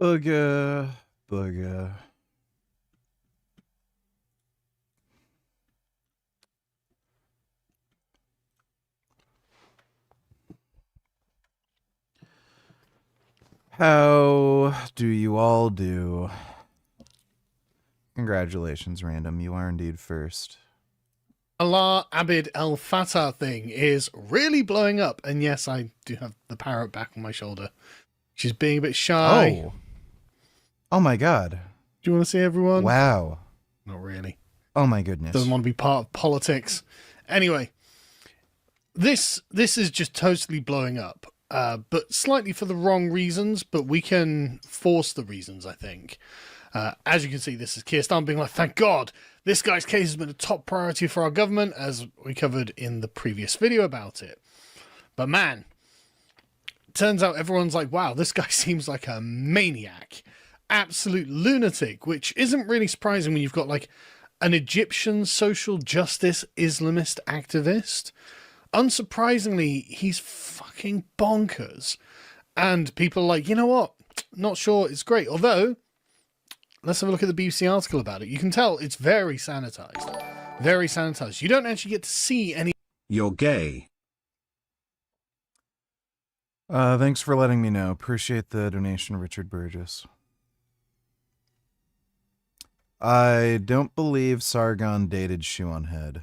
Booga, booga. How do you all do? Congratulations, Random. You are indeed first. Allah Abid El Fattah thing is really blowing up. And yes, I do have the parrot back on my shoulder. She's being a bit shy. Oh. Oh my god. Do you want to see everyone? Wow. Not really. Oh my goodness. Doesn't want to be part of politics. Anyway, this is just totally blowing up. But slightly for the wrong reasons, but we can force the reasons, I think. As you can see, this is Keir Starmer being like, thank God, this guy's case has been a top priority for our government, as we covered in the previous video about it. But man, turns out everyone's like, wow, this guy seems like a maniac. Absolute lunatic, which isn't really surprising when you've got like an Egyptian social justice Islamist activist. Unsurprisingly, he's fucking bonkers. And people are like, you know what? Not sure it's great. Although, let's have a look at the BBC article about it. You can tell it's very sanitized. Very sanitized. You don't actually get to see any... You're gay. Thanks for letting me know. Appreciate the donation, Richard Burgess. I don't believe Sargon dated Shoe on Head.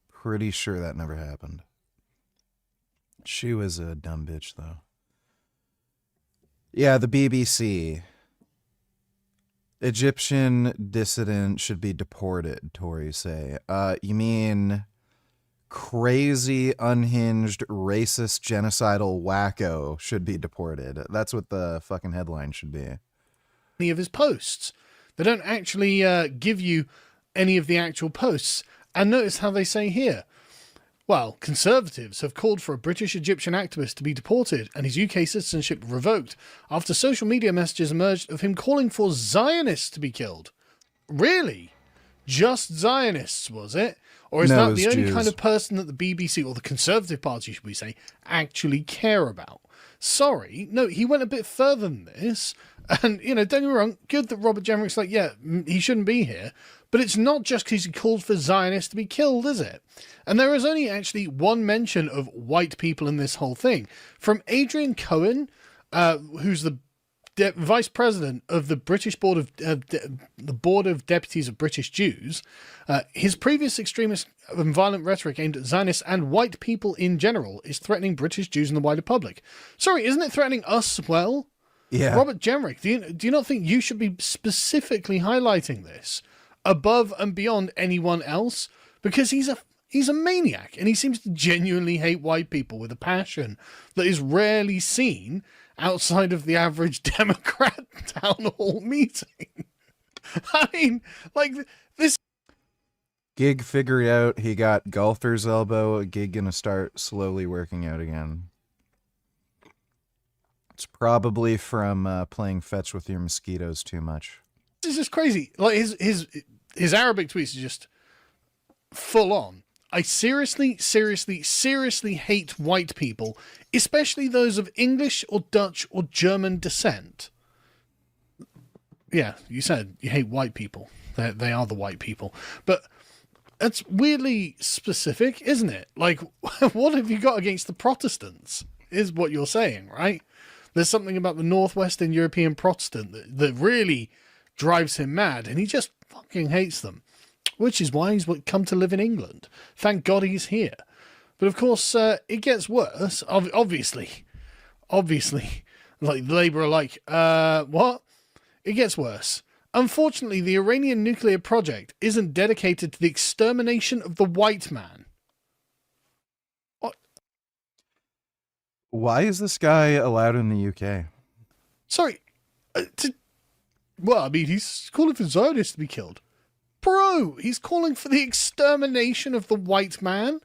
Pretty sure that never happened. She was a dumb bitch, though. Yeah, the BBC. Egyptian dissident should be deported, Tories say. You mean crazy, unhinged, racist, genocidal wacko should be deported. That's what the fucking headline should be. Any of his posts. They don't actually give you any of the actual posts. And notice how they say here, well, Conservatives have called for a British Egyptian activist to be deported and his UK citizenship revoked after social media messages emerged of him calling for Zionists to be killed. Really? Just Zionists, was it? Or is that the only kind of person that the BBC, or the Conservative Party, should we say, actually care about? Sorry, no, he went a bit further than this. And, you know, don't get me wrong, good that Robert Jenrick's like, yeah, he shouldn't be here. But it's not just because he called for Zionists to be killed, is it? And there is only actually one mention of white people in this whole thing. From Adrian Cohen, who's the vice president of the British Board of the Board of Deputies of British Jews, his previous extremist and violent rhetoric aimed at Zionists and white people in general is threatening British Jews and the wider public. Sorry, isn't it threatening us as well? Yeah. Robert Jenrick, do you not think you should be specifically highlighting this above and beyond anyone else? Because he's a maniac, and he seems to genuinely hate white people with a passion that is rarely seen outside of the average Democrat town hall meeting. I mean, like, this... Gig figured out he got golfer's elbow. A gig gonna start slowly working out again. It's probably from playing fetch with your mosquitoes too much. This is just crazy. Like, his Arabic tweets are just full on. I seriously hate white people, especially those of English or Dutch or German descent. Yeah, you said you hate white people. They are the white people. But that's weirdly specific, isn't it? Like, what have you got against the Protestants, is what you're saying, right? There's something about the Northwestern European Protestant that really drives him mad, and he just fucking hates them. Which is why he's come to live in England. Thank God he's here. But of course, it gets worse. Obviously. Like, Labour are like, what? It gets worse. Unfortunately, the Iranian nuclear project isn't dedicated to the extermination of the white man. What? Why is this guy allowed in the UK? Sorry. Well, I mean, he's calling for Zionists to be killed. Bro, he's calling for the extermination of the white man?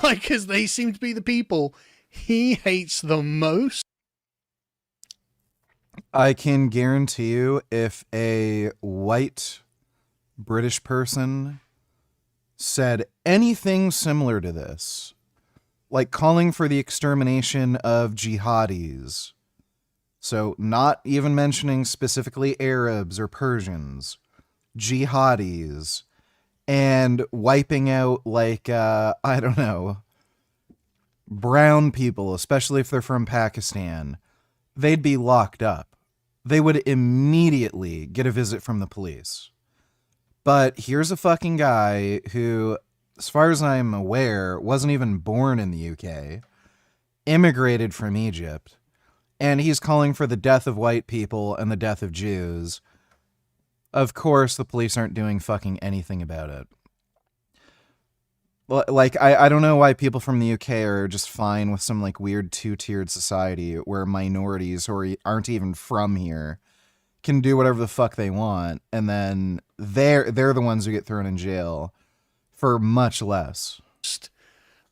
Like, because they seem to be the people he hates the most? I can guarantee you, if a white British person said anything similar to this, like calling for the extermination of jihadis, So not even mentioning specifically Arabs or Persians, jihadis, and wiping out, like, I don't know, brown people, especially if they're from Pakistan, they'd be locked up. They would immediately get a visit from the police. But here's a fucking guy who, as far as I'm aware, wasn't even born in the UK, immigrated from Egypt, and he's calling for the death of white people and the death of Jews. Of course, the police aren't doing fucking anything about it. Like, I don't know why people from the UK are just fine with some, like, weird two-tiered society where minorities who aren't even from here can do whatever the fuck they want, and then they're the ones who get thrown in jail for much less.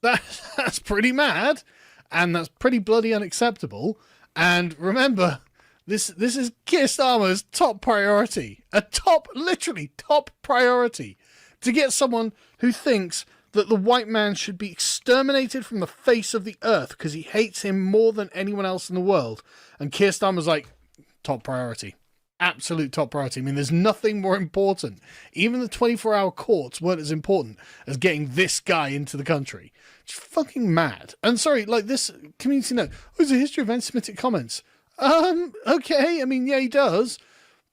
That's pretty mad, and that's pretty bloody unacceptable. And remember, this is Keir Starmer's top priority. Literally top priority. To get someone who thinks that the white man should be exterminated from the face of the earth because he hates him more than anyone else in the world. And Keir Starmer's like, top priority. Absolute top priority. I mean, there's nothing more important. Even the 24-hour courts weren't as important as getting this guy into the country. It's fucking mad. And sorry, like, this community note, there's a history of anti-Semitic comments. Okay, I mean, yeah, he does.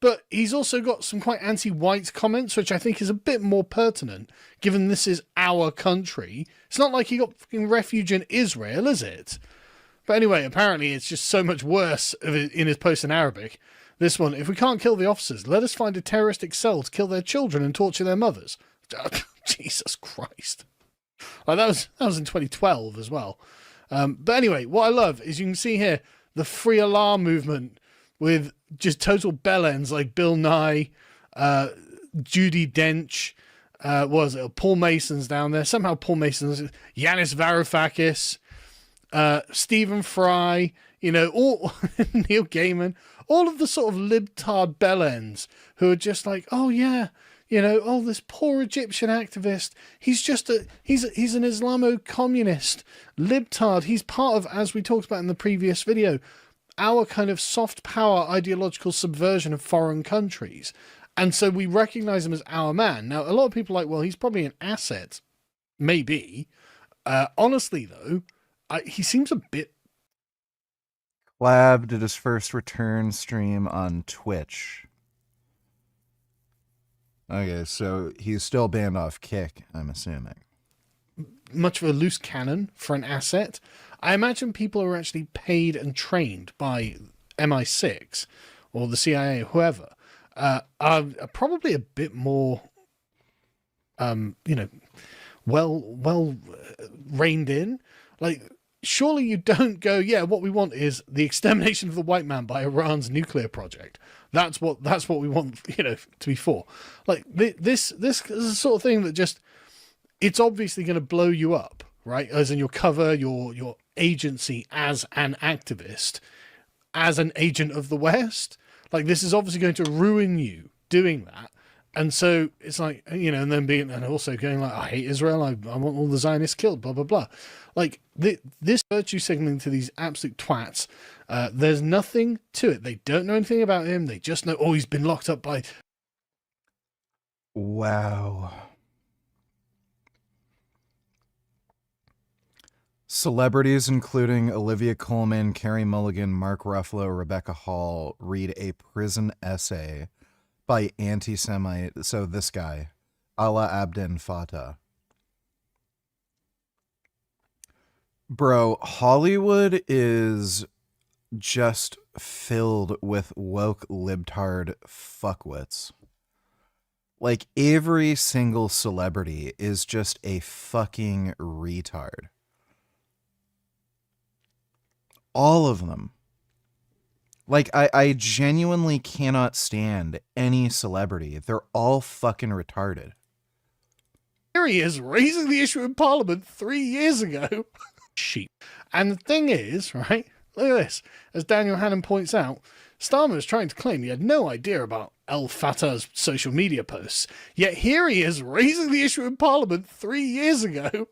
But he's also got some quite anti-white comments, which I think is a bit more pertinent, given this is our country. It's not like he got fucking refuge in Israel, is it? But anyway, apparently it's just so much worse in his post in Arabic. This one, if we can't kill the officers, let us find a terroristic cell to kill their children and torture their mothers. Jesus Christ. Like, that was in 2012 as well. But anyway, what I love is you can see here the Free Allah movement with just total bellends like Bill Nye, Judi Dench, what was it? Paul Mason's down there. Somehow Paul Mason's, Yanis Varoufakis, Stephen Fry, you know, all Neil Gaiman, all of the sort of libtard bellends who are just like, oh yeah, you know, oh, this poor Egyptian activist, he's an Islamo-communist libtard. He's part of, as we talked about in the previous video, our kind of soft power ideological subversion of foreign countries. And so we recognize him as our man. Now, a lot of people are like, well, he's probably an asset. Maybe. Honestly, though, he seems a bit... Clav did his first return stream on Twitch. Okay, so he's still banned off Kick, I'm assuming. Much of a loose cannon for an asset. I imagine people are actually paid and trained by MI6 or the CIA or whoever are probably a bit more, well reined in. Like, surely you don't go, yeah, what we want is the extermination of the white man by Iran's nuclear project. That's what we want, to be for. Like, this is the sort of thing that just, it's obviously going to blow you up, right? As in your cover, your agency as an activist, as an agent of the West. Like, this is obviously going to ruin you doing that. And so it's like, and then and also going like, I hate Israel, I want all the Zionists killed, blah, blah, blah. Like, this virtue signaling to these absolute twats, there's nothing to it. They don't know anything about him. They just know, oh, he's been locked up by... Wow. Celebrities including Olivia Colman, Carey Mulligan, Mark Ruffalo, Rebecca Hall read a prison essay by anti-Semite, so this guy, Ala Abdel Fattah. Bro, Hollywood is just filled with woke libtard fuckwits. Like, every single celebrity is just a fucking retard. All of them. Like, I genuinely cannot stand any celebrity. They're all fucking retarded. Here he is, raising the issue in Parliament 3 years ago. Sheep. And the thing is, right, look at this. As Daniel Hannan points out, Starmer is trying to claim he had no idea about El Fattah's social media posts. Yet here he is, raising the issue in Parliament 3 years ago.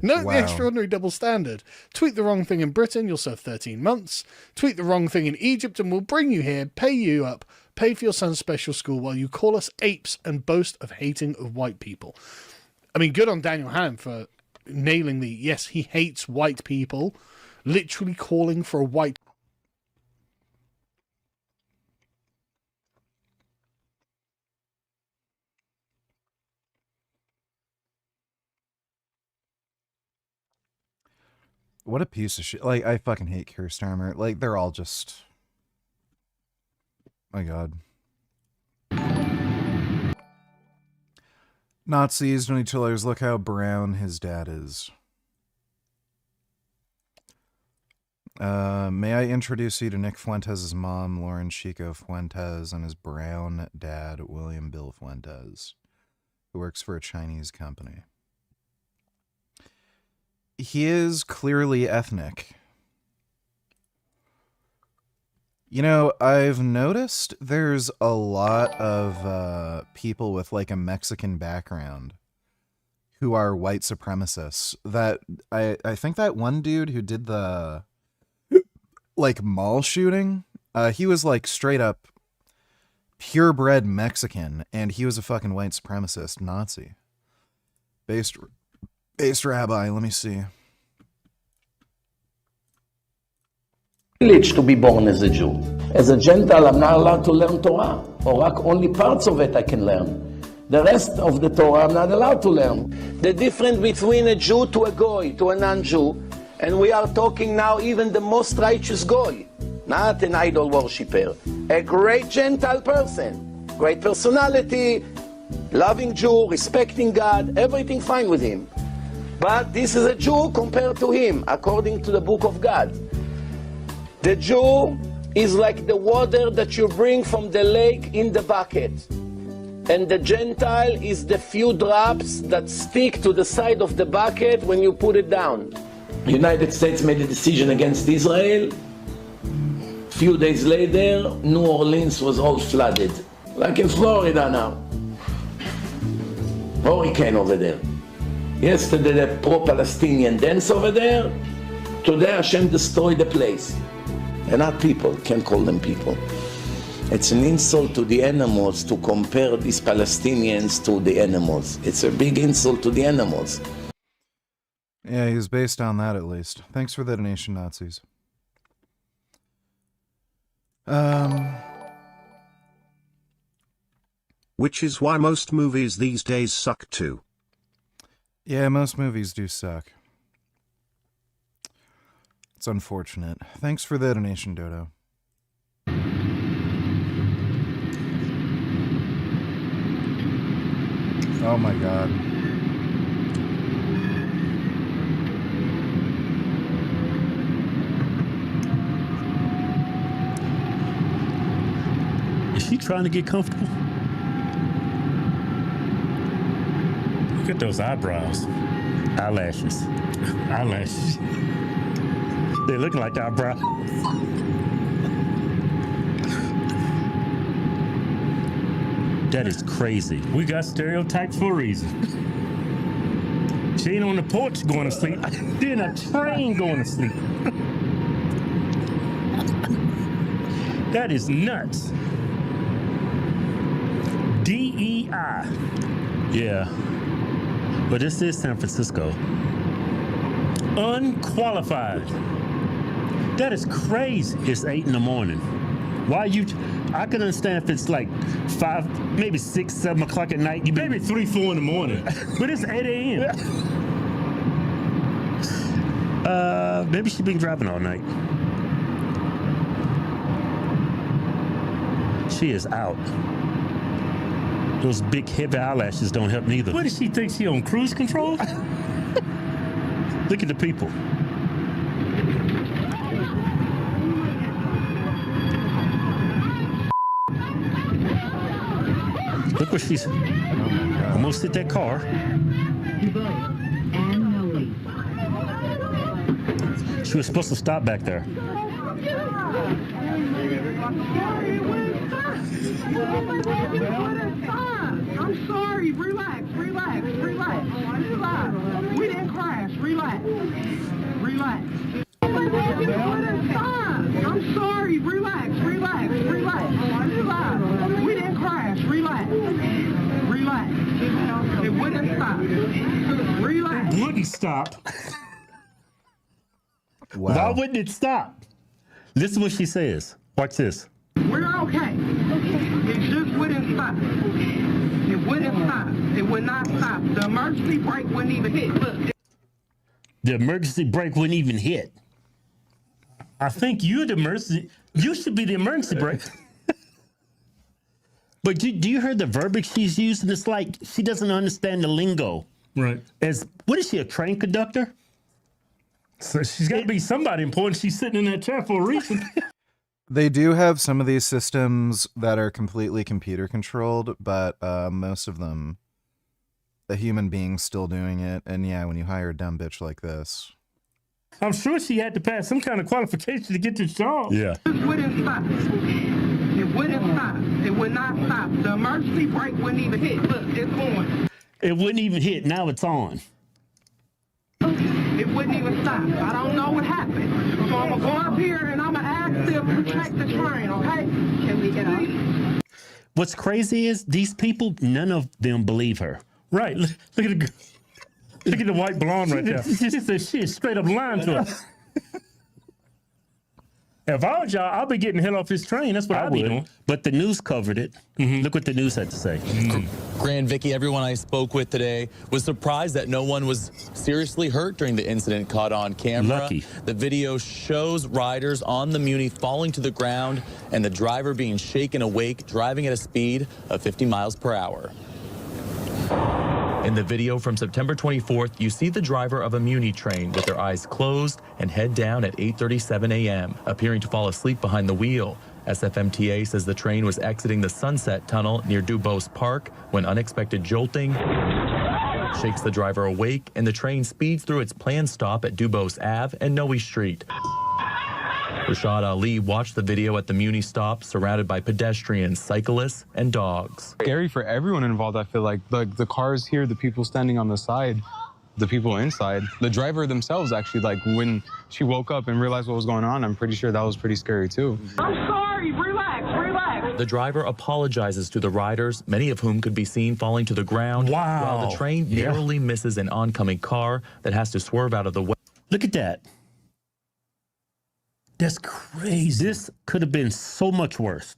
Note Wow. the extraordinary double standard. Tweet the wrong thing in Britain, you'll serve 13 months. Tweet the wrong thing in Egypt and we'll bring you here, pay you up, pay for your son's special school while you call us apes and boast of hating of white people. I mean, good on Daniel Ham for nailing the, yes, he hates white people, literally calling for a white... What a piece of shit. Like, I fucking hate Keir Starmer. Like, they're all just... My God. Nazis, don't need chillers. Look how brown his dad is. May I introduce you to Nick Fuentes' mom, Lauren Chico Fuentes, and his brown dad, William Bill Fuentes, who works for a Chinese company. He is clearly ethnic. You know, I've noticed there's a lot of people with like a Mexican background who are white supremacists. That I think that one dude who did the like mall shooting, he was like straight up purebred Mexican, and he was a fucking white supremacist Nazi. Based rabbi, let me see. Privilege to be born as a Jew. As a Gentile, I'm not allowed to learn Torah, or only parts of it I can learn. The rest of the Torah I'm not allowed to learn. The difference between a Jew to a Goy, to a non-Jew, and we are talking now even the most righteous Goy, not an idol worshipper, a great Gentile person, great personality, loving Jew, respecting God, everything fine with him. But this is a Jew compared to him, according to the book of God. The Jew is like the water that you bring from the lake in the bucket. And the Gentile is the few drops that stick to the side of the bucket when you put it down. The United States made a decision against Israel. A few days later, New Orleans was all flooded. Like in Florida now. Hurricane over there. Yesterday, the pro-Palestinian dance over there. Today, Hashem destroyed the place. They're not people, can't call them people. It's an insult to the animals to compare these Palestinians to the animals. It's a big insult to the animals. Yeah, he was based on that at least. Thanks for the donation, Nazis. Which is why most movies these days suck too. Yeah, most movies do suck. It's unfortunate. Thanks for the donation, Dodo. Oh my God. Is she trying to get comfortable? Look at those eyebrows. Eyelashes. Eyelashes. They look like eyebrows. That is crazy. We got stereotypes for a reason. She ain't on the porch going to sleep. She in a train going to sleep. That is nuts. DEI. Yeah. But this is San Francisco. Unqualified. That is crazy. It's 8 in the morning. Why you? I can understand if it's like 5, maybe 6, 7 o'clock at night. You maybe 3, 4 in the morning. But it's 8 a.m. Maybe she's been driving all night. She is out. Those big heavy eyelashes don't help neither. What does she think? She on cruise control? Look at the people. Look where she's almost hit that car. She was supposed to stop back there. I'm sorry. Relax. We didn't crash. stop? Wow. Why wouldn't it stop? Listen to what she says. Watch this. We're okay. It just wouldn't stop. It wouldn't stop. It would not stop. The emergency brake wouldn't even hit. Look. The emergency brake wouldn't even hit. I think you're the emergency. You should be the emergency brake. But do you hear the verbiage she's using? It's like she doesn't understand the lingo. Right. What is she, a train conductor? So she's got to be somebody important. She's sitting in that chair for a reason. They do have some of these systems that are completely computer controlled, but most of them, a human being's still doing it. And yeah, when you hire a dumb bitch like this. I'm sure she had to pass some kind of qualification to get this job. Yeah. It wouldn't stop. It wouldn't stop. It would not stop. The emergency brake wouldn't even hit. Look, it's on. It wouldn't even hit. Now it's on. It wouldn't even stop. I don't know what happened. So I'm going to go up here and I'm going to ask them to check the train, okay? Can we get out? What's crazy is these people, none of them believe her. Right. Look at the white blonde right there. She said she is straight up lying to us. If I was y'all, I'll be getting hit off this train. That's what I'd be doing. But the news covered it. Look what the news had to say. Grand Vicky, everyone I spoke with today was surprised that no one was seriously hurt during the incident caught on camera. Lucky. The video shows riders on the Muni falling to the ground and the driver being shaken awake, driving at a speed of 50 miles per hour. In the video from September 24th, you see the driver of a Muni train with their eyes closed and head down at 8:37 a.m., appearing to fall asleep behind the wheel. SFMTA says the train was exiting the Sunset Tunnel near Dubose Park when unexpected jolting shakes the driver awake, and the train speeds through its planned stop at Dubose Ave and Noe Street. Rashad Ali watched the video at the Muni stop, surrounded by pedestrians, cyclists, and dogs. Scary for everyone involved, I feel like. The cars here, the people standing on the side, the people inside. The driver themselves, actually, like, when she woke up and realized what was going on, I'm pretty sure that was pretty scary, too. I'm sorry. Relax. The driver apologizes to the riders, many of whom could be seen falling to the ground. Wow. While the train narrowly misses an oncoming car that has to swerve out of the way. Look at that. That's crazy. This could have been so much worse.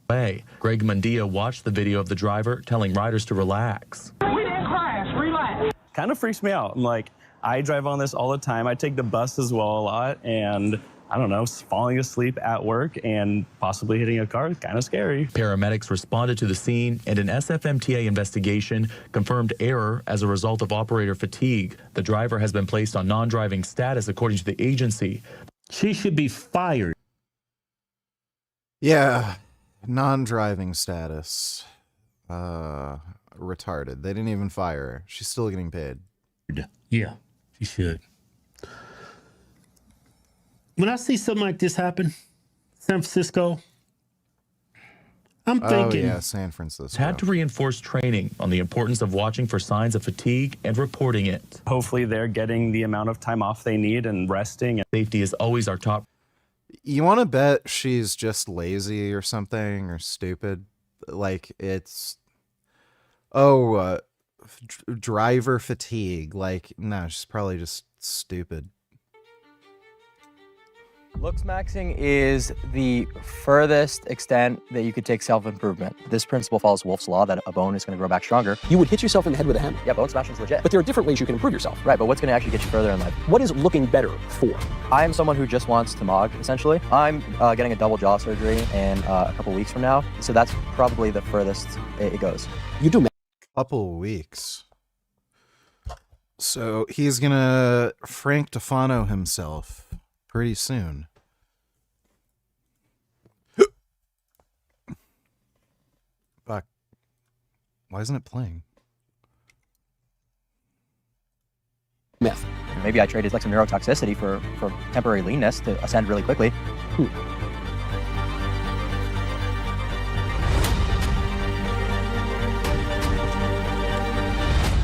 Greg Mundia watched the video of the driver telling riders to relax. We didn't crash. Relax. Kind of freaks me out. I'm like, I drive on this all the time. I take the bus as well a lot, and I don't know, falling asleep at work and possibly hitting a car is kind of scary. Paramedics responded to the scene, and an SFMTA investigation confirmed error as a result of operator fatigue. The driver has been placed on non-driving status according to the agency. She should be fired. Yeah, non-driving status. Retarded. They didn't even fire her. She's still getting paid. Yeah, she should. When I see something like this happen, San Francisco, I'm thinking. Oh, yeah, San Francisco. Had to reinforce training on the importance of watching for signs of fatigue and reporting it. Hopefully they're getting the amount of time off they need and resting. Safety is always our top. You want to bet she's just lazy or something or stupid? Like, it's... Oh, driver fatigue. Like, no, she's probably just stupid. Looks maxing is the furthest extent that you could take self-improvement. This principle follows Wolff's law that a bone is going to grow back stronger. You would hit yourself in the head with a hammer. Yeah, bone smashing's legit. But there are different ways you can improve yourself. Right, but what's going to actually get you further in life? What is looking better for? I'm someone who just wants to mog, essentially. I'm getting a double jaw surgery in a couple weeks from now, so that's probably the furthest it goes. You do Couple weeks. So he's gonna Frank Tufano himself pretty soon. Fuck. Why isn't it playing? Myth. Maybe I traded like some neurotoxicity for temporary leanness to ascend really quickly.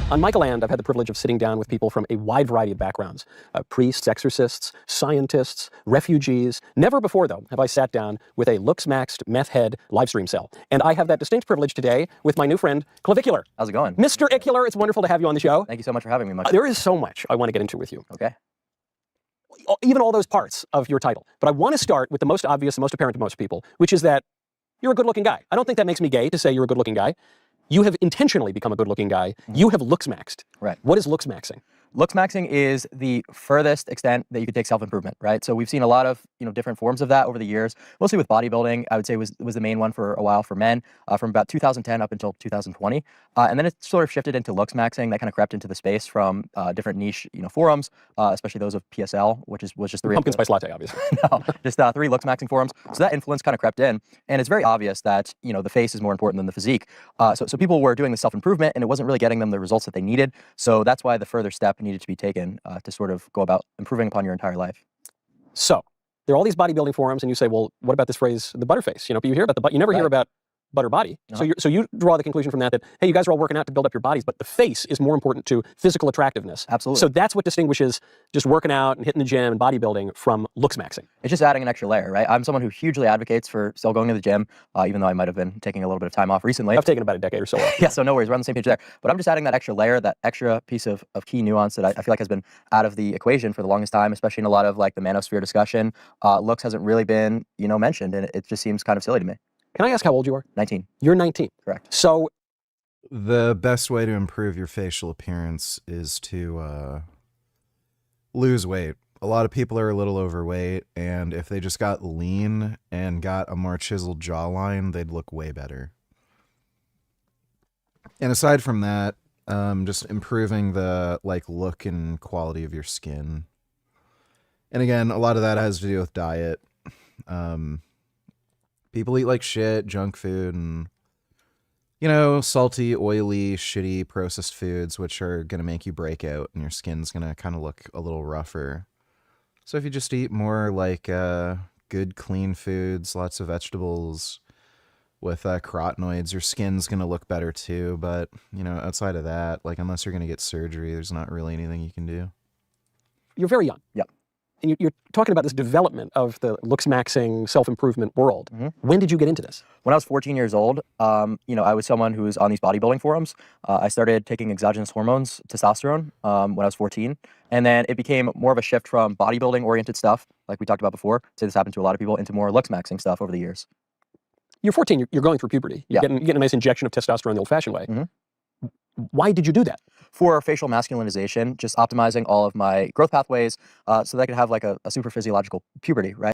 On Michael Land, I've had the privilege of sitting down with people from a wide variety of backgrounds. Priests, exorcists, scientists, refugees. Never before, though, have I sat down with a looks-maxed meth head live stream cell. And I have that distinct privilege today with my new friend, Clavicular. How's it going? Mr. Icular, it's wonderful to have you on the show. Thank you so much for having me, Mike. There is so much I want to get into with you. Okay. Even all those parts of your title. But I want to start with the most obvious and most apparent to most people, which is that you're a good-looking guy. I don't think that makes me gay to say you're a good-looking guy. You have intentionally become a good-looking guy. You have looks maxed. Right. What is looks maxing? Looks maxing is the furthest extent that you could take self-improvement, right? So we've seen a lot of different forms of that over the years, mostly with bodybuilding. I would say was the main one for a while for men, from about 2010 up until 2020, and then it sort of shifted into looks maxing. That kind of crept into the space from different niche forums, especially those of PSL, which was just three pumpkin spice latte, obviously. No, just 3 looks maxing forums. So that influence kind of crept in, and it's very obvious that the face is more important than the physique. So people were doing the self-improvement, and it wasn't really getting them the results that they needed. So that's why the further step needed to be taken to sort of go about improving upon your entire life. So there are all these bodybuilding forums, and you say, well, what about this phrase, the butterface? But you hear about the butt, you never hear about butter body. So you draw the conclusion from that, hey, you guys are all working out to build up your bodies, but the face is more important to physical attractiveness. Absolutely. So that's what distinguishes just working out and hitting the gym and bodybuilding from looks maxing. It's just adding an extra layer, right? I'm someone who hugely advocates for still going to the gym, even though I might have been taking a little bit of time off recently. I've taken about a decade or so off. Yeah, so no worries, we're on the same page there. But I'm just adding that extra layer, that extra piece of key nuance that I feel like has been out of the equation for the longest time, especially in a lot of like the manosphere discussion. Looks hasn't really been, mentioned, and it just seems kind of silly to me. Can I ask how old you are? 19. You're 19. Correct. So the best way to improve your facial appearance is to lose weight. A lot of people are a little overweight, and if they just got lean and got a more chiseled jawline, they'd look way better. And aside from that, just improving the look and quality of your skin. And again, a lot of that has to do with diet. People eat like shit, junk food, and, salty, oily, shitty, processed foods, which are going to make you break out, and your skin's going to kind of look a little rougher. So if you just eat more good, clean foods, lots of vegetables with carotenoids, your skin's going to look better too. But, outside of that, unless you're going to get surgery, there's not really anything you can do. You're very young. Yep. And you're talking about this development of the looks maxing self-improvement world. Mm-hmm. When did you get into this? When I was 14 years old, I was someone who was on these bodybuilding forums. I started taking exogenous hormones, testosterone, when I was 14. And then it became more of a shift from bodybuilding-oriented stuff, like we talked about before, say this happened to a lot of people, into more looks maxing stuff over the years. You're 14, you're going through puberty. You're getting a nice injection of testosterone the old-fashioned way. Mm-hmm. Why did you do that? For facial masculinization, just optimizing all of my growth pathways so that I could have a super physiological puberty, right?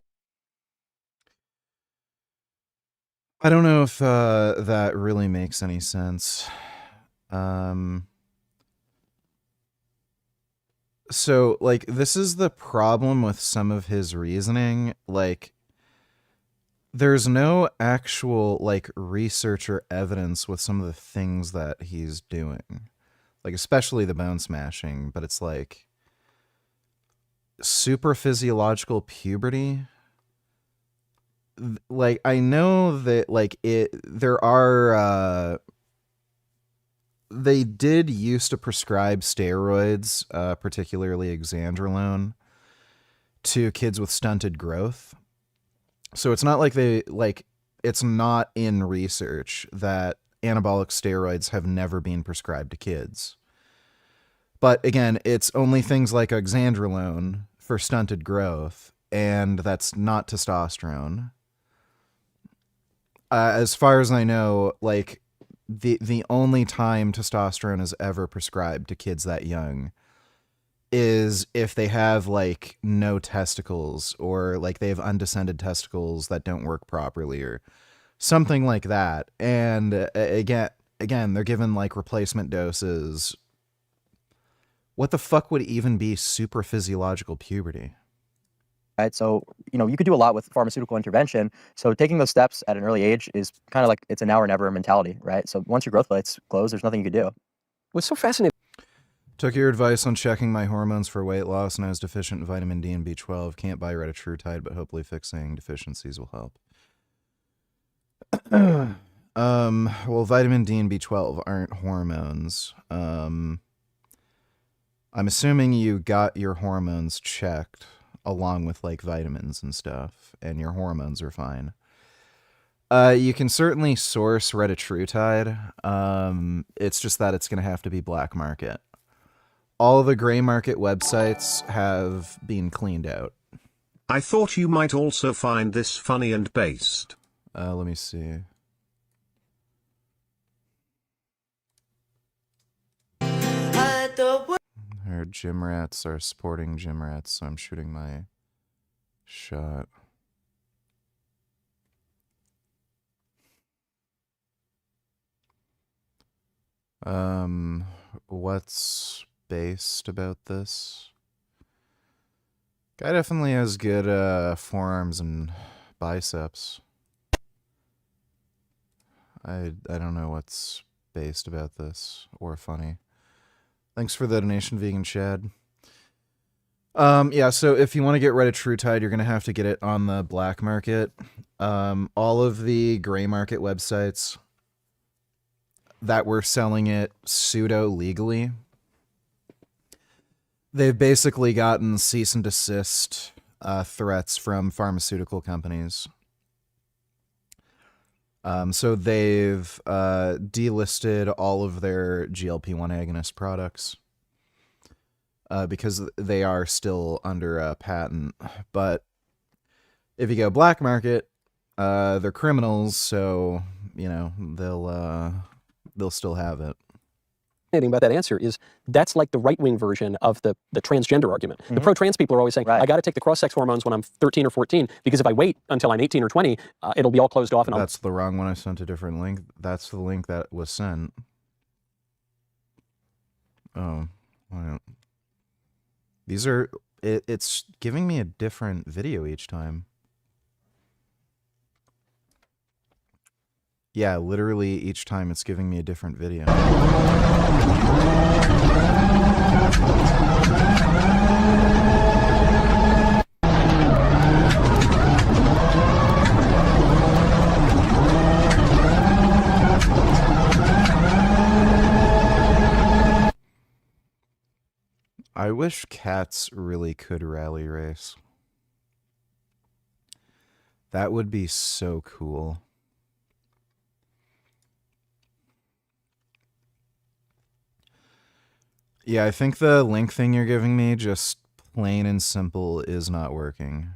I don't know if that really makes any sense. So, this is the problem with some of his reasoning. There's no actual, research or evidence with some of the things that he's doing. Especially the bone smashing, but it's super physiological puberty. I know that, there are, they did used to prescribe steroids, particularly exandrolone, to kids with stunted growth. So it's not it's not in research that anabolic steroids have never been prescribed to kids. But again, it's only things like exandrolone for stunted growth, and that's not testosterone. As far as I know, the only time testosterone is ever prescribed to kids that young is if they have no testicles, or they have undescended testicles that don't work properly, or something like that. And again, they're given replacement doses. What the fuck would even be super physiological puberty? Right, so you could do a lot with pharmaceutical intervention. So taking those steps at an early age is kind of it's a now or never mentality, right? So once your growth plates close, there's nothing you could do. What's so fascinating? Took your advice on checking my hormones for weight loss, and I was deficient in vitamin D and B12. Can't buy retatrutide, but hopefully fixing deficiencies will help. Well, vitamin D and B12 aren't hormones. I'm assuming you got your hormones checked along with like vitamins and stuff, and your hormones are fine. You can certainly source retatrutide. It's just that it's going to have to be black market. All the gray market websites have been cleaned out. I thought you might also find this funny and based. Let me see. Our gym rats are supporting gym rats, so I'm shooting my shot. What's based about this? Guy definitely has good forearms and biceps. I don't know what's based about this or funny. Thanks for the donation, Vegan Chad. Yeah, so if you want to get retatrutide, you're going to have to get it on the black market. All of the gray market websites that were selling it pseudo-legally, they've basically gotten cease and desist threats from pharmaceutical companies. So they've delisted all of their GLP-1 agonist products because they are still under a patent. But if you go black market, they're criminals, so you know they'll still have it. About that answer is that's like the right-wing version of the transgender argument. The pro-trans people are always saying, I got to take the cross-sex hormones when I'm 13 or 14 because if I wait until I'm 18 or 20, it'll be all closed off. And That's the wrong one. I sent a different link. That's the link that was sent. Oh, wow. These are... It's giving me a different video each time. Yeah, literally each time it's giving me a different video. I wish cats really could rally race. That would be so cool. Yeah, I think the link thing you're giving me, just plain and simple, is not working.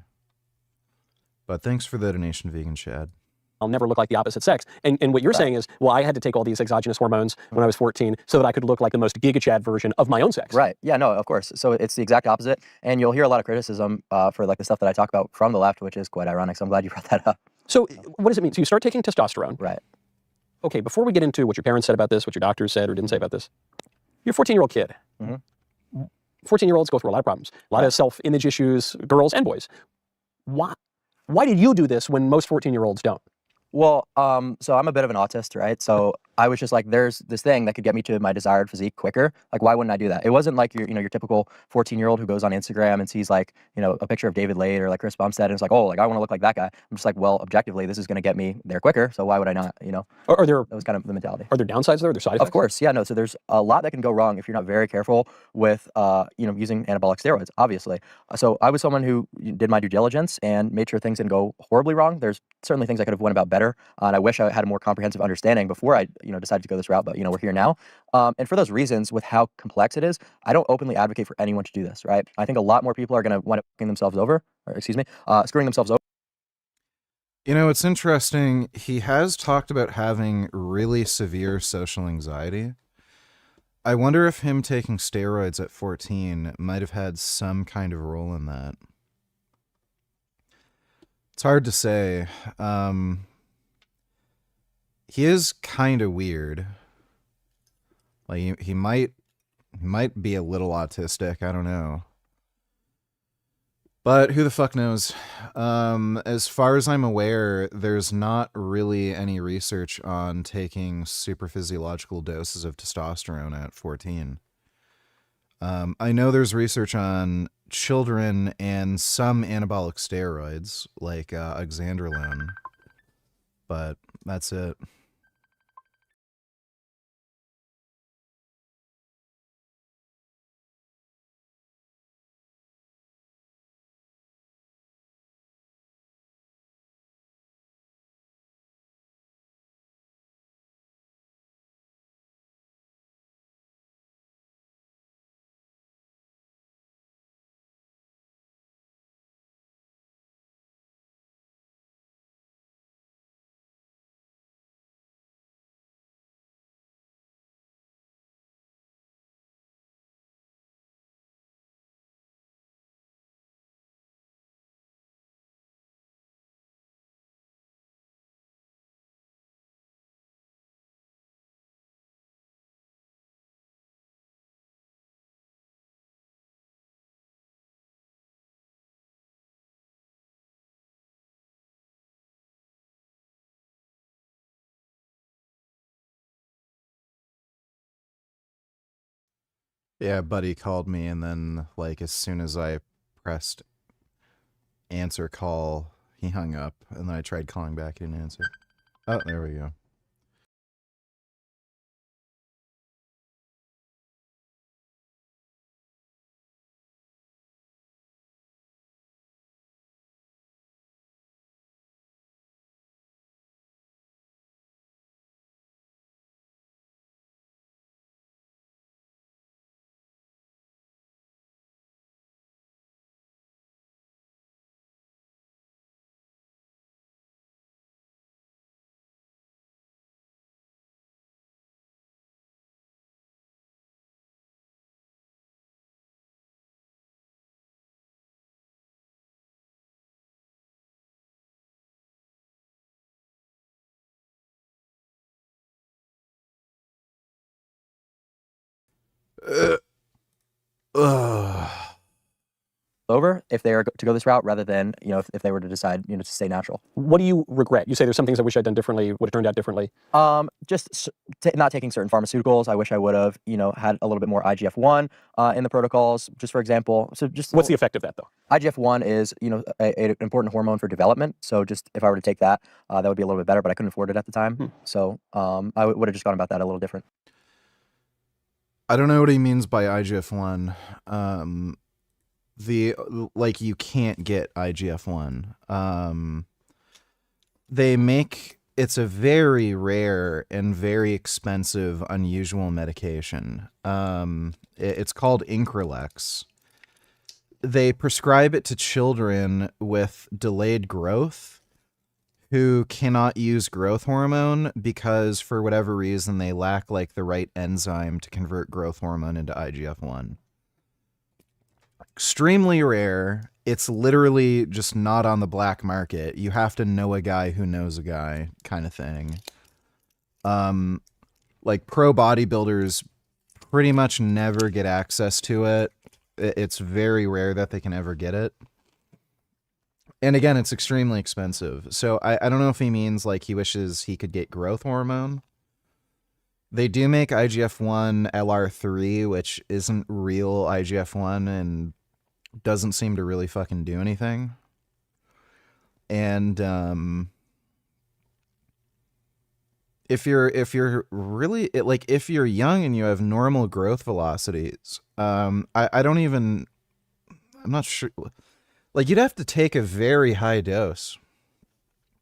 But thanks for the donation, Vegan Chad. I'll never look like the opposite sex. And what you're saying is, well, I had to take all these exogenous hormones when I was 14 so that I could look like the most Giga Chad version of my own sex. Right. Yeah, no, of course. So it's the exact opposite. And you'll hear a lot of criticism for like the stuff that I talk about from the left, which is quite ironic. So I'm glad you brought that up. So what does it mean? So you start taking testosterone. Right. Okay, before we get into what your parents said about this, what your doctors said or didn't say about this, you're a 14-year-old kid. 14-year-olds go through a lot of problems, a lot of self-image issues, girls and boys. Why did you do this when most 14-year-olds don't? Well, so I'm a bit of an autist, right? So I was just like, there's this thing that could get me to my desired physique quicker. Like, why wouldn't I do that? It wasn't like your typical 14-year-old who goes on Instagram and sees like, a picture of David Lade or like Chris Bumstead and it's like, oh, like I want to look like that guy. I'm just like, well, objectively, this is going to get me there quicker. So why would I not, That was kind of the mentality. Are there downsides there? Are there side effects? Of course, yeah, no. So there's a lot that can go wrong if you're not very careful with, using anabolic steroids, obviously. So I was someone who did my due diligence and made sure things didn't go horribly wrong. There's certainly things I could have went about better. And I wish I had a more comprehensive understanding before I, decided to go this route. But, we're here now. And for those reasons, with how complex it is, I don't openly advocate for anyone to do this, right? I think a lot more people are going to wind up screwing themselves over. It's interesting. He has talked about having really severe social anxiety. I wonder if him taking steroids at 14 might have had some kind of role in that. It's hard to say. He is kind of weird. Like he might be a little autistic. I don't know. But who the fuck knows? As far as I'm aware, there's not really any research on taking super physiological doses of testosterone at 14. I know there's research on children and some anabolic steroids, like oxandrolone, but that's it. Yeah, buddy called me, and then like as soon as I pressed answer call, he hung up, and then I tried calling back, he didn't answer. Oh, there we go. Ugh. Over if they are to go this route rather than, if they were to decide, to stay natural. What do you regret? You say there's some things I wish I'd done differently, would have turned out differently. Just not taking certain pharmaceuticals. I wish I would have, had a little bit more IGF-1 in the protocols, just for example. So just what's the effect of that though? IGF-1 is, an important hormone for development. So just if I were to take that, that would be a little bit better, but I couldn't afford it at the time. So I would have just gone about that a little different. I don't know what he means by IGF-1. You can't get IGF-1. It's a very rare and very expensive, unusual medication. It's called Increlex. They prescribe it to children with delayed growth who cannot use growth hormone because for whatever reason they lack like the right enzyme to convert growth hormone into IGF-1. Extremely rare. It's literally just not on the black market. You have to know a guy who knows a guy kind of thing. Like pro bodybuilders pretty much never get access to it. It's very rare that they can ever get it. And again, it's extremely expensive. So I don't know if he means like he wishes he could get growth hormone. They do make IGF-1 LR3, which isn't real IGF-1 and doesn't seem to really fucking do anything. And if you're really if you're young and you have normal growth velocities, I'm not sure. Like you'd have to take a very high dose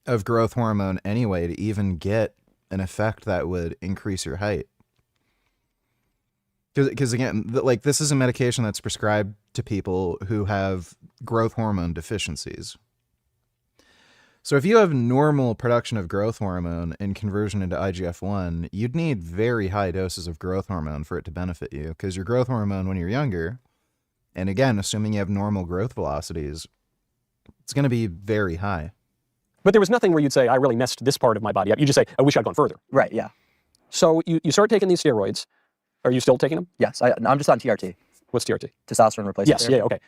of growth hormone anyway to even get an effect that would increase your height. Because again, this is a medication that's prescribed to people who have growth hormone deficiencies. So if you have normal production of growth hormone and conversion into IGF-1, you'd need very high doses of growth hormone for it to benefit you. Because your growth hormone when you're younger, and again, assuming you have normal growth velocities, it's going to be very high. But there was nothing where you'd say, I really messed this part of my body up. You just say, I wish I'd gone further. Right, yeah. So you start taking these steroids. Are you still taking them? Yes, I'm just on TRT. What's TRT? Testosterone replacement Yes, therapy. yeah, okay.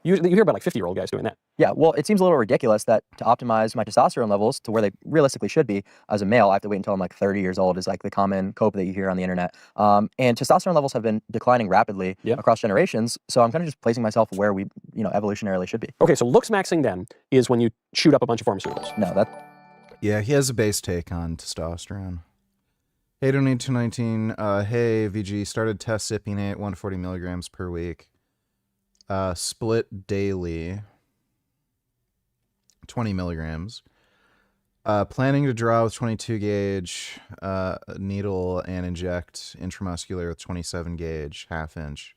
You hear about like 50-year-old guys doing that. Yeah, well, it seems a little ridiculous that to optimize my testosterone levels to where they realistically should be as a male, I have to wait until I'm like 30 years old is like the common cope that you hear on the internet. And testosterone levels have been declining rapidly across generations. So I'm kind of just placing myself where we, evolutionarily should be. Okay, so looks maxing then is when you shoot up a bunch of pharmaceuticals. No, Yeah, he has a base take on testosterone. Hey, donate 219. Hey, VG, started test sipping it, 140 milligrams per week. Split daily, 20 milligrams. Planning to draw with 22 gauge needle and inject intramuscular with 27 gauge, half inch.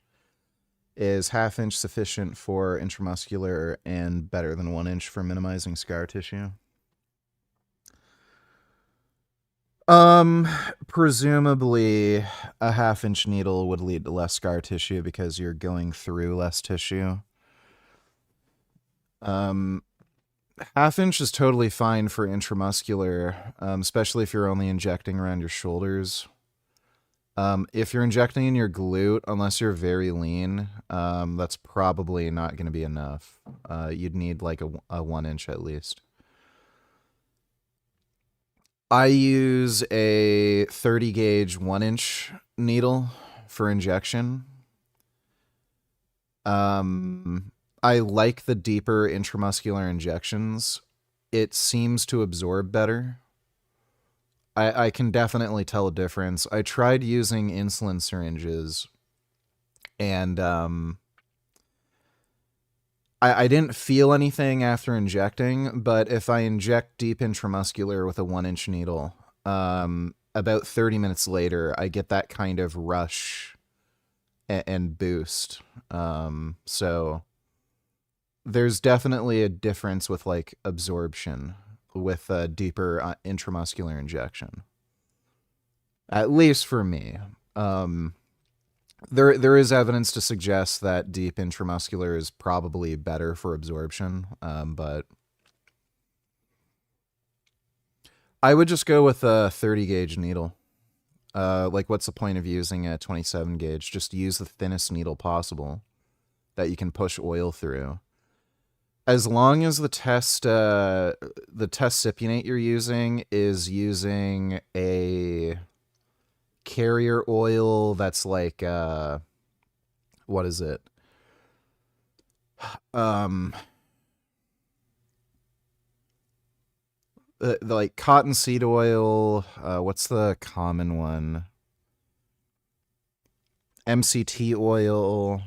Is half inch sufficient for intramuscular and better than 1 inch for minimizing scar tissue? Presumably a half inch needle would lead to less scar tissue because you're going through less tissue. Half inch is totally fine for intramuscular, especially if you're only injecting around your shoulders. If you're injecting in your glute, unless you're very lean, that's probably not going to be enough. You'd need like a 1 inch at least. I use a 30 gauge 1 inch needle for injection. I like the deeper intramuscular injections. It seems to absorb better. I can definitely tell a difference. I tried using insulin syringes, and I didn't feel anything after injecting, but if I inject deep intramuscular with a 1-inch needle, about 30 minutes later, I get that kind of rush and boost. So there's definitely a difference with like absorption with a deeper intramuscular injection. At least for me. There is evidence to suggest that deep intramuscular is probably better for absorption, but I would just go with a 30 gauge needle. Like, what's the point of using a 27 gauge? Just use the thinnest needle possible that you can push oil through. As long as the test cypionate you're using is using a carrier oil that's like, what is it? The like cottonseed oil, what's the common one? MCT oil.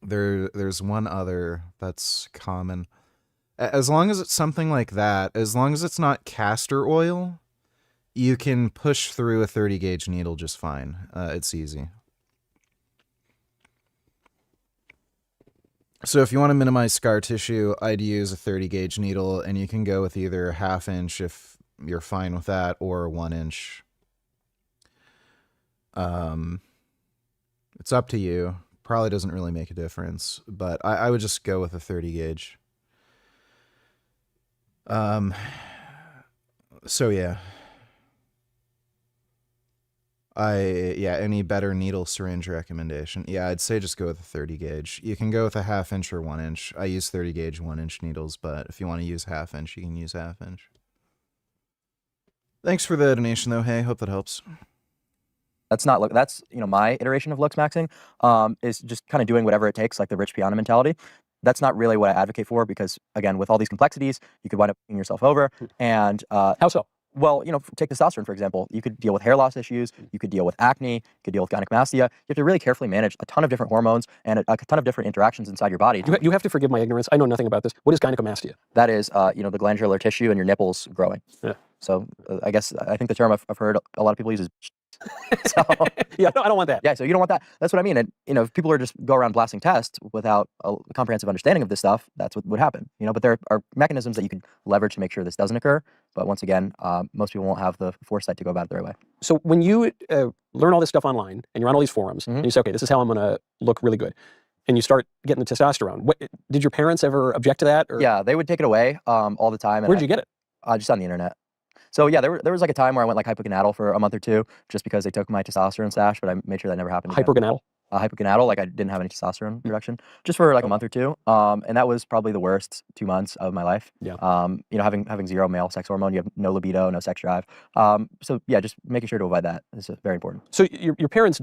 There's one other that's common. As long as it's something like that, as long as it's not castor oil, you can push through a 30 gauge needle just fine. It's easy. So if you want to minimize scar tissue, I'd use a 30 gauge needle, and you can go with either a 1/2 inch if you're fine with that, or a 1 inch. It's up to you. Probably doesn't really make a difference, but I would just go with a 30 gauge. So yeah. Any better needle syringe recommendation? Yeah, I'd say just go with a 30 gauge. You can go with a 1/2 inch or 1 inch. I use 30 gauge 1 inch needles, but if you want to use 1/2 inch, you can use 1/2 inch. Thanks for the donation though. Hey, hope that helps. That's not that's my iteration of looks maxing, is just kind of doing whatever it takes, like the Rich Piana mentality. That's not really what I advocate for, because again, with all these complexities, you could wind up putting yourself over. And how so? Well, take testosterone, for example. You could deal with hair loss issues. You could deal with acne. You could deal with gynecomastia. You have to really carefully manage a ton of different hormones and a ton of different interactions inside your body. You have to forgive my ignorance. I know nothing about this. What is gynecomastia? That is, the glandular tissue in your nipples growing. Yeah. So I think the term I've heard a lot of people use is so, yeah, no, I don't want that. Yeah, so you don't want that. That's what I mean. And if people are just go around blasting tests without a comprehensive understanding of this stuff, that's what would happen. But there are mechanisms that you can leverage to make sure this doesn't occur. But once again, most people won't have the foresight to go about it the right way. So when you learn all this stuff online and you're on all these forums and you say, okay, this is how I'm going to look really good, and you start getting the testosterone, did your parents ever object to that? Or? Yeah, they would take it away all the time. Where'd you get it? Just on the internet. So yeah, there was like a time where I went like hypogonadal for a month or two just because they took my testosterone stash, but I made sure that never happened again. Hypergonadal? Hypogonadal, like I didn't have any testosterone production, just for like a month or two. And that was probably the worst 2 months of my life. Yeah. Having zero male sex hormone, you have no libido, no sex drive. So yeah, just making sure to avoid that is very important. So your parents,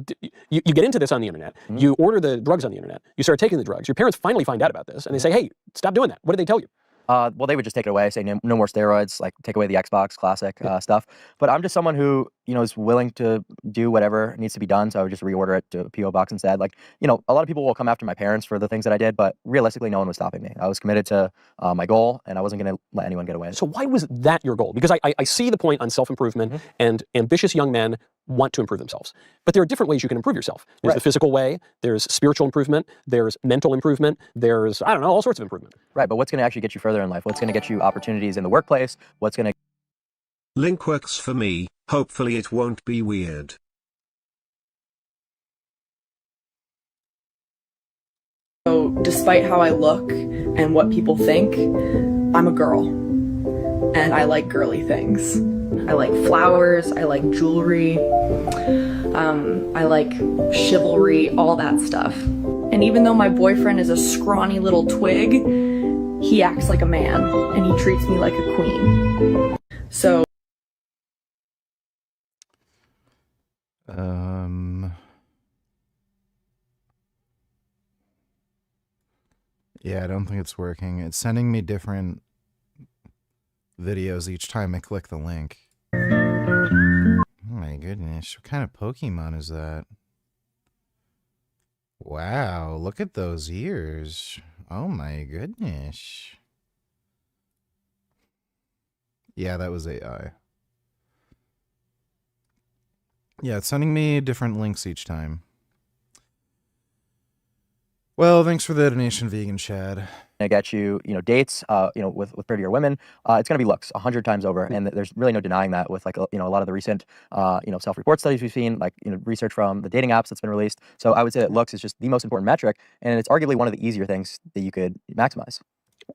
you get into this on the internet, you order the drugs on the internet, you start taking the drugs, your parents finally find out about this, and they say, hey, stop doing that. What did they tell you? Well, they would just take it away, say no more steroids, like take away the Xbox classic stuff. But I'm just someone who, is willing to do whatever needs to be done. So I would just reorder it to a PO box instead. Like, a lot of people will come after my parents for the things that I did, but realistically, no one was stopping me. I was committed to my goal, and I wasn't going to let anyone get away. So why was that your goal? Because I see the point on self-improvement, and ambitious young men want to improve themselves. But there are different ways you can improve yourself. There's the physical way, there's spiritual improvement, there's mental improvement, there's, all sorts of improvement. Right, but what's going to actually get you further in life? What's going to get you opportunities in the workplace? What's going to... Link works for me, hopefully it won't be weird. So despite how I look and what people think, I'm a girl. And I like girly things. I like flowers, I like jewelry, I like chivalry, all that stuff. And even though my boyfriend is a scrawny little twig, he acts like a man, and he treats me like a queen. So... Yeah, I don't think it's working. It's sending me different videos each time I click the link. Oh my goodness, what kind of Pokemon is that? Wow, look at those ears. Oh my goodness. Yeah, that was AI. Yeah, it's sending me different links each time. Well, thanks for the donation, Vegan Chad. I get you, dates, with prettier women, it's going to be looks 100 times over. And there's really no denying that with like, a lot of the recent, self-report studies we've seen, like, research from the dating apps that's been released. So I would say that looks is just the most important metric. And it's arguably one of the easier things that you could maximize.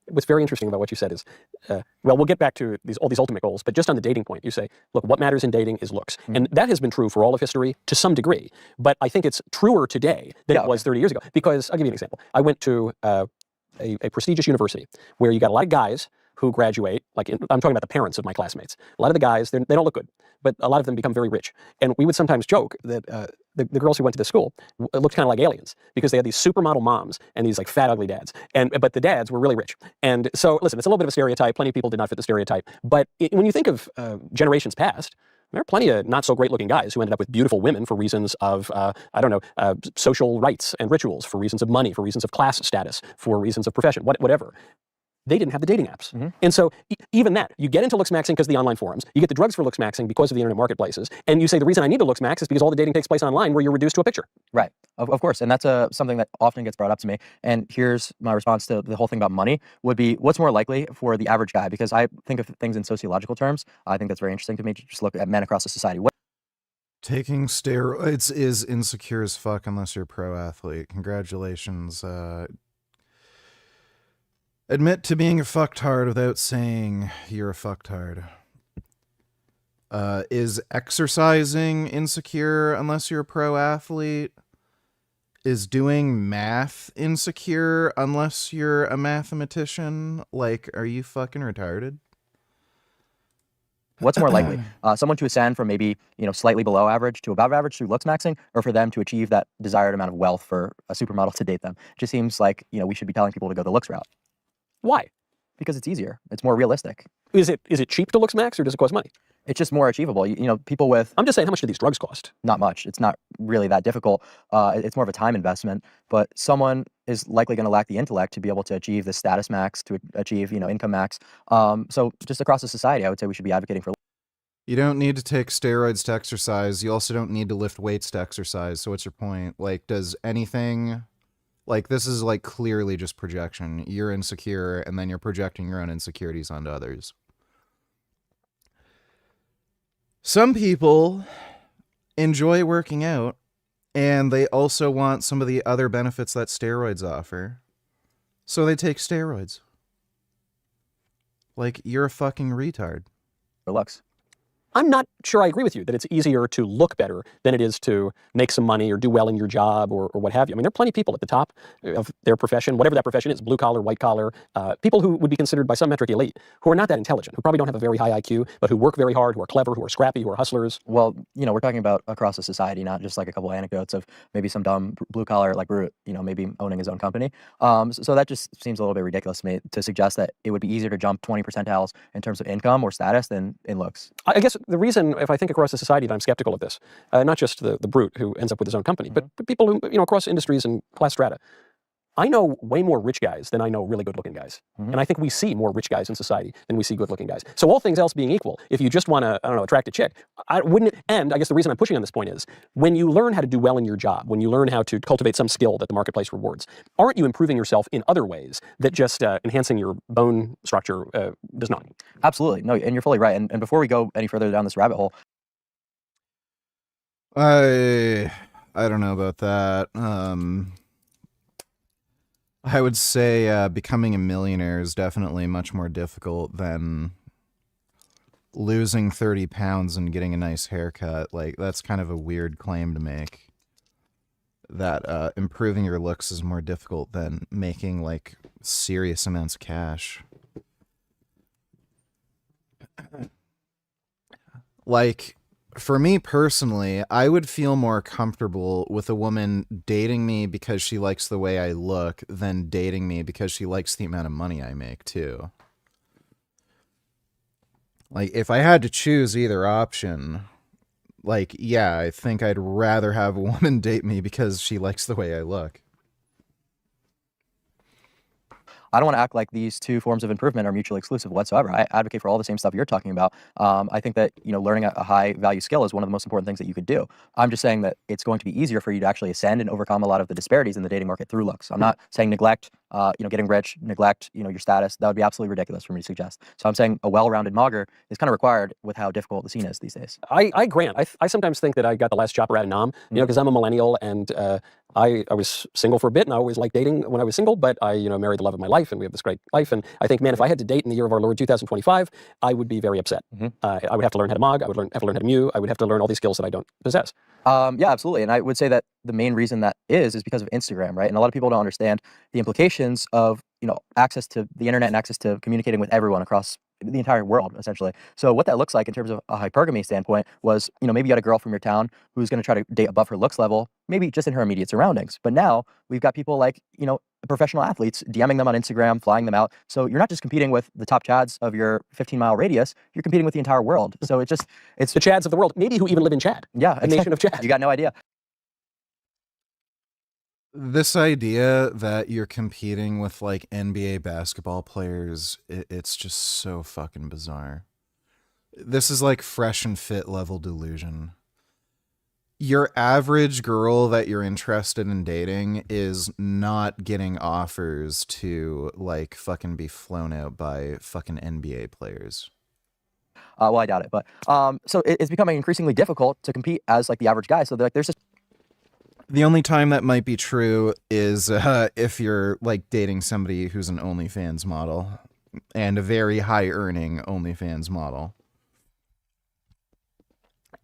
What's very interesting about what you said is, well, we'll get back to all these ultimate goals, but just on the dating point, you say, look, what matters in dating is looks. And that has been true for all of history to some degree. But I think it's truer today than it was 30 years ago. Because I'll give you an example. I went to a prestigious university where you got a lot of guys who graduate, I'm talking about the parents of my classmates. A lot of the guys, they don't look good, but a lot of them become very rich. And we would sometimes joke that the girls who went to this school looked kind of like aliens because they had these supermodel moms and these like fat, ugly dads. But the dads were really rich. And so, listen, it's a little bit of a stereotype. Plenty of people did not fit the stereotype. But when you think of generations past, there are plenty of not so great looking guys who ended up with beautiful women for reasons of, social rights and rituals, for reasons of money, for reasons of class status, for reasons of profession, whatever. They didn't have the dating apps. And so even that, you get into looks maxing because of the online forums, you get the drugs for looks maxing because of the internet marketplaces, and you say the reason I need to looks max is because all the dating takes place online where you're reduced to a picture. Right. Of course. And that's something that often gets brought up to me. And here's my response to the whole thing about money would be, what's more likely for the average guy? Because I think of things in sociological terms. I think that's very interesting to me to just look at men across the society. Taking steroids is insecure as fuck unless you're a pro athlete. Congratulations. Admit to being a fucktard without saying you're a fucktard. Is exercising insecure unless you're a pro athlete? Is doing math insecure unless you're a mathematician? Like, are you fucking retarded? What's more likely? Someone to ascend from maybe, slightly below average to above average through looks maxing, or for them to achieve that desired amount of wealth for a supermodel to date them? It just seems like, we should be telling people to go the looks route. Why? Because it's easier. It's more realistic. Is it cheap to looks max or does it cost money? It's just more achievable. People with... I'm just saying, how much do these drugs cost? Not much. It's not really that difficult. It's more of a time investment. But someone is likely going to lack the intellect to be able to achieve the status max, to achieve, income max. So just across the society, I would say we should be advocating for... You don't need to take steroids to exercise. You also don't need to lift weights to exercise. So what's your point? Like, does anything... Like, this is, like, clearly just projection. You're insecure, and then you're projecting your own insecurities onto others. Some people enjoy working out, and they also want some of the other benefits that steroids offer. So they take steroids. Like, you're a fucking retard. Relax. I'm not sure I agree with you that it's easier to look better than it is to make some money or do well in your job or what have you. I mean, there are plenty of people at the top of their profession, whatever that profession is, blue collar, white collar, people who would be considered by some metric elite, who are not that intelligent, who probably don't have a very high IQ, but who work very hard, who are clever, who are scrappy, who are hustlers. Well, we're talking about across the society, not just like a couple of anecdotes of maybe some dumb blue collar like Brute, maybe owning his own company. So that just seems a little bit ridiculous to me to suggest that it would be easier to jump 20 percentiles in terms of income or status than in looks. I guess the reason, if I think across the society, that I'm skeptical of this, not just the Brute who ends up with his own company, but people who, across industries and class strata. I know way more rich guys than I know really good-looking guys. And I think we see more rich guys in society than we see good-looking guys. So all things else being equal, if you just want to, attract a chick, and I guess the reason I'm pushing on this point is, when you learn how to do well in your job, when you learn how to cultivate some skill that the marketplace rewards, aren't you improving yourself in other ways that just enhancing your bone structure does not? Absolutely. No, and you're fully right. And before we go any further down this rabbit hole, I don't know about that. I would say becoming a millionaire is definitely much more difficult than losing 30 pounds and getting a nice haircut. Like, that's kind of a weird claim to make. That improving your looks is more difficult than making, like, serious amounts of cash. Like, For me personally, I would feel more comfortable with a woman dating me because she likes the way I look than dating me because she likes the amount of money I make, too. Like, if I had to choose either option, like, yeah, I think I'd rather have a woman date me because she likes the way I look. I don't want to act like these two forms of improvement are mutually exclusive whatsoever. I advocate for all the same stuff you're talking about. I think that, you know, learning a high value skill is one of the most important things that you could do. I'm just saying that it's going to be easier for you to actually ascend and overcome a lot of the disparities in the dating market through looks. I'm not saying neglect, you know, getting rich, neglect, you know, your status. That would be absolutely ridiculous for me to suggest. So I'm saying a well-rounded mogger is kind of required with how difficult the scene is these days. I grant. I sometimes think that I got the last chopper out of Nam, you know, because I'm a millennial and I was single for a bit and I always liked dating when I was single, but I, you know, married the love of my life and we have this great life. And I think, man, if I had to date in the year of our Lord 2025, I would be very upset. I would have to learn how to mog. I would have to learn how to mew. I would have to learn all these skills that I don't possess. Yeah, absolutely. And I would say that the main reason that is because of Instagram, right? And a lot of people don't understand the implications of, you know, access to the internet and access to communicating with everyone across the entire world, essentially. So what that looks like in terms of a hypergamy standpoint was, you know, maybe you had a girl from your town who's going to try to date above her looks level, maybe just in her immediate surroundings. But now we've got people like, you know, professional athletes DMing them on Instagram, flying them out. So you're not just competing with the top chads of your 15-mile radius, you're competing with the entire world. So it's the chads of the world, maybe who even live in Chad. Yeah, a nation of Chad. You got no idea. This idea that you're competing with like NBA basketball players, it's just so fucking bizarre. This is like fresh and fit level delusion. Your average girl that you're interested in dating is not getting offers to like fucking be flown out by fucking NBA players. Well, I doubt it, but so it's becoming increasingly difficult to compete as like the average guy. So there's just the only time that might be true is if you're like dating somebody who's an OnlyFans model and a very high earning OnlyFans model.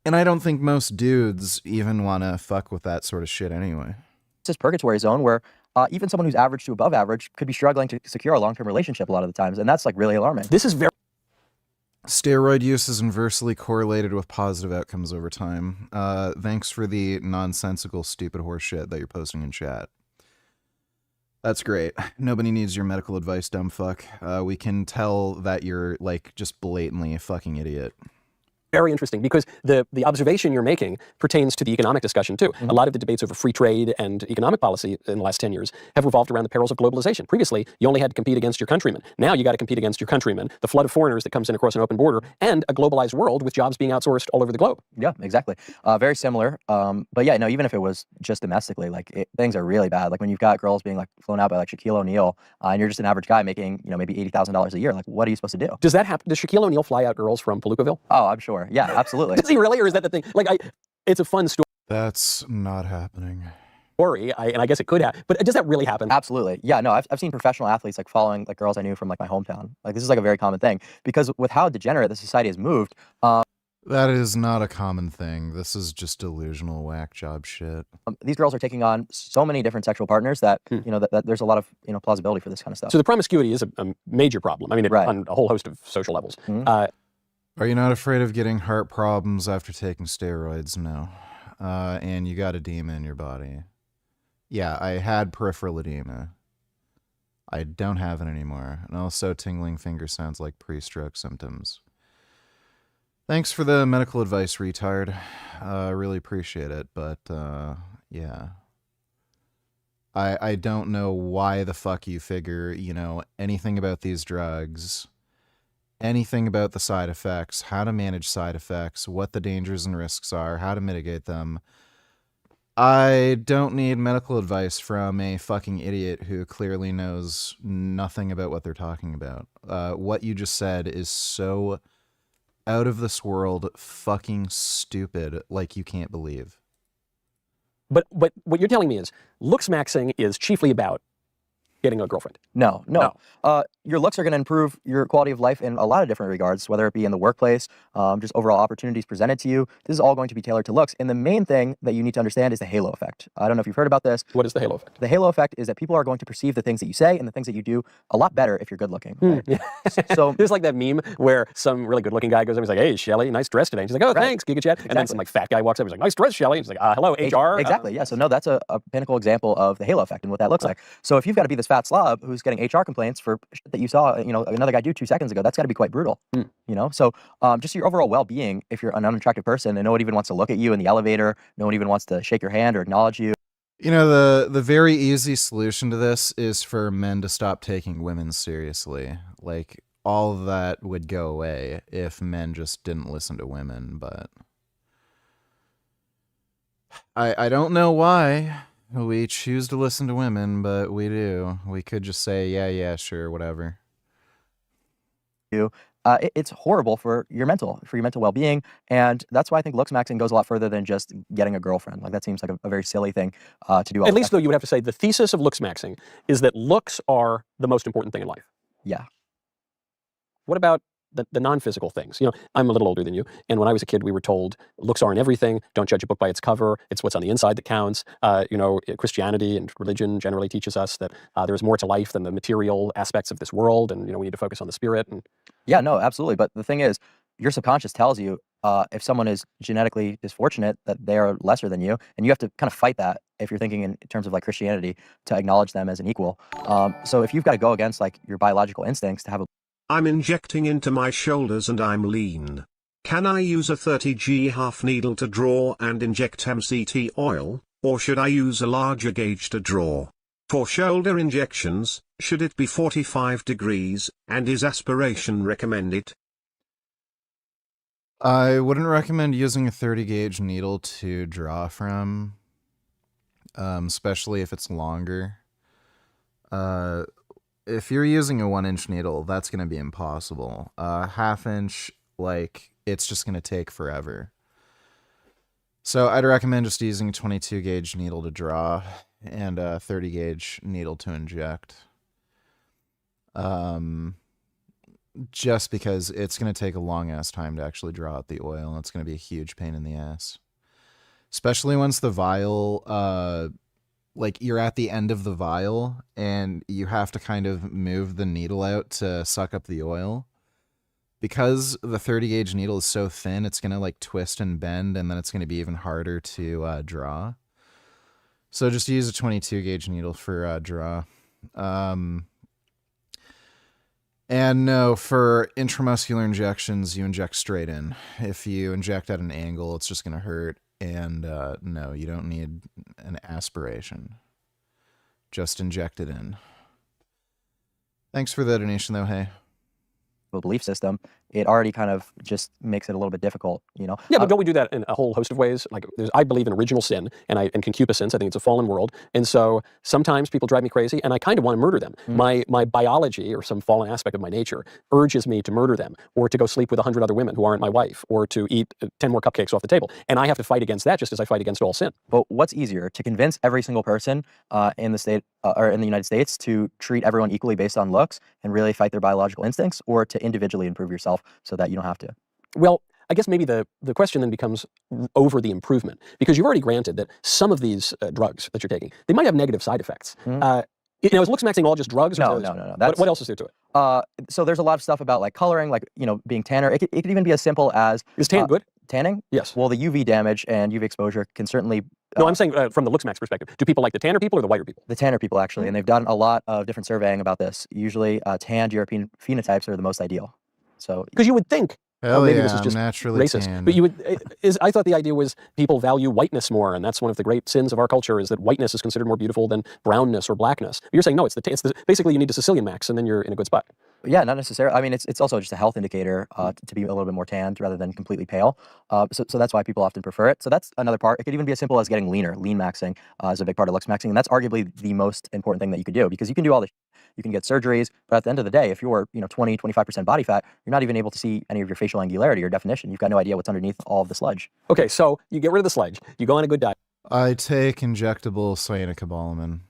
And I don't think most dudes even want to fuck with that sort of shit anyway. It's this purgatory zone where even someone who's average to above average could be struggling to secure a long-term relationship a lot of the times. And that's like really alarming. This is very... Steroid use is inversely correlated with positive outcomes over time. Thanks for the nonsensical, stupid horse shit that you're posting in chat. That's great. Nobody needs your medical advice, dumb fuck. We can tell that you're, like, just blatantly a fucking idiot. Very interesting, because the observation you're making pertains to the economic discussion, too. A lot of the debates over free trade and economic policy in the last 10 years have revolved around the perils of globalization. Previously, you only had to compete against your countrymen. Now you got to compete against your countrymen, the flood of foreigners that comes in across an open border, and a globalized world with jobs being outsourced all over the globe. Yeah, exactly. Very similar. But yeah, no, even if it was just domestically, like things are really bad. Like when you've got girls being like flown out by like Shaquille O'Neal, and you're just an average guy making, you know, maybe $80,000 a year. Like, what are you supposed to do? Does that happen? Does Shaquille O'Neal fly out girls from Palookaville? Oh, I'm sure. Yeah, absolutely. Does he really, or is that the thing? Like, it's a fun story. That's not happening. And I guess it could happen, but does that really happen? Absolutely. Yeah, no, I've seen professional athletes like following like girls I knew from like my hometown. Like this is like a very common thing because with how degenerate the society has moved. That is not a common thing. This is just delusional whack job shit. These girls are taking on so many different sexual partners that, you know, that there's a lot of, you know, plausibility for this kind of stuff. So the promiscuity is a major problem. I mean, on a whole host of social levels. Are you not afraid of getting heart problems after taking steroids? No. And you got edema in your body. Yeah, I had peripheral edema. I don't have it anymore. And also tingling finger sounds like pre-stroke symptoms. Thanks for the medical advice, retard. I really appreciate it, but yeah. I don't know why the fuck you figure, you know, anything about these drugs, anything about the side effects, how to manage side effects, what the dangers and risks are, how to mitigate them. I don't need medical advice from a fucking idiot who clearly knows nothing about what they're talking about. What you just said is so out of this world, fucking stupid, like you can't believe. But what you're telling me is looks maxing is chiefly about getting a girlfriend? No. Your looks are going to improve your quality of life in a lot of different regards, whether it be in the workplace, just overall opportunities presented to you. This is all going to be tailored to looks. And the main thing that you need to understand is the halo effect. I don't know if you've heard about this. What is the halo effect? The halo effect is that people are going to perceive the things that you say and the things that you do a lot better if you're good looking. Right? So there's like that meme where some really good looking guy goes up and he's like, hey, Shelly, nice dress today. And she's like, oh, thanks, Giga Chat. And then some like fat guy walks up and he's like, nice dress, Shelly. And she's like, hello, HR. Exactly, yeah. So no, that's a pinnacle example of the halo effect and what that looks like. So if you've got to be this fat slob who's getting HR complaints for shit that you saw, another guy do 2 seconds ago, that's got to be quite brutal. So just your overall well-being, if you're an unattractive person and no one even wants to look at you in the elevator, no one even wants to shake your hand or acknowledge you. The very easy solution to this is for men to stop taking women seriously. Like, all of that would go away if men just didn't listen to women, but I don't know why we choose to listen to women, but we do. We could just say, yeah, sure, whatever. It's horrible for your mental well-being, and that's why I think looks maxing goes a lot further than just getting a girlfriend. Like, that seems like a very silly thing to do. At least, though, you would have to say the thesis of looks maxing is that looks are the most important thing in life. Yeah. What about the non-physical things? I'm a little older than you, and when I was a kid, we were told looks aren't everything. Don't judge a book by its cover. It's what's on the inside that counts. Christianity and religion generally teaches us that there's more to life than the material aspects of this world, and we need to focus on the spirit. And yeah, no, absolutely. But the thing is, your subconscious tells you if someone is genetically disfortunate that they are lesser than you, and you have to kind of fight that if you're thinking in terms of like Christianity to acknowledge them as an equal. So if you've got to go against like your biological instincts to have a I'm injecting into my shoulders and I'm lean. Can I use a 30G half needle to draw and inject MCT oil, or should I use a larger gauge to draw? For shoulder injections, should it be 45 degrees, and is aspiration recommended? I wouldn't recommend using a 30 gauge needle to draw from, especially if it's longer. If you're using a 1-inch needle, that's going to be impossible. Half-inch, it's just going to take forever. So I'd recommend just using a 22 gauge needle to draw and a 30 gauge needle to inject. Just because it's going to take a long-ass time to actually draw out the oil, and it's going to be a huge pain in the ass. Especially once the vial... you're at the end of the vial and you have to kind of move the needle out to suck up the oil. Because the 30 gauge needle is so thin, it's going to twist and bend, and then it's going to be even harder to draw. So just use a 22 gauge needle for draw. And no, for intramuscular injections, you inject straight in. If you inject at an angle, it's just going to hurt. And no, you don't need an aspiration. Just inject it in. Thanks for the donation, though, hey. Belief system, it already kind of just makes it a little bit difficult, Yeah, but don't we do that in a whole host of ways? I believe in original sin and concupiscence. I think it's a fallen world, and so sometimes people drive me crazy, and I kind of want to murder them. My biology or some fallen aspect of my nature urges me to murder them, or to go sleep with 100 other women who aren't my wife, or to eat 10 more cupcakes off the table, and I have to fight against that just as I fight against all sin. But what's easier, to convince every single person in the state or in the United States to treat everyone equally based on looks and really fight their biological instincts, or to individually improve yourself so that you don't have to? Well, I guess maybe the question then becomes over the improvement, because you've already granted that some of these drugs that you're taking, they might have negative side effects. Is looks maxing all just drugs? No. What else is there to it? So there's a lot of stuff about coloring, being tanner. It could even be as simple as... Is tan good? Tanning? Yes. Well, the UV damage and UV exposure can certainly... No, I'm saying from the looks max perspective. Do people like the tanner people or the whiter people? The tanner people, actually, and they've done a lot of different surveying about this. Usually, tanned European phenotypes are the most ideal. So, because you would think, maybe this is just naturally racist, tanned. but I thought the idea was people value whiteness more, and that's one of the great sins of our culture, is that whiteness is considered more beautiful than brownness or blackness. But you're saying no, it's basically you need a Sicilian max, and then you're in a good spot. Yeah, not necessarily. I mean, it's also just a health indicator to be a little bit more tanned rather than completely pale. So that's why people often prefer it. So that's another part. It could even be as simple as getting leaner. Lean maxing is a big part of looks maxing, and that's arguably the most important thing that you could do, because you can do all this. You can get surgeries, but at the end of the day, if you're 20, 25% body fat, you're not even able to see any of your facial angularity or definition. You've got no idea what's underneath all of the sludge. Okay, so you get rid of the sludge. You go on a good diet. I take injectable cyanocobalamin.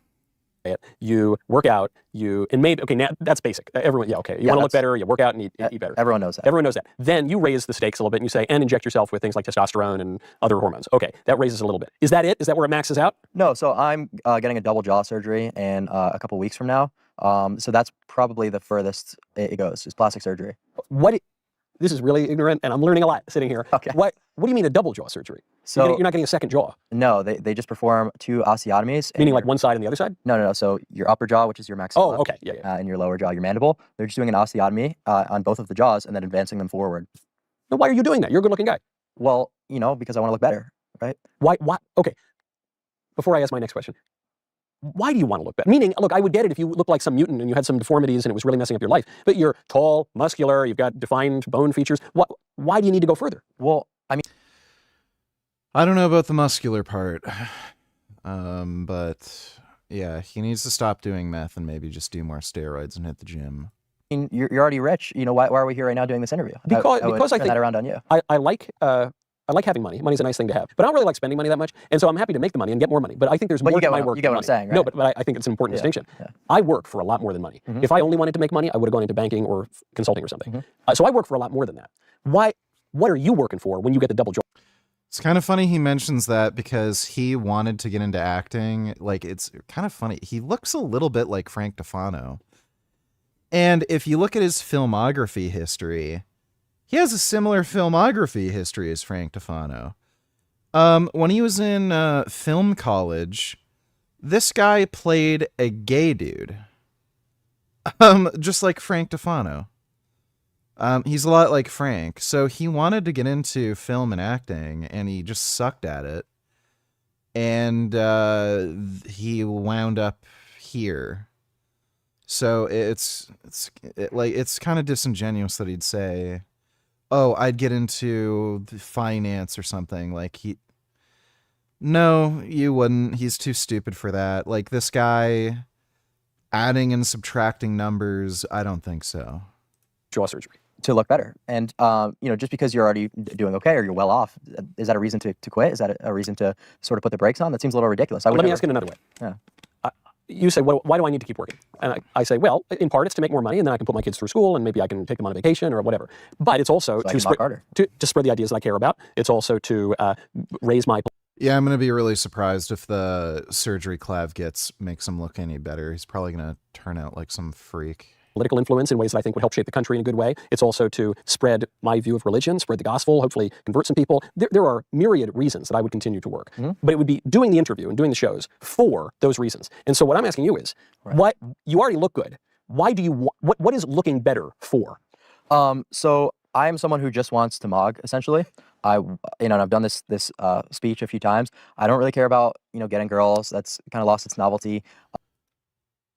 diet, you work out, and maybe, okay, now that's basic. Everyone, okay, you want to look better, you work out and eat better. Everyone knows that. Everyone knows that. Then you raise the stakes a little bit and you say, and inject yourself with things like testosterone and other hormones. Okay, that raises a little bit. Is that it? Is that where it maxes out? No, so I'm getting a double jaw surgery in a couple weeks from now. So that's probably the furthest it goes, is plastic surgery. This is really ignorant, and I'm learning a lot sitting here. Okay. What do you mean a double jaw surgery? So you're not getting a second jaw? No, they just perform 2 osteotomies. Meaning like one side and the other side? No. So your upper jaw, which is your maxilla. Oh, okay. Yeah. And your lower jaw, your mandible. They're just doing an osteotomy on both of the jaws and then advancing them forward. Now, why are you doing that? You're a good-looking guy. Well, because I want to look better, right? Why? Okay. Before I ask my next question, why do you want to look better? Meaning, look, I would get it if you looked like some mutant and you had some deformities and it was really messing up your life. But you're tall, muscular, you've got defined bone features. Why do you need to go further? Well, I mean, I don't know about the muscular part, but yeah, he needs to stop doing meth and maybe just do more steroids and hit the gym. you're already rich. Why are we here right now doing this interview? Because I turn think that around on you. I like having money. Money's a nice thing to have. But I don't really like spending money that much. And so I'm happy to make the money and get more money. But I think there's more to my work. You get what I'm saying, right? No, but I think it's an important distinction. Yeah. I work for a lot more than money. Mhm. If I only wanted to make money, I would have gone into banking or consulting or something. Mhm. So I work for a lot more than that. What are you working for when you get the double job? It's kind of funny he mentions that because he wanted to get into acting. Like, it's kind of funny. He looks a little bit like Frank Tufano. And if you look at his filmography history, he has a similar filmography history as Frank Tufano. When he was in film college, this guy played a gay dude. Just like Frank Tufano. He's a lot like Frank. So he wanted to get into film and acting, and he just sucked at it. And he wound up here. So it's kind of disingenuous that he'd say, "Oh, I'd get into finance or something." Like no, you wouldn't. He's too stupid for that. Like, this guy adding and subtracting numbers, I don't think so. Jaw surgery. To look better. And, just because you're already doing okay or you're well off, is that a reason to quit? Is that a reason to sort of put the brakes on? That seems a little ridiculous. Let me ask it another way. Yeah. You say, why do I need to keep working? And I say, well, in part, it's to make more money, and then I can put my kids through school, and maybe I can take them on a vacation or whatever. But it's also to spread the ideas that I care about. It's also to raise my... Yeah, I'm going to be really surprised if the surgery Clav gets makes him look any better. He's probably going to turn out like some freak. Political influence in ways that I think would help shape the country in a good way. It's also to spread my view of religion, spread the gospel, hopefully convert some people. There are myriad reasons that I would continue to work. Mm-hmm. But it would be doing the interview and doing the shows for those reasons. And so what I'm asking you is, what you already look good. Why do you what is looking better for? So I am someone who just wants to mog, essentially. And I've done this speech a few times. I don't really care about, getting girls. That's kind of lost its novelty.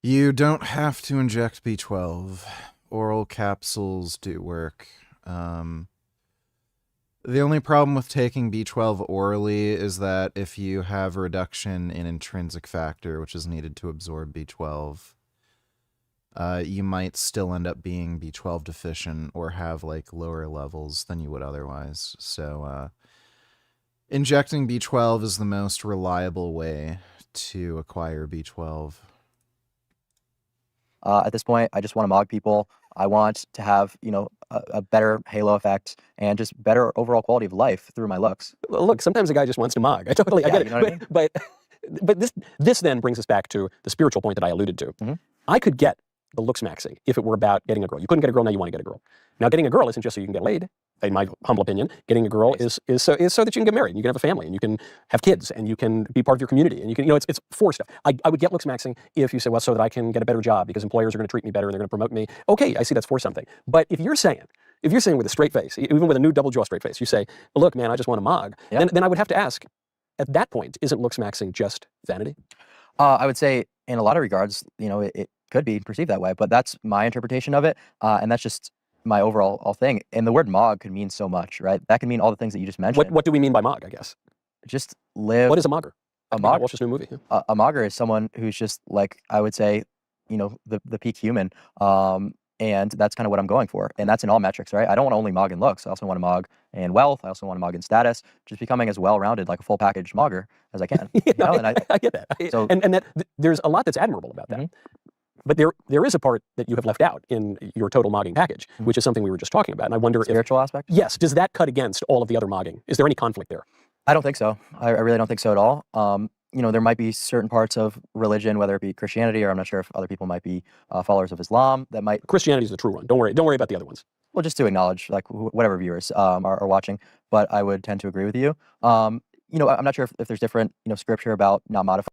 You don't have to inject B12. Oral capsules do work. The only problem with taking B12 orally is that if you have a reduction in intrinsic factor, which is needed to absorb B12, you might still end up being B12 deficient or have like lower levels than you would otherwise. So injecting B12 is the most reliable way to acquire B12. At this point, I just want to mog people. I want to have, a better halo effect and just better overall quality of life through my looks. Well, look, sometimes a guy just wants to mog. I get it. You know what I mean? But this then brings us back to the spiritual point that I alluded to. Mm-hmm. I could get the looks maxing if it were about getting a girl. You couldn't get a girl, now you want to get a girl. Now, getting a girl isn't just so you can get laid. In my humble opinion, getting a girl is so that you can get married, and you can have a family, and you can have kids, and you can be part of your community, and you can, it's for stuff. I would get looks maxing if you say, well, so that I can get a better job because employers are going to treat me better and they're going to promote me. Okay, I see that's for something. But if you're saying with a straight face, even with a new double jaw straight face, you say, well, look, man, I just want to mog. Yeah. Then I would have to ask, at that point, isn't looks maxing just vanity? I would say in a lot of regards, it could be perceived that way, but that's my interpretation of it, and that's just my overall thing. And the word mog could mean so much, right? That can mean all the things that you just mentioned. What do we mean by mog, I guess? Just live. What is a mogger? A mogger? Watch this new movie. Yeah. A mogger is someone who's just like, I would say, the peak human. And that's kind of what I'm going for. And that's in all metrics, right? I don't want to only mog in looks. I also want to mog in wealth. I also want to mog in status, just becoming as well-rounded, like a full package mogger as I can. You know? And I get that. So, and that there's a lot that's admirable about that. But there is a part that you have left out in your total mogging package, which is something we were just talking about. And I wonder spiritual aspect? Yes. Does that cut against all of the other mogging? Is there any conflict there? I don't think so. I really don't think so at all. You know, there might be certain parts of religion, whether it be Christianity, or I'm not sure if other people might be followers of Islam, that might... Christianity is the true one. Don't worry about the other ones. Well, just to acknowledge, like, whatever viewers are watching, but I would tend to agree with you. You know, I'm not sure if there's different, you know, scripture about not modifying.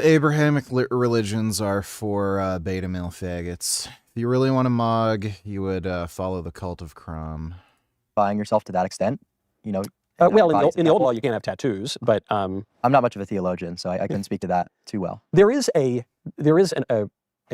Abrahamic religions are for beta male faggots. If you really want to mog, you would follow the cult of Crom. Buying yourself to that extent, you know... Well, in the old law, you can't have tattoos, but... I'm not much of a theologian, so I couldn't speak to that too well. There is a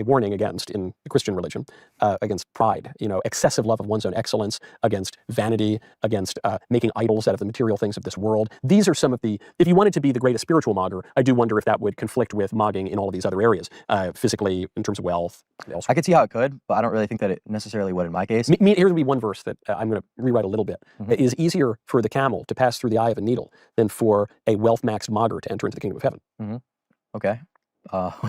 warning against, in Christian religion, against pride, you know, excessive love of one's own excellence, against vanity, against making idols out of the material things of this world. These are some of the... If you wanted to be the greatest spiritual mogger, I do wonder if that would conflict with mogging in all of these other areas, physically, in terms of wealth. Elsewhere. I could see how it could, but I don't really think that it necessarily would in my case. Here would be one verse that I'm going to rewrite a little bit. It is easier for the camel to pass through the eye of a needle than for a wealth-maxed mogger to enter into the kingdom of heaven. Okay.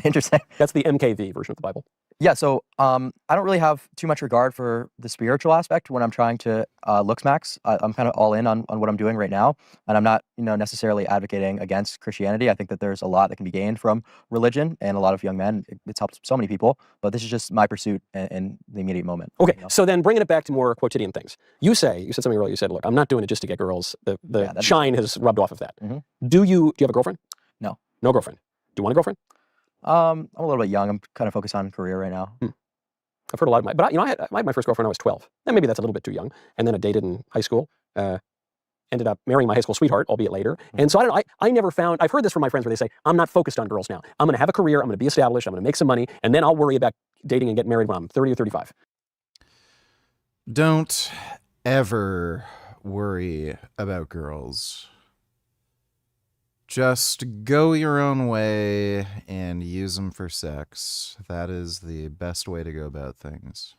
Interesting. That's the MKV version of the Bible. Yeah, so I don't really have too much regard for the spiritual aspect when I'm trying to looks max. I'm kind of all in on what I'm doing right now, and I'm not, you know, necessarily advocating against Christianity. I think that there's a lot that can be gained from religion, and a lot of young men, it's helped so many people, but this is just my pursuit in the immediate moment. Okay, you know? So then bringing it back to more quotidian things. You said something earlier, you said, look, I'm not doing it just to get girls. The shine has rubbed off of that. Do you have a girlfriend? No. No girlfriend. Do you want a girlfriend? I'm a little bit young. I'm kind of focused on career right now. I've heard a lot of but I had my first girlfriend when I was 12. And maybe that's a little bit too young. And then I dated in high school. Ended up marrying my high school sweetheart, albeit later. And so I never found, I've heard this from my friends where they say, I'm not focused on girls now. I'm going to have a career. I'm going to be established. I'm going to make some money. And then I'll worry about dating and get married when I'm 30 or 35. Don't ever worry about girls. Just go your own way and use them for sex. That is the best way to go about things.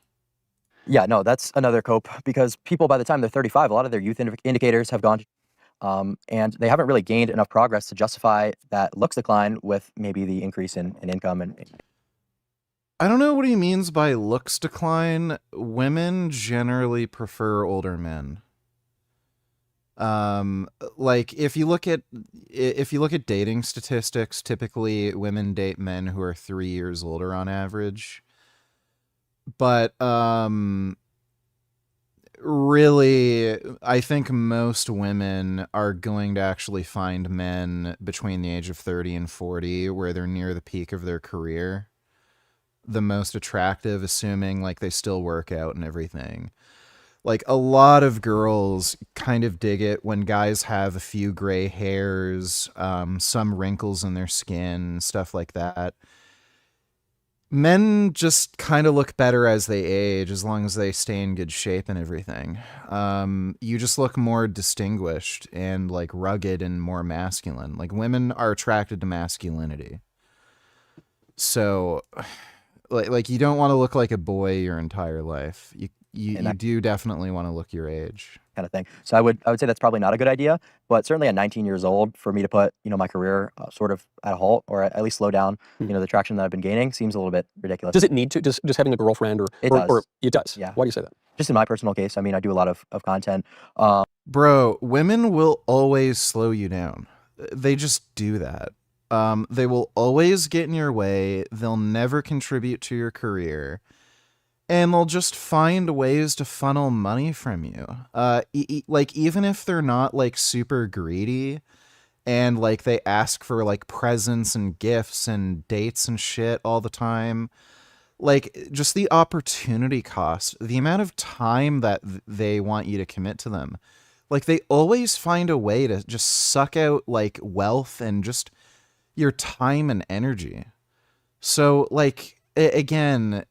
Yeah, no, that's another cope, because people, by the time they're 35, a lot of their youth indicators have gone, and they haven't really gained enough progress to justify that looks decline with maybe the increase in income. And I don't know what he means by looks decline. Women generally prefer older men. Like if you look at dating statistics, typically women date men who are 3 years older on average. But really, I think most women are going to actually find men between the age of 30 and 40 where they're near the peak of their career the most attractive, assuming like they still work out and everything. Like, a lot of girls kind of dig it when guys have a few gray hairs, some wrinkles in their skin, stuff like that. Men just kind of look better as they age, as long as they stay in good shape and everything. You just look more distinguished and, like, rugged and more masculine. Like, women are attracted to masculinity. So, like you don't want to look like a boy your entire life. You do definitely want to look your age, kind of thing. So I would say that's probably not a good idea, but certainly at 19 years old, for me to put, you know, my career sort of at a halt, or at least slow down, you know, the traction that I've been gaining, seems a little bit ridiculous. Does it need to? Just having a girlfriend it does. It does? Yeah. Why do you say that? Just in my personal case, I mean, I do a lot of content. Bro, women will always slow you down. They just do that. They will always get in your way. They'll never contribute to your career. And they'll just find ways to funnel money from you. Like, even if they're not, like, super greedy and, like, they ask for, like, presents and gifts and dates and shit all the time, like, just the opportunity cost, the amount of time that they want you to commit to them. Like, they always find a way to just suck out, like, wealth and just your time and energy. So, like, again,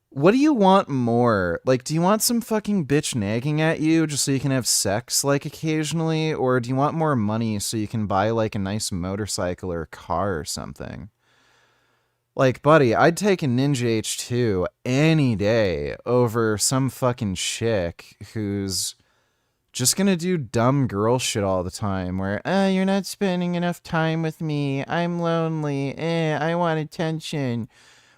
what do you want more? Like, do you want some fucking bitch nagging at you just so you can have sex, like, occasionally? Or do you want more money so you can buy, like, a nice motorcycle or a car or something? Like, buddy, I'd take a Ninja H2 any day over some fucking chick who's just gonna do dumb girl shit all the time where, you're not spending enough time with me. I'm lonely. I want attention.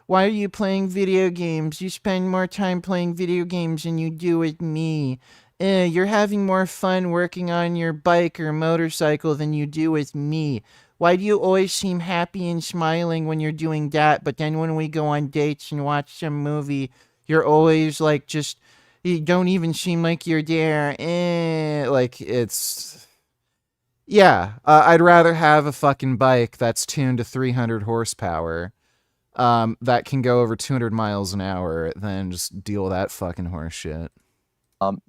Why are you playing video games? You spend more time playing video games than you do with me. You're having more fun working on your bike or motorcycle than you do with me. Why do you always seem happy and smiling when you're doing that, but then when we go on dates and watch some movie, you're always like just... You don't even seem like you're there. Like, it's... Yeah, I'd rather have a fucking bike that's tuned to 300 horsepower that can go over 200 miles an hour than just deal with that fucking horse shit.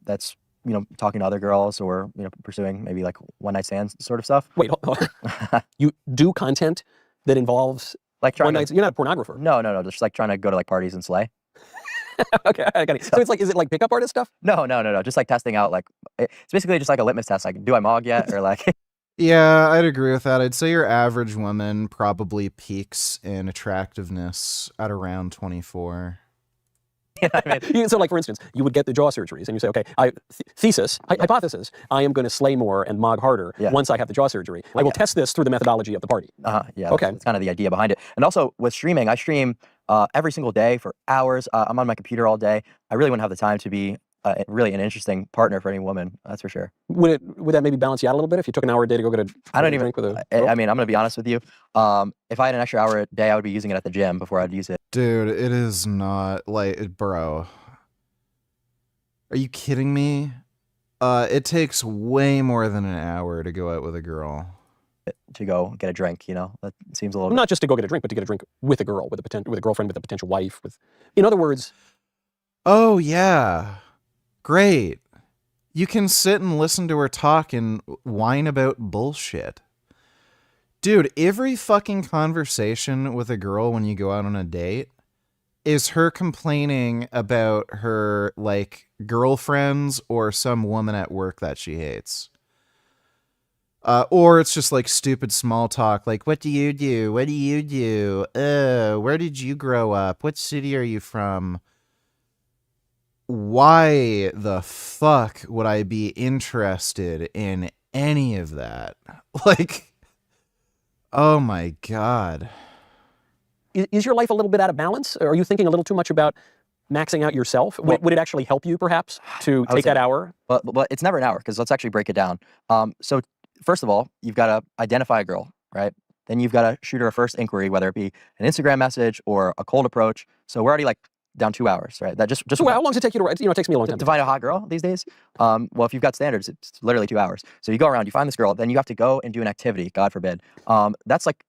That's, talking to other girls or, pursuing maybe like one-night stands sort of stuff. Wait, hold on. You do content that involves like one night? You're not a pornographer. No. Just like trying to go to like parties and slay. Okay, I got it. So it's like, is it like pickup artist stuff? No. Just like testing out, like, it's basically just like a litmus test. Like, do I mog yet? Or like... Yeah, I'd agree with that. I'd say your average woman probably peaks in attractiveness at around 24. So like, for instance, you would get the jaw surgeries and you say, okay, hypothesis, I am going to slay more and mog harder once I have the jaw surgery. I will test this through the methodology of the party. Yeah, okay. That's kind of the idea behind it. And also with streaming, I stream every single day for hours. I'm on my computer all day. I really wouldn't have the time to be really an interesting partner for any woman, that's for sure. Would that maybe balance you out a little bit if you took an hour a day to go get a drink with a girl? I mean, I'm going to be honest with you. If I had an extra hour a day, I would be using it at the gym before I'd use it. Dude, it is not, like, bro. Are you kidding me? It takes way more than an hour to go out with a girl. To go get a drink, that seems a little... Not just to go get a drink, but to get a drink with a girl, with a girlfriend, with a potential wife. In other words... Oh, yeah. Great. You can sit and listen to her talk and whine about bullshit. Dude, every fucking conversation with a girl when you go out on a date is her complaining about her, like, girlfriends or some woman at work that she hates. Or it's just, like, stupid small talk, like, what do you do? What do you do? Where did you grow up? What city are you from? Why the fuck would I be interested in any of that? Like, oh my God. Is your life a little bit out of balance? Or are you thinking a little too much about maxing out yourself? Would it actually help you, perhaps, to take that hour? But it's never an hour, because let's actually break it down. So first of all, you've got to identify a girl, right? Then you've got to shoot her a first inquiry, whether it be an Instagram message or a cold approach. So we're already like down 2 hours, right? That just well, how long does it take you to write? It takes me a long time to find a hot girl these days. Well, if you've got standards, it's literally 2 hours. So you go around, you find this girl, then you have to go and do an activity, God forbid. That's like,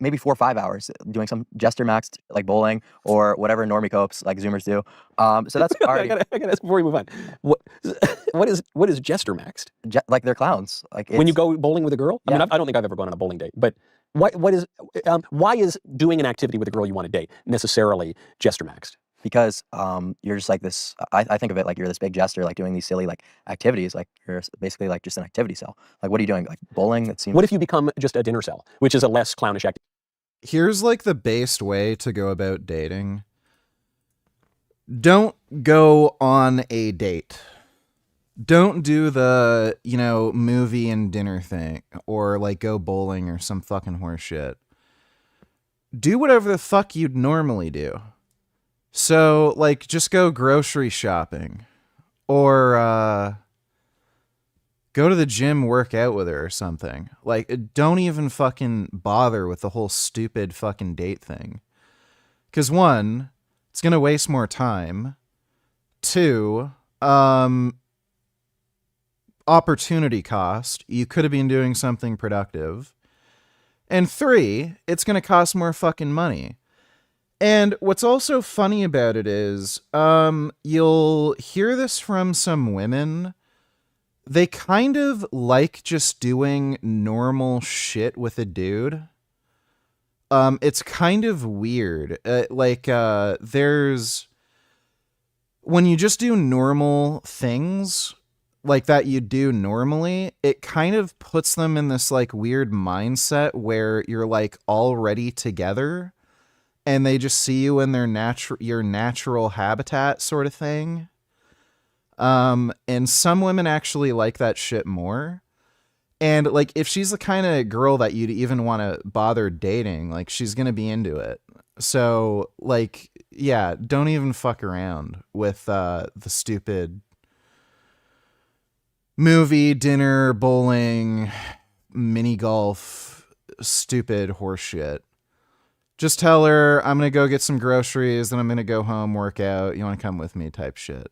maybe 4 or 5 hours doing some jester maxed, like bowling or whatever normie copes like Zoomers do. So that's already... I gotta ask before we move on. What is jester maxed? Like they're clowns. Like when you go bowling with a girl? I mean, I don't think I've ever gone on a bowling date, but why is doing an activity with a girl you want to date necessarily jester maxed? Because you're just like this, I think of it like you're this big jester, like doing these silly like activities, like you're basically like just an activity cell. Like, what are you doing? Like bowling? That seems... What if you become just a dinner cell, which is a less clownish activity? Here's like the based way to go about dating. Don't go on a date. Don't do the, movie and dinner thing or like go bowling or some fucking horse shit. Do whatever the fuck you'd normally do. So, like, just go grocery shopping or go to the gym, work out with her or something. Like, don't even fucking bother with the whole stupid fucking date thing. Because 1, it's going to waste more time. 2, opportunity cost. You could have been doing something productive. And 3, it's going to cost more fucking money. And what's also funny about it is, you'll hear this from some women. They kind of like just doing normal shit with a dude. It's kind of weird. When you just do normal things like that you do normally, it kind of puts them in this like weird mindset where you're like already together. and they just see you in your natural habitat sort of thing. And some women actually like that shit more. And like, if she's the kind of girl that you'd even want to bother dating, like she's going to be into it. So like, yeah, don't even fuck around with, the stupid movie, dinner, bowling, mini golf, stupid horse shit. Just tell her I'm going to go get some groceries, then I'm going to go home, work out. You want to come with me type shit.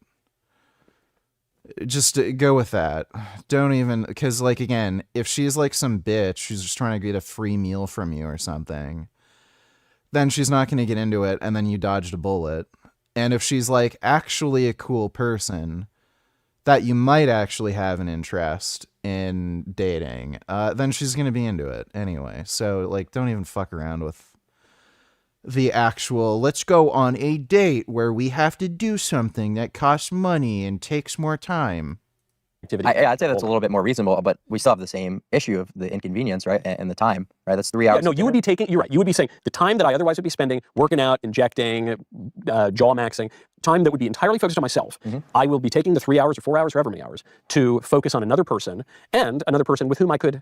Just go with that. Don't even, because like, again, if she's like some bitch who's just trying to get a free meal from you or something, then she's not going to get into it, and then you dodged a bullet. And if she's like actually a cool person that you might actually have an interest in dating, then she's going to be into it anyway. So like, don't even fuck around with the actual, let's go on a date where we have to do something that costs money and takes more time. I'd say that's a little bit more reasonable, but we still have the same issue of the inconvenience, right? And the time, right? That's 3 hours. Yeah, no, you would be taking, you're right. You would be saying the time that I otherwise would be spending working out, injecting, jaw maxing, time that would be entirely focused on myself. I will be taking the 3 hours or 4 hours, however many hours, to focus on another person and another person with whom I could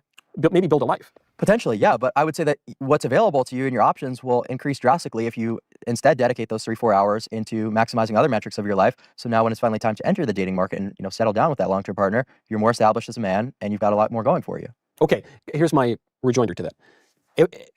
maybe build a life. Potentially, yeah, but I would say that what's available to you and your options will increase drastically if you instead dedicate those 3-4 hours into maximizing other metrics of your life. So now when it's finally time to enter the dating market and settle down with that long-term partner, you're more established as a man and you've got a lot more going for you. Okay, here's my rejoinder to that.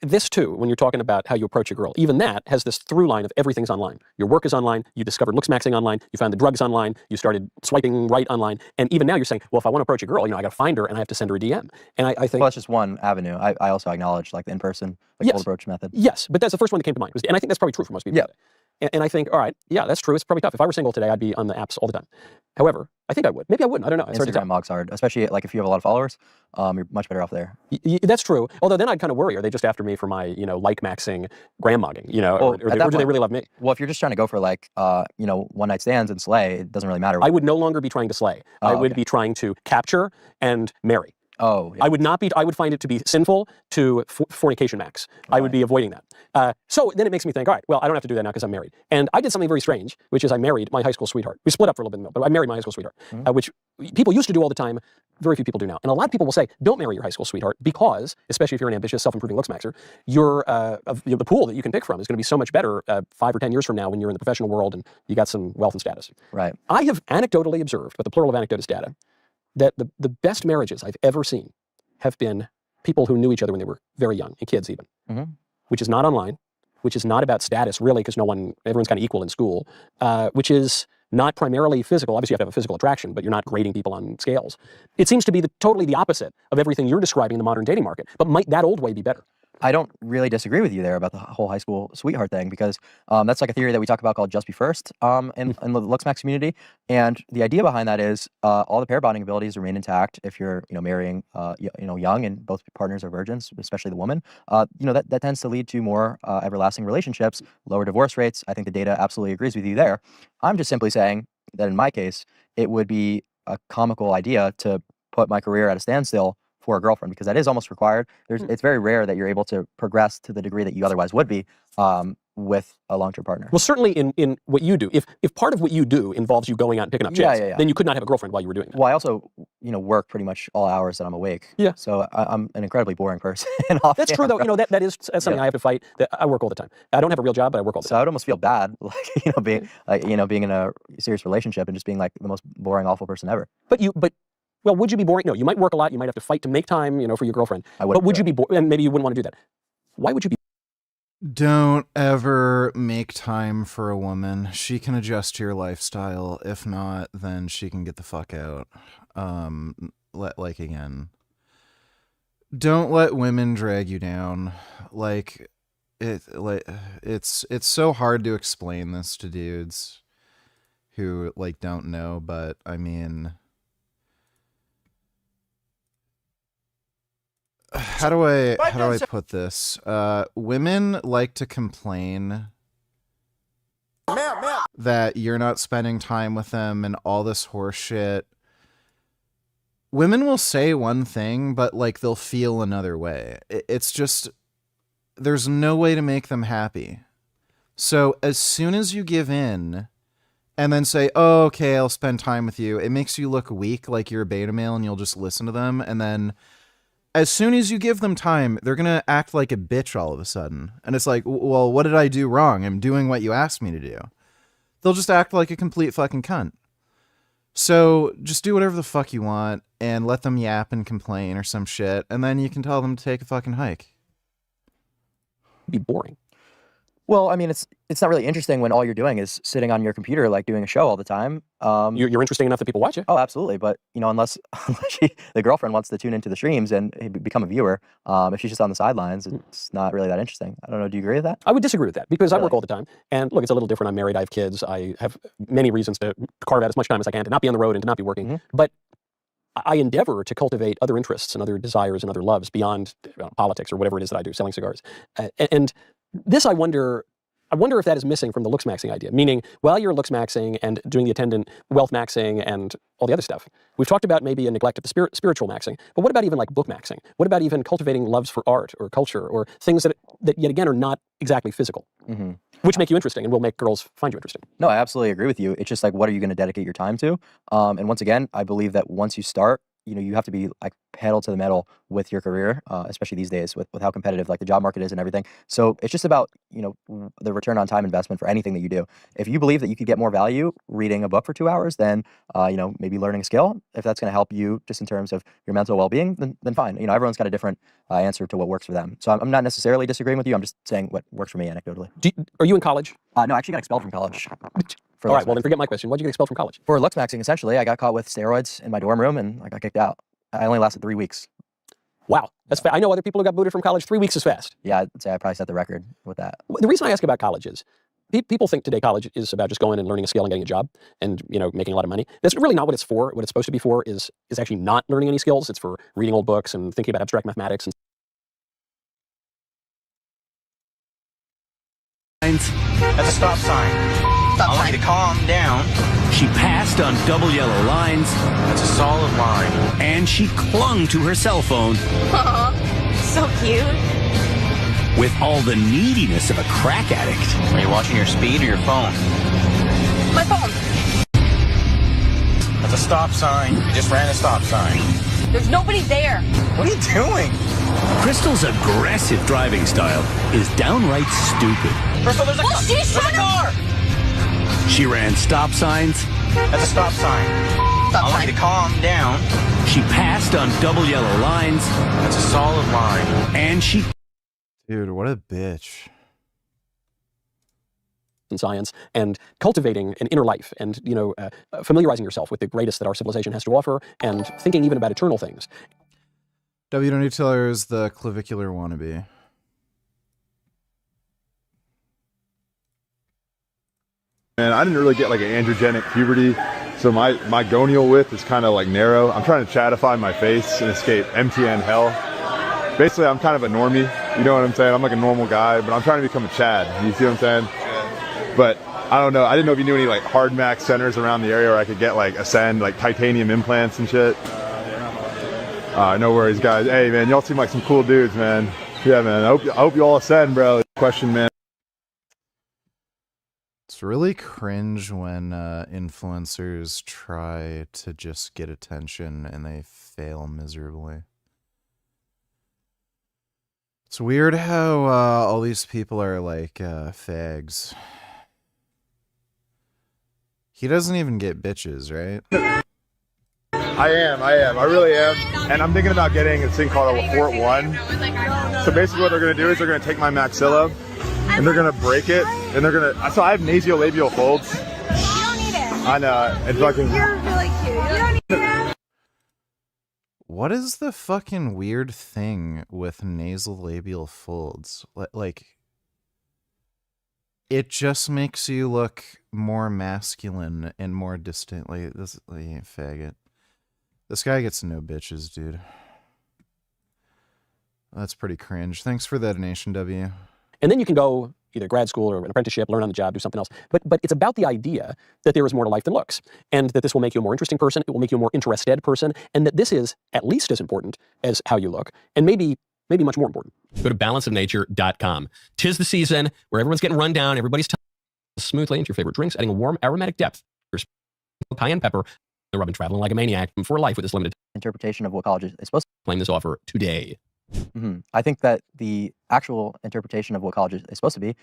This too, when you're talking about how you approach a girl, even that has this through line of everything's online. Your work is online, you discovered looks maxing online, you found the drugs online, you started swiping right online, and even now you're saying, well, if I want to approach a girl, I got to find her and I have to send her a DM. And I think... Well, that's just one avenue. I also acknowledge like the in-person, yes, cold approach method. Yes, but that's the first one that came to mind. And I think that's probably true for most people. Yeah. Today. And I think, all right, yeah, that's true. It's probably tough. If I were single today, I'd be on the apps all the time. However, I think I would. Maybe I wouldn't. I don't know. It's hard to tell. Instagram mog's hard, especially like if you have a lot of followers. You're much better off there. That's true. Although then I'd kind of worry: are they just after me for my, like maxing, gram mogging? Or do they really love me? Well, if you're just trying to go for like, one night stands and slay, it doesn't really matter. I would no longer be trying to slay. I would be trying to capture and marry. Oh, yeah. I would not be. I would find it to be sinful to fornication max. Right. I would be avoiding that. So then it makes me think, all right, well, I don't have to do that now because I'm married. And I did something very strange, which is I married my high school sweetheart. We split up for a little bit in the middle, but I married my high school sweetheart, which people used to do all the time. Very few people do now. And a lot of people will say, don't marry your high school sweetheart because, especially if you're an ambitious, self-improving looks maxer, the pool that you can pick from is going to be so much better 5 or 10 years from now when you're in the professional world and you got some wealth and status. Right. I have anecdotally observed, but the plural of anecdote is data, that the best marriages I've ever seen have been people who knew each other when they were very young, and kids even, which is not online, which is not about status really, because everyone's kind of equal in school, which is not primarily physical. Obviously you have to have a physical attraction, but you're not grading people on scales. It seems to be totally the opposite of everything you're describing in the modern dating market, but might that old way be better? I don't really disagree with you there about the whole high school sweetheart thing, because that's like a theory that we talk about called just be first in the LooksMax community. And the idea behind that is all the pair bonding abilities remain intact if you're marrying young and both partners are virgins, especially the woman. That tends to lead to more everlasting relationships, lower divorce rates. I think the data absolutely agrees with you there. I'm just simply saying that in my case, it would be a comical idea to put my career at a standstill for a girlfriend, because that is almost required. It's very rare that you're able to progress to the degree that you otherwise would be with a long-term partner. Well, certainly in what you do, if part of what you do involves you going out and picking up chicks, then you could not have a girlfriend while you were doing that. Well, I also work pretty much all hours that I'm awake. Yeah. So I'm an incredibly boring person. That's true, though. That's something I have to fight. I work all the time. I don't have a real job, but I work all the time. So I would almost feel bad, being in a serious relationship and just being like the most boring, awful person ever. Well, would you be boring? No, you might work a lot. You might have to fight to make time, for your girlfriend. But would you be boring? And maybe you wouldn't want to do that. Why would you be? Don't ever make time for a woman. She can adjust to your lifestyle. If not, then she can get the fuck out. Again, don't let women drag you down. It's so hard to explain this to dudes who don't know, but I mean, how do I put this? Women like to complain that you're not spending time with them and all this horse shit. Women will say one thing, but they'll feel another way. It's just, there's no way to make them happy. So as soon as you give in and then say, oh, okay, I'll spend time with you, it makes you look weak, like you're a beta male and you'll just listen to them. And then as soon as you give them time, they're going to act like a bitch all of a sudden. And it's like, well, what did I do wrong? I'm doing what you asked me to do. They'll just act like a complete fucking cunt. So just do whatever the fuck you want and let them yap and complain or some shit. And then you can tell them to take a fucking hike. It'd be boring. Well, I mean, it's not really interesting when all you're doing is sitting on your computer, like doing a show all the time. You're interesting enough that people watch it. Oh, absolutely. But, you know, unless the girlfriend wants to tune into the streams and become a viewer, if she's just on the sidelines, it's not really that interesting. I don't know. Do you agree with that? I would disagree with that because I Really? work all the time. And look, it's a little different. I'm married. I have kids. I have many reasons to carve out as much time as I can to not be on the road and to not be working. But I endeavor to cultivate other interests and other desires and other loves beyond politics or whatever it is that I do, selling cigars. And this, I wonder if that is missing from the looks maxing idea, meaning while you're looks maxing and doing the attendant wealth maxing and all the other stuff, we've talked about maybe a neglect of the spiritual maxing, but what about even like book maxing? What about even cultivating loves for art or culture or things that yet again are not exactly physical, which make you interesting and will make girls find you interesting? No, I absolutely agree with you. It's just like, what are you going to dedicate your time to? And once again, I believe that once you start, you know, you have to be like pedal to the metal with your career, especially these days with how competitive like the job market is and everything. So it's just about, you know, the return on time investment for anything that you do. If you believe that you could get more value reading a book for 2 hours, then, you know, maybe learning a skill, if that's going to help you just in terms of your mental well-being, then fine. You know, everyone's got a different answer to what works for them. So I'm not necessarily disagreeing with you. I'm just saying what works for me anecdotally. Are you in college? No, I actually got expelled from college. All right, well then forget my question. Why'd you get expelled from college? For looks maxing, essentially. I got caught with steroids in my dorm room and I got kicked out. I only lasted 3 weeks. Wow, that's I know other people who got booted from college. 3 weeks is fast. Yeah, I'd say I probably set the record with that. The reason I ask about college is people think today college is about just going and learning a skill and getting a job and, you know, making a lot of money. That's really not what it's for. What it's supposed to be for is actually not learning any skills. It's for reading old books and thinking about abstract mathematics and That's a stop sign. I want you to calm down. She passed on double yellow lines. That's a solid line. And she clung to her cell phone. Aw, so cute. With all the neediness of a crack addict. Are you watching your speed or your phone? My phone. That's a stop sign. You just ran a stop sign. There's nobody there. What are you doing? Crystal's aggressive driving style is downright stupid. Crystal, there's a car. She's There's a car. She ran stop signs. That's a stop sign. I want you to calm down. She passed on double yellow lines. That's a solid line. And she... Dude, what a bitch. in science and cultivating an inner life and, you know, familiarizing yourself with the greatest that our civilization has to offer and thinking even about eternal things. W. Don't tell her is the clavicular wannabe. Man, I didn't really get like an androgenic puberty, so my gonial width is kind of like narrow. I'm trying to chatify my face and escape MTN hell. Basically, I'm kind of a normie, you know what I'm saying? I'm like a normal guy, but I'm trying to become a Chad, you see what I'm saying? But I don't know, I didn't know if you knew any like hard max centers around the area where I could get like Ascend, like titanium implants and shit. No worries, guys. Hey, man, y'all seem like some cool dudes, man. Yeah, man, I hope you all Ascend, bro. Question, man. It's really cringe when influencers try to just get attention and they fail miserably. It's weird how all these people are like fags. He doesn't even get bitches, right? I am. I really am. And I'm thinking about getting a thing called a Fort 1. So basically what they're going to do is they're going to take my maxilla and they're going to break it. And they're going to... So I have nasolabial folds. You don't need it. I know. And fucking... You're really cute. You don't need it. What is the fucking weird thing with nasolabial folds? Like... It just makes you look more masculine and more distinctly. This faggot. This guy gets no bitches, dude. That's pretty cringe. Thanks for the donation, W. And then you can go either grad school or an apprenticeship, learn on the job, do something else. But it's about the idea that there is more to life than looks, and that this will make you a more interesting person, it will make you a more interested person, and that this is at least as important as how you look, and maybe maybe much more important. Go to balanceofnature.com. 'Tis the season where everyone's getting run down, everybody's smoothly into your favorite drinks, adding a warm aromatic depth. Cayenne pepper. The rub and traveling like a maniac for life with this limited interpretation of what college is supposed to claim this offer today. I think that the actual interpretation of what college is supposed to be,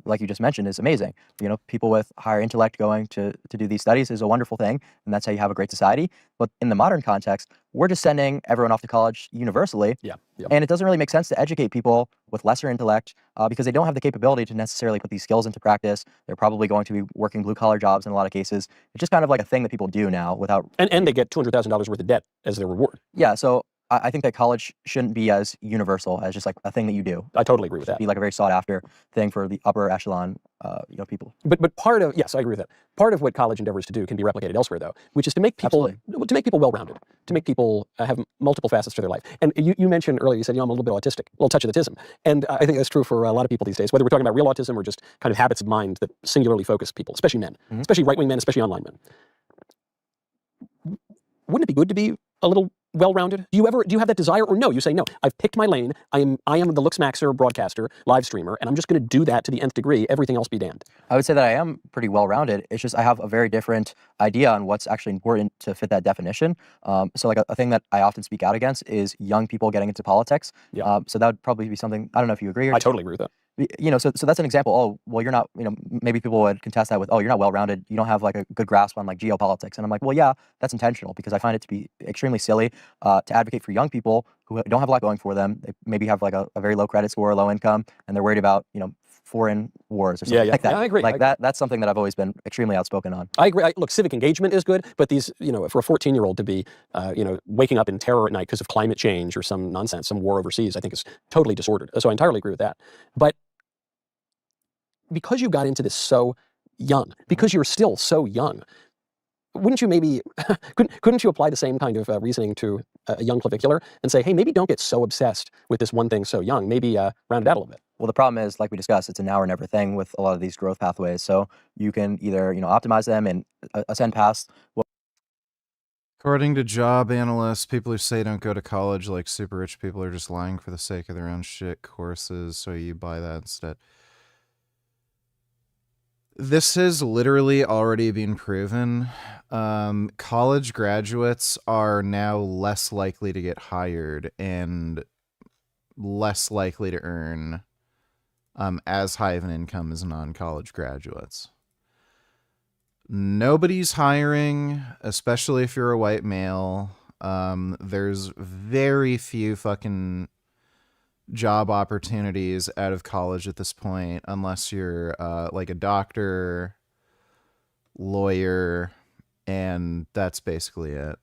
like you just mentioned, is amazing. You know, people with higher intellect going to do these studies is a wonderful thing, and that's how you have a great society. But in the modern context, we're just sending everyone off to college universally. Yeah. And it doesn't really make sense to educate people with lesser intellect because they don't have the capability to necessarily put these skills into practice. They're probably going to be working blue-collar jobs in a lot of cases. It's just kind of like a thing that people do now without... And they get $200,000 worth of debt as their reward. Yeah, so I think that college shouldn't be as universal as just like a thing that you do. I totally agree with that. Be like a very sought after thing for the upper echelon, people. But part of, yes, I agree with that. Part of what college endeavors to do can be replicated elsewhere, though, which is to make people well-rounded, to make people have multiple facets to their life. And you mentioned earlier, you said, I'm a little bit autistic, a little touch of autism. And I think that's true for a lot of people these days, whether we're talking about real autism or just kind of habits of mind that singularly focus people, especially men, especially right-wing men, especially online men. Wouldn't it be good to be a little well-rounded? Do you have that desire, or no? You say, no, I've picked my lane. I am the Lux Maxer broadcaster, live streamer, and I'm just going to do that to the nth degree. Everything else be damned. I would say that I am pretty well-rounded. It's just I have a very different idea on what's actually important to fit that definition. So like a thing that I often speak out against is young people getting into politics. Yeah. So that would probably be something, I don't know if you agree. I totally agree with that. So that's an example. Oh, well, you're not, maybe people would contest that with, oh, you're not well-rounded. You don't have like a good grasp on like geopolitics. And I'm like, well, yeah, that's intentional because I find it to be extremely silly to advocate for young people who don't have a lot going for them. They maybe have like a very low credit score, low income, and they're worried about, foreign wars or something like that. Yeah, I agree. Like that's something that I've always been extremely outspoken on. I agree. Look, civic engagement is good, but these, for a 14-year-old to be, waking up in terror at night because of climate change or some nonsense, some war overseas, I think is totally disordered. So I entirely agree with that. But because you got into this so young, because you're still so young, wouldn't you maybe, couldn't you apply the same kind of reasoning to a young clavicular and say, hey, maybe don't get so obsessed with this one thing so young, maybe round it out a little bit? Well, the problem is, like we discussed, it's a now or never thing with a lot of these growth pathways. So you can either, optimize them and ascend past. According to job analysts, people who say don't go to college, like super rich people, are just lying for the sake of their own shit courses. So you buy that instead. This has literally already been proven. College graduates are now less likely to get hired and less likely to earn as high of an income as non-college graduates. Nobody's hiring, especially if you're a white male. There's very few fucking job opportunities out of college at this point, unless you're like a doctor, lawyer, and that's basically it.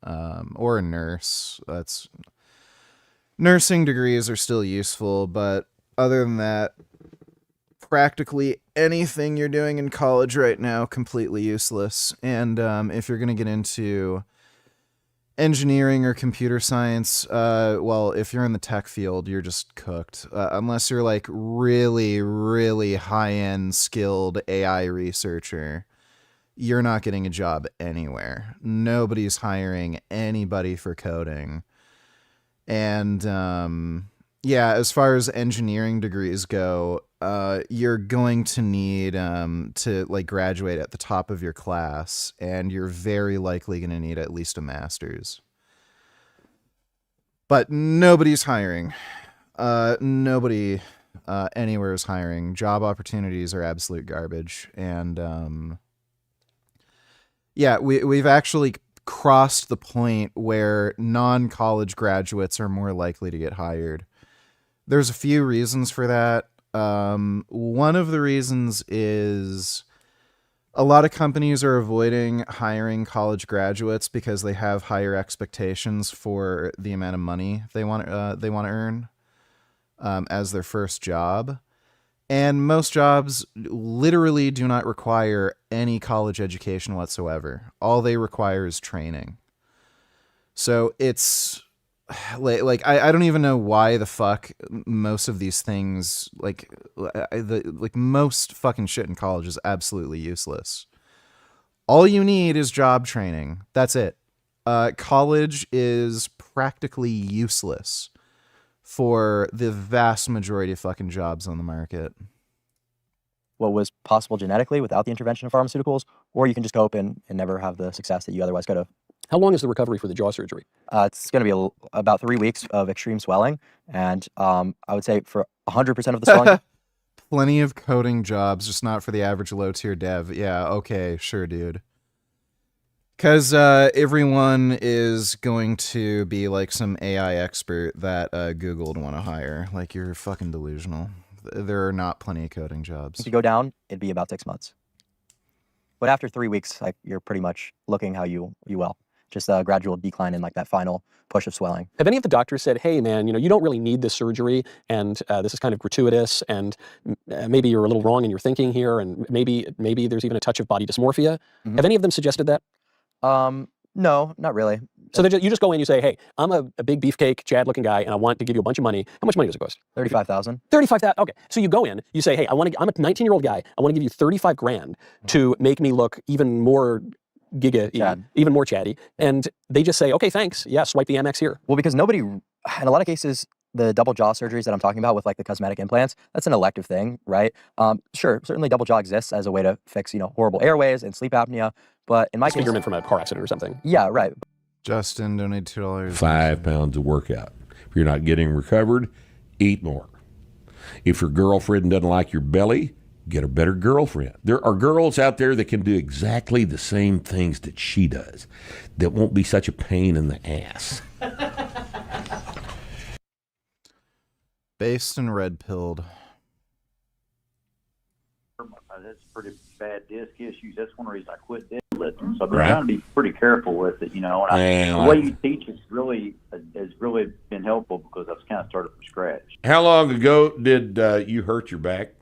Or a nurse. Nursing degrees are still useful, but other than that, practically anything you're doing in college right now, completely useless. And if you're going to get into engineering or computer science, well, if you're in the tech field, you're just cooked. Unless you're like really, really high-end skilled AI researcher, you're not getting a job anywhere. Nobody's hiring anybody for coding. And yeah, as far as engineering degrees go, you're going to need to like graduate at the top of your class, and you're very likely going to need at least a master's. But nobody's hiring. Nobody anywhere is hiring. Job opportunities are absolute garbage. And yeah, we've actually crossed the point where non-college graduates are more likely to get hired. There's a few reasons for that. One of the reasons is a lot of companies are avoiding hiring college graduates because they have higher expectations for the amount of money they want to earn as their first job. And most jobs literally do not require any college education whatsoever. All they require is training. So it's like I don't even know why the fuck most of these things, like most fucking shit in college is absolutely useless. All you need is job training. That's it. College is practically useless for the vast majority of fucking jobs on the market. What was possible genetically without the intervention of pharmaceuticals, or you can just cope and never have the success that you otherwise could have. How long is the recovery for the jaw surgery? It's going to be about 3 weeks of extreme swelling, and I would say for 100% of the swelling. Plenty of coding jobs, just not for the average low-tier dev. Yeah, okay, sure, dude. Because everyone is going to be like some AI expert that Google would want to hire. Like, you're fucking delusional. There are not plenty of coding jobs. To go down, it'd be about 6 months. But after 3 weeks, like, you're pretty much looking how you will. Just a gradual decline in like that final push of swelling. Have any of the doctors said, hey man, you don't really need this surgery, and this is kind of gratuitous, and maybe you're a little wrong in your thinking here, and maybe there's even a touch of body dysmorphia? Mm-hmm. Have any of them suggested that? No, not really. So you just go in, you say, hey, I'm a big beefcake, Chad-looking guy, and I want to give you a bunch of money. How much money does it cost? $35,000. $35,000. Okay. So you go in, you say, hey, I'm a 19-year-old guy. I want to give you $35,000 to make me look even more even more chatty. And they just say, okay, thanks. Yeah, swipe the Amex here. Well, because nobody, in a lot of cases, the double jaw surgeries that I'm talking about with like the cosmetic implants, that's an elective thing, right? Sure, certainly double jaw exists as a way to fix, horrible airways and sleep apnea. But in my case, you're meant from a car accident or something. Yeah, right. Justin, donate $2. 5 pounds of workout. If you're not getting recovered, eat more. If your girlfriend doesn't like your belly, get a better girlfriend. There are girls out there that can do exactly the same things that she does that won't be such a pain in the ass. Based and red-pilled. That's pretty bad disc issues. That's one reason I quit deadlifting. So I've been trying to be pretty careful with it, And the way you teach has really been helpful because I've kind of started from scratch. How long ago did you hurt your back?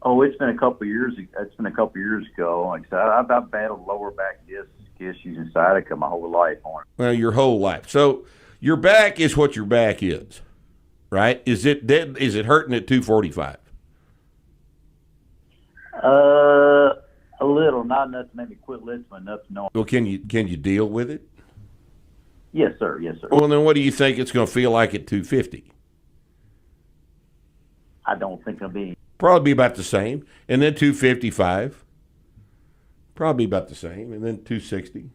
Oh, it's been a couple of years. It's been a couple of years ago. Like I said, I've battled lower back disc issues and sciatica my whole life on it. Well, your whole life. So your back is what your back is, right? Is it dead? Is it hurting at 245? A little, not enough to make me quit lifting, enough to know. Well, can you deal with it? Yes, sir. Yes, sir. Well, then what do you think it's going to feel like at 250? I don't think it'll be. Probably be about the same, and then 255. Probably about the same, and then 260,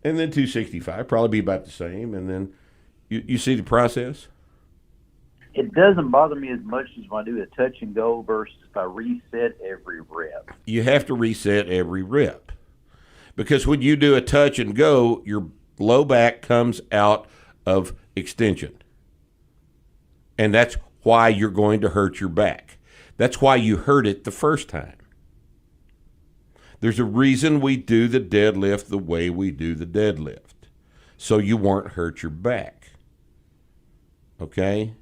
and then 265. Probably be about the same, and then you see the process. It doesn't bother me as much as when I do a touch and go versus if I reset every rep. You have to reset every rep because when you do a touch and go, your low back comes out of extension, and that's why you're going to hurt your back. That's why you hurt it the first time. There's a reason we do the deadlift the way we do the deadlift, so you won't hurt your back. Okay?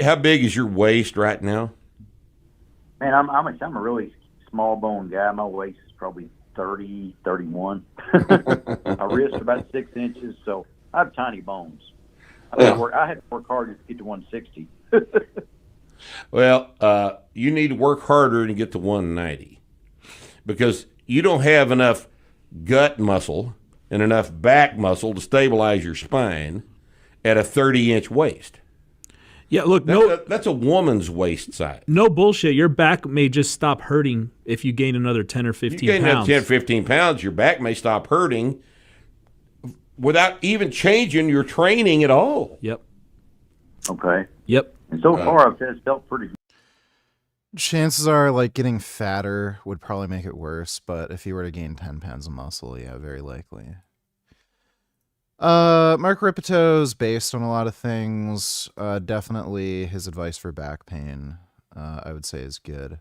How big is your waist right now? Man, I'm a really small bone guy. My waist is probably 30, 31. My wrists are about 6 inches, so I have tiny bones. I had to work hard to get to 160. Well, you need to work harder to get to 190 because you don't have enough gut muscle and enough back muscle to stabilize your spine at a 30-inch waist. Yeah, look, that's a woman's waist size. No bullshit. Your back may just stop hurting if you gain another 10 or 15 you gain pounds. Another 10, 15 pounds, your back may stop hurting without even changing your training at all. Yep. Okay. Yep. And so far, I've just felt pretty good. Chances are, like, getting fatter would probably make it worse, but if you were to gain 10 pounds of muscle, yeah, very likely. Mark Ripeto's based on a lot of things. Definitely his advice for back pain, I would say, is good.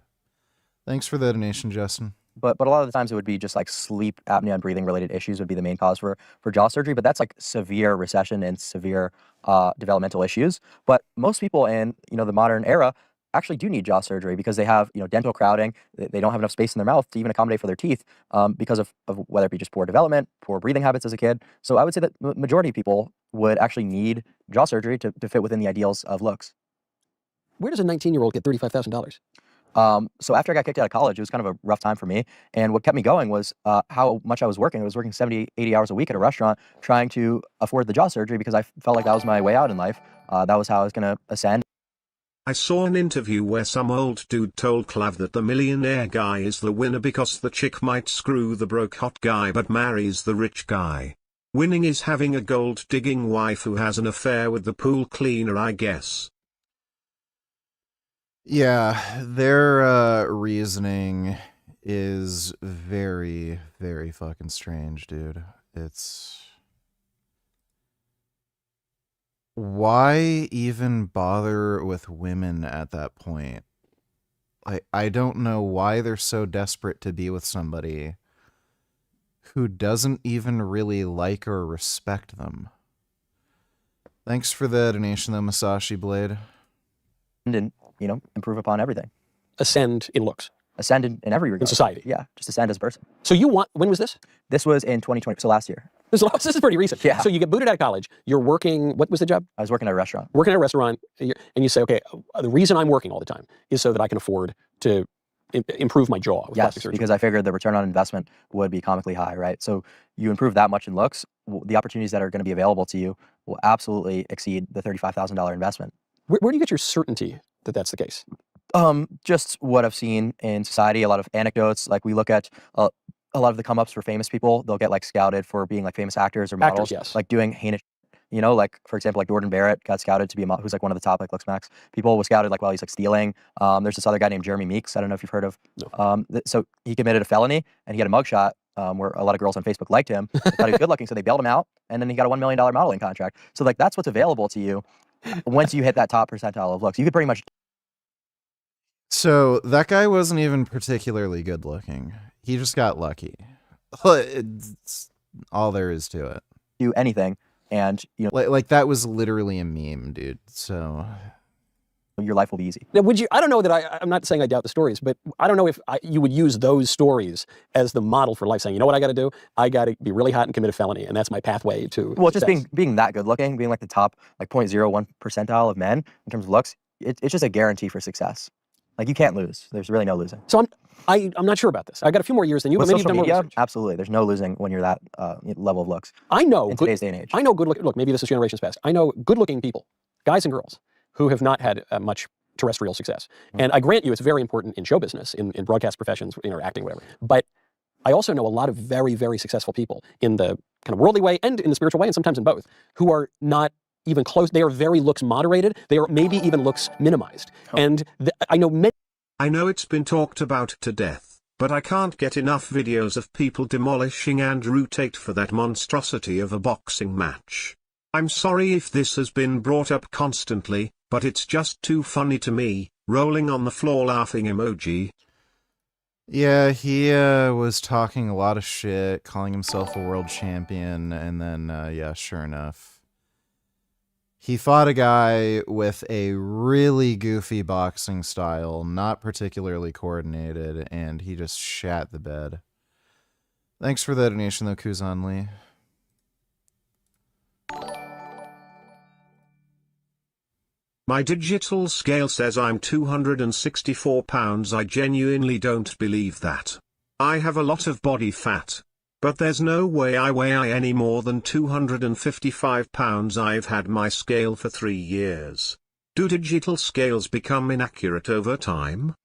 Thanks for the donation, Justin. But a lot of the times it would be just like sleep apnea and breathing related issues would be the main cause for jaw surgery. But that's like severe recession and severe developmental issues. But most people in the modern era actually do need jaw surgery because they have dental crowding. They don't have enough space in their mouth to even accommodate for their teeth because of whether it be just poor development, poor breathing habits as a kid. So I would say that the majority of people would actually need jaw surgery to fit within the ideals of looks. Where does a 19-year-old get $35,000? So after I got kicked out of college, it was kind of a rough time for me. And what kept me going was how much I was working. I was working 70, 80 hours a week at a restaurant trying to afford the jaw surgery because I felt like that was my way out in life. That was how I was going to ascend. I saw an interview where some old dude told Clav that the millionaire guy is the winner because the chick might screw the broke hot guy but marries the rich guy. Winning is having a gold-digging wife who has an affair with the pool cleaner, I guess. Yeah, their reasoning is very, very fucking strange, dude. It's... Why even bother with women at that point? I don't know why they're so desperate to be with somebody who doesn't even really like or respect them. Thanks for the donation, though, Masashi Blade. And, you know, improve upon everything. Ascend in looks. Ascend in every regard. In society. Yeah, just ascend as a person. So you want, when was this? This was in 2020, so last year. This is pretty recent. Yeah. So you get booted out of college, you're working, what was the job? I was working at a restaurant. Working at a restaurant, and you say, okay, the reason I'm working all the time is so that I can afford to improve my jaw with plastic Yes, surgery. because I figured the return on investment would be comically high, right? So you improve that much in looks, the opportunities that are going to be available to you will absolutely exceed the $35,000 investment. Where do you get your certainty that that's the case? Just what I've seen in society, a lot of anecdotes. Like we look at a lot of the come-ups for famous people. They'll get like scouted for being like famous actors or models, yes. like doing heinous. You know, like for example, like Jordan Barrett got scouted to be a model, who's like one of the top like looks max people. Was scouted like while he's like stealing. There's this other guy named Jeremy Meeks. I don't know if you've heard of. No. So he committed a felony and he had a mugshot where a lot of girls on Facebook liked him. They thought he was good looking, so they bailed him out, and then he got a $1 million modeling contract. So like that's what's available to you once you hit that top percentile of looks. You could pretty much. So that guy wasn't even particularly good looking. He just got lucky. It's all there is to it. Do anything, and you know, like that was literally a meme, dude. So your life will be easy. Now, would you? I don't know that I'm not saying I doubt the stories, but I don't know if you would use those stories as the model for life. Saying, you know what I got to do? I got to be really hot and commit a felony, and that's my pathway to. Well, success. just being that good looking, being like the top like 0.01 percentile of men in terms of looks, it's just a guarantee for success. Like you can't lose. There's really no losing. So I'm not sure about this. I got a few more years than you, With but maybe you've social done more media, research. absolutely. There's no losing when you're that level of looks. I know in today's day and age. I know good looking. Look, maybe this is generations past. I know good-looking people, guys and girls, who have not had much terrestrial success. And I grant you, it's very important in show business, in broadcast professions, acting, whatever. But I also know a lot of very, very successful people in the kind of worldly way and in the spiritual way, and sometimes in both, who are not even close. They are very looks moderated. They are maybe even looks minimized. Oh. And I know many. I know it's been talked about to death, but I can't get enough videos of people demolishing Andrew Tate for that monstrosity of a boxing match. I'm sorry if this has been brought up constantly, but it's just too funny to me. Rolling on the floor laughing emoji. Yeah, he was talking a lot of shit, calling himself a world champion, and then, yeah, sure enough. He fought a guy with a really goofy boxing style, not particularly coordinated, and he just shat the bed. Thanks for the donation, though, Kuzan Lee. My digital scale says I'm 264 pounds. I genuinely don't believe that. I have a lot of body fat. But there's no way I weigh any more than 255 pounds. I've had my scale for 3 years. Do digital scales become inaccurate over time?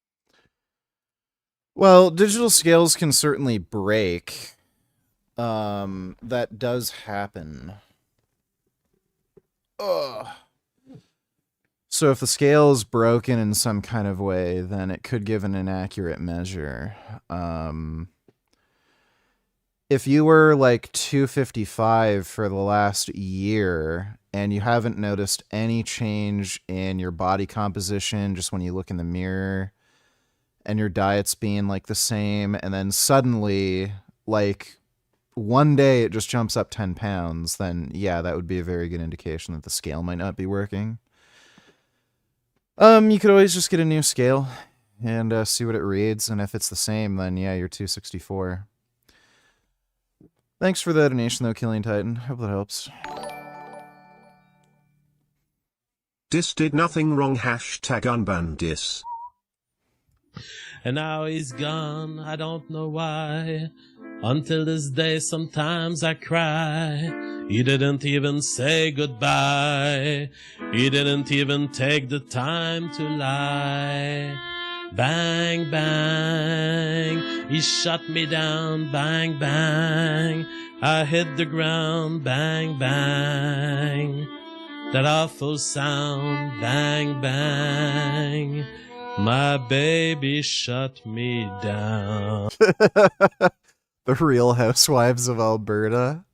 Well, digital scales can certainly break. That does happen. Ugh. So if the scale is broken in some kind of way, then it could give an inaccurate measure. If you were like 255 for the last year and you haven't noticed any change in your body composition just when you look in the mirror and your diet's being like the same, and then suddenly like one day it just jumps up 10 pounds, then yeah, that would be a very good indication that the scale might not be working. You could always just get a new scale and see what it reads, and if it's the same, then yeah, you're 264. Thanks for the donation, though, Killing Titan. Hope that helps. Dis did nothing wrong. Hashtag unban dis. And now he's gone, I don't know why. Until this day, sometimes I cry. He didn't even say goodbye. He didn't even take the time to lie. Bang, bang, he shot me down. Bang, bang, I hit the ground. Bang, bang, that awful sound. Bang, bang, my baby shut me down. The Real Housewives of Alberta.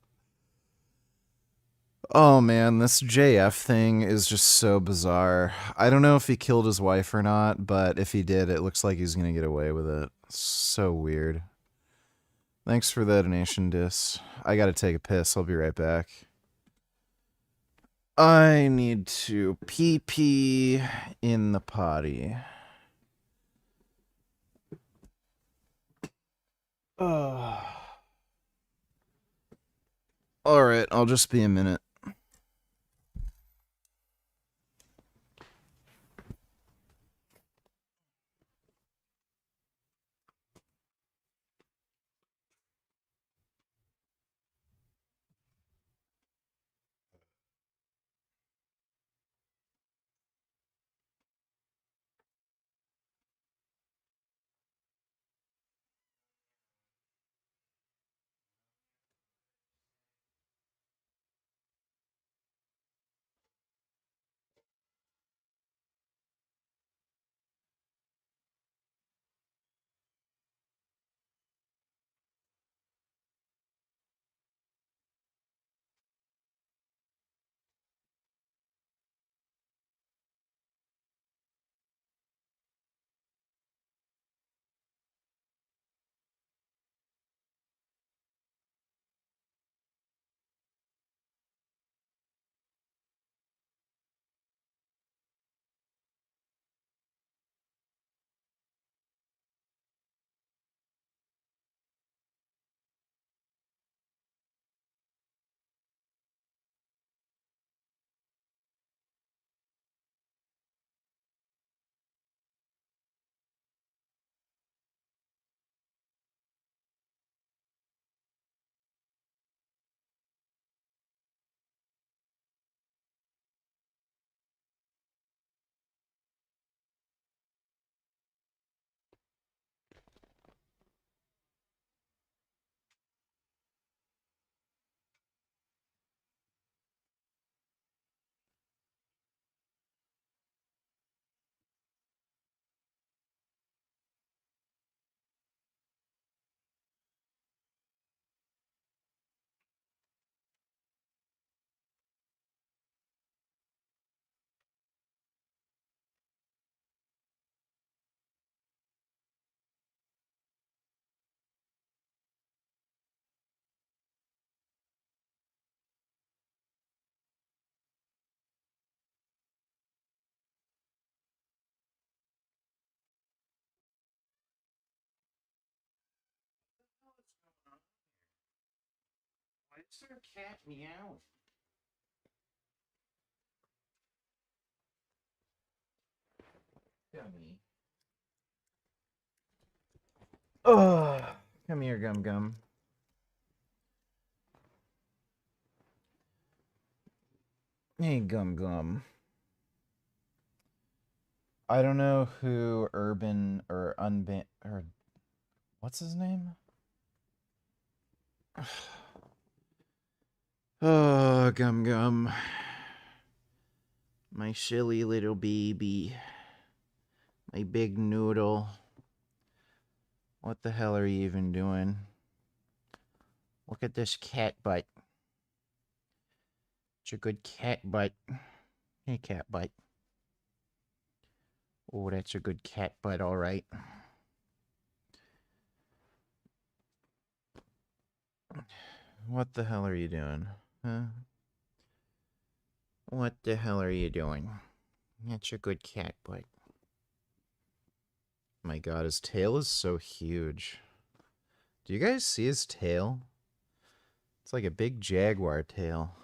Oh man, this JF thing is just so bizarre. I don't know if he killed his wife or not, but if he did, it looks like he's gonna get away with it. So weird. Thanks for the donation, Dis. I gotta take a piss. I'll be right back. I need to pee in the potty. Alright, I'll just be a minute. Why is there a cat meowing? Gummy. Oh, come here, Gum Gum. Hey, Gum Gum. I don't know who Urban or Unban or what's his name? Oh, Gum Gum. My silly little baby. My big noodle. What the hell are you even doing? Look at this cat butt. It's a good cat butt. Hey, cat butt. Oh, that's a good cat butt, all right. What the hell are you doing? Huh? What the hell are you doing? That's a good cat butt. My god, his tail is so huge. Do you guys see his tail? It's like a big jaguar tail.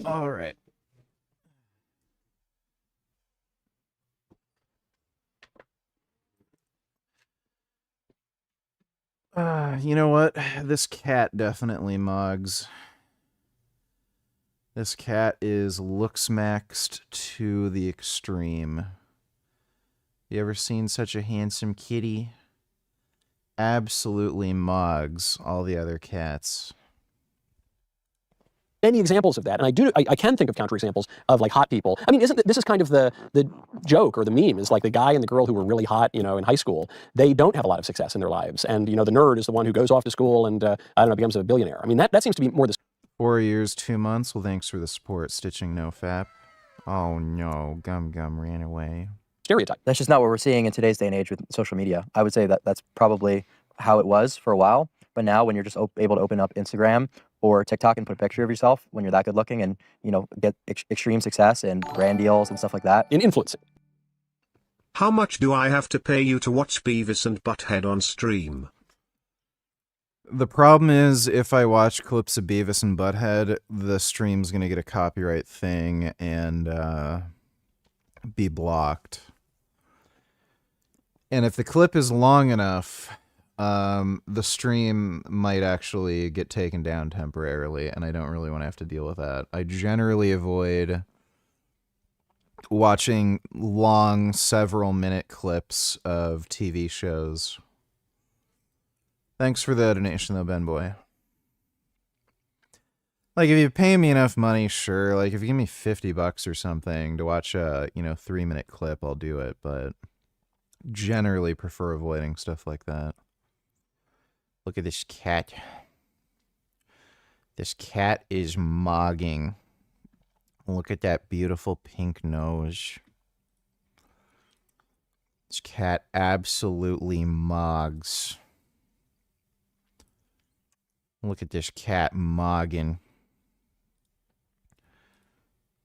Alright. You know what? This cat definitely mugs. This cat is looks maxed to the extreme. You ever seen such a handsome kitty? Absolutely mugs all the other cats. Many examples of that, and I can think of counterexamples of like hot people. I mean, this is kind of the joke or the meme is like the guy and the girl who were really hot, you know, in high school. They don't have a lot of success in their lives, and you know, the nerd is the one who goes off to school and I don't know, becomes a billionaire. I mean, that seems to be more the 4 years, 2 months. Well, thanks for the support, Stitching No Fap. Oh no, Gum Gum ran away. stereotype. That's just not what we're seeing in today's day and age with social media. I would say that that's probably how it was for a while, but now when you're just able to open up Instagram or TikTok and put a picture of yourself when you're that good looking and, you know, get extreme success and brand deals and stuff like that. In influencing. How much do I have to pay you to watch Beavis and Butthead on stream? The problem is, if I watch clips of Beavis and Butthead, the stream's gonna get a copyright thing and be blocked. And if the clip is long enough, the stream might actually get taken down temporarily, and I don't really want to have to deal with that. I generally avoid watching long, several-minute clips of TV shows. Thanks for the donation, though, Ben Boy. Like, if you pay me enough money, sure. Like, if you give me $50 or something to watch a, 3-minute clip, I'll do it, but generally prefer avoiding stuff like that. Look at this cat. This cat is mogging. Look at that beautiful pink nose. This cat absolutely mogs. Look at this cat mogging.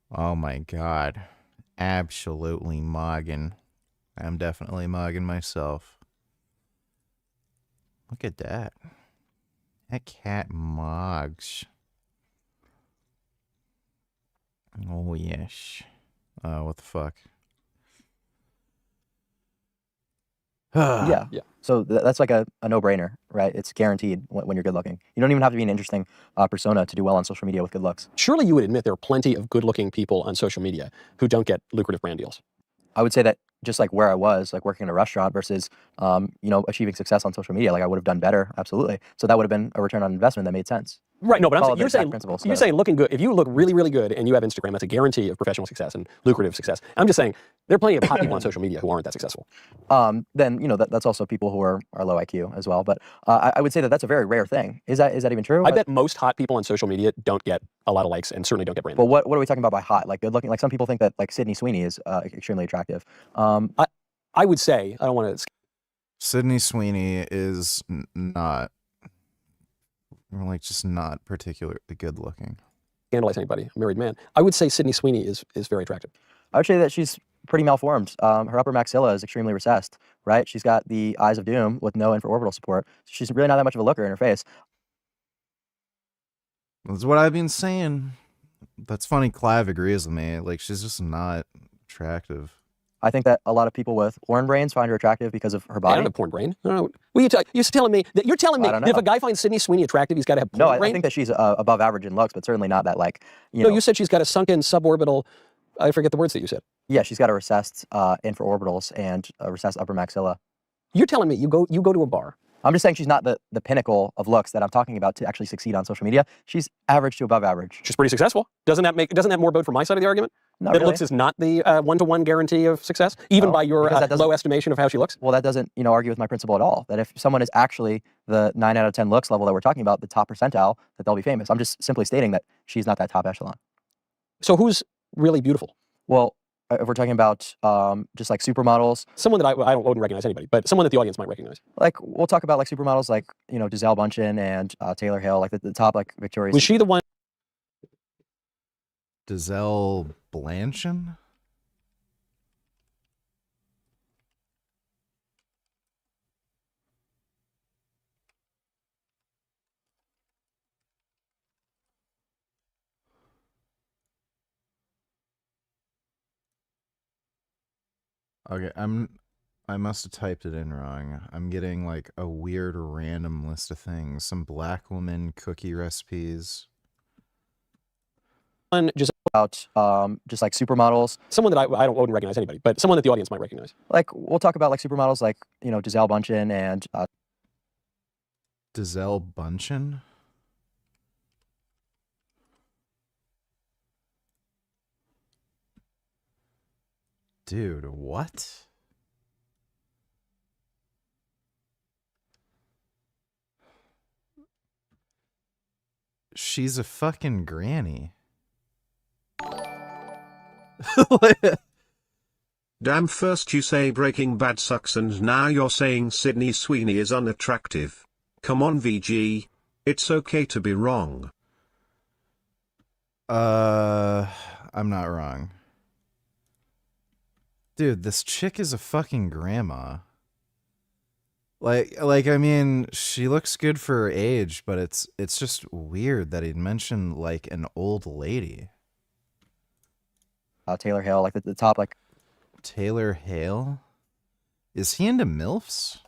Oh my god. Absolutely mogging. I'm definitely mogging myself. Look at that. That cat mogs. Oh, yes. What the fuck? Yeah. So that's like a no-brainer, right? It's guaranteed when you're good looking. You don't even have to be an interesting persona to do well on social media with good looks. Surely you would admit there are plenty of good-looking people on social media who don't get lucrative brand deals. I would say that just like where I was, like working in a restaurant versus, achieving success on social media, like I would have done better, absolutely. So that would have been a return on investment that made sense. Right, no, but Follow the you're exact saying principles, you're so- saying looking good. If you look really, really good and you have Instagram, that's a guarantee of professional success and lucrative success. I'm just saying there are plenty of hot people on social media who aren't that successful. Then that's also people who are low IQ as well. But I would say that that's a very rare thing. Is that even true? I bet most hot people on social media don't get a lot of likes and certainly don't get brand. But what are we talking about by hot? Like good looking? Like some people think that like Sydney Sweeney is extremely attractive. I would say I don't want to. Sydney Sweeney is not, just not particularly good looking. Scandalize anybody, a married man. I would say Sydney Sweeney is very attractive. I would say that she's pretty malformed. Her upper maxilla is extremely recessed, right? She's got the eyes of doom with no infraorbital support. She's really not that much of a looker in her face. That's what I've been saying. That's funny. Clav agrees with me. Like, she's just not attractive. I think that a lot of people with porn brains find her attractive because of her body. I don't have porn brain. I don't know. Well, you're telling me that that if a guy finds Sydney Sweeney attractive, he's got to have porn No, brain? I think that she's above average in looks, but certainly not that like, No, you said she's got a sunken suborbital. I forget the words that you said. Yeah, she's got a recessed infraorbitals and a recessed upper maxilla. You're telling me you go to a bar. I'm just saying she's not the pinnacle of looks that I'm talking about to actually succeed on social media. She's average to above average. She's pretty successful. Doesn't that more bode for my side of the argument? Not that really. looks is not the one-to-one guarantee of success, even by your low estimation of how she looks? Well, that doesn't argue with my principle at all. That if someone is actually the 9 out of 10 looks level that we're talking about, the top percentile, that they'll be famous. I'm just simply stating that she's not that top echelon. So who's really beautiful? Well, if we're talking about just like supermodels. Someone that I wouldn't recognize anybody, but someone that the audience might recognize. Like, we'll talk about like supermodels like, Giselle Bundchen and Taylor Hill, like the top like Victoria's. Was she the one? Giselle Bundchen? Okay, I'm I must have typed it in wrong. I'm getting like a weird random list of things. Some black woman cookie recipes. Just about just like supermodels. Someone that I wouldn't recognize anybody, but someone that the audience might recognize. Like we'll talk about like supermodels like, you know, Gisele Bündchen and Gisele Bündchen? Dude, what? She's a fucking granny. Damn, first you say Breaking Bad sucks and now you're saying Sydney Sweeney is unattractive. Come on, VG. It's okay to be wrong. I'm not wrong. Dude, this chick is a fucking grandma. Like I mean, she looks good for her age, but it's just weird that he'd mentioned like an old lady. Taylor Hale, like the top, like Taylor Hale? Is he into MILFs?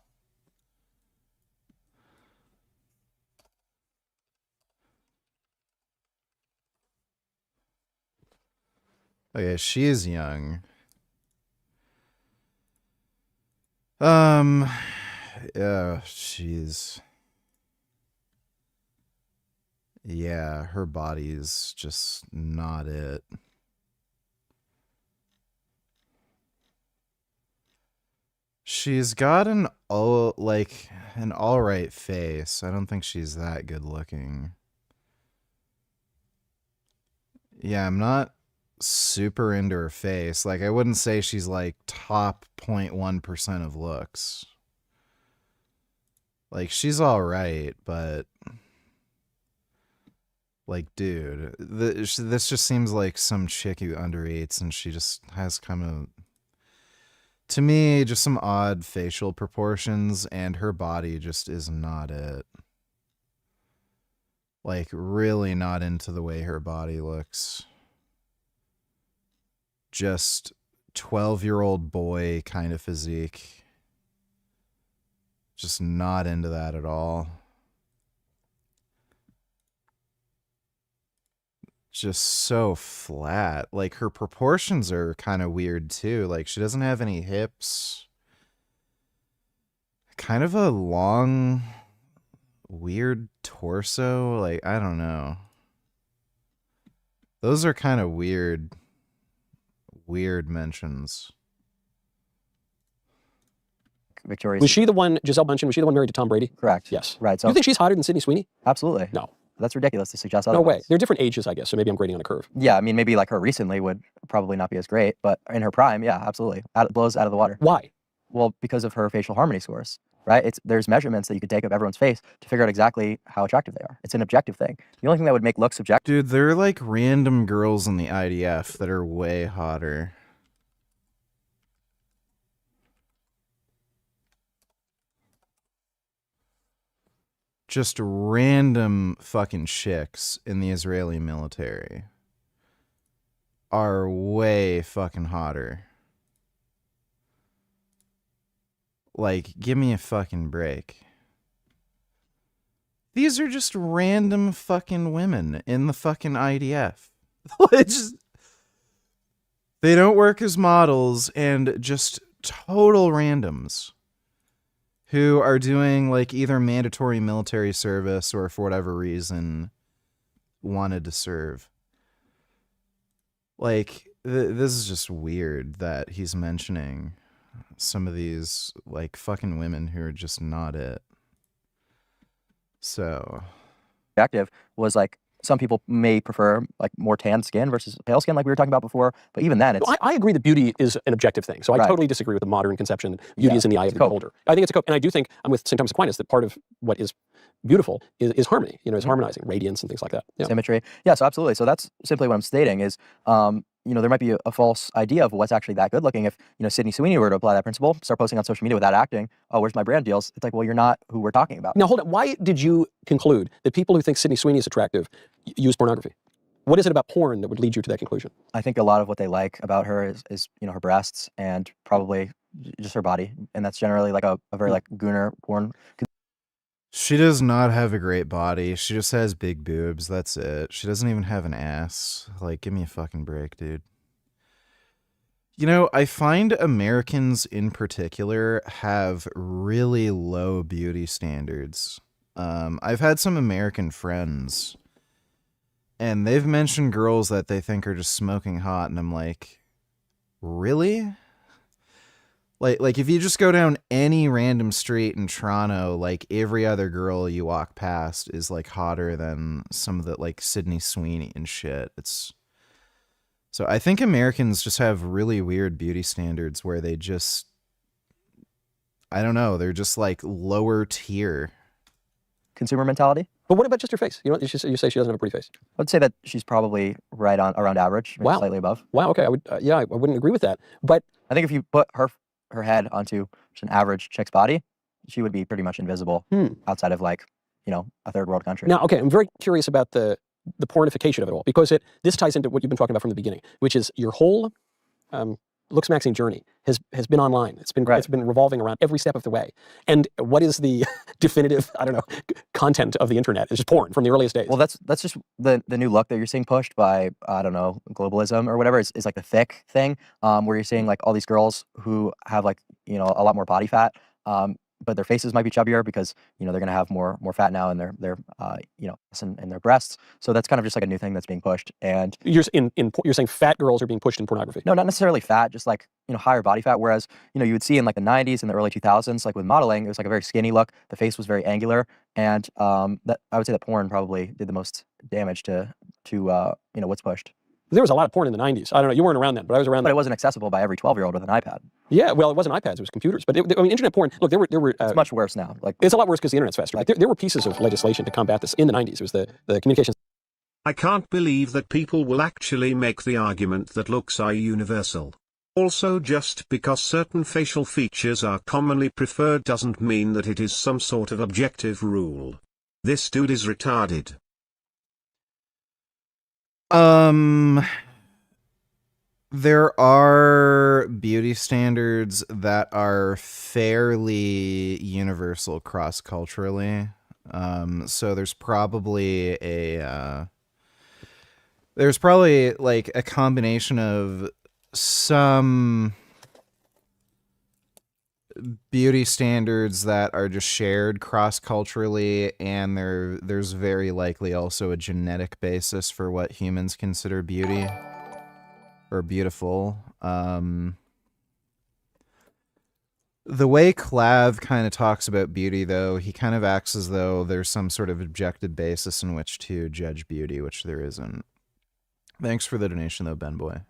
Okay, she is young. Yeah, she's... Yeah, her body's just not it. She's got an all right face. I don't think she's that good looking. Yeah, I'm not super into her face. Like, I wouldn't say she's like top 0.1% of looks. Like, she's all right, but like, dude, this just seems like some chick who undereats, and she just has kind of, to me, just some odd facial proportions, and her body just is not it. Like, really not into the way her body looks. Just 12-year-old boy kind of physique. Just not into that at all. Just so flat. Like, her proportions are kind of weird too. Like, she doesn't have any hips. Kind of a long, weird torso. Like, I don't know. Those are kind of weird mentions. Victoria's. Was she the one, Gisele Bündchen, was she the one married to Tom Brady? Correct. Yes. Right. So You think she's hotter than Sydney Sweeney? Absolutely. No. That's ridiculous to suggest No otherwise. way. They're different ages, I guess, so maybe I'm grading on a curve. Yeah, I mean, maybe like her recently would probably not be as great, but in her prime, yeah, absolutely. Blows out of the water. Why? Well, because of her facial harmony scores, right? There's measurements that you could take of everyone's face to figure out exactly how attractive they are. It's an objective thing. The only thing that would make looks subjective. Dude, there are like random girls in the IDF that are way hotter. Just random fucking chicks in the Israeli military are way fucking hotter. Like, give me a fucking break. These are just random fucking women in the fucking IDF. They don't work as models, and just total randoms who are doing like either mandatory military service or for whatever reason wanted to serve. Like, this is just weird that he's mentioning some of these like fucking women who are just not it. So Objective was like some people may prefer like more tan skin versus pale skin, like we were talking about before. But even then, it's I agree that beauty is an objective thing. So I Right. totally disagree with the modern conception that beauty is in the eye of the beholder. I think it's a cope. And I do think I'm with St. Thomas Aquinas that part of what is beautiful is harmony, is harmonizing, radiance and things like that. Yeah. symmetry. Yeah, so absolutely. So that's simply what I'm stating is, there might be a false idea of what's actually that good looking. If, Sydney Sweeney were to apply that principle, start posting on social media without acting, oh, where's my brand deals? It's like, well, you're not who we're talking about. Now, hold on. Why did you conclude that people who think Sydney Sweeney is attractive use pornography? What is it about porn that would lead you to that conclusion? I think a lot of what they like about her is her breasts and probably just her body, and that's generally like a very like gooner porn. She does not have a great body. She just has big boobs. That's it. She doesn't even have an ass. Like, give me a fucking break, dude. You know, I find Americans in particular have really low beauty standards. I've had some American friends, and they've mentioned girls that they think are just smoking hot, and I'm like, really? Like if you just go down any random street in Toronto, like every other girl you walk past is like hotter than some of the like Sydney Sweeney and shit. So I think Americans just have really weird beauty standards where they just, I don't know, they're just like lower tier. Consumer mentality. But what about just her face? You know, you say she doesn't have a pretty face. I'd say that she's probably right on around average, maybe Wow. slightly above. Wow. Okay. I would. I wouldn't agree with that. But I think if you put her head onto just an average chick's body, she would be pretty much invisible outside of like, you know, a third world country. Now, okay, I'm very curious about the pornification of it all, because this ties into what you've been talking about from the beginning, which is your whole looks maxing journey has been online. It's been revolving around every step of the way. And what is the definitive, I don't know, content of the internet? It's just porn from the earliest days. Well, that's just the new look that you're seeing pushed by, I don't know, globalism or whatever. Is like the thick thing, where you're seeing like all these girls who have like, you know, a lot more body fat, but their faces might be chubbier because, you know, they're going to have more fat now in their you know, in their breasts. So that's kind of just like a new thing that's being pushed. And you're saying fat girls are being pushed in pornography? No, not necessarily fat, just like, you know, higher body fat. Whereas, you know, you would see in like the 90s and the early 2000s, like with modeling, it was like a very skinny look. The face was very angular, and that I would say that porn probably did the most damage to you know, what's pushed. There was a lot of porn in the 90s. I don't know, you weren't around then, but I was around then. But it wasn't accessible by every 12-year-old with an iPad. Yeah, well, it wasn't iPads, it was computers. But I mean, internet porn, look, there were it's much worse now. Like, it's a lot worse because the internet's faster. Like, there were pieces of legislation to combat this in the 90s. It was the communications. I can't believe that people will actually make the argument that looks are universal. Also, just because certain facial features are commonly preferred doesn't mean that it is some sort of objective rule. This dude is retarded. There are beauty standards that are fairly universal cross-culturally. So there's probably like a combination of some beauty standards that are just shared cross-culturally, and there's very likely also a genetic basis for what humans consider beauty or beautiful. The way Clav kind of talks about beauty, though, he kind of acts as though there's some sort of objective basis in which to judge beauty, which there isn't. Thanks for the donation, though, Ben Boy.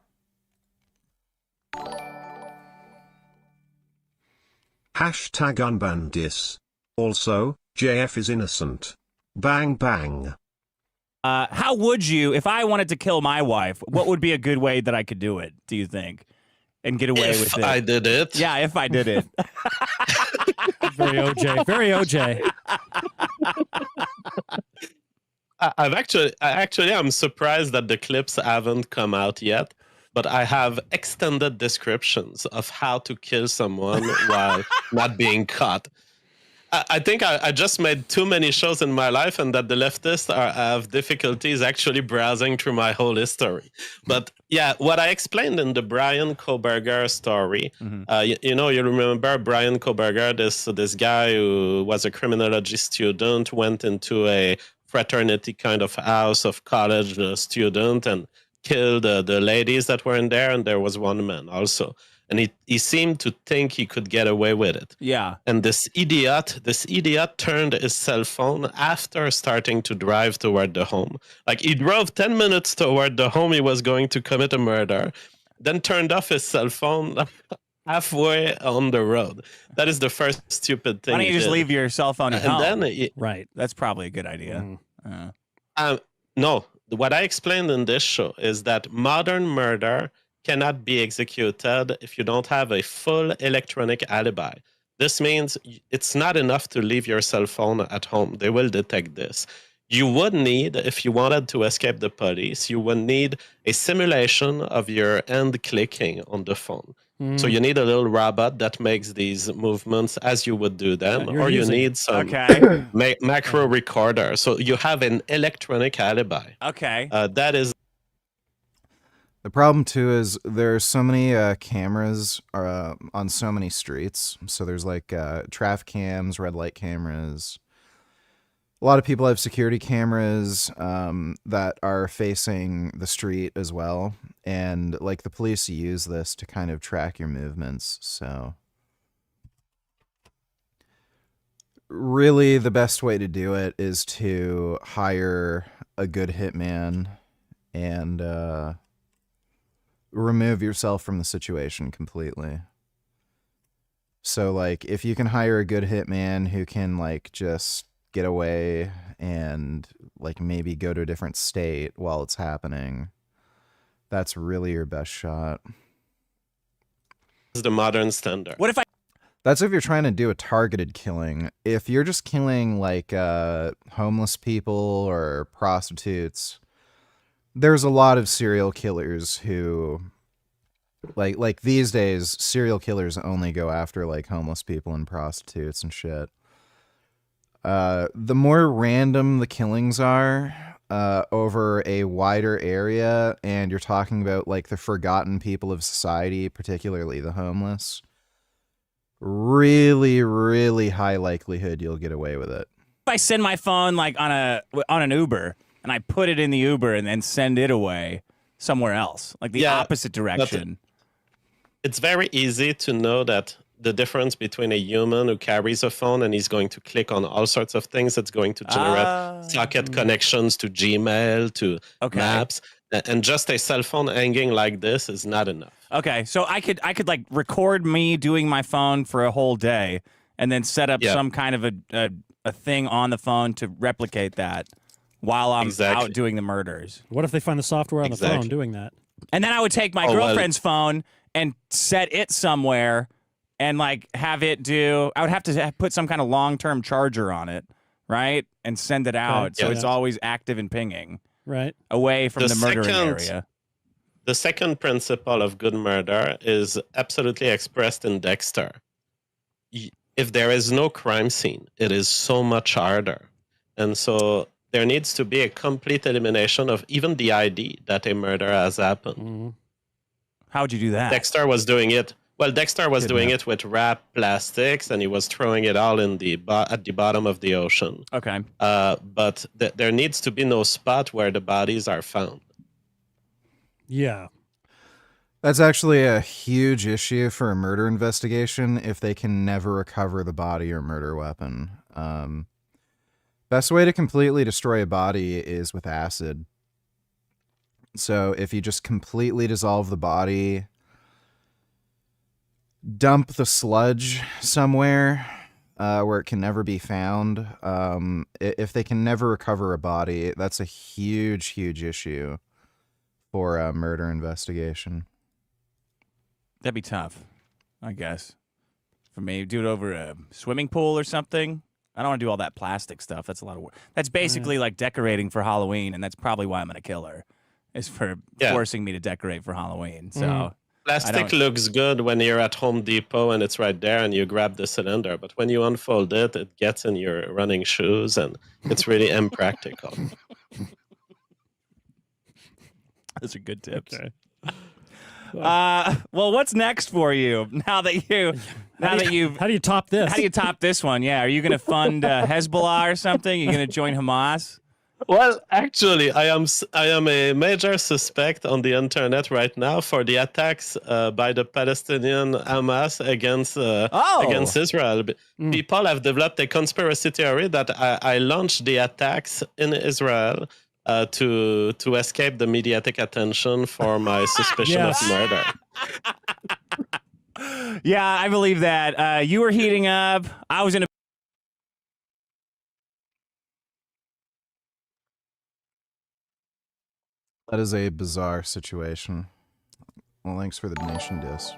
Hashtag unban dis. Also, JF is innocent. Bang bang. How would you, if I wanted to kill my wife, what would be a good way that I could do it, do you think? And get away with it? If I did it. Yeah, if I did it. Very OJ. Very OJ. I'm surprised that the clips haven't come out yet, but I have extended descriptions of how to kill someone while not being caught. I think I just made too many shows in my life, and that the leftists have difficulties actually browsing through my whole history. But yeah, what I explained in the Brian Koberger story, you remember Brian Koberger, this guy who was a criminology student, went into a fraternity kind of house of college student and killed the ladies that were in there, and there was one man also. And he seemed to think he could get away with it. Yeah. And this idiot turned his cell phone after starting to drive toward the home. Like, he drove 10 minutes toward the home he was going to commit a murder, then turned off his cell phone halfway on the road. That is the first stupid thing. Why don't you just leave your cell phone at home? Then right. That's probably a good idea. No, what I explained in this show is that modern murder cannot be executed if you don't have a full electronic alibi. This means it's not enough to leave your cell phone at home. They will detect this. You would need, if you wanted to escape the police, you would need a simulation of your hand clicking on the phone. So you need a little robot that makes these movements as you would do them, You're or you using need it. some Okay. macro recorder. So you have an electronic alibi. Okay. That is. The problem too is there's so many cameras on so many streets. So there's like traffic cams, red light cameras. A lot of people have security cameras that are facing the street as well. And like the police use this to kind of track your movements. So really the best way to do it is to hire a good hitman and remove yourself from the situation completely. So like if you can hire a good hitman who can like just get away and like maybe go to a different state while it's happening, that's really your best shot. Is the modern standard. What if That's if you're trying to do a targeted killing. If you're just killing like homeless people or prostitutes, there's a lot of serial killers who like these days serial killers only go after like homeless people and prostitutes and shit. The more random the killings are over a wider area, and you're talking about like the forgotten people of society, particularly the homeless, really, really high likelihood you'll get away with it. If I send my phone like on an Uber and I put it in the Uber and then send it away somewhere else, like the opposite direction? It's very easy to know that the difference between a human who carries a phone and he's going to click on all sorts of things. It's going to generate socket connections to Gmail, to Maps, and just a cell phone hanging like this is not enough. Okay, so I could like record me doing my phone for a whole day and then set up some kind of a thing on the phone to replicate that while I'm out doing the murders. What if they find the software on the phone doing that? And then I would take my girlfriend's phone and set it somewhere and like have it do. I would have to put some kind of long-term charger on it, right, and send it out so it's always active and pinging, right, away from the murdering area. The second principle of good murder is absolutely expressed in Dexter. If there is no crime scene, it is so much harder, and so there needs to be a complete elimination of even the ID that a murder has happened. How would you do that? Dexter was doing it. Well, Dexter was doing it with wrapped plastics, and he was throwing it all in at the bottom of the ocean. Okay. But there needs to be no spot where the bodies are found. Yeah. That's actually a huge issue for a murder investigation if they can never recover the body or murder weapon. Best way to completely destroy a body is with acid. So if you just completely dissolve the body, dump the sludge somewhere where it can never be found. If they can never recover a body, that's a huge, huge issue for a murder investigation. That'd be tough, I guess. For me, do it over a swimming pool or something. I don't want to do all that plastic stuff. That's a lot of work. That's basically like decorating for Halloween, and that's probably why I'm going to kill her, is for forcing me to decorate for Halloween. So Plastic looks good when you're at Home Depot and it's right there and you grab the cylinder. But when you unfold it, it gets in your running shoes and it's really impractical. Those are good tips. Okay. Well, what's next for you now that you've how do you top this? How do you top this one? Yeah, are you going to fund Hezbollah or something? You're going to join Hamas? Well, actually, I am a major suspect on the internet right now for the attacks by the Palestinian Hamas against Israel. People have developed a conspiracy theory that I launched the attacks in Israel to escape the mediatic attention for my suspicion of murder. Yeah, I believe that. You were heating up. I was in a That is a bizarre situation. Well, thanks for the donation, Dis.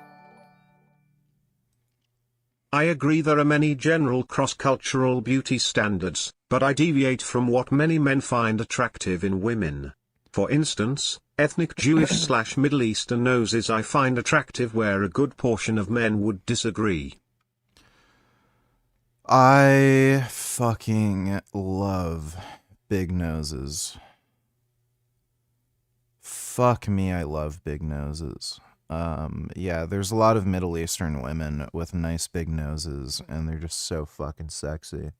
I agree there are many general cross-cultural beauty standards, but I deviate from what many men find attractive in women. For instance, Ethnic Jewish / Middle Eastern noses I find attractive where a good portion of men would disagree. I fucking love big noses. Fuck me, I love big noses. Yeah, there's a lot of Middle Eastern women with nice big noses, and they're just so fucking sexy.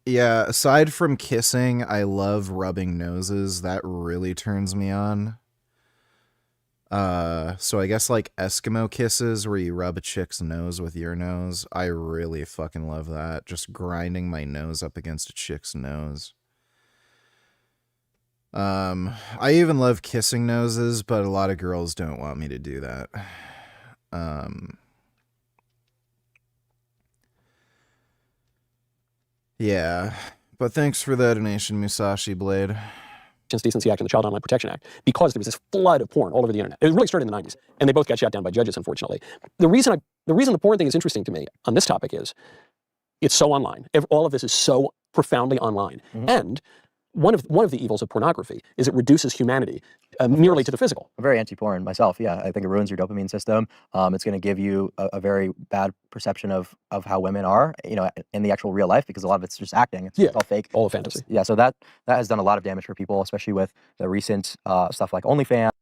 Yeah, aside from kissing, I love rubbing noses. That really turns me on. So I guess like Eskimo kisses where you rub a chick's nose with your nose. I really fucking love that. Just grinding my nose up against a chick's nose. I even love kissing noses, but a lot of girls don't want me to do that. Yeah, but thanks for the donation, Musashi Blade. Decency Act and the Child Online Protection Act, because there was this flood of porn all over the internet. It really started in the 90s, and they both got shot down by judges, unfortunately. The reason the porn thing is interesting to me on this topic is it's so online. All of this is so profoundly online. And one of the evils of pornography is it reduces humanity merely to the physical. I'm very anti-porn myself. Yeah, I think it ruins your dopamine system. It's going to give you a very bad perception of how women are, in the actual real life, because a lot of it's just acting. It's all fake. All a fantasy. Yeah, so that has done a lot of damage for people, especially with the recent stuff like OnlyFans.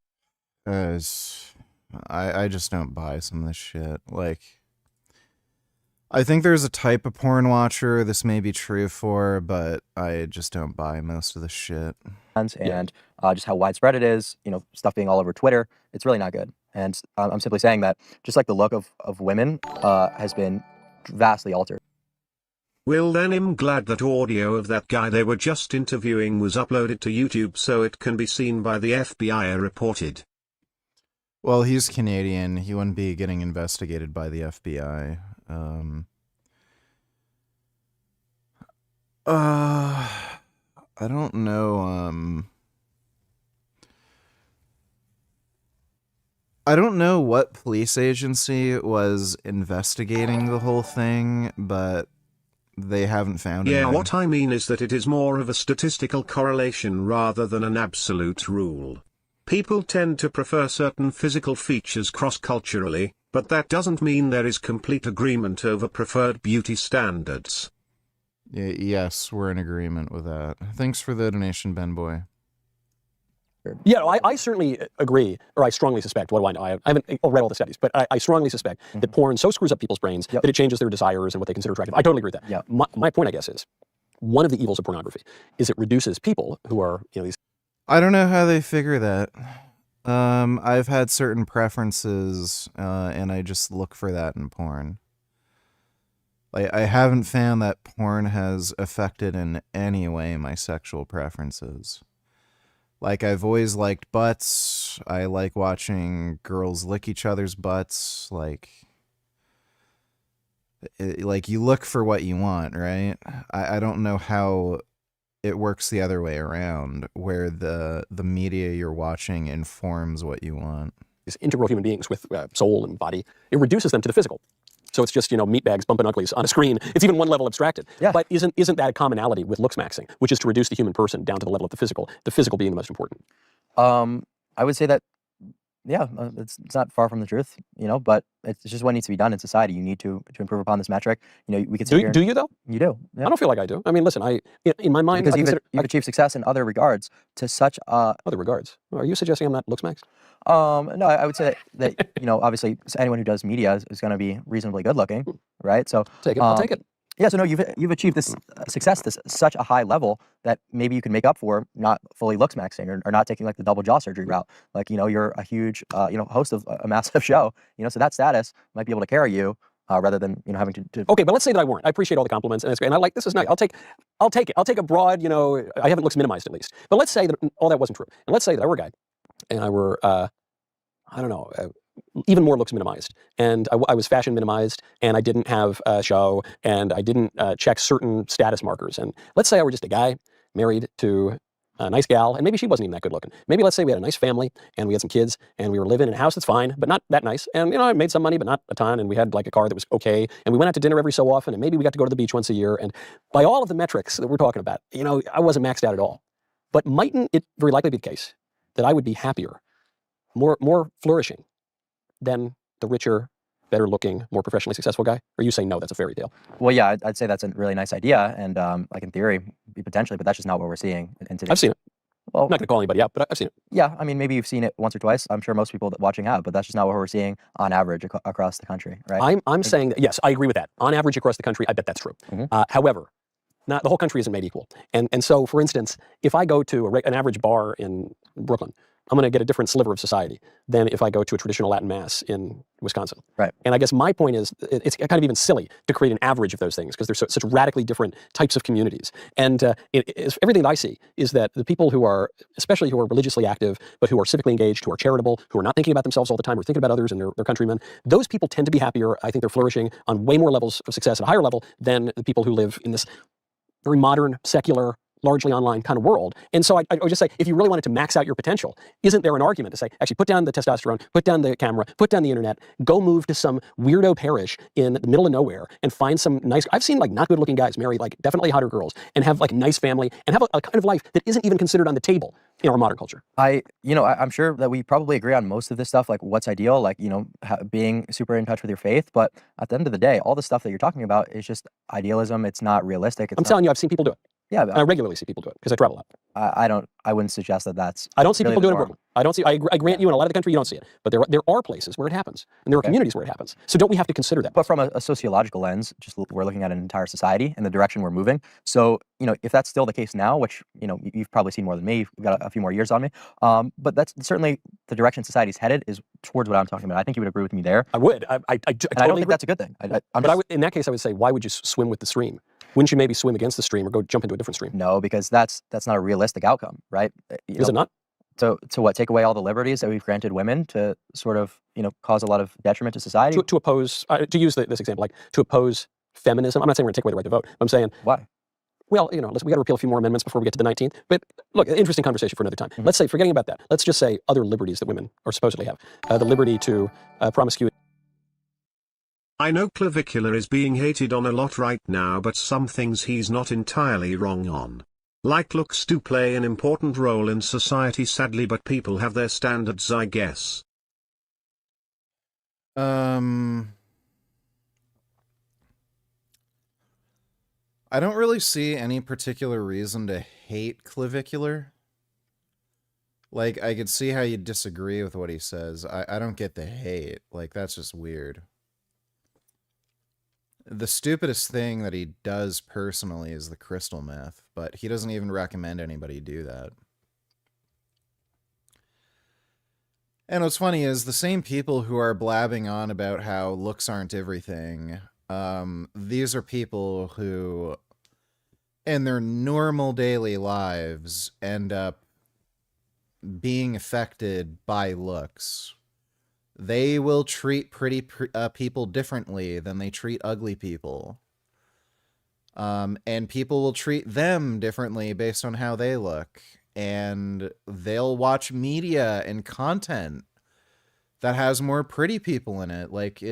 I just don't buy some of this shit. Like, I think there's a type of porn watcher this may be true for, but I just don't buy most of the shit. And just how widespread it is, stuff being all over Twitter, it's really not good. And I'm simply saying that just like the look of women has been vastly altered. Well, then I'm glad that audio of that guy they were just interviewing was uploaded to YouTube so it can be seen by the FBI, reported. Well, he's Canadian. He wouldn't be getting investigated by the FBI. I don't know, I don't know what police agency was investigating the whole thing, but they haven't found anything. Yeah, what I mean is that it is more of a statistical correlation rather than an absolute rule. People tend to prefer certain physical features cross-culturally, but that doesn't mean there is complete agreement over preferred beauty standards. Yes, we're in agreement with that. Thanks for the donation, Ben Boy. Yeah, I certainly agree, or I strongly suspect, what do I know? I haven't read all the studies, but I strongly suspect that porn so screws up people's brains that it changes their desires and what they consider attractive. I totally agree with that. Yeah. My point, I guess, is one of the evils of pornography is it reduces people who are, these... I don't know how they figure that. I've had certain preferences, and I just look for that in porn. I haven't found that porn has affected in any way my sexual preferences. Like, I've always liked butts. I like watching girls lick each other's butts. Like you look for what you want, right? I don't know how it works the other way around, where the media you're watching informs what you want. These integral human beings with soul and body, it reduces them to the physical. So it's just, meatbags bumping uglies on a screen. It's even one level abstracted. Yeah. But isn't that a commonality with looks maxing, which is to reduce the human person down to the level of the physical being the most important? I would say that, it's not far from the truth, but it's just what needs to be done in society. You need to improve upon this metric. We could sit here. Do you, though? You do. Yeah. I don't feel like I do. I mean, listen, in my mind... Because you've achieved success in other regards to such... Other regards? Are you suggesting I'm not looks maxed? No, I would say that obviously anyone who does media is going to be reasonably good looking, right? So I'll take it. Yeah, so no, you've achieved this success, this such a high level that maybe you can make up for not fully looks maxing or not taking like the double jaw surgery route. Like you're a huge host of a massive show. So that status might be able to carry you rather than having to. Okay, but let's say that I weren't. I appreciate all the compliments and it's great. And I like this is nice. I'll take it. I'll take a broad. I haven't looks minimized at least. But let's say that all that wasn't true, and let's say that I were a guy, and I were even more looks minimized, and I was fashion minimized, and I didn't have a show, and I didn't check certain status markers. And let's say I were just a guy married to a nice gal, and maybe she wasn't even that good looking. Maybe let's say we had a nice family and we had some kids and we were living in a house that's fine, but not that nice. And, I made some money, but not a ton. And we had like a car that was okay. And we went out to dinner every so often. And maybe we got to go to the beach once a year. And by all of the metrics that we're talking about, I wasn't maxed out at all. But mightn't it very likely be the case that I would be happier, more flourishing than the richer, better looking, more professionally successful guy? Or you say no, that's a fairy tale? Well, yeah, I'd say that's a really nice idea, and like in theory, potentially, but that's just not what we're seeing in today. I've seen it. Well, I'm not going to call anybody out, but I've seen it. Yeah, I mean, maybe you've seen it once or twice. I'm sure most people watching have, but that's just not what we're seeing on average across the country, right? I'm saying that, yes, I agree with that. On average across the country, I bet that's true. However, not the whole country isn't made equal. And so, for instance, if I go to an average bar in Brooklyn, I'm going to get a different sliver of society than if I go to a traditional Latin mass in Wisconsin. Right. And I guess my point is, it's kind of even silly to create an average of those things because they're such radically different types of communities. And everything that I see is that the people who are, especially who are religiously active, but who are civically engaged, who are charitable, who are not thinking about themselves all the time, who are thinking about others and their countrymen, those people tend to be happier. I think they're flourishing on way more levels of success at a higher level than the people who live in this very modern, secular, largely online kind of world. And so I would just say, if you really wanted to max out your potential, isn't there an argument to say, actually put down the testosterone, put down the camera, put down the internet, go move to some weirdo parish in the middle of nowhere and find some nice, I've seen like not good looking guys marry like definitely hotter girls and have like nice family and have a kind of life that isn't even considered on the table in our modern culture. I'm sure that we probably agree on most of this stuff, like what's ideal, like, being super in touch with your faith. But at the end of the day, all the stuff that you're talking about is just idealism. It's not realistic. I'm telling you, I've seen people do it. Yeah, I regularly see people do it because I travel a lot. I wouldn't suggest that that's. I don't see really people doing it in norm. Brooklyn. I don't see. I grant you, in a lot of the country, you don't see it, but there are places where it happens, and there are communities where it happens. So don't we have to consider that? But from a sociological lens, we're looking at an entire society and the direction we're moving. So if that's still the case now, which you've probably seen more than me, you've got a few more years on me. But that's certainly the direction society's headed is towards what I'm talking about. I think you would agree with me there. I would. I totally don't think that's a good thing. In that case, I would say, why would you swim with the stream? Wouldn't you maybe swim against the stream or go jump into a different stream? No, because that's not a realistic outcome, right? Is it not? To what? Take away all the liberties that we've granted women to sort of cause a lot of detriment to society. To oppose, to use this example, like to oppose feminism. I'm not saying we're going to take away the right to vote. I'm saying why? Well, listen, we got to repeal a few more amendments before we get to the 19th. But look, interesting conversation for another time. Let's say, forgetting about that, let's just say other liberties that women are supposedly have. The liberty to promiscuity. I know Clavicular is being hated on a lot right now, but some things he's not entirely wrong on. Like looks do play an important role in society sadly, but people have their standards, I guess. I don't really see any particular reason to hate Clavicular. Like, I could see how you disagree with what he says. I don't get the hate. Like, that's just weird. The stupidest thing that he does personally is the crystal meth, but he doesn't even recommend anybody do that. And what's funny is the same people who are blabbing on about how looks aren't everything, these are people who, in their normal daily lives, end up being affected by looks. They will treat pretty people differently than they treat ugly people. And people will treat them differently based on how they look. And they'll watch media and content that has more pretty people in it. Like,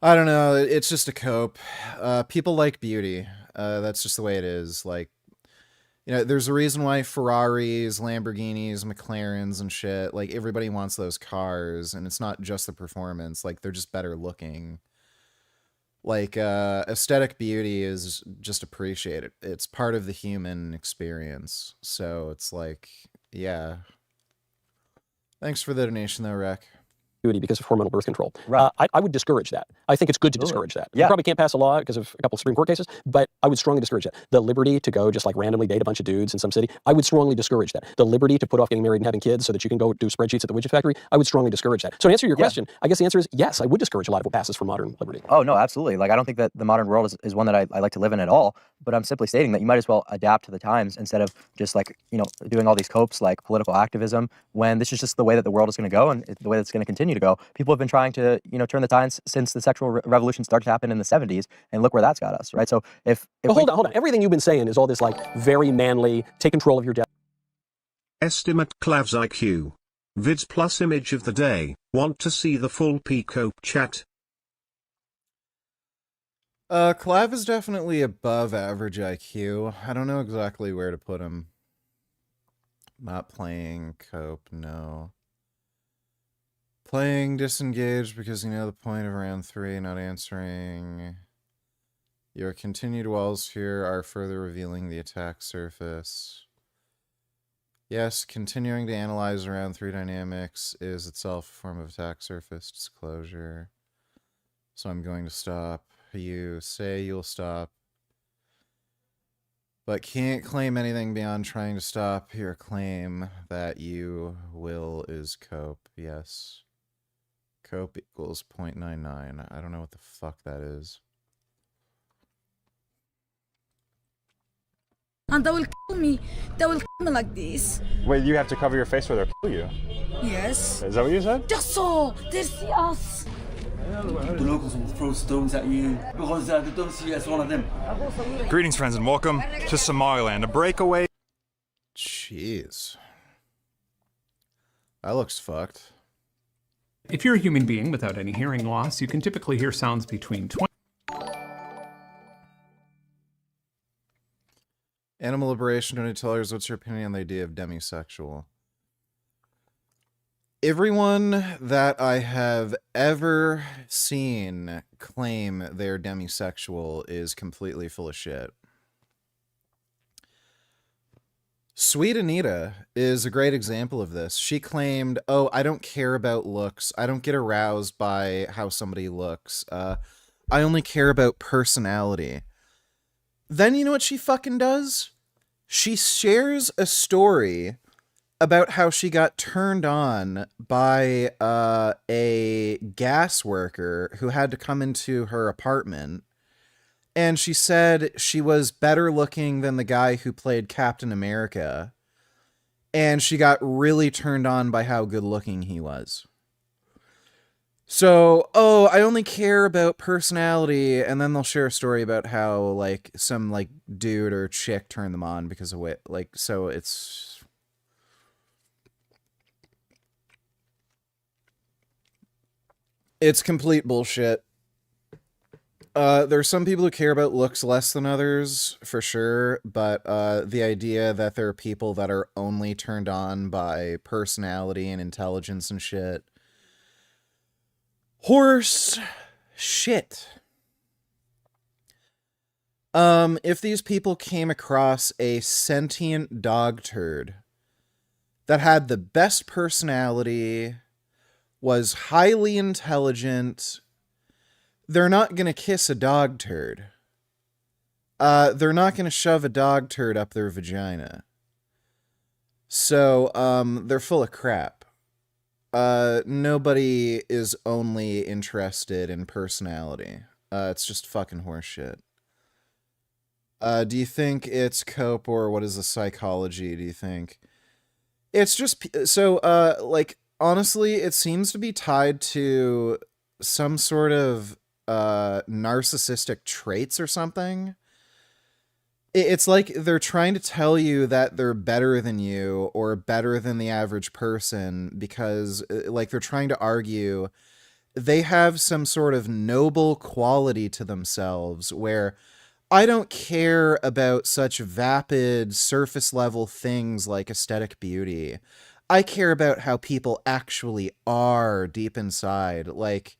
I don't know, it's just a cope. People like beauty. That's just the way it is. Like, there's a reason why Ferraris, Lamborghinis, McLarens and shit, like, everybody wants those cars, and it's not just the performance, like, they're just better looking. Like, aesthetic beauty is just appreciated. It's part of the human experience. So it's like, yeah. Thanks for the donation though, Rec. Because of hormonal birth control. Right. I would discourage that. I think it's good to discourage that. Yeah. You probably can't pass a law because of a couple of Supreme Court cases, but I would strongly discourage that. The liberty to go just like randomly date a bunch of dudes in some city, I would strongly discourage that. The liberty to put off getting married and having kids so that you can go do spreadsheets at the widget factory, I would strongly discourage that. So to answer your question, I guess the answer is yes, I would discourage a lot of what passes for modern liberty. Oh, no, absolutely. Like, I don't think that the modern world is one that I like to live in at all, but I'm simply stating that you might as well adapt to the times instead of just doing all these copes like political activism when this is just the way that the world is going to go and the way that's going to continue to go. People have been trying to, turn the tides since the sexual revolution started to happen in the 70s, and look where that's got us, right? So if hold on. Everything you've been saying is all this like very manly, take control of your destiny. Estimate Clav's IQ. Vids plus image of the day. Want to see the full Pico chat? Clav is definitely above average IQ. I don't know exactly where to put him. Not playing cope, no. Playing disengaged because you know the point of round 3, not answering. Your continued walls here are further revealing the attack surface. Yes, continuing to analyze round 3 dynamics is itself a form of attack surface disclosure. So I'm going to stop. You say you'll stop, but can't claim anything beyond trying to stop your claim that you will is cope. Yes. Cope equals 0.99. I don't know what the fuck that is. And they will kill me. They will kill me like this. Wait, you have to cover your face or they'll kill you? Yes. Is that what you said? Just so they see us. The locals will throw stones at you because they don't see you as one of them. Greetings, friends, and welcome to Somaliland, a breakaway. Jeez. That looks fucked. If you're a human being without any hearing loss, you can typically hear sounds between 20. Animal Liberation Donate Tellers, what's your opinion on the idea of demisexual? Everyone that I have ever seen claim they're demisexual is completely full of shit. Sweet Anita is a great example of this. She claimed, oh, I don't care about looks. I don't get aroused by how somebody looks. I only care about personality. Then you know what she fucking does? She shares a story about how she got turned on by a gas worker who had to come into her apartment. And she said she was better looking than the guy who played Captain America. And she got really turned on by how good looking he was. So, oh, I only care about personality. And then they'll share a story about how, like, some, like, dude or chick turned them on because of it. Like, so it's... It's complete bullshit. There's some people who care about looks less than others, for sure, but the idea that there are people that are only turned on by personality and intelligence and shit. Horse shit. If these people came across a sentient dog turd that had the best personality, was highly intelligent, they're not going to kiss a dog turd. They're not going to shove a dog turd up their vagina. So, they're full of crap. Nobody is only interested in personality. It's just fucking horseshit. Do you think it's cope or what is the psychology, do you think? It's just, so, like, honestly, it seems to be tied to some sort of narcissistic traits or something. It's like they're trying to tell you that they're better than you or better than the average person because, like, they're trying to argue they have some sort of noble quality to themselves where I don't care about such vapid surface level things like aesthetic beauty. I care about how people actually are deep inside. Like,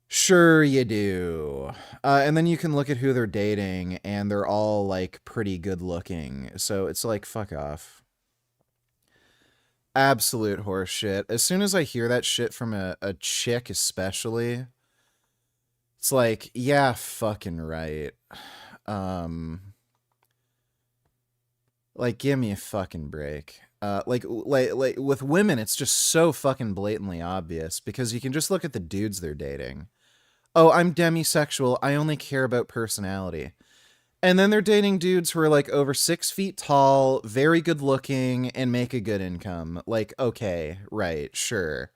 sure you do. And then you can look at who they're dating, and they're all, like, pretty good looking. So it's like, fuck off. Absolute horse shit. As soon as I hear that shit from a chick especially, it's like, yeah, fucking right. Like, give me a fucking break. Like with women, it's just so fucking blatantly obvious because you can just look at the dudes they're dating. Oh, I'm demisexual. I only care about personality. And then they're dating dudes who are like over 6 feet tall, very good looking, and make a good income. Like, okay, right, sure.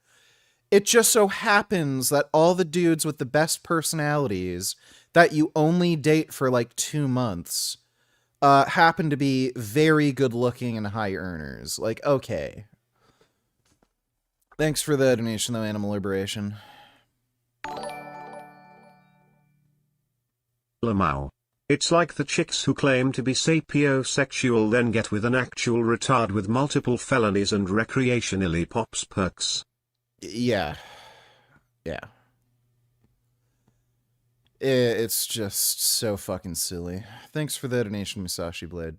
It just so happens that all the dudes with the best personalities that you only date for like 2 months happen to be very good looking and high earners. Like, okay. Thanks for the donation, though, Animal Liberation. Lamau. It's like the chicks who claim to be sapiosexual then get with an actual retard with multiple felonies and recreationally pops perks. Yeah. Yeah. It's just so fucking silly. Thanks for the donation, Musashi Blade.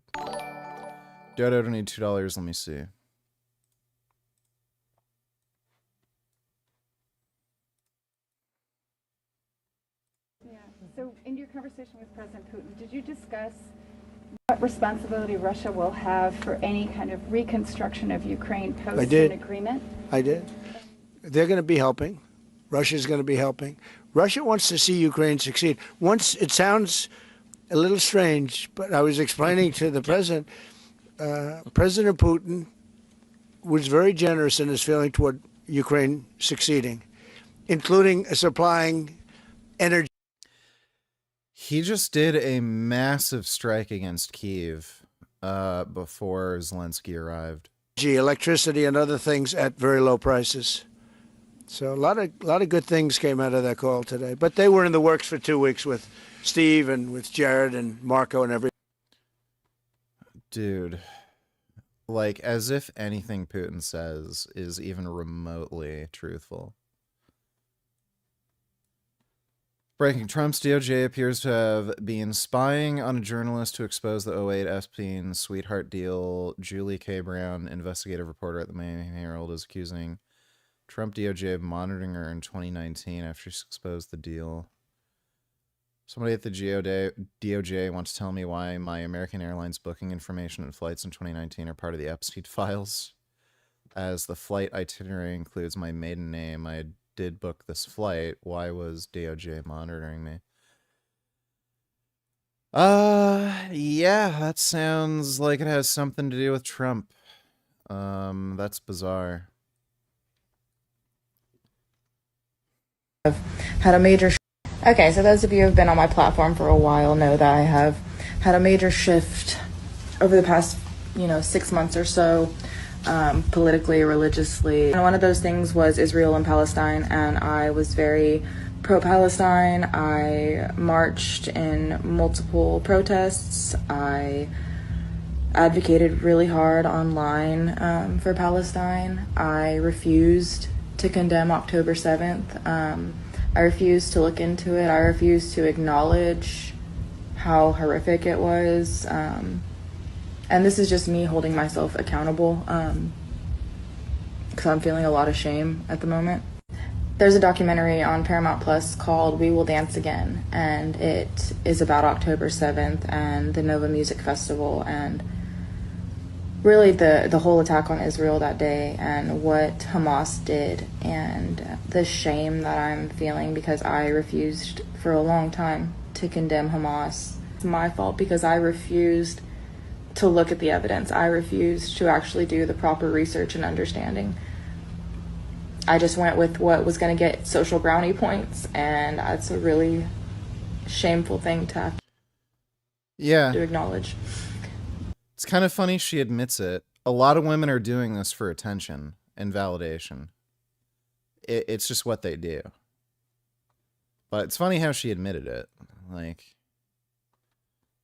Dodo donated $2. Let me see. So, in your conversation with President Putin, did you discuss what responsibility Russia will have for any kind of reconstruction of Ukraine post an agreement? I did. They're going to be helping. Russia's going to be helping. Russia wants to see Ukraine succeed. Once, it sounds a little strange, but I was explaining to the president, President Putin was very generous in his feeling toward Ukraine succeeding, including supplying energy. He just did a massive strike against Kyiv before Zelensky arrived. Electricity and other things at very low prices. So a lot of good things came out of that call today. But they were in the works for 2 weeks with Steve and with Jared and Marco and everything. Dude, like, as if anything Putin says is even remotely truthful. Breaking: Trump's DOJ appears to have been spying on a journalist to expose the 08 Epstein sweetheart deal. Julie K. Brown, investigative reporter at the Miami Herald, is accusing Trump DOJ of monitoring her in 2019 after she exposed the deal. Somebody at the DOJ wants to tell me why my American Airlines booking information and flights in 2019 are part of the Epstein files. As the flight itinerary includes my maiden name, I did book this flight. Why was DOJ monitoring me? Yeah, that sounds like it has something to do with Trump. That's bizarre. Had a major okay, so those of you who have been on my platform for a while know that I have had a major shift over the past 6 months or so, politically, religiously. And one of those things was Israel and Palestine, and I was very pro-Palestine. I marched in multiple protests. I advocated really hard online for Palestine. I refused to condemn October 7th. I refused to look into it. I refused to acknowledge how horrific it was. And this is just me holding myself accountable because I'm feeling a lot of shame at the moment. There's a documentary on Paramount Plus called We Will Dance Again, and it is about October 7th and the Nova Music Festival and really the whole attack on Israel that day and what Hamas did and the shame that I'm feeling because I refused for a long time to condemn Hamas. It's my fault because I refused to look at the evidence. I refused to actually do the proper research and understanding. I just went with what was going to get social brownie points, and that's a really shameful thing to have to acknowledge. It's kind of funny she admits it. A lot of women are doing this for attention and validation. It's just what they do. But it's funny how she admitted it. Like,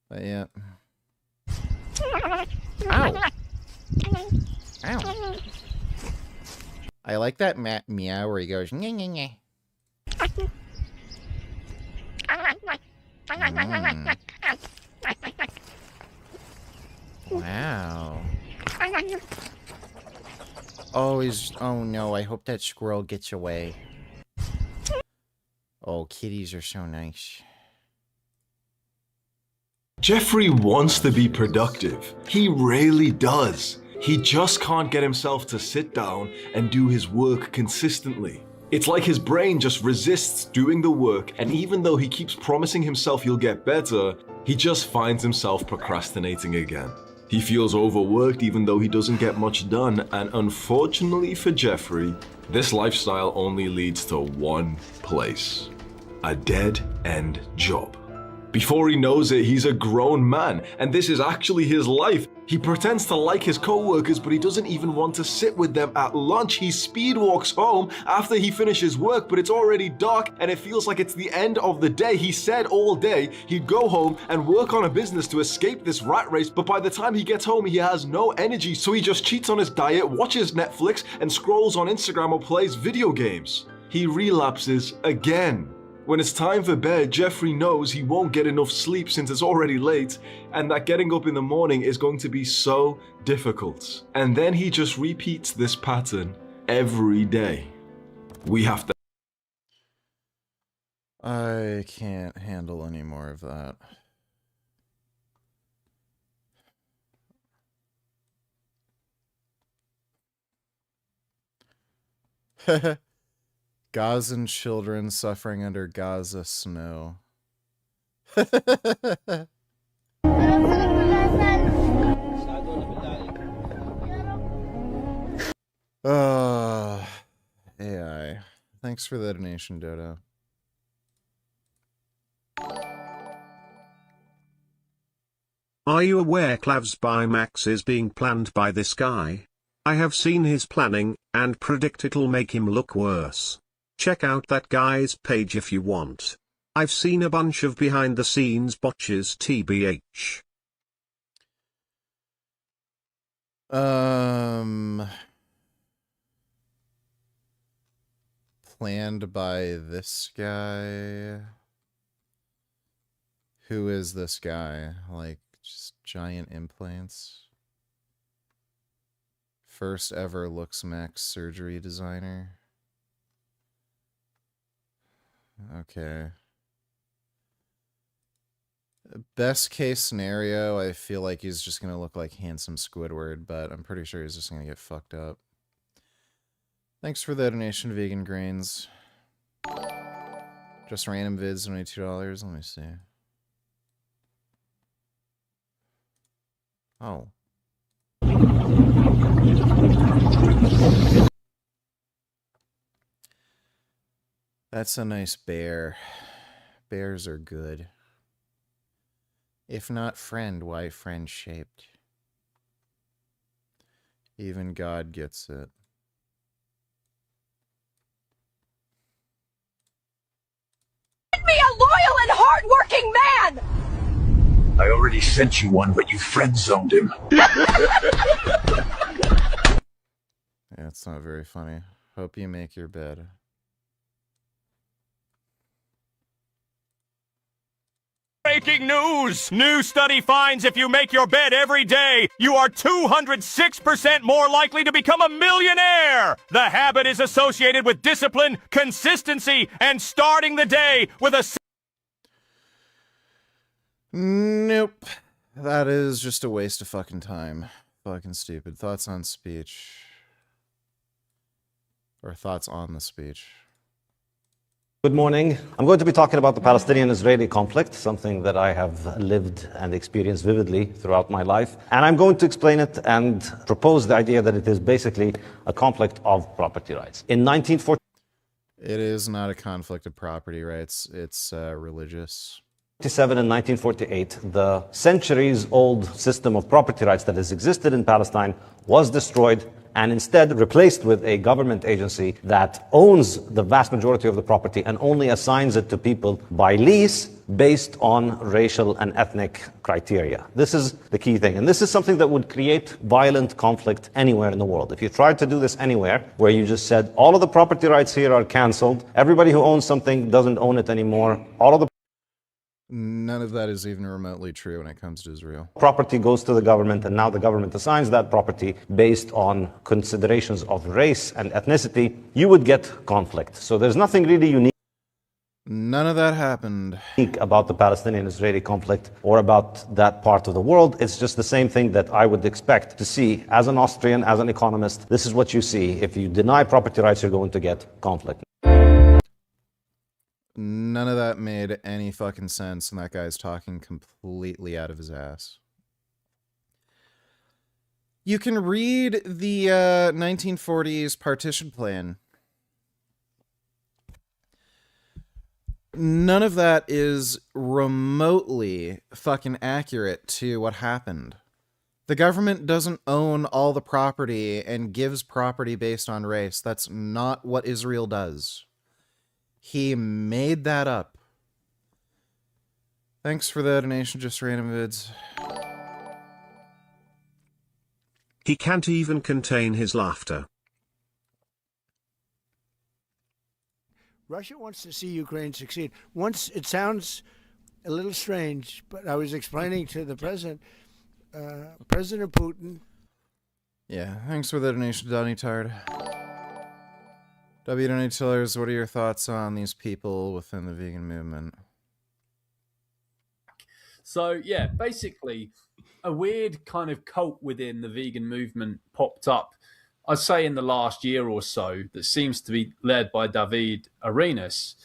but yeah. Ow. Ow. I like that meow where he goes, nyeh, nyeh, nyeh. Wow. Oh no, I hope that squirrel gets away. Oh, kitties are so nice. Jeffrey wants to be productive. He rarely does. He just can't get himself to sit down and do his work consistently. It's like his brain just resists doing the work, and even though he keeps promising himself he'll get better, he just finds himself procrastinating again. He feels overworked even though he doesn't get much done, and unfortunately for Jeffrey, this lifestyle only leads to one place: a dead-end job. Before he knows it, he's a grown man, and this is actually his life. He pretends to like his co-workers, but he doesn't even want to sit with them at lunch. He speed walks home after he finishes work, but it's already dark and it feels like it's the end of the day. He said all day he'd go home and work on a business to escape this rat race, but by the time he gets home, he has no energy, so he just cheats on his diet, watches Netflix, and scrolls on Instagram or plays video games. He relapses again. When it's time for bed, Jeffrey knows he won't get enough sleep since it's already late, and that getting up in the morning is going to be so difficult. And then he just repeats this pattern every day. We have to... I can't handle any more of that. Gazan children suffering under Gaza snow. AI. Thanks for the donation, Dodo. Are you aware Clav's by Max is being planned by this guy? I have seen his planning, and predict it'll make him look worse. Check out that guy's page if you want. I've seen a bunch of behind-the-scenes botches TBH. Planned by this guy. Who is this guy? Like, just giant implants. First ever Looks Max surgery designer. Okay. Best case scenario, I feel like he's just going to look like handsome Squidward, but I'm pretty sure he's just going to get fucked up. Thanks for the donation, Vegan Grains. Just random vids, $22. Let me see. Oh. That's a nice bear. Bears are good. If not friend, why friend-shaped? Even God gets it. Make me a loyal and hard-working man! I already sent you one, but you friend-zoned him. Yeah, it's not very funny. Hope you make your bed. Breaking news! New study finds if you make your bed every day, you are 206% more likely to become a millionaire! The habit is associated with discipline, consistency, and starting the day with a... Nope. That is just a waste of fucking time. Fucking stupid. Thoughts on speech. Or thoughts on the speech. Good morning. I'm going to be talking about the Palestinian-Israeli conflict, something that I have lived and experienced vividly throughout my life. And I'm going to explain it and propose the idea that it is basically a conflict of property rights. In 1940... It is not a conflict of property rights. It's religious. 1947 and 1948, the centuries-old system of property rights that has existed in Palestine was destroyed and instead replaced with a government agency that owns the vast majority of the property and only assigns it to people by lease based on racial and ethnic criteria. This is the key thing. And this is something that would create violent conflict anywhere in the world. If you tried to do this anywhere, where you just said, all of the property rights here are canceled, everybody who owns something doesn't own it anymore, all of the None of that is even remotely true when it comes to Israel. property goes to the government, and now the government assigns that property based on considerations of race and ethnicity, you would get conflict. So there's nothing really unique. None of that happened. About the Palestinian-Israeli conflict or about that part of the world. It's just the same thing that I would expect to see as an Austrian, as an economist. This is what you see. If you deny property rights, you're going to get conflict. None of that made any fucking sense, and that guy's talking completely out of his ass. You can read the 1940s partition plan. None of that is remotely fucking accurate to what happened. The government doesn't own all the property and gives property based on race. That's not what Israel does. He made that up. Thanks for the donation, just random vids. He can't even contain his laughter. Russia wants to see Ukraine succeed. Once it sounds a little strange, but I was explaining to the president, President Putin. Yeah, thanks for the donation, Donnie Tard. Donnie Tillers, what are your thoughts on these people within the vegan movement? So, yeah, basically, a weird kind of cult within the vegan movement popped up, I'd say in the last year or so, that seems to be led by David Arenas,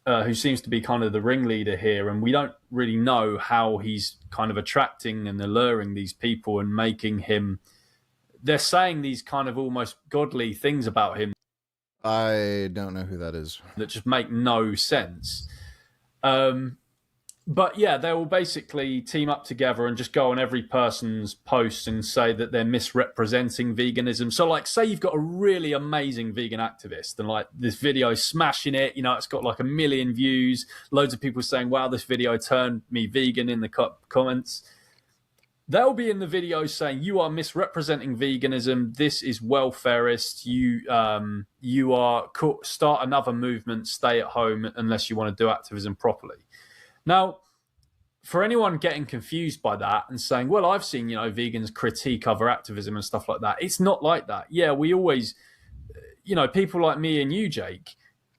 who seems to be kind of the ringleader here. And we don't really know how he's kind of attracting and alluring these people and making him... They're saying these kind of almost godly things about him. I don't know who that is. That just make no sense. But yeah, they will basically team up together and just go on every person's post and say that they're misrepresenting veganism. So like, say you've got a really amazing vegan activist and like this video is smashing it, you know, it's got like 1 million views, loads of people saying, wow, this video turned me vegan in the comments. They'll be in the video saying, you are misrepresenting veganism. This is welfarist. You are start another movement, stay at home unless you want to do activism properly. Now, for anyone getting confused by that and saying, well, I've seen, you know, vegans critique other activism and stuff like that. It's not like that. Yeah, we always, you know, people like me and you, Jake,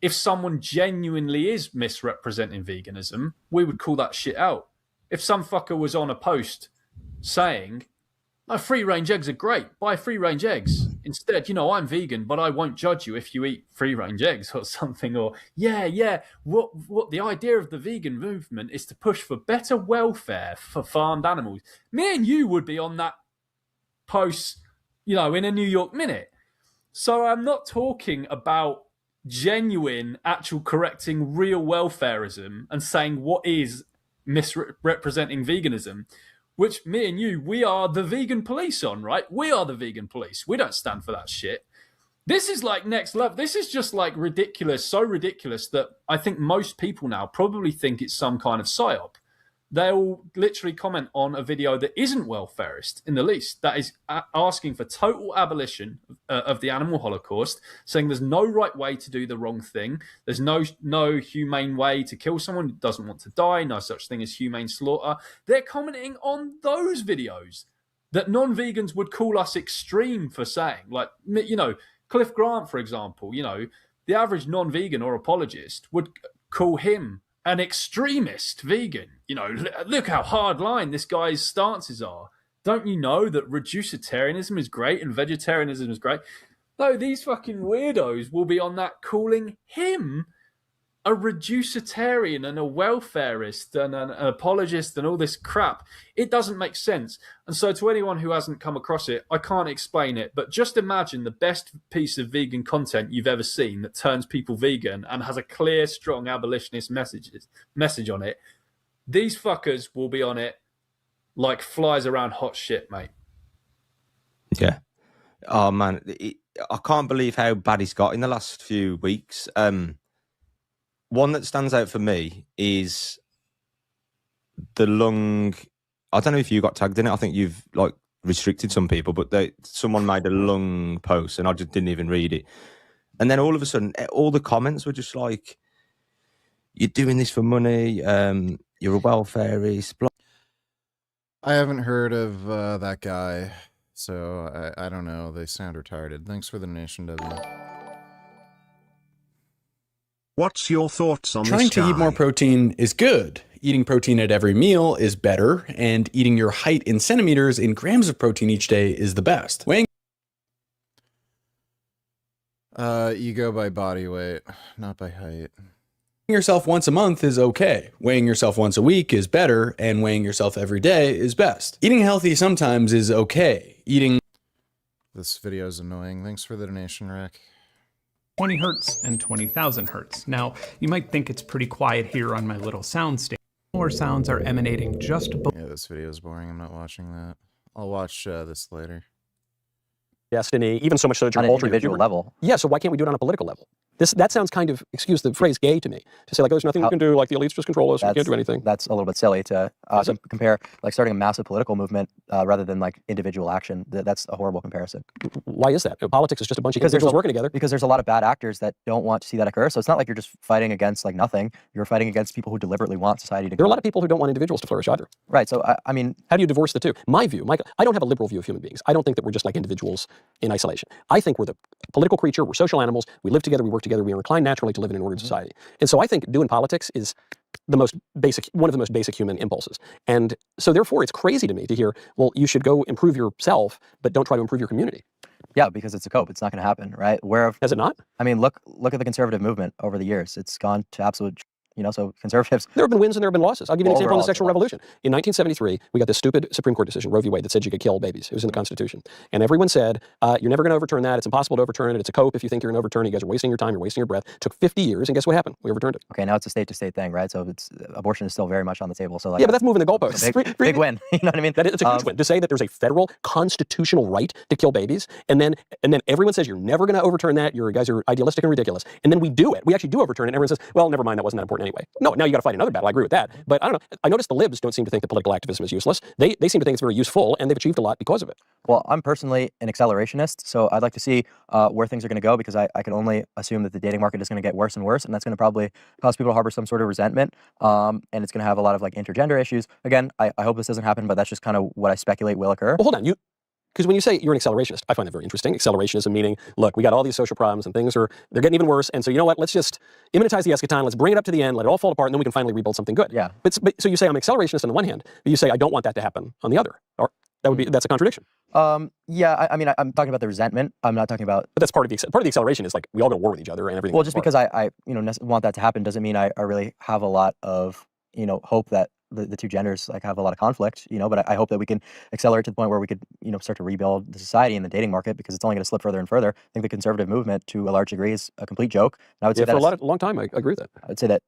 if someone genuinely is misrepresenting veganism, we would call that shit out. If some fucker was on a post saying, no, free-range eggs are great, buy free-range eggs. Instead, you know, I'm vegan, but I won't judge you if you eat free-range eggs or something. Or, what the idea of the vegan movement is to push for better welfare for farmed animals. Me and you would be on that post, you know, in a New York minute. So I'm not talking about genuine, actual correcting real welfarism and saying what is misrepresenting veganism. Which me and you, we are the vegan police on, right? We are the vegan police. We don't stand for that shit. This is like next level. This is just like ridiculous, so ridiculous that I think most people now probably think it's some kind of psyop. They'll literally comment on a video that isn't welfarist in the least, that is asking for total abolition of the animal holocaust, saying there's no right way to do the wrong thing. There's no humane way to kill someone who doesn't want to die, no such thing as humane slaughter. They're commenting on those videos that non-vegans would call us extreme for saying. Like, you know, Cliff Grant, for example, you know, the average non-vegan or apologist would call him an extremist vegan. You know, look how hard line this guy's stances are. Don't you know that reducitarianism is great and vegetarianism is great? No, these fucking weirdos will be on that calling him a reducitarian and a welfarist and an apologist and all this crap. It doesn't make sense. And so to anyone who hasn't come across it, I can't explain it, but just imagine the best piece of vegan content you've ever seen that turns people vegan and has a clear, strong abolitionist message on it. These fuckers will be on it like flies around hot shit, mate. Yeah. Oh, man. I can't believe how bad he's got in the last few weeks. One that stands out for me is the lung. I don't know if you got tagged in it. I think you've like restricted some people, but someone made a lung post and I just didn't even read it. And then all of a sudden, all the comments were just like, "You're doing this for money. You're a welfarist." I haven't heard of that guy, so I don't know. They sound retarded. Thanks for the donation, W. What's your thoughts on Trying this guy? to eat more protein is good. Eating protein at every meal is better, and eating your height in centimeters in grams of protein each day is the best. Weighing You go by body weight, not by height. Weighing yourself once a month is okay. Weighing yourself once a week is better, and weighing yourself every day is best. Eating healthy sometimes is okay. Eating... This video is annoying. Thanks for the donation, Rick. 20 hertz and 20,000 hertz. Now, you might think it's pretty quiet here on my little sound stage. More sounds are emanating just below. Yeah, this video is boring. I'm not watching that. I'll watch this later. Destiny, even so much so that you're On an altering individual level. Yeah, so why can't we do it on a political level? That sounds kind of, excuse the phrase, gay to me. To say like, there's nothing we can do, like the elites just control us, we can't do anything. That's a little bit silly to compare like starting a massive political movement rather than like individual action. That's a horrible comparison. Why is that? Politics is just a bunch of individuals working together. Because there's a lot of bad actors that don't want to see that occur. So it's not like you're just fighting against like nothing. You're fighting against people who deliberately want society to. There are a lot of people who don't want individuals to flourish either. Right. So I mean, how do you divorce the two? My view, I don't have a liberal view of human beings. I don't think that we're just like individuals in isolation. I think we're the political creature. We're social animals. We live together. We work together. We are inclined naturally to live in an ordered society. And so I think doing politics is one of the most basic human impulses. And so therefore it's crazy to me to hear, well, you should go improve yourself, but don't try to improve your community. Yeah, because it's a cope. It's not going to happen, right? Has it not? I mean, look at the conservative movement over the years. It's gone to absolute. So conservatives... There have been wins and there have been losses. I'll give you an example in the sexual Overall, revolution. In 1973, we got this stupid Supreme Court decision, Roe v. Wade, that said you could kill babies. It was in the Constitution. And everyone said, you're never going to overturn that. It's impossible to overturn it. It's a cope if you think you're going to overturn it. You guys are wasting your time. You're wasting your breath. It took 50 years, and guess what happened? We overturned it. Okay, now it's a state-to-state thing, right? So abortion is still very much on the table. So like, yeah, but that's moving the goalposts. Big win. You know what I mean? It's a huge win. To say that there's a federal constitutional right to kill babies, and then everyone says you're never going to overturn that. You guys are idealistic and ridiculous. And then we do it. We actually do overturn it, and everyone says, well, never mind, that wasn't that important anyway. No, now you got to fight another battle. I agree with that. But I don't know. I noticed the libs don't seem to think that political activism is useless. They seem to think it's very useful, and they've achieved a lot because of it. Well, I'm personally an accelerationist, so I'd like to see where things are going to go, because I can only assume that the dating market is going to get worse and worse, and that's going to probably cause people to harbor some sort of resentment, and it's going to have a lot of like intergender issues. Again, I hope this doesn't happen, but that's just kind of what I speculate will occur. Well, hold on. Because when you say you're an accelerationist, I find that very interesting. Accelerationism meaning, look, we got all these social problems and they're getting even worse. And so you know what? Let's just immanentize the eschaton. Let's bring it up to the end. Let it all fall apart, and then we can finally rebuild something good. Yeah. But so you say I'm an accelerationist on the one hand, but you say I don't want that to happen on the other. Or that's a contradiction. Yeah. I mean, I'm talking about the resentment. I'm not talking about. But that's part of the acceleration is like we all go to war with each other and everything. Well, just because I want that to happen doesn't mean I really have a lot of hope that the two genders like have a lot of conflict, but I hope that we can accelerate to the point where we could, start to rebuild the society and the dating market, because it's only going to slip further and further. I think the conservative movement, to a large degree, is a complete joke. And I would say for a long time, I agree with that. I would say that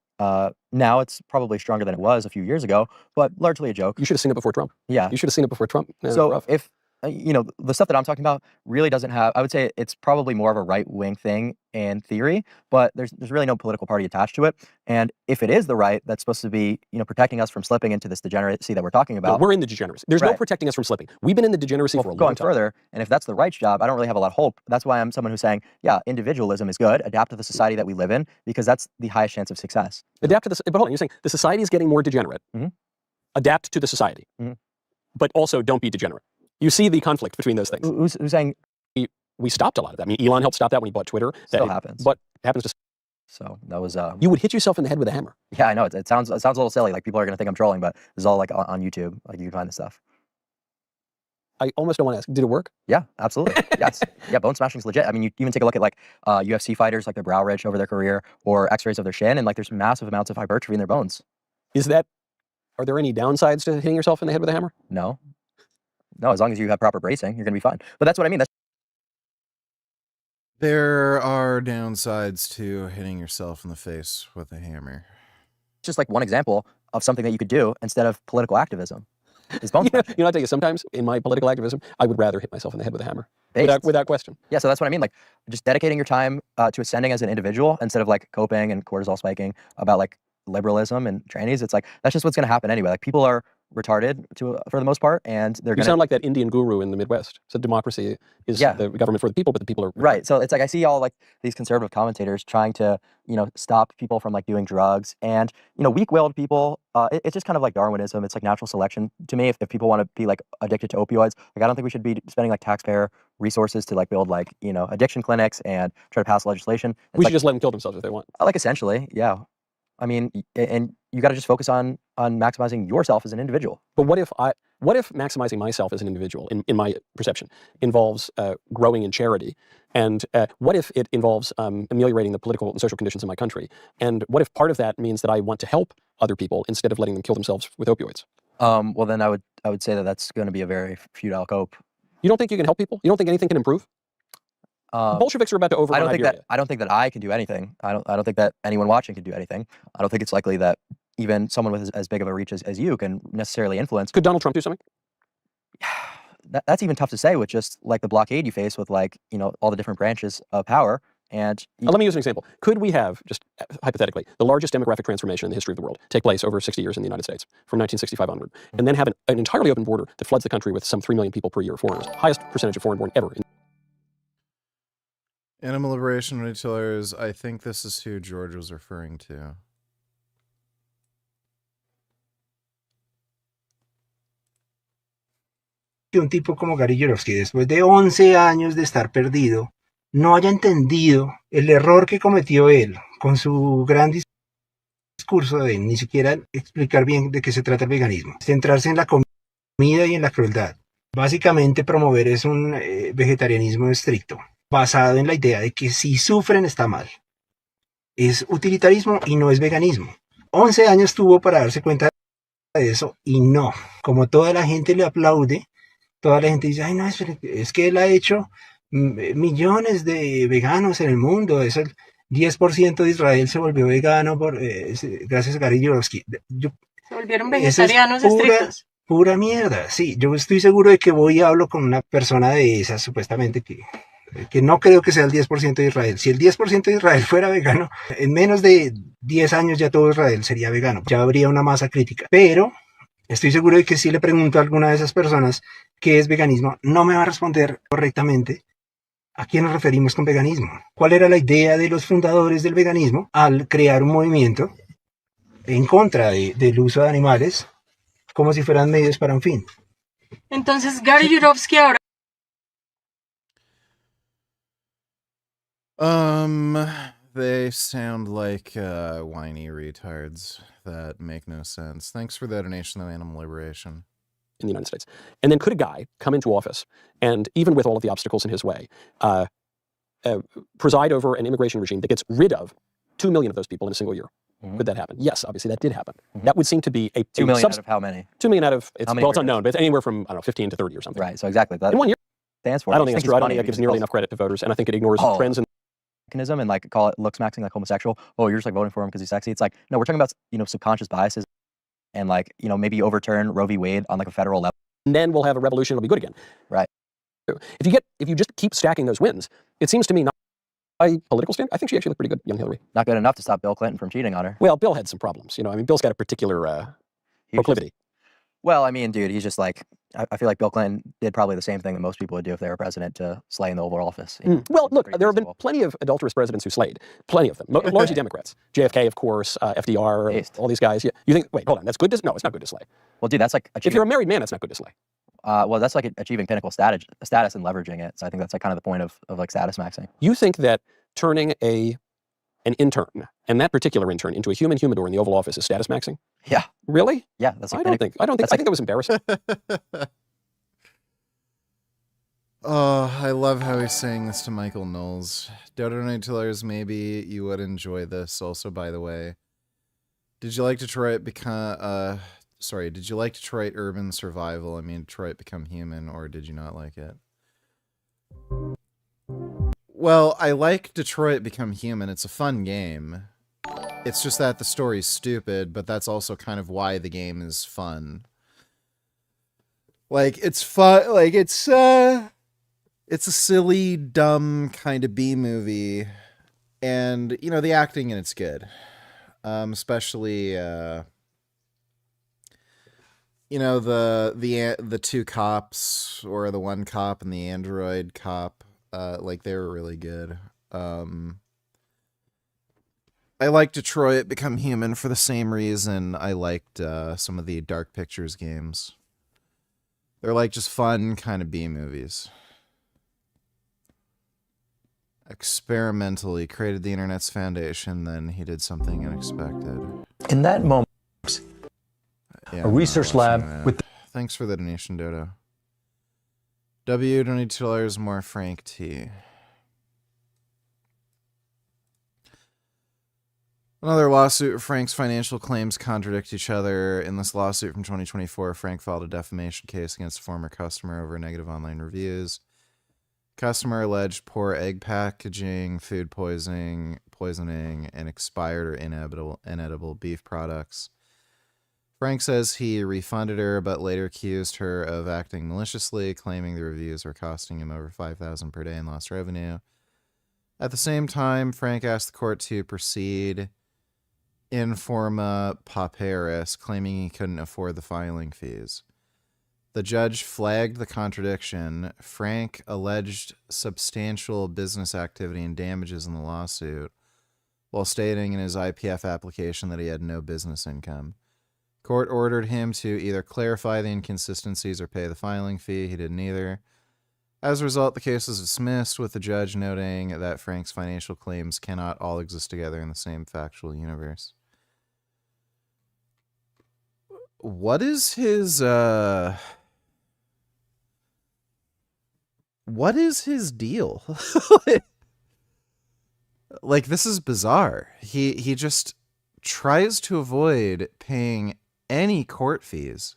now it's probably stronger than it was a few years ago, but largely a joke. You should have seen it before Trump. Yeah. You should have seen it before Trump. Yeah, so if the stuff that I'm talking about really doesn't have, I would say it's probably more of a right-wing thing in theory, but there's really no political party attached to it. And if it is the right that's supposed to be, protecting us from slipping into this degeneracy that we're talking about. We're in the degeneracy. There's no protecting us from slipping. We've been in the degeneracy for a long time. Going further, and if that's the right's job, I don't really have a lot of hope. That's why I'm someone who's saying, yeah, individualism is good. Adapt to the society that we live in, because that's the highest chance of success. Adapt to this, but hold on, you're saying the society is getting more degenerate. Mm-hmm. Adapt to the society, but also don't be degenerate. You see the conflict between those things. Who's saying we stopped a lot of that? I mean, Elon helped stop that when he bought Twitter. Still happens. But it happens to. So that was. You would hit yourself in the head with a hammer. Yeah, I know. It sounds a little silly. Like people are gonna think I'm trolling, but this is all like on YouTube. Like you can find this stuff. I almost don't want to ask. Did it work? Yeah, absolutely. Yes. Yeah, bone smashing is legit. I mean, you even take a look at like UFC fighters, like their brow ridge over their career, or X-rays of their shin, and like there's massive amounts of hypertrophy in their bones. Are there any downsides to hitting yourself in the head with a hammer? No, as long as you have proper bracing, you're gonna be fine. But that's what I mean. There are downsides to hitting yourself in the face with a hammer. It's just like one example of something that you could do instead of political activism. Is bone smashing. I'll tell you, sometimes in my political activism, I would rather hit myself in the head with a hammer. Without question. Yeah, so that's what I mean. Like, just dedicating your time to ascending as an individual instead of like coping and cortisol spiking about like liberalism and trannies. It's like, that's just what's going to happen anyway. Like, people are retarded for the most part, and they're going to... You sound like that Indian guru in the Midwest. So democracy is the government for the people, but the people are... Right. So it's like, I see all like these conservative commentators trying to, stop people from like doing drugs, and, weak-willed people, it's just kind of like Darwinism. It's like natural selection to me. If people want to be like addicted to opioids, like I don't think we should be spending like taxpayer resources to like build like, addiction clinics and try to pass legislation. We should just let them kill themselves if they want. Like essentially, yeah. I mean, and you got to just focus on maximizing yourself as an individual. But what if maximizing myself as an individual, in my perception, involves growing in charity? And what if it involves ameliorating the political and social conditions in my country? And what if part of that means that I want to help other people instead of letting them kill themselves with opioids? Well, then I would say that that's going to be a very futile cope. You don't think you can help people? You don't think anything can improve? The Bolsheviks are about to overrun Iberia. I don't think that I can do anything. I don't think that anyone watching can do anything. I don't think it's likely that even someone with as big of a reach as you can necessarily influence. Could Donald Trump do something? That's even tough to say with just like the blockade you face with like, all the different branches of power. And let me use an example. Could we have, just hypothetically, the largest demographic transformation in the history of the world take place over 60 years in the United States, from 1965 onward, and then have an entirely open border that floods the country with some 3 million people per year, foreigners, highest percentage of foreign-born ever. Animal liberation retailers, I think this is who George was referring to. Que un tipo como Gary Yourofsky, después de 11 años de estar perdido, no haya entendido el error que cometió él con su gran discurso de ni siquiera explicar bien de qué se trata el veganismo. Centrarse en la comida y en la crueldad. Básicamente promover es un vegetarianismo estricto, basado en la idea de que si sufren está mal. Es utilitarismo y no es veganismo. 11 años tuvo para darse cuenta de eso y no. Como toda la gente le aplaude, toda la gente dice, ay no, es que él ha hecho millones de veganos en el mundo. Es el 10% de Israel se volvió vegano gracias a Gary Yourofsky. Se volvieron vegetarianos estrictos. Pura mierda, sí. Yo estoy seguro de que voy y hablo con una persona de esas, supuestamente, que no creo que sea el 10% de Israel. Si el 10% de Israel fuera vegano, en menos de 10 años ya todo Israel sería vegano. Ya habría una masa crítica. Pero estoy seguro de que si le pregunto a alguna de esas personas qué es veganismo, no me va a responder correctamente a quién nos referimos con veganismo. ¿Cuál era la idea de los fundadores del veganismo al crear un movimiento en contra del uso de animales como si fueran medios para un fin? Entonces Gary Yourofsky ahora... They sound like whiny retards that make no sense. Thanks for the donation to Animal Liberation. In the United States. And then could a guy come into office and, even with all of the obstacles in his way, preside over an immigration regime that gets rid of 2 million of those people in a single year? Mm-hmm. Could that happen? Yes, obviously that did happen. Mm-hmm. That would seem to be a 2 million out of how many? 2 million out of, it's unknown, but it's anywhere from, I don't know, 15 to 30 or something. Right, so exactly. That in 1 year. Stands for I don't think that's true. I don't think that gives nearly enough credit to voters, and I think it ignores trends and mechanism and like call it looks maxing, like homosexual. Oh, you're just like voting for him because he's sexy. It's like, no, we're talking about, subconscious biases and like, maybe overturn Roe v. Wade on like a federal level. And then we'll have a revolution, it'll be good again. Right. If you just keep stacking those wins, it seems to me, not by political stand, I think she actually looked pretty good, young Hillary. Not good enough to stop Bill Clinton from cheating on her. Well, Bill had some problems, Bill's got a particular proclivity. Well, I mean, dude, he's just like, I feel like Bill Clinton did probably the same thing that most people would do if they were president, to slay in the Oval Office. Well, look, there have been plenty of adulterous presidents who slayed. Plenty of them. Largely Democrats. JFK, of course, FDR, all these guys. Yeah. You think, wait, hold on, that's good to... No, it's not good to slay. Well, dude, that's like... If you're a married man, that's not good to slay. Well, that's like achieving pinnacle status and leveraging it. So I think that's like kind of the point of like status maxing. You think that turning an intern, and that particular intern, into a human humidor in the Oval Office is status maxing? Yeah. Really? Yeah. That's like I think that was embarrassing. Oh, I love how he's saying this to Michael Knowles. Donate Tillers, maybe you would enjoy this. Also, by the way, did you like Detroit did you like Detroit Urban Survival? I mean, Detroit Become Human, or did you not like it? Well, I like Detroit Become Human. It's a fun game. It's just that the story's stupid, but that's also kind of why the game is fun. Like, it's fun, like, it's a silly, dumb kind of B-movie, and, the acting in it's good. Especially, the two cops, or the one cop and the android cop, they were really good. I liked Detroit Become Human for the same reason I liked some of the Dark Pictures games. They're like just fun kind of B-movies. Experimentally created the internet's foundation, then he did something unexpected. In that moment, Yeah, a research lab with... Thanks for the donation, Dodo. W, $22 more Frank T. Another lawsuit. Frank's financial claims contradict each other. In this lawsuit from 2024, Frank filed a defamation case against a former customer over negative online reviews. Customer alleged poor egg packaging, food poisoning, and expired or inedible beef products. Frank says he refunded her, but later accused her of acting maliciously, claiming the reviews were costing him over $5,000 per day in lost revenue. At the same time, Frank asked the court to proceed in forma pauperis, claiming he couldn't afford the filing fees. The judge flagged the contradiction. Frank alleged substantial business activity and damages in the lawsuit, while stating in his IPF application that he had no business income. Court ordered him to either clarify the inconsistencies or pay the filing fee. He did neither. As a result, the case was dismissed, with the judge noting that Frank's financial claims cannot all exist together in the same factual universe. What is his deal? Like, this is bizarre. He just tries to avoid paying any court fees.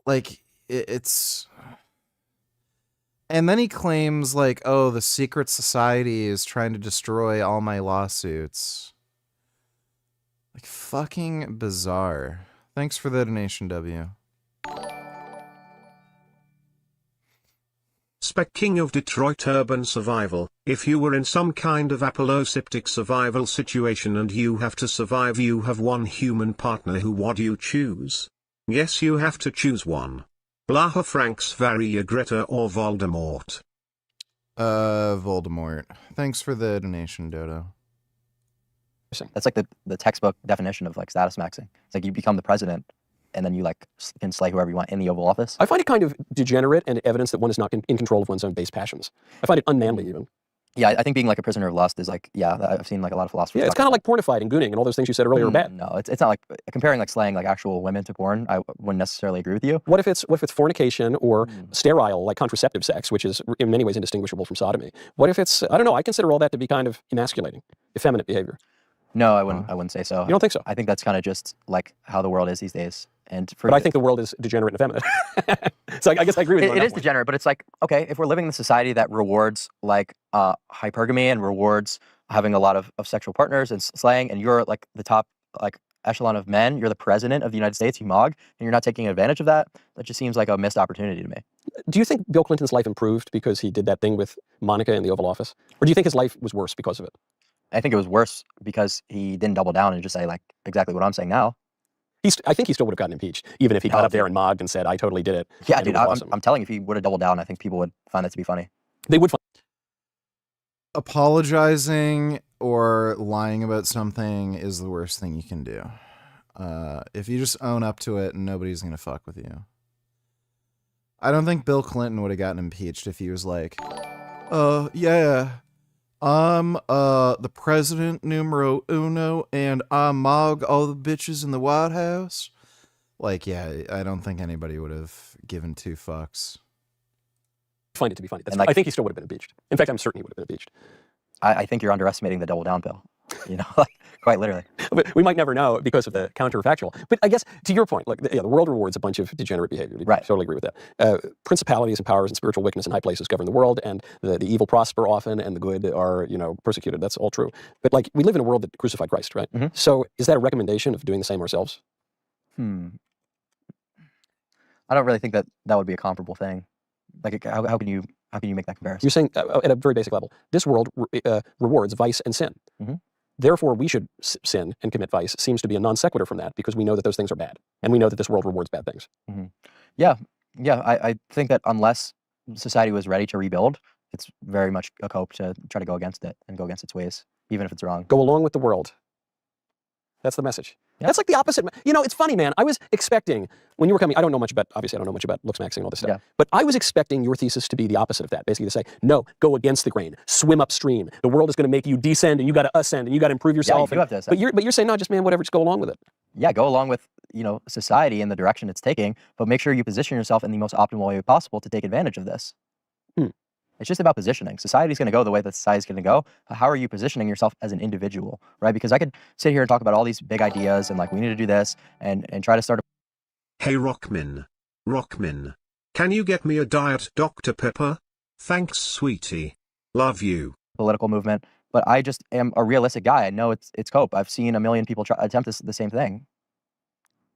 Like, it's... And then he claims, like, oh, the secret society is trying to destroy all my lawsuits. Like, fucking bizarre. Thanks for the donation, W. Spec King of Detroit Urban Survival. If you were in some kind of apocalyptic survival situation and you have to survive, you have one human partner, who would you choose? Yes, you have to choose one. Blaha Franks Varia Greta or Voldemort? Voldemort. Thanks for the donation, Dodo. That's like the textbook definition of like status maxing. It's like you become the president, and then you like can slay whoever you want in the Oval Office. I find it kind of degenerate and evidence that one is not in control of one's own base passions. I find it unmanly even. Yeah, I think being like a prisoner of lust is like, yeah, I've seen like a lot of philosophers. Yeah, it's kind of like pornified and gooning and all those things you said earlier are bad. No, it's not like comparing like slaying like actual women to porn. I wouldn't necessarily agree with you. What if it's fornication or sterile, like contraceptive sex, which is in many ways indistinguishable from sodomy? What if it's, I don't know, I consider all that to be kind of emasculating, effeminate behavior. No, I wouldn't say so. You don't think so? I think that's kind of just like how the world is these days. But I think the world is degenerate and effeminate. So I guess I agree with you. It is degenerate, but it's like, okay, if we're living in a society that rewards like hypergamy and rewards having a lot of sexual partners and slaying, and you're like the top like echelon of men, you're the president of the United States, you mog, and you're not taking advantage of that, that just seems like a missed opportunity to me. Do you think Bill Clinton's life improved because he did that thing with Monica in the Oval Office? Or do you think his life was worse because of it? I think it was worse because he didn't double down and just say like exactly what I'm saying now. I think he still would have gotten impeached, even if he got up there and mogged and said, I totally did it. Yeah, dude, I'm telling you, if he would have doubled down, I think people would find that to be funny. They would find. Apologizing or lying about something is the worst thing you can do. If you just own up to it, nobody's going to fuck with you. I don't think Bill Clinton would have gotten impeached if he was like, yeah, I'm the president numero uno and I mog all the bitches in the White House. Like, yeah, I don't think anybody would have given two fucks. Find it to be funny. Like, I think he still would have been impeached. In fact, I'm certain he would have been impeached. I think you're underestimating the double down bill. You know, quite literally. But we might never know because of the counterfactual. But I guess to your point, like the world rewards a bunch of degenerate behavior. Right. I totally agree with that. Principalities and powers and spiritual wickedness in high places govern the world, and the evil prosper often, and the good are persecuted. That's all true. But like we live in a world that crucified Christ, right? Mm-hmm. So is that a recommendation of doing the same ourselves? I don't really think that would be a comparable thing. Like how can you make that comparison? You're saying at a very basic level, this world rewards vice and sin. Mm-hmm. Therefore, we should sin and commit vice seems to be a non sequitur from that because we know that those things are bad. And we know that this world rewards bad things. Mm-hmm. Yeah. I think that unless society was ready to rebuild, it's very much a cope to try to go against it and go against its ways, even if it's wrong. Go along with the world. That's the message. Yeah. That's like the opposite. You know, it's funny, man. I was expecting, when you were coming, obviously I don't know much about looks maxing and all this stuff, but I was expecting your thesis to be the opposite of that, basically to say, no, go against the grain, swim upstream. The world is going to make you descend and you got to ascend and you got to improve yourself. Yeah, you do have to ascend. But you're saying, no, just man, whatever, just go along with it. Yeah, go along with, society and the direction it's taking, but make sure you position yourself in the most optimal way possible to take advantage of this. It's just about positioning. Society's going to go the way that society's going to go. How are you positioning yourself as an individual, right? Because I could sit here and talk about all these big ideas and like, we need to do this and try to start a... Hey Rockmin, can you get me a Diet Dr. Pepper? Thanks, sweetie. Love you. Political movement, but I just am a realistic guy. I know it's cope. I've seen a million people attempt the same thing.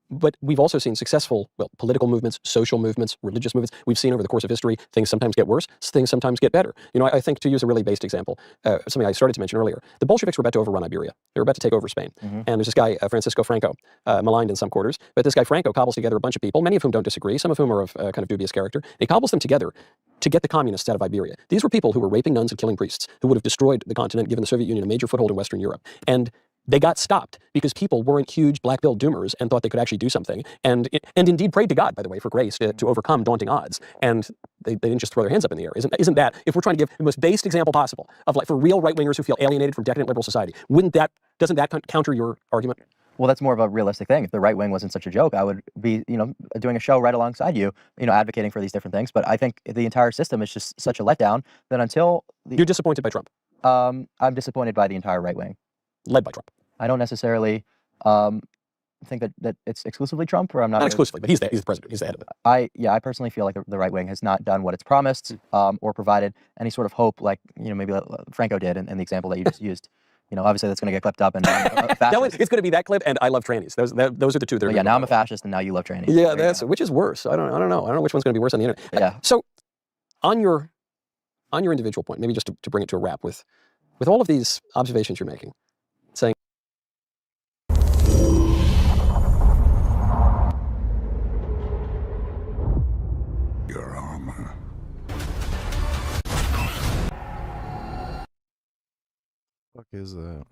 But we've also seen successful, political movements, social movements, religious movements. We've seen over the course of history, things sometimes get worse, things sometimes get better. I think, to use a really based example, something I started to mention earlier, the Bolsheviks were about to overrun Iberia. They were about to take over Spain. And there's this guy, Francisco Franco, maligned in some quarters, but this guy Franco cobbles together a bunch of people, many of whom don't disagree, some of whom are of kind of dubious character. And he cobbles them together to get the communists out of Iberia. These were people who were raping nuns and killing priests, who would have destroyed the continent, given the Soviet Union a major foothold in Western Europe. And they got stopped because people weren't huge black-billed doomers and thought they could actually do something, and indeed prayed to God, by the way, for grace to overcome daunting odds. And they didn't just throw their hands up in the air. Isn't that, if we're trying to give the most based example possible of like for real right-wingers who feel alienated from decadent liberal society, doesn't that counter your argument? Well, that's more of a realistic thing. If the right wing wasn't such a joke, I would be, doing a show right alongside you, advocating for these different things. But I think the entire system is just such a letdown that until... You're disappointed by Trump? I'm disappointed by the entire right wing. Led by Trump? I don't necessarily think that it's exclusively Trump, or I'm not... Not exclusively, but he's the president. He's the head of it. I personally feel like the right wing has not done what it's promised or provided any sort of hope, like, maybe Franco did in the example that you just used. Obviously that's going to get clipped up and it's going to be that clip, and I love trannies. Those are the two. Yeah, now I'm a fascist, and now you love trannies. Yeah, which is worse. I don't know. I don't know which one's going to be worse on the internet. Yeah. So, on your individual point, maybe just to bring it to a wrap with all of these observations you're making, saying. Your armor. What is that?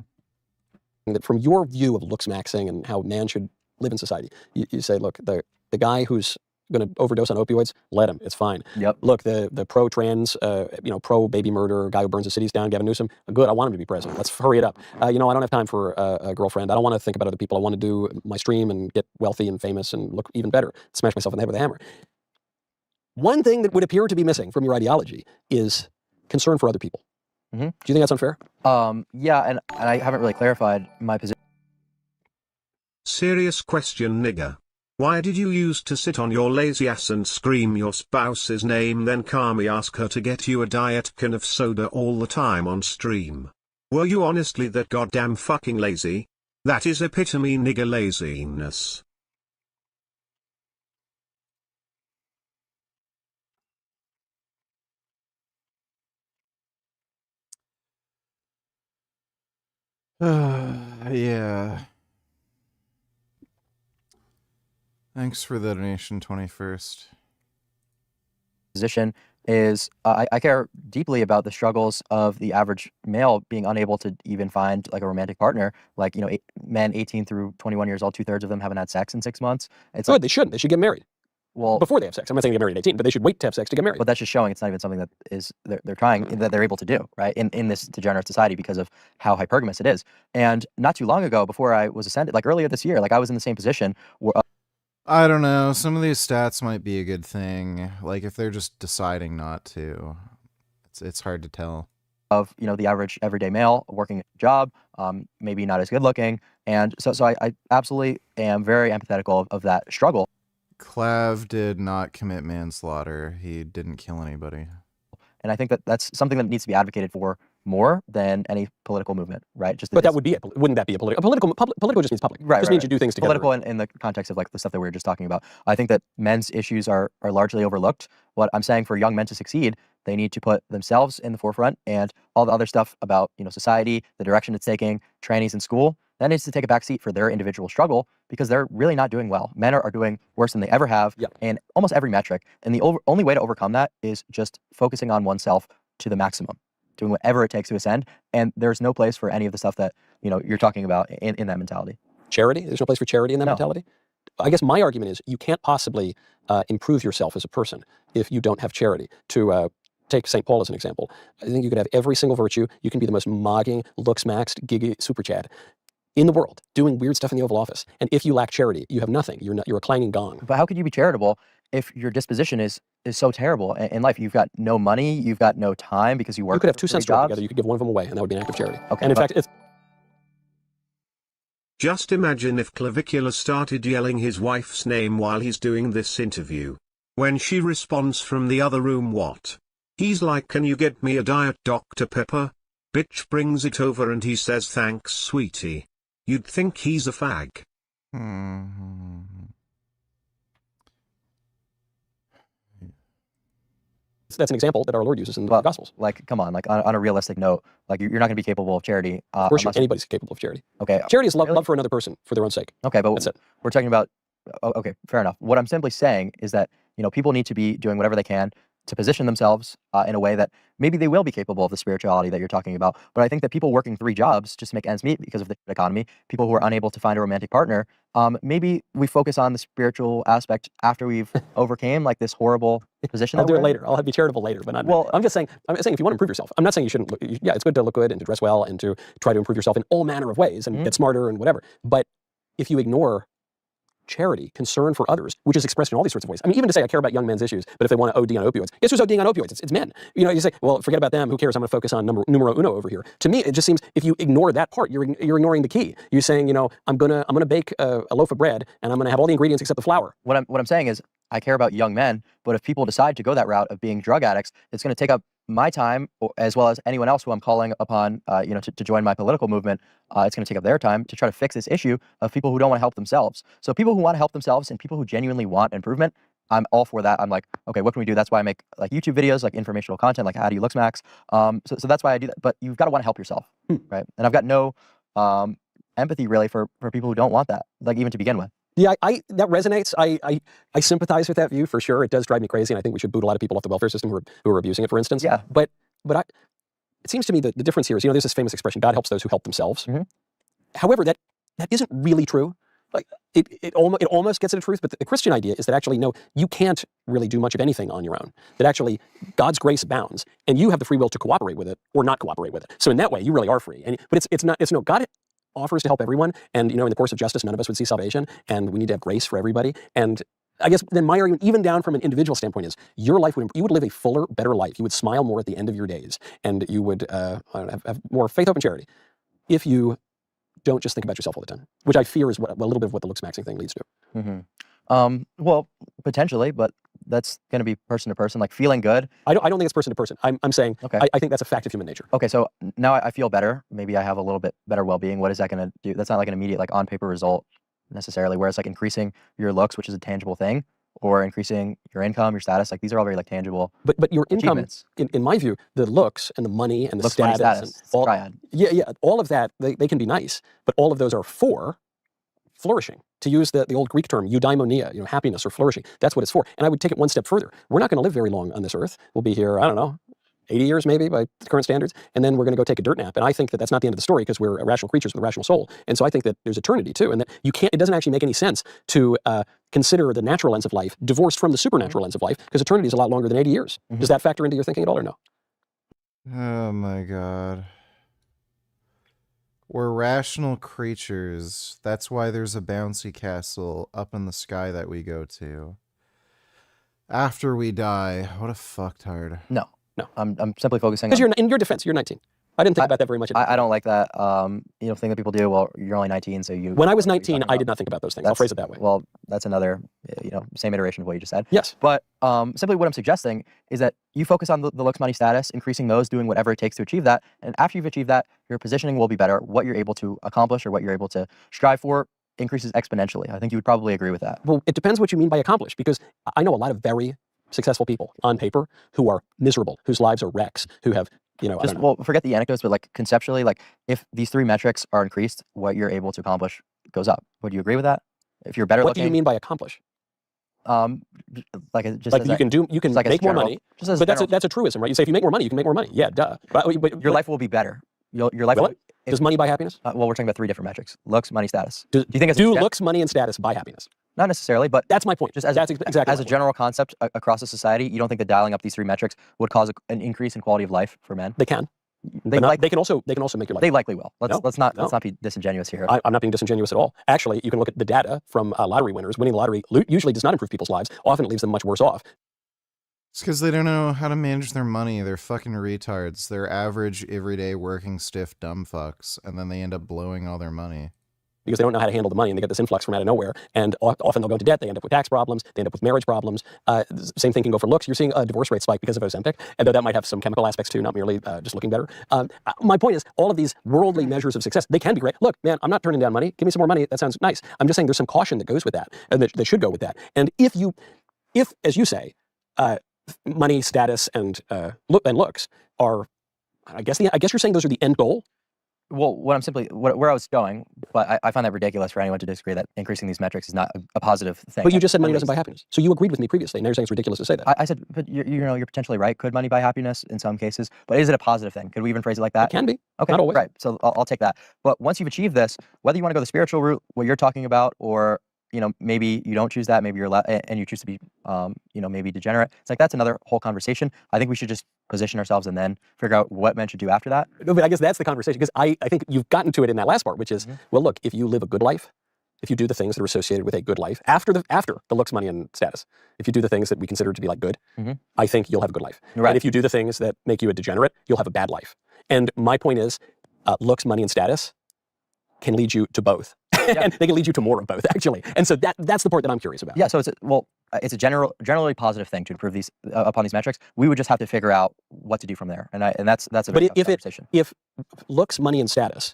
That from your view of looks maxing and how man should live in society, you say, look, the guy who's going to overdose on opioids, let him. It's fine. Yep. Look, the pro-trans, pro-baby murder guy who burns the cities down, Gavin Newsom, good. I want him to be president. Let's hurry it up. I don't have time for a girlfriend. I don't want to think about other people. I want to do my stream and get wealthy and famous and look even better. Smash myself in the head with a hammer. One thing that would appear to be missing from your ideology is concern for other people. Do you think that's unfair? Yeah, and I haven't really clarified my position. Serious question, nigger. Why did you used to sit on your lazy ass and scream your spouse's name, then calmly ask her to get you a diet can of soda all the time on stream? Were you honestly that goddamn fucking lazy? That is epitome nigger laziness. Yeah. Thanks for the donation, 21st. Position is I care deeply about the struggles of the average male being unable to even find like a romantic partner. Like, men 18 through 21 years old, 2/3 of them haven't had sex in 6 months. It's Good, they shouldn't. They should get married. Well, before they have sex. I'm not saying get married at 18, but they should wait to have sex to get married. But that's just showing it's not even something that is they're trying, that they're able to do, right? In this degenerate society because of how hypergamous it is. And not too long ago, before I was ascended, like earlier this year, like I was in the same position where I don't know. Some of these stats might be a good thing. Like if they're just deciding not to, it's hard to tell. Of the average everyday male working a job, maybe not as good looking, and so I absolutely am very empathetical of that struggle. Clav did not commit manslaughter. He didn't kill anybody. And I think that that's something that needs to be advocated for more than any political movement, right? But that would be it. Wouldn't that be a political? Political just means public. Right. Just means you do things together. Political in the context of like the stuff that we were just talking about. I think that men's issues are largely overlooked. What I'm saying, for young men to succeed, they need to put themselves in the forefront, and all the other stuff about society, the direction it's taking, trannies in school, that needs to take a back seat for their individual struggle, because they're really not doing well. Men are doing worse than they ever have in almost every metric. And the only way to overcome that is just focusing on oneself to the maximum, doing whatever it takes to ascend. And there's no place for any of the stuff that you're talking about in that mentality. charity. There's no place for charity in that mentality. I guess my argument is you can't possibly improve yourself as a person if you don't have charity. To take St. Paul as an example, I think you could have every single virtue. You can be the most mogging, looks-maxed, giggy super chad in the world, doing weird stuff in the Oval Office. And if you lack charity, you have nothing. You're a clanging gong. But how could you be charitable if your disposition is so terrible in life? You've got no money, you've got no time because you work. You could have 2 cents to work jobs together. You could give one of them away, and that would be an act of charity. Okay, and in fact, it's Just imagine if Clavicular started yelling his wife's name while he's doing this interview. When she responds from the other room, what? He's like, "Can you get me a Diet Dr. Pepper?" Bitch brings it over and he says, "Thanks, sweetie." You'd think he's a fag. that's an example that our Lord uses in the Gospels. Like, come on, like on a realistic note, like you're not going to be capable of charity. Of course, anybody's capable of charity. Okay. Charity is love for another person for their own sake. Okay, but that's it. We're talking about. Okay, fair enough. What I'm simply saying is that people need to be doing whatever they can to position themselves in a way that maybe they will be capable of the spirituality that you're talking about. But I think that people working 3 jobs just to make ends meet because of the economy, people who are unable to find a romantic partner, maybe we focus on the spiritual aspect after we've overcame like this horrible position. I'll do it later. I'll be charitable later. But I'm just saying if you want to improve yourself, I'm not saying you shouldn't. Yeah, it's good to look good and to dress well and to try to improve yourself in all manner of ways and get smarter and whatever. But if you ignore charity, concern for others, which is expressed in all these sorts of ways. I mean, even to say I care about young men's issues, but if they want to OD on opioids, guess who's ODing on opioids? It's men. You say, well, forget about them. Who cares? I'm going to focus on numero uno over here. To me, it just seems if you ignore that part, you're ignoring the key. You're saying, I'm gonna bake a loaf of bread and I'm going to have all the ingredients except the flour. What I'm saying is I care about young men, but if people decide to go that route of being drug addicts, it's going to take up my time as well as anyone else who I'm calling upon, to join my political movement. It's going to take up their time to try to fix this issue of people who don't want to help themselves. So people who want to help themselves and people who genuinely want improvement, I'm all for that. I'm like, okay, what can we do? That's why I make like YouTube videos, like informational content, like how do you look max. So that's why I do that. But you've got to want to help yourself, right? And I've got no empathy really for people who don't want that, like even to begin with. Yeah, that resonates. I sympathize with that view for sure. It does drive me crazy, and I think we should boot a lot of people off the welfare system who are abusing it, for instance. Yeah. But it seems to me that the difference here is, there's this famous expression, God helps those who help themselves. Mm-hmm. However, that isn't really true. Like it almost gets at the truth, but the Christian idea is that actually, no, you can't really do much of anything on your own. That actually God's grace abounds, and you have the free will to cooperate with it or not cooperate with it. So in that way, you really are free. But it's no, God offers to help everyone, and in the course of justice, none of us would see salvation, and we need to have grace for everybody. And I guess then my argument, even down from an individual standpoint, is your life you would live a fuller, better life. You would smile more at the end of your days, and you would have more faith, hope, and charity if you don't just think about yourself all the time, which I fear is a little bit of what the looks maxing thing leads to. Mm-hmm. Well, potentially, but that's going to be person to person, like feeling good. I don't think it's person to person. I'm saying, okay. I think that's a fact of human nature. Okay, so now I feel better. Maybe I have a little bit better well-being. What is that going to do? That's not like an immediate, like on paper result necessarily, whereas like increasing your looks, which is a tangible thing, or increasing your income, your status, like these are all very like tangible. But your income, in my view, the looks and the money and the status, and all, all of that, they can be nice, but all of those are for flourishing. To use the old Greek term, eudaimonia, happiness or flourishing. That's what it's for. And I would take it one step further. We're not going to live very long on this earth. We'll be here, 80 years maybe by current standards, and then we're going to go take a dirt nap. And I think that that's not the end of the story because we're rational creatures with a rational soul. And so I think that there's eternity too, and that it doesn't actually make any sense to consider the natural lens of life divorced from the supernatural lens of life, because eternity is a lot longer than 80 years. Mm-hmm. Does that factor into your thinking at all or no? Oh my God. We're rational creatures. That's why there's a bouncy castle up in the sky that we go to. After we die, what a fucktard. No. I'm simply focusing on... Because in your defense, you're 19. I didn't think about that very much. I don't like that thing that people do. Well, you're only 19, so you... When I was 19, I did not think about those things. I'll phrase it that way. Well, that's another, same iteration of what you just said. Yes. But simply what I'm suggesting is that you focus on the looks, money, status, increasing those, doing whatever it takes to achieve that. And after you've achieved that, your positioning will be better. What you're able to accomplish or what you're able to strive for increases exponentially. I think you would probably agree with that. Well, it depends what you mean by accomplish, because I know a lot of very successful people on paper who are miserable, whose lives are wrecks, who have, forget the anecdotes, but like conceptually, like if these 3 metrics are increased, what you're able to accomplish goes up. Would you agree with that? If you're better looking. What do you mean by accomplish? You can like make more money, but that's a truism, right? You say if you make more money, you can make more money. Yeah, duh. But your life will be better. Your life will, Does money buy happiness? Well, we're talking about 3 different metrics: looks, money, status. Do you think it's looks, money, and status buy happiness? Not necessarily, but that's my point. Just as exactly as a general concept across a society, you don't think that dialing up these 3 metrics would cause an increase in quality of life for men? They can. They can also make your life. They likely will. Let's not be disingenuous here. I'm not being disingenuous at all. Actually, you can look at the data from lottery winners. Winning the lottery usually does not improve people's lives. Often it leaves them much worse off. It's because they don't know how to manage their money. They're fucking retards. They're average, everyday, working, stiff, dumb fucks, and then they end up blowing all their money. Because they don't know how to handle the money, and they get this influx from out of nowhere, and often they'll go into debt. They end up with tax problems. They end up with marriage problems. Same thing can go for looks. You're seeing a divorce rate spike because of Ozempic, and though that might have some chemical aspects too, not merely just looking better. My point is, all of these worldly measures of success, they can be great. Look, man, I'm not turning down money. Give me some more money. That sounds nice. I'm just saying there's some caution that goes with that, and that should go with that. And if, as you say, money, status, and looks are, I guess you're saying those are the end goal. Well, where I was going, but I find that ridiculous for anyone to disagree that increasing these metrics is not a positive thing. But you just said money doesn't buy happiness. So you agreed with me previously, and now you're saying it's ridiculous to say that. I said, but you're potentially right. Could money buy happiness in some cases? But is it a positive thing? Could we even phrase it like that? It can be. Okay, not always. Right. So I'll take that. But once you've achieved this, whether you want to go the spiritual route, what you're talking about, or maybe you don't choose that, maybe you're and you choose to be, maybe degenerate. It's like that's another whole conversation. I think we should just position ourselves and then figure out what men should do after that. No, but I guess that's the conversation, because I think you've gotten to it in that last part, which is, well, look, if you live a good life, if you do the things that are associated with a good life after the looks, money, and status, if you do the things that we consider to be like good, I think you'll have a good life. Right. And if you do the things that make you a degenerate, you'll have a bad life. And my point is, looks, money, and status can lead you to both. Yeah. And they can lead you to more of both, actually. And so that's the part that I'm curious about. Yeah, so it's a generally positive thing to improve these upon these metrics. We would just have to figure out what to do from there, and that's a very tough conversation. If looks, money, and status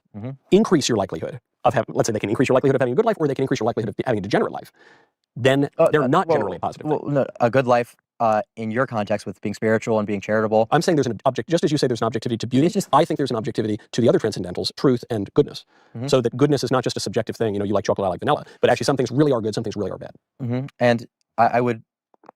increase your likelihood of having, let's say they can increase your likelihood of having a good life, or they can increase your likelihood of having a degenerate life, then they're not generally a positive thing. No, a good life in your context with being spiritual and being charitable. I'm saying there's an just as you say there's an objectivity to beauty, I think there's an objectivity to the other transcendentals, truth and goodness. So that goodness is not just a subjective thing, you like chocolate, I like vanilla, but actually some things really are good, some things really are bad. And I would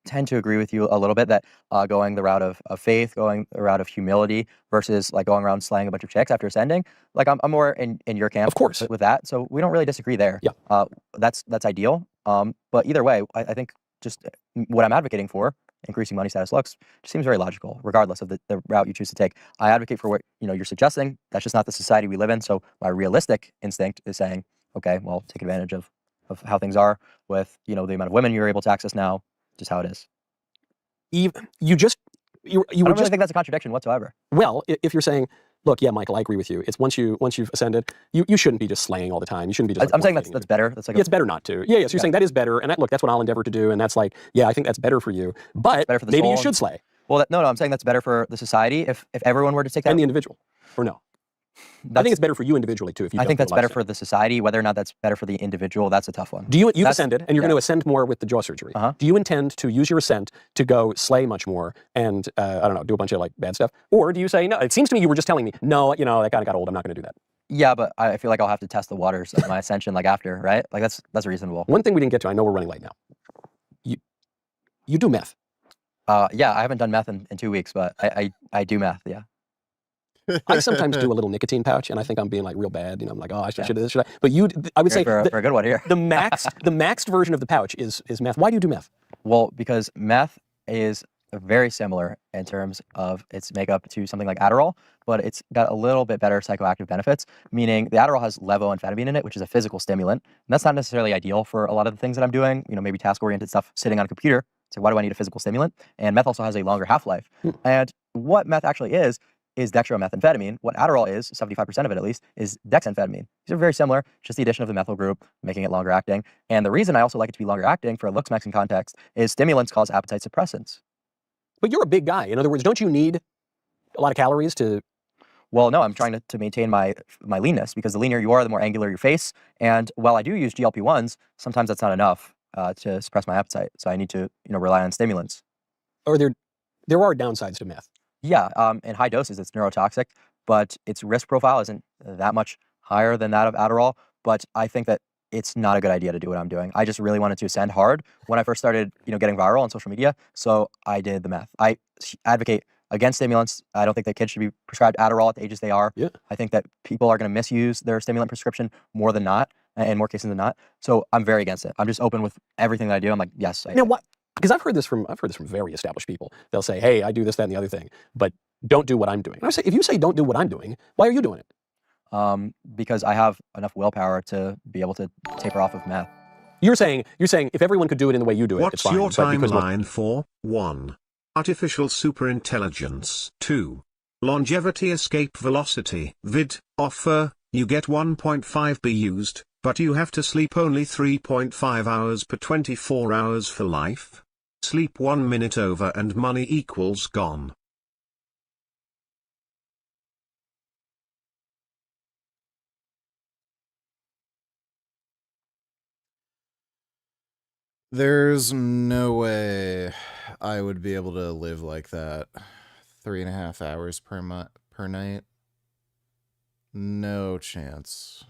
tend to agree with you a little bit that going the route of faith, going the route of humility versus like going around slaying a bunch of chicks after ascending, like I'm more in your camp, of course, with that. So we don't really disagree there. Yeah. That's ideal. But either way, I think just what I'm advocating for, increasing money, status, looks, just seems very logical, regardless of the route you choose to take. I advocate for what you're suggesting. That's just not the society we live in. So my realistic instinct is saying, okay, well, take advantage of how things are with the amount of women you're able to access now, just how it is. You I don't really think that's a contradiction whatsoever. Well, if you're saying, look, yeah, Michael, I agree with you. It's once you've ascended, you shouldn't be just slaying all the time. You shouldn't be just. I'm saying that's better. That's like it's better not to. Yeah. So you're saying that is better, and look, that's what I'll endeavor to do, and that's like, yeah, I think that's better for you. But better for the maybe soul you should slay. Well, no, I'm saying that's better for the society if everyone were to take that. And the individual, or no? I think it's better for you individually too. I think that's better for the society. Whether or not that's better for the individual, that's a tough one. You've ascended, and you're going to ascend more with the jaw surgery. Do you intend to use your ascent to go slay much more and I don't know, do a bunch of like bad stuff, or do you say no? It seems to me you were just telling me no. That kind of got old. I'm not going to do that. Yeah, but I feel like I'll have to test the waters of my ascension like after, right? Like that's reasonable. One thing we didn't get to. I know we're running late now. You do meth. Yeah, I haven't done meth in 2 weeks, but I do meth. Yeah. I sometimes do a little nicotine pouch, and I think I'm being like real bad. I'm like, oh, I should do this. Should I? But I would say for a good one here. the maxed version of the pouch is meth. Why do you do meth? Well, because meth is very similar in terms of its makeup to something like Adderall, but it's got a little bit better psychoactive benefits, meaning the Adderall has levoamphetamine in it, which is a physical stimulant. And that's not necessarily ideal for a lot of the things that I'm doing, maybe task-oriented stuff, sitting on a computer. So why do I need a physical stimulant? And meth also has a longer half-life. And what meth actually is dextromethamphetamine. What Adderall is, 75% of it at least, is dexamphetamine. These are very similar, just the addition of the methyl group, making it longer acting. And the reason I also like it to be longer acting for a looks maxing context is stimulants cause appetite suppressants. But you're a big guy. In other words, don't you need a lot of calories to... Well, no, I'm trying to maintain my leanness, because the leaner you are, the more angular your face. And while I do use GLP-1s, sometimes that's not enough to suppress my appetite. So I need to rely on stimulants. Or there are downsides to meth. Yeah, in high doses, it's neurotoxic, but its risk profile isn't that much higher than that of Adderall. But I think that it's not a good idea to do what I'm doing. I just really wanted to ascend hard when I first started, getting viral on social media. So I did the meth. I advocate against stimulants. I don't think that kids should be prescribed Adderall at the ages they are. Yeah. I think that people are going to misuse their stimulant prescription more than not, in more cases than not. So I'm very against it. I'm just open with everything that I do. I'm like, yes. Now, what? Because I've heard this from very established people. They'll say, "Hey, I do this, that, and the other thing, but don't do what I'm doing." And I say, if you say don't do what I'm doing, why are you doing it? Because I have enough willpower to be able to taper off of meth. You're saying if everyone could do it in the way you do it, it's What's fine. your but because timeline for 1. Artificial superintelligence, 2. Longevity escape velocity, vid, offer, you get 1.5 be used, but you have to sleep only 3.5 hours per 24 hours for life? Sleep 1 minute over and money equals gone. There's no way I would be able to live like that. 3.5 hours per night. No chance.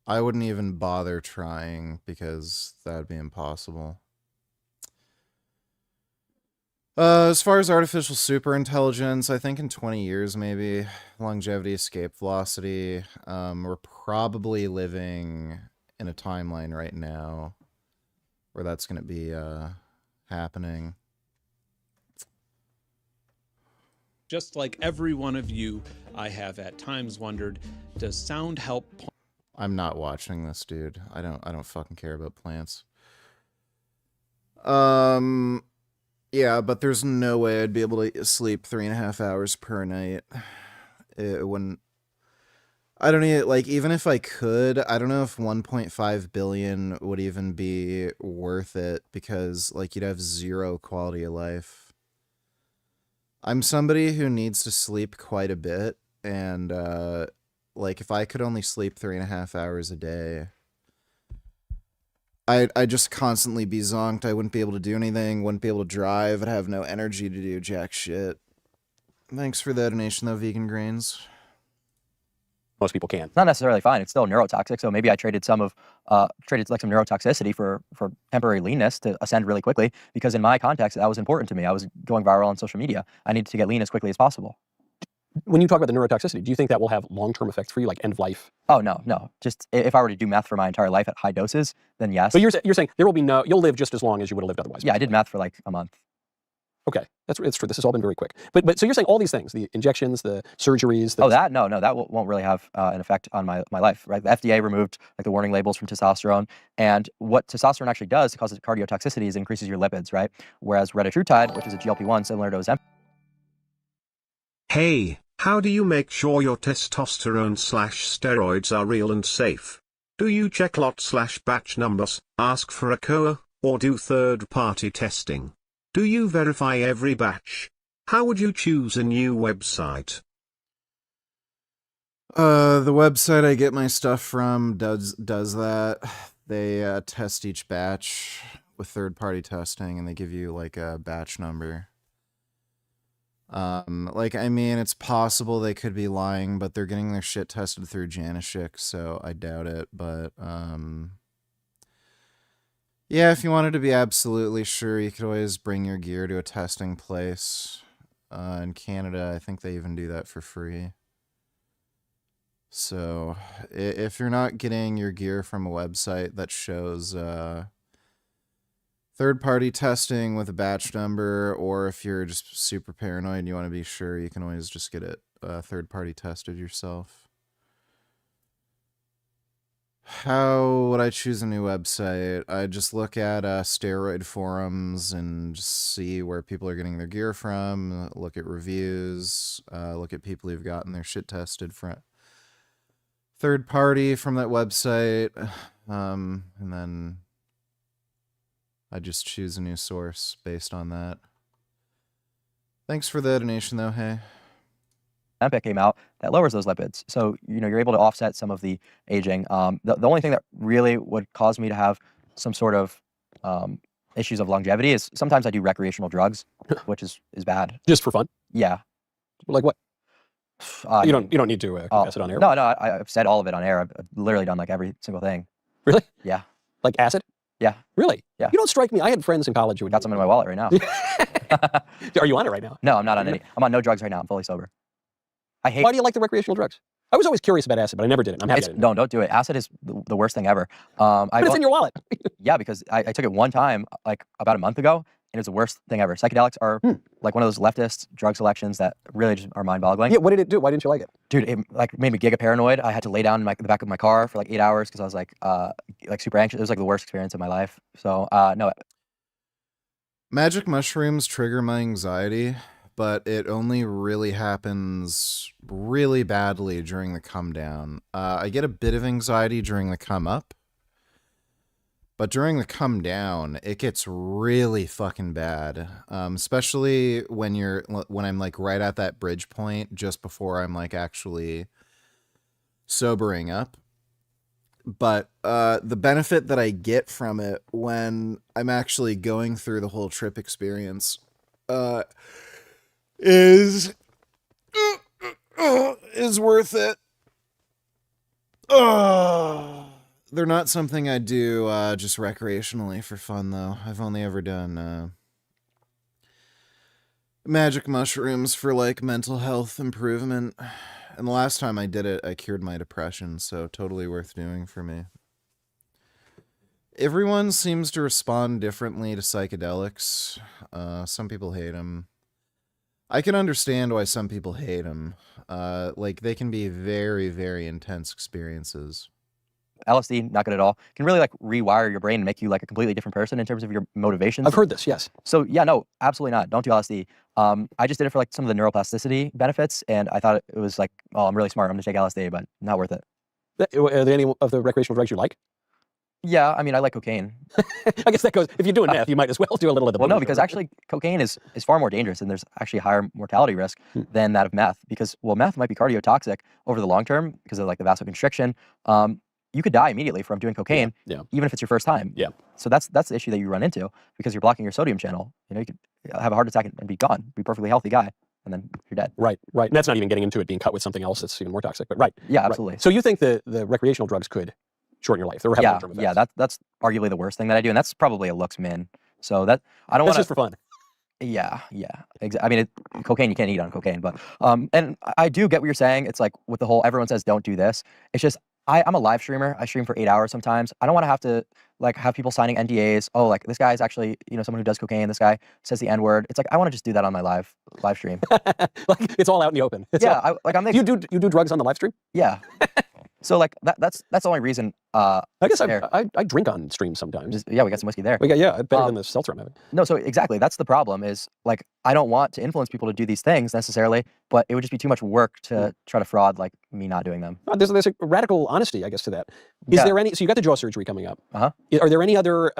I wouldn't even bother trying because that'd be impossible. As far as artificial superintelligence, I think in 20 years maybe, longevity, escape velocity, we're probably living in a timeline right now where that's going to be happening. Just like every one of you, I have at times wondered, does sound help? I'm not watching this, dude. I don't fucking care about plants. Yeah, but there's no way I'd be able to sleep 3.5 hours per night. It wouldn't. I don't need, like, even if I could, I don't know if 1.5 billion would even be worth it because, like, you'd have zero quality of life. I'm somebody who needs to sleep quite a bit, and, like, if I could only sleep 3.5 hours a day, I'd just constantly be zonked. I wouldn't be able to do anything, wouldn't be able to drive, I'd have no energy to do jack shit. Thanks for the donation, though, Vegan Grains. Most people can't. It's not necessarily fine. It's still neurotoxic. So maybe I traded some neurotoxicity for temporary leanness to ascend really quickly because in my context, that was important to me. I was going viral on social media. I needed to get lean as quickly as possible. When you talk about the neurotoxicity, do you think that will have long-term effects for you, like end of life? Oh, no. Just if I were to do meth for my entire life at high doses, then yes. But you're saying there will be you'll live just as long as you would have lived otherwise. Yeah, I did meth for like a month. Okay, it's true. This has all been very quick. But so you're saying all these things, the injections, the surgeries. No, that won't really have an effect on my life, right? The FDA removed like the warning labels from testosterone, and what testosterone actually does to cause cardiotoxicity is increases your lipids, right? Whereas retatrutide, which is a GLP-1 similar to Ozempic. Hey, how do you make sure your testosterone/steroids are real and safe? Do you check lot/batch numbers, ask for a COA, or do third-party testing? Do you verify every batch? How would you choose a new website? The website I get my stuff from does that. They test each batch with third-party testing, and they give you like a batch number. Like, I mean, it's possible they could be lying, but they're getting their shit tested through Janishik, so I doubt it, but, yeah, if you wanted to be absolutely sure, you could always bring your gear to a testing place. In Canada, I think they even do that for free. So, if you're not getting your gear from a website that shows, third-party testing with a batch number, or if you're just super paranoid and you want to be sure, you can always just get it third-party tested yourself. How would I choose a new website? I just look at steroid forums and just see where people are getting their gear from, look at reviews, look at people who've gotten their shit tested from third party from that website, and then I just choose a new source based on that. Thanks for the donation, though, hey. Ozempic came out that lowers those lipids. So, you're able to offset some of the aging. The only thing that really would cause me to have some sort of issues of longevity is sometimes I do recreational drugs, which is bad. Just for fun? Yeah. Like what? You don't need to confess it on air? No, I've said all of it on air. I've literally done like every single thing. Really? Yeah. Like acid? Yeah. Really? Yeah. You don't strike me. I had friends in college who got some in my wallet right now. Are you on it right now? No, I'm not on any. I'm on no drugs right now. I'm fully sober. I hate. Why do you like the recreational drugs? I was always curious about acid, but I never did it. I'm happy I didn't. No, don't do it. Acid is the worst thing ever. But it's in your wallet. Yeah, because I took it one time, like about a month ago, and it was the worst thing ever. Psychedelics are like one of those leftist drug selections that really just are mind-boggling. Yeah, what did it do? Why didn't you like it? Dude, it like made me giga-paranoid. I had to lay down in the back of my car for like 8 hours because I was like super anxious. It was like the worst experience of my life. So no. Magic mushrooms trigger my anxiety, but it only really happens really badly during the come down. I get a bit of anxiety during the come up, but during the come down, it gets really fucking bad. Especially when I'm like right at that bridge point just before I'm like actually sobering up. But the benefit that I get from it when I'm actually going through the whole trip experience is worth it. They're not something I do just recreationally for fun, though. I've only ever done magic mushrooms for like mental health improvement. And the last time I did it, I cured my depression, so totally worth doing for me. Everyone seems to respond differently to psychedelics. Some people hate them. I can understand why some people hate them. Like, they can be very, very intense experiences. LSD, not good at all. Can really like rewire your brain and make you like a completely different person in terms of your motivations. I've heard this, yes. So yeah, no, absolutely not. Don't do LSD. I just did it for like some of the neuroplasticity benefits, and I thought it was like, oh, I'm really smart. I'm gonna take LSD, but not worth it. Are there any of the recreational drugs you like? Yeah, I mean, I like cocaine. I guess that goes, if you're doing meth, you might as well do a little of the Well, no, because actually cocaine is far more dangerous, and there's actually a higher mortality risk than that of meth, because, well, meth might be cardiotoxic over the long term because of like the vasoconstriction. You could die immediately from doing cocaine, even if it's your first time. Yeah. So that's the issue that you run into, because you're blocking your sodium channel. You know, you could have a heart attack and be gone, be a perfectly healthy guy, and then you're dead. Right. And that's not even getting into it being cut with something else that's even more toxic, but right. Yeah, absolutely. Right. So you think the recreational drugs could shorten your life? Or have long-term effects? Yeah, that's arguably the worst thing that I do, and that's probably a looks min. So that I don't want to. That's just for fun. Yeah, exactly. I mean, cocaine, you can't eat on cocaine, but and I do get what you're saying. It's like with the whole everyone says don't do this. It's just I'm a live streamer. I stream for 8 hours sometimes. I don't want to have to like have people signing NDAs. Oh, like this guy is actually someone who does cocaine. This guy says the N-word. It's like I want to just do that on my live stream. Like it's all out in the open. You do drugs on the live stream? Yeah. So like that's the only reason. I guess I drink on stream sometimes. We got some whiskey there. We got better than the seltzer I'm having. No, so exactly that's the problem. Is like I don't want to influence people to do these things necessarily, but it would just be too much work to try to fraud like me not doing them. There's a radical honesty, I guess, to that. Is there any? So you got the jaw surgery coming up. Uh-huh. Are there any other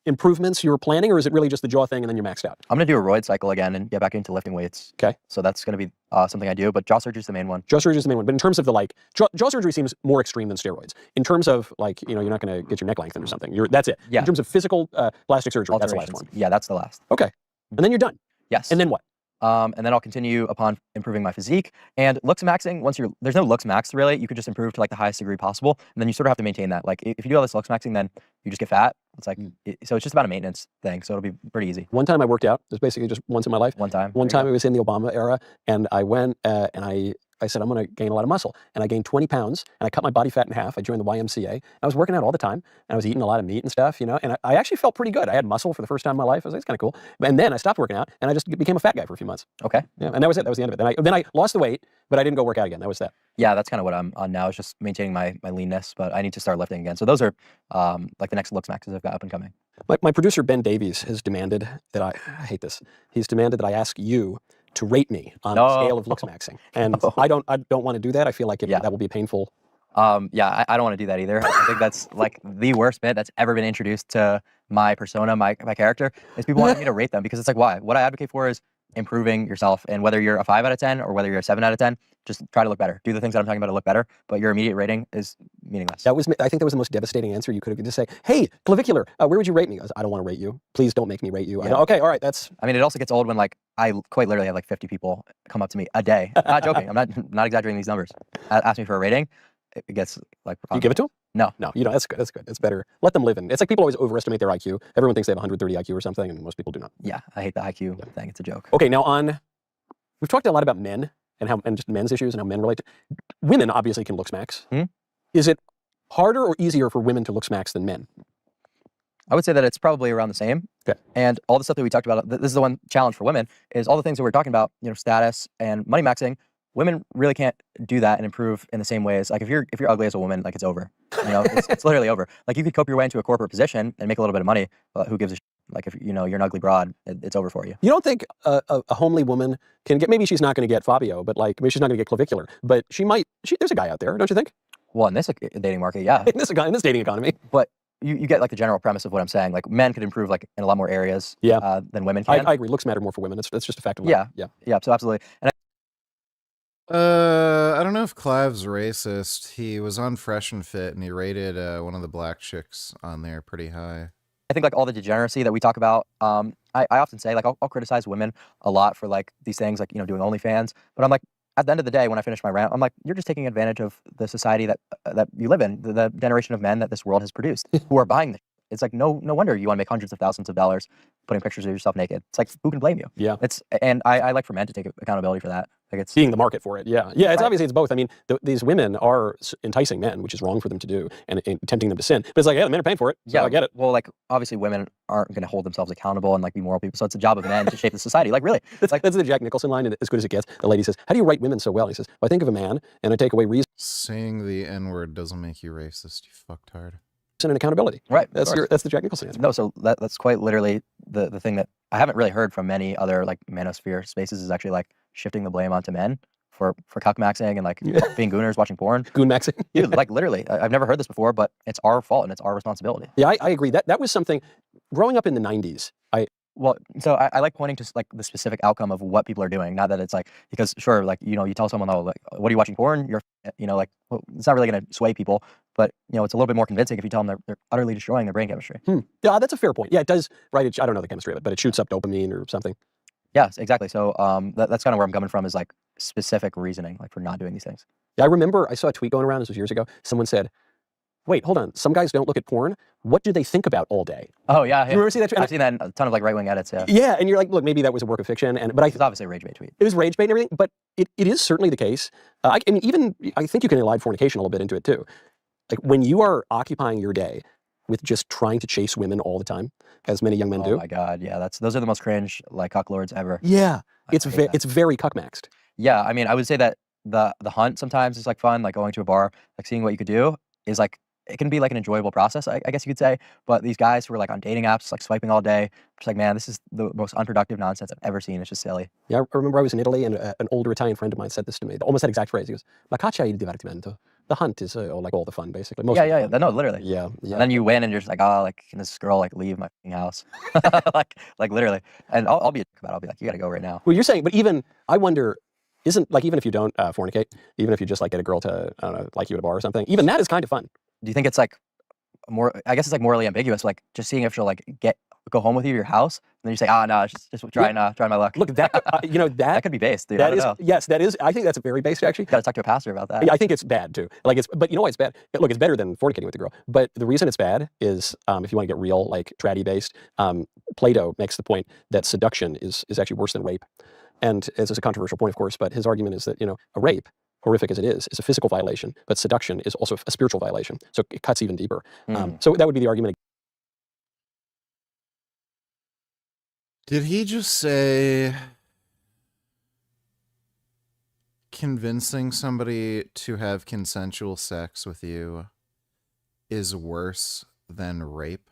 improvements you're planning, or is it really just the jaw thing and then you're maxed out? I'm gonna do a roid cycle again and get back into lifting weights. Okay. So that's gonna be something I do, but jaw surgery is the main one. Jaw surgery is the main one, but in terms of the like, jaw surgery seems more extreme than steroids. In terms of like, you're not gonna get your neck lengthened or something. That's it. Yeah. In terms of physical plastic surgery, that's the last one. Yeah, that's the last. Okay. And then you're done. Yes. And then what? And then I'll continue upon improving my physique. And looks maxing, there's no looks max really. You could just improve to like the highest degree possible, and then you sort of have to maintain that. Like if you do all this looks maxing, then you just get fat. It's like so it's just about a maintenance thing. So it'll be pretty easy. One time I worked out. It was basically just once in my life. One time it was in the Obama era, and I went and I said, I'm going to gain a lot of muscle. And I gained 20 pounds, and I cut my body fat in half. I joined the YMCA. I was working out all the time, and I was eating a lot of meat and stuff, and I actually felt pretty good. I had muscle for the first time in my life. I was like, it's kind of cool. And then I stopped working out, and I just became a fat guy for a few months. Okay. Yeah, and that was it. That was the end of it. Then I lost the weight, but I didn't go work out again. That was that. Yeah, that's kind of what I'm on now, is just maintaining my leanness, but I need to start lifting again. So those are like the next looks maxes I've got up and coming. My producer, Ben Davies, has demanded that I hate this. He's demanded that I ask you to rate me on a scale of looks maxing. And I don't want to do that. I feel like that will be painful. I don't want to do that either. I think that's like the worst bit that's ever been introduced to my persona, my character, is people wanting me to rate them, because it's like, why? What I advocate for is improving yourself, and whether you're a 5 out of 10 or whether you're a 7 out of 10, just try to look better. Do the things that I'm talking about to look better, but your immediate rating is meaningless. I think that was the most devastating answer you could have just say, hey, Clavicular, where would you rate me? I don't want to rate you. Please don't make me rate you. Yeah. Okay, all right, I mean, it also gets old when like I quite literally have like 50 people come up to me a day. Not joking. I'm not exaggerating these numbers. Ask me for a rating. It gets like. You give it to them? No. No, you know, that's good. That's good. It's better. Let them live in. It's like people always overestimate their IQ. Everyone thinks they have 130 IQ or something, and most people do not. Yeah, I hate the IQ thing. It's a joke. Okay, now we've talked a lot about men and just men's issues and how men relate to women. Obviously, can look smacks. Is it harder or easier for women to look smacks than men? I would say that it's probably around the same. Okay. And all the stuff that we talked about, this is the one challenge for women, is all the things that we're talking about, status and money maxing. Women really can't do that and improve in the same ways. Like if you're ugly as a woman, like it's over. It's literally over. Like you could cope your way into a corporate position and make a little bit of money, but who gives a shit? Like if you're an ugly broad, it's over for you. You don't think a homely woman can get? Maybe she's not going to get Fabio, but like maybe she's not going to get Clavicular, but she might. There's a guy out there, don't you think? Well, in this dating market, yeah. in this dating economy, but. You get like the general premise of what I'm saying. Like men could improve like in a lot more areas than women can. I agree. Looks matter more for women. That's just a fact of life. Yeah. So absolutely. And I don't know if Clav's racist. He was on Fresh and Fit and he rated one of the black chicks on there pretty high. I think like all the degeneracy that we talk about, I often say like I'll criticize women a lot for like these things like doing OnlyFans, but I'm like at the end of the day when I finish my rant, I'm like you're just taking advantage of the society that you live in, the generation of men that this world has produced who are buying this. It's like no wonder you want to make hundreds of thousands of dollars putting pictures of yourself naked. It's like who can blame you? Yeah. And I like for men to take accountability for that. Like it's seeing the market for it. Yeah. It's obviously it's both. I mean, these women are enticing men, which is wrong for them to do, and tempting them to sin. But it's like, yeah, the men are paying for it. So I get it. Well, like obviously women aren't going to hold themselves accountable and like be moral people. So it's a job of men to shape the society. Like really, that's the Jack Nicholson line. And as good as it gets, the lady says, "How do you write women so well?" And he says, "Well, I think of a man and I take away reason." Saying the N-word doesn't make you racist. You fucktard. And accountability. Right. That's the Jack Nicholson answer. No, so that's quite literally the thing that I haven't really heard from many other like manosphere spaces is actually like shifting the blame onto men for cuck maxing and like being gooners watching porn. Goon maxing. Dude, like literally, I've never heard this before, but it's our fault and it's our responsibility. Yeah, I agree. That was something growing up in the 90s. So I like pointing to like the specific outcome of what people are doing, not that it's like, because sure, like, you tell someone, oh, like, what are you watching porn? You're, like, well, it's not really going to sway people, but, it's a little bit more convincing if you tell them they're utterly destroying their brain chemistry. Yeah, that's a fair point. Yeah, it does, right? I don't know the chemistry of it, but it shoots up dopamine or something. Yes, exactly. So that's kind of where I'm coming from is like specific reasoning, like for not doing these things. Yeah, I remember I saw a tweet going around, this was years ago. Someone said, wait, hold on. Some guys don't look at porn. What do they think about all day? Oh, yeah. You ever see that? I've seen that in a ton of like right-wing edits, yeah. Yeah, and you're like, look, maybe that was a work of fiction. But it was obviously a rage bait tweet. It was rage bait and everything, but it is certainly the case. I think you can elide fornication a little bit into it too. Like when you are occupying your day with just trying to chase women all the time, as many young men do. Oh my God, yeah. Those are the most cringe like cuck lords ever. Yeah, it's very cuck maxed. Yeah, I mean, I would say that the hunt sometimes is like fun, like going to a bar, like seeing what you could do is like, it can be like an enjoyable process, I guess you could say. But these guys who are like on dating apps, like swiping all day, just like, man, this is the most unproductive nonsense I've ever seen. It's just silly. Yeah, I remember I was in Italy and an older Italian friend of mine said this to me. Almost that exact phrase. He goes, "La caccia è il divertimento." The hunt is like all the fun, basically. Most yeah. No, literally. Yeah. And then you win and you're just like, oh, like, can this girl like leave my house? like literally. And I'll be a dick about it. I'll be like, you got to go right now. Well, you're saying, but even, I wonder, isn't like, even if you don't fornicate, even if you just like get a girl to, I don't know, like you at a bar or something, even that is kind of fun. Do you think it's like, I guess it's like morally ambiguous, like just seeing if she'll like go home with you to your house, and then you say, no, just try my luck. Look, that that could be based, dude. Yes, that is. I think that's very based actually. Got to talk to a pastor about that. I think it's bad too. Like but you know why it's bad? Look, it's better than fornicating with the girl. But the reason it's bad is, if you want to get real, like tradi based, Plato makes the point that seduction is actually worse than rape, and this is a controversial point, of course. But his argument is that a rape, horrific as it is a physical violation, but seduction is also a spiritual violation. So it cuts even deeper. So that would be the argument. Did he just say convincing somebody to have consensual sex with you is worse than rape?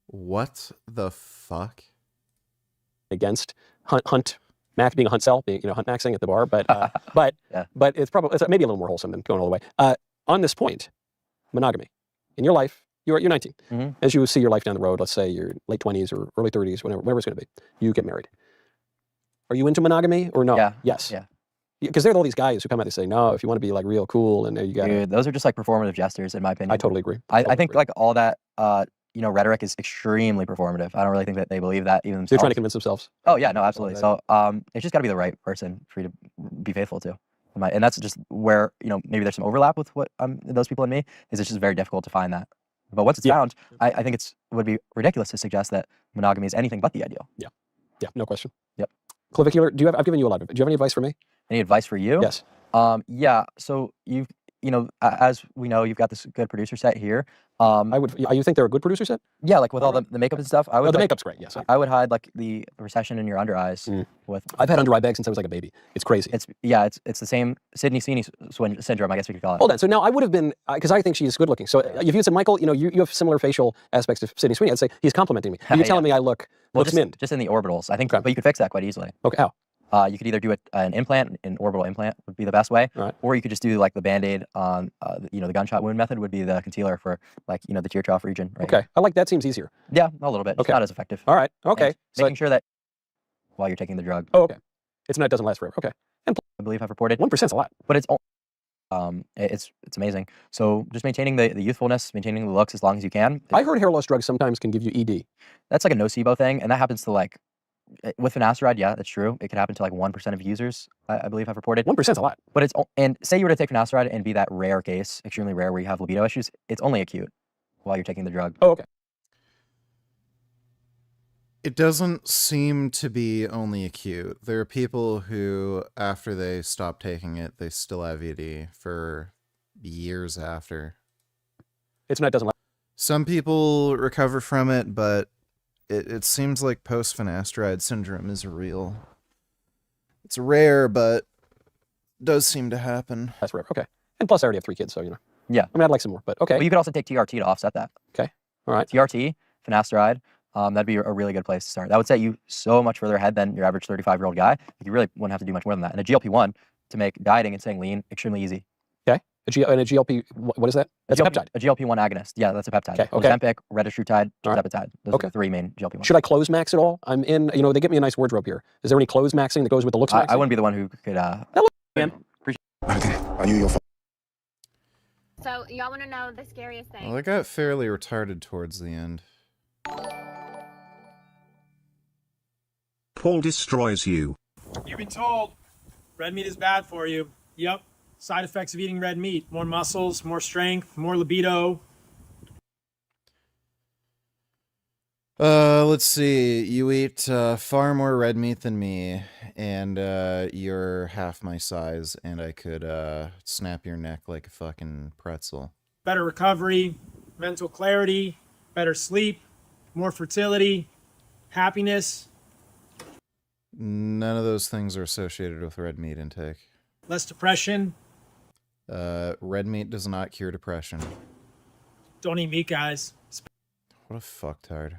What the fuck? Against hunt. Max being a hunt cell, being hunt maxing at the bar, but it's maybe a little more wholesome than going all the way. On this point, monogamy in your life, you're 19. Mm-hmm. As you see your life down the road, let's say you're late 20s or early 30s, whatever it's going to be, you get married. Are you into monogamy or no? Yeah. Yes. Yeah. Because there are all these guys who come out and say, no, if you want to be like real cool, and you got. Dude, those are just like performative gestures, in my opinion. I totally agree. I think like all that. Rhetoric is extremely performative. I don't really think that they believe that even themselves. They're trying to convince themselves. Oh yeah, no, absolutely. So it's just got to be the right person for you to be faithful to. And that's just where, maybe there's some overlap with what those people and me, is it's just very difficult to find that. But once it's found, I think it would be ridiculous to suggest that monogamy is anything but the ideal. Yeah. Yeah, no question. Yep. Clavicular, I've given you a lot of, do you have any advice for me? Any advice for you? Yes. Yeah, so as we know, you've got this good producer set here. You think they're a good producer set? Yeah, like with all the makeup and stuff. I would. The makeup's great. Yes. I would hide like the recession in your under eyes with. I've had under eye bags since I was like a baby. It's crazy. It's the same Sydney Sweeney syndrome, I guess we could call it. Hold on. So now I would have been, because I think she's good looking. So if you said, Michael, you have similar facial aspects to Sydney Sweeney, I'd say he's complimenting me. You're telling me I look mint. Just in the orbitals, I think. Okay. But you could fix that quite easily. Okay. How? You could either do an implant, an orbital implant would be the best way, or you could just do like the Band-Aid on, the gunshot wound method would be the concealer for like, the tear trough region. Right Okay, I like that. Seems easier. Yeah, a little bit. Okay. It's not as effective. All right. Okay. Making sure that while you're taking the drug. Oh, okay. It doesn't last forever. Okay. And I believe I've reported 1% is a lot, but it's amazing. So just maintaining the youthfulness, maintaining the looks as long as you can. I heard hair loss drugs sometimes can give you ED. That's like a nocebo thing, and that happens to like. With finasteride, yeah, that's true. It could happen to like 1% of users, I believe I've reported. 1% is a lot. But and say you were to take finasteride and be that rare case, extremely rare, where you have libido issues, it's only acute while you're taking the drug. Oh, okay. It doesn't seem to be only acute. There are people who, after they stop taking it, they still have ED for years after. It doesn't last. Some people recover from it, but it seems like post-finasteride syndrome is real. It's rare, but does seem to happen. That's rare. Okay. And plus, I already have 3 kids, so Yeah. I mean, I'd like some more, but okay. Well, you could also take TRT to offset that. Okay. All right. TRT, finasteride, that'd be a really good place to start. That would set you so much further ahead than your average 35-year-old guy. You really wouldn't have to do much more than that. And a GLP-1 to make dieting and staying lean extremely easy. Okay. And a GLP, what is that? That's a peptide. A GLP-1 agonist. Yeah, that's a peptide. Okay. Ozempic, retatrutide, tirzepatide. Those are the 3 main GLP-1s. Should I close max at all? I'm in, they get me a nice wardrobe here. Is there any close maxing that goes with the looks maxing? I wouldn't be the one who could. So, y'all want to know the scariest thing? Well, I got fairly retarded towards the end. Paul destroys you. You've been told red meat is bad for you. Yep. Side effects of eating red meat: more muscles, more strength, more libido. Let's see. You eat far more red meat than me, and you're half my size, and I could snap your neck like a fucking pretzel. Better recovery, mental clarity, better sleep, more fertility, happiness. None of those things are associated with red meat intake. Less depression. Red meat does not cure depression. Don't eat meat, guys. What a fucktard.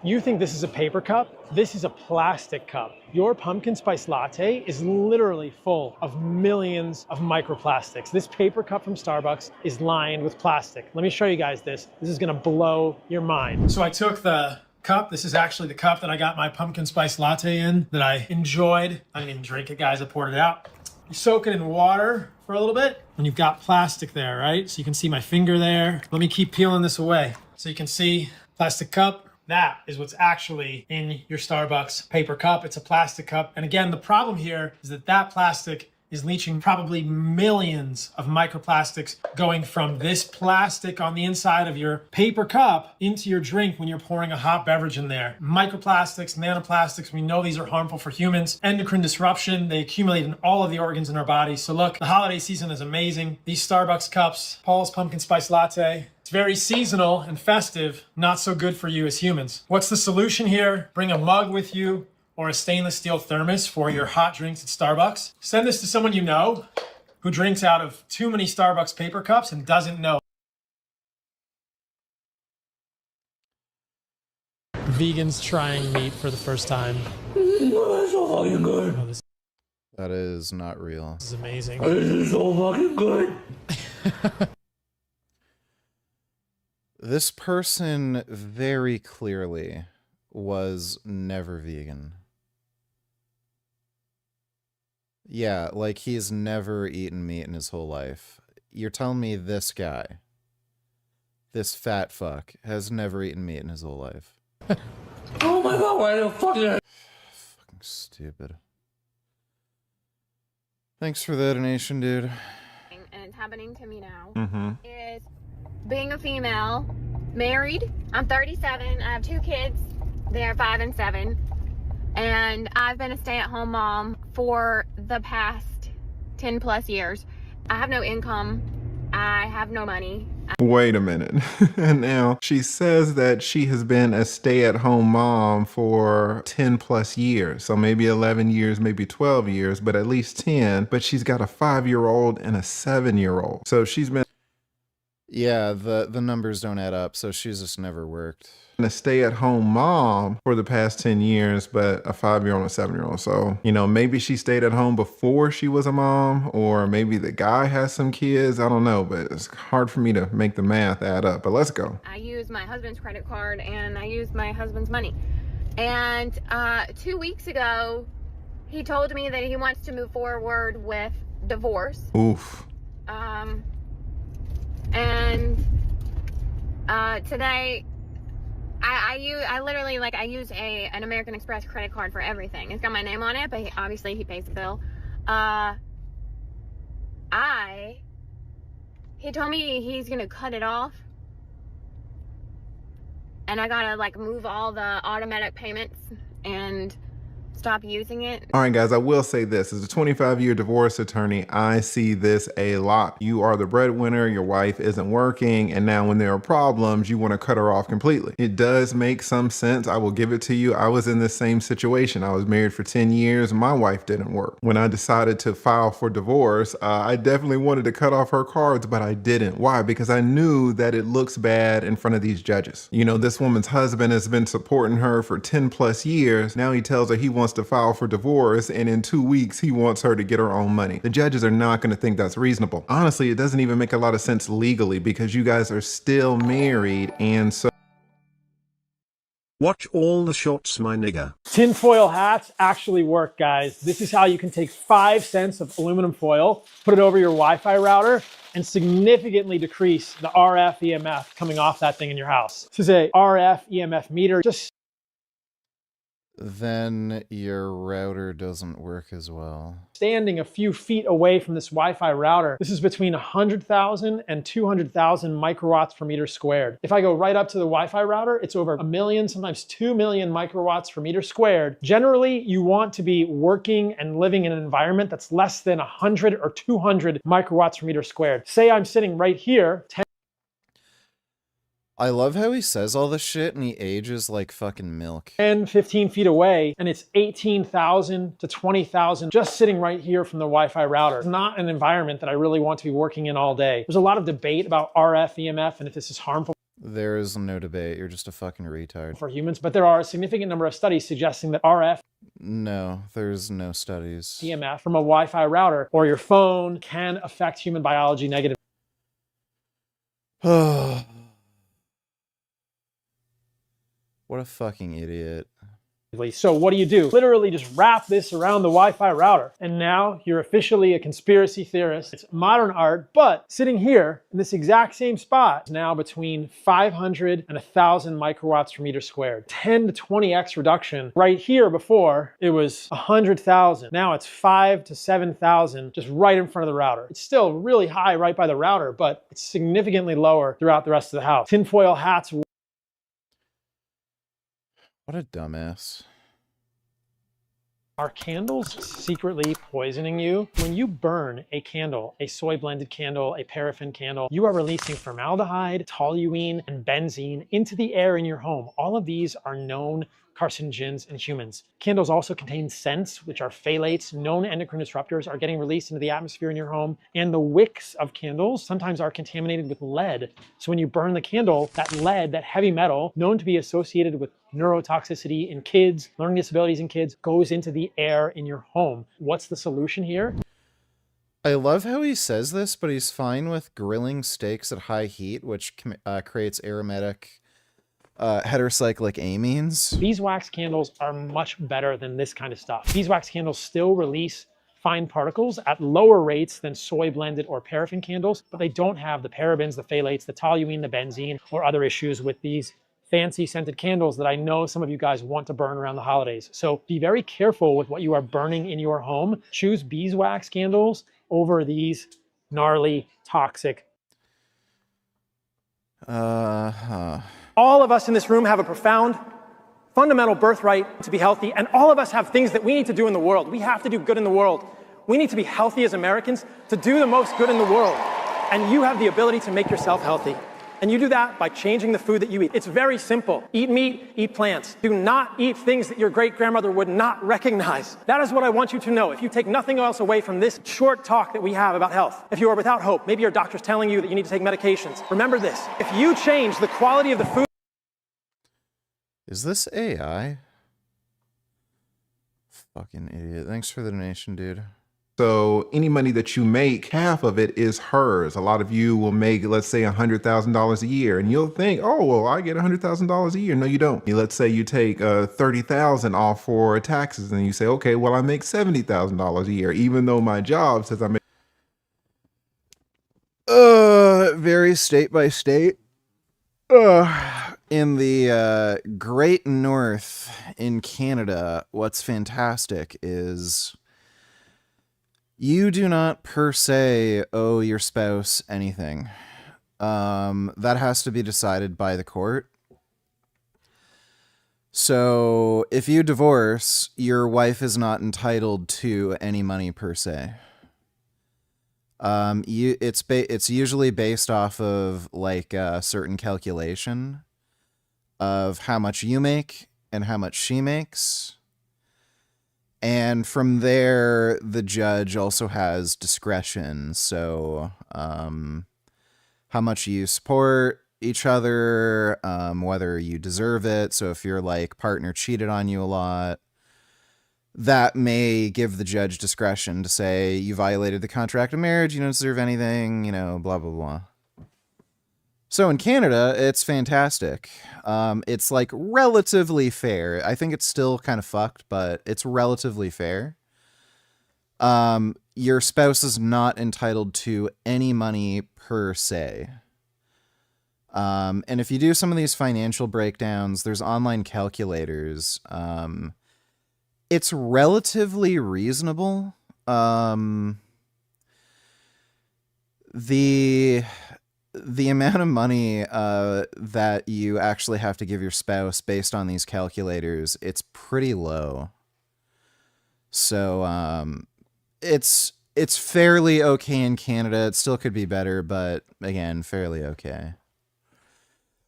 You think this is a paper cup? This is a plastic cup. Your pumpkin spice latte is literally full of millions of microplastics. This paper cup from Starbucks is lined with plastic. Let me show you guys this. This is gonna blow your mind. So I took the cup. This is actually the cup that I got my pumpkin spice latte in that I enjoyed. I didn't even drink it, guys. I poured it out. You soak it in water for a little bit, and you've got plastic there, right? So you can see my finger there. Let me keep peeling this away. So you can see plastic cup. That is what's actually in your Starbucks paper cup. It's a plastic cup. And again, the problem here is that plastic is leaching probably millions of microplastics going from this plastic on the inside of your paper cup into your drink when you're pouring a hot beverage in there. Microplastics, nanoplastics, we know these are harmful for humans. Endocrine disruption, they accumulate in all of the organs in our bodies. So look, the holiday season is amazing. These Starbucks cups, Paul's pumpkin spice latte, it's very seasonal and festive, not so good for you as humans. What's the solution here? Bring a mug with you or a stainless steel thermos for your hot drinks at Starbucks. Send this to someone you know who drinks out of too many Starbucks paper cups and doesn't know. Vegans trying meat for the first time. That's so fucking good. Oh, this That is not real. is amazing. This is so fucking good. This person very clearly was never vegan. Yeah, like he's never eaten meat in his whole life. You're telling me this guy, this fat fuck, has never eaten meat in his whole life? Oh my god, why the fuck did I... Fucking stupid. Thanks for the donation, dude. And it's happening to me now, Mm-hmm. is being a female, married. I'm 37. I have 2 kids. They are 5 and 7. And I've been a stay-at-home mom for the past 10 plus years. I have no income. I have no money. Wait a minute. Now, she says that she has been a stay-at-home mom for 10 plus years. So maybe 11 years, maybe 12 years, but at least 10. But she's got a 5-year-old and a 7-year-old. So she's been Yeah, the numbers don't add up, so she's just never worked. a stay-at-home mom for the past 10 years, but a 5-year-old and a 7-year-old. So, you know, maybe she stayed at home before she was a mom, or maybe the guy has some kids. I don't know, but it's hard for me to make the math add up. But let's go. I use my husband's credit card and I use my husband's money. And 2 weeks ago, he told me that he wants to move forward with divorce. Oof. And today, I literally, like, I use an American Express credit card for everything. It's got my name on it, but obviously he pays the bill. He told me he's gonna cut it off, and I gotta, like, move all the automatic payments and stop using it. All right, guys, I will say this. As a 25-year divorce attorney, I see this a lot. You are the breadwinner, your wife isn't working, and now when there are problems, you want to cut her off completely. It does make some sense. I will give it to you. I was in this same situation. I was married for 10 years. My wife didn't work. When I decided to file for divorce, I definitely wanted to cut off her cards, but I didn't. Why? Because I knew that it looks bad in front of these judges. You know, this woman's husband has been supporting her for 10 plus years. Now he tells her he wants to file for divorce, and in 2 weeks he wants her to get her own money. The judges are not going to think that's reasonable. Honestly, it doesn't even make a lot of sense legally because you guys are still married, and so Watch all the shots, my nigga. Tinfoil hats actually work, guys. This is how you can take 5 cents of aluminum foil, put it over your Wi-Fi router, and significantly decrease the RF EMF coming off that thing in your house. This is a RF EMF meter. Just Then your router doesn't work as well. standing a few feet away from this Wi-Fi router, this is between 100,000 and 200,000 microwatts per meter squared. If I go right up to the Wi-Fi router, it's over 1 million, sometimes 2 million microwatts per meter squared. Generally, you want to be working and living in an environment that's less than 100 or 200 microwatts per meter squared. Say I'm sitting right here, I love how he says all this shit and he ages like fucking milk. 10, 15 feet away, and it's 18,000 to 20,000 just sitting right here from the Wi-Fi router. It's not an environment that I really want to be working in all day. There's a lot of debate about RF EMF and if this is harmful There is no debate. You're just a fucking retard. for humans, but there are a significant number of studies suggesting that RF No, there's no studies. EMF from a Wi-Fi router or your phone can affect human biology negatively. What a fucking idiot. So what do? Literally just wrap this around the Wi-Fi router. And now you're officially a conspiracy theorist. It's modern art, but sitting here in this exact same spot is now between 500 and 1,000 microwatts per meter squared. 10 to 20x reduction. Right here before, it was 100,000. Now it's 5 to 7,000 just right in front of the router. It's still really high right by the router, but it's significantly lower throughout the rest of the house. Tinfoil hats. What a dumbass. Are candles secretly poisoning you? When you burn a candle, a soy blended candle, a paraffin candle, you are releasing formaldehyde, toluene, and benzene into the air in your home. All of these are known carcinogens in humans. Candles also contain scents, which are phthalates. Known endocrine disruptors are getting released into the atmosphere in your home. And the wicks of candles sometimes are contaminated with lead. So when you burn the candle, that lead, that heavy metal, known to be associated with neurotoxicity in kids, learning disabilities in kids, goes into the air in your home. What's the solution here? I love how he says this, but he's fine with grilling steaks at high heat, which creates aromatic heterocyclic amines. Beeswax candles are much better than this kind of stuff. Beeswax candles still release fine particles at lower rates than soy blended or paraffin candles, but they don't have the parabens, the phthalates, the toluene, the benzene, or other issues with these fancy scented candles that I know some of you guys want to burn around the holidays. So be very careful with what you are burning in your home. Choose beeswax candles over these gnarly, toxic. All of us in this room have a profound, fundamental birthright to be healthy, and all of us have things that we need to do in the world. We have to do good in the world. We need to be healthy as Americans to do the most good in the world. And you have the ability to make yourself healthy. And you do that by changing the food that you eat. It's very simple. Eat meat, eat plants. Do not eat things that your great-grandmother would not recognize. That is what I want you to know. If you take nothing else away from this short talk that we have about health, if you are without hope, maybe your doctor's telling you that you need to take medications, remember this. If you change the quality of the food... Is this AI? Fucking idiot. Thanks for the donation, dude. So any money that you make, half of it is hers. A lot of you will make, let's say, $100,000 a year, and you'll think, oh, well, I get $100,000 a year. No, you don't. Let's say you take $30,000 off for taxes, and you say, okay, well, I make $70,000 a year, even though my job says I make. Varies state by state. In the Great North in Canada, what's fantastic is you do not per se owe your spouse anything. That has to be decided by the court. So if you divorce, your wife is not entitled to any money per se. It's usually based off of like a certain calculation of how much you make and how much she makes. And from there, the judge also has discretion. So, how much you support each other, whether you deserve it. So if your like partner cheated on you a lot, that may give the judge discretion to say you violated the contract of marriage, you don't deserve anything, you know, blah, blah, blah. So in Canada, it's fantastic. It's like relatively fair. I think it's still kind of fucked, but it's relatively fair. Your spouse is not entitled to any money per se. And if you do some of these financial breakdowns, there's online calculators. It's relatively reasonable. The amount of money that you actually have to give your spouse based on these calculators, it's pretty low. So it's fairly okay in Canada. It still could be better, but again, fairly okay.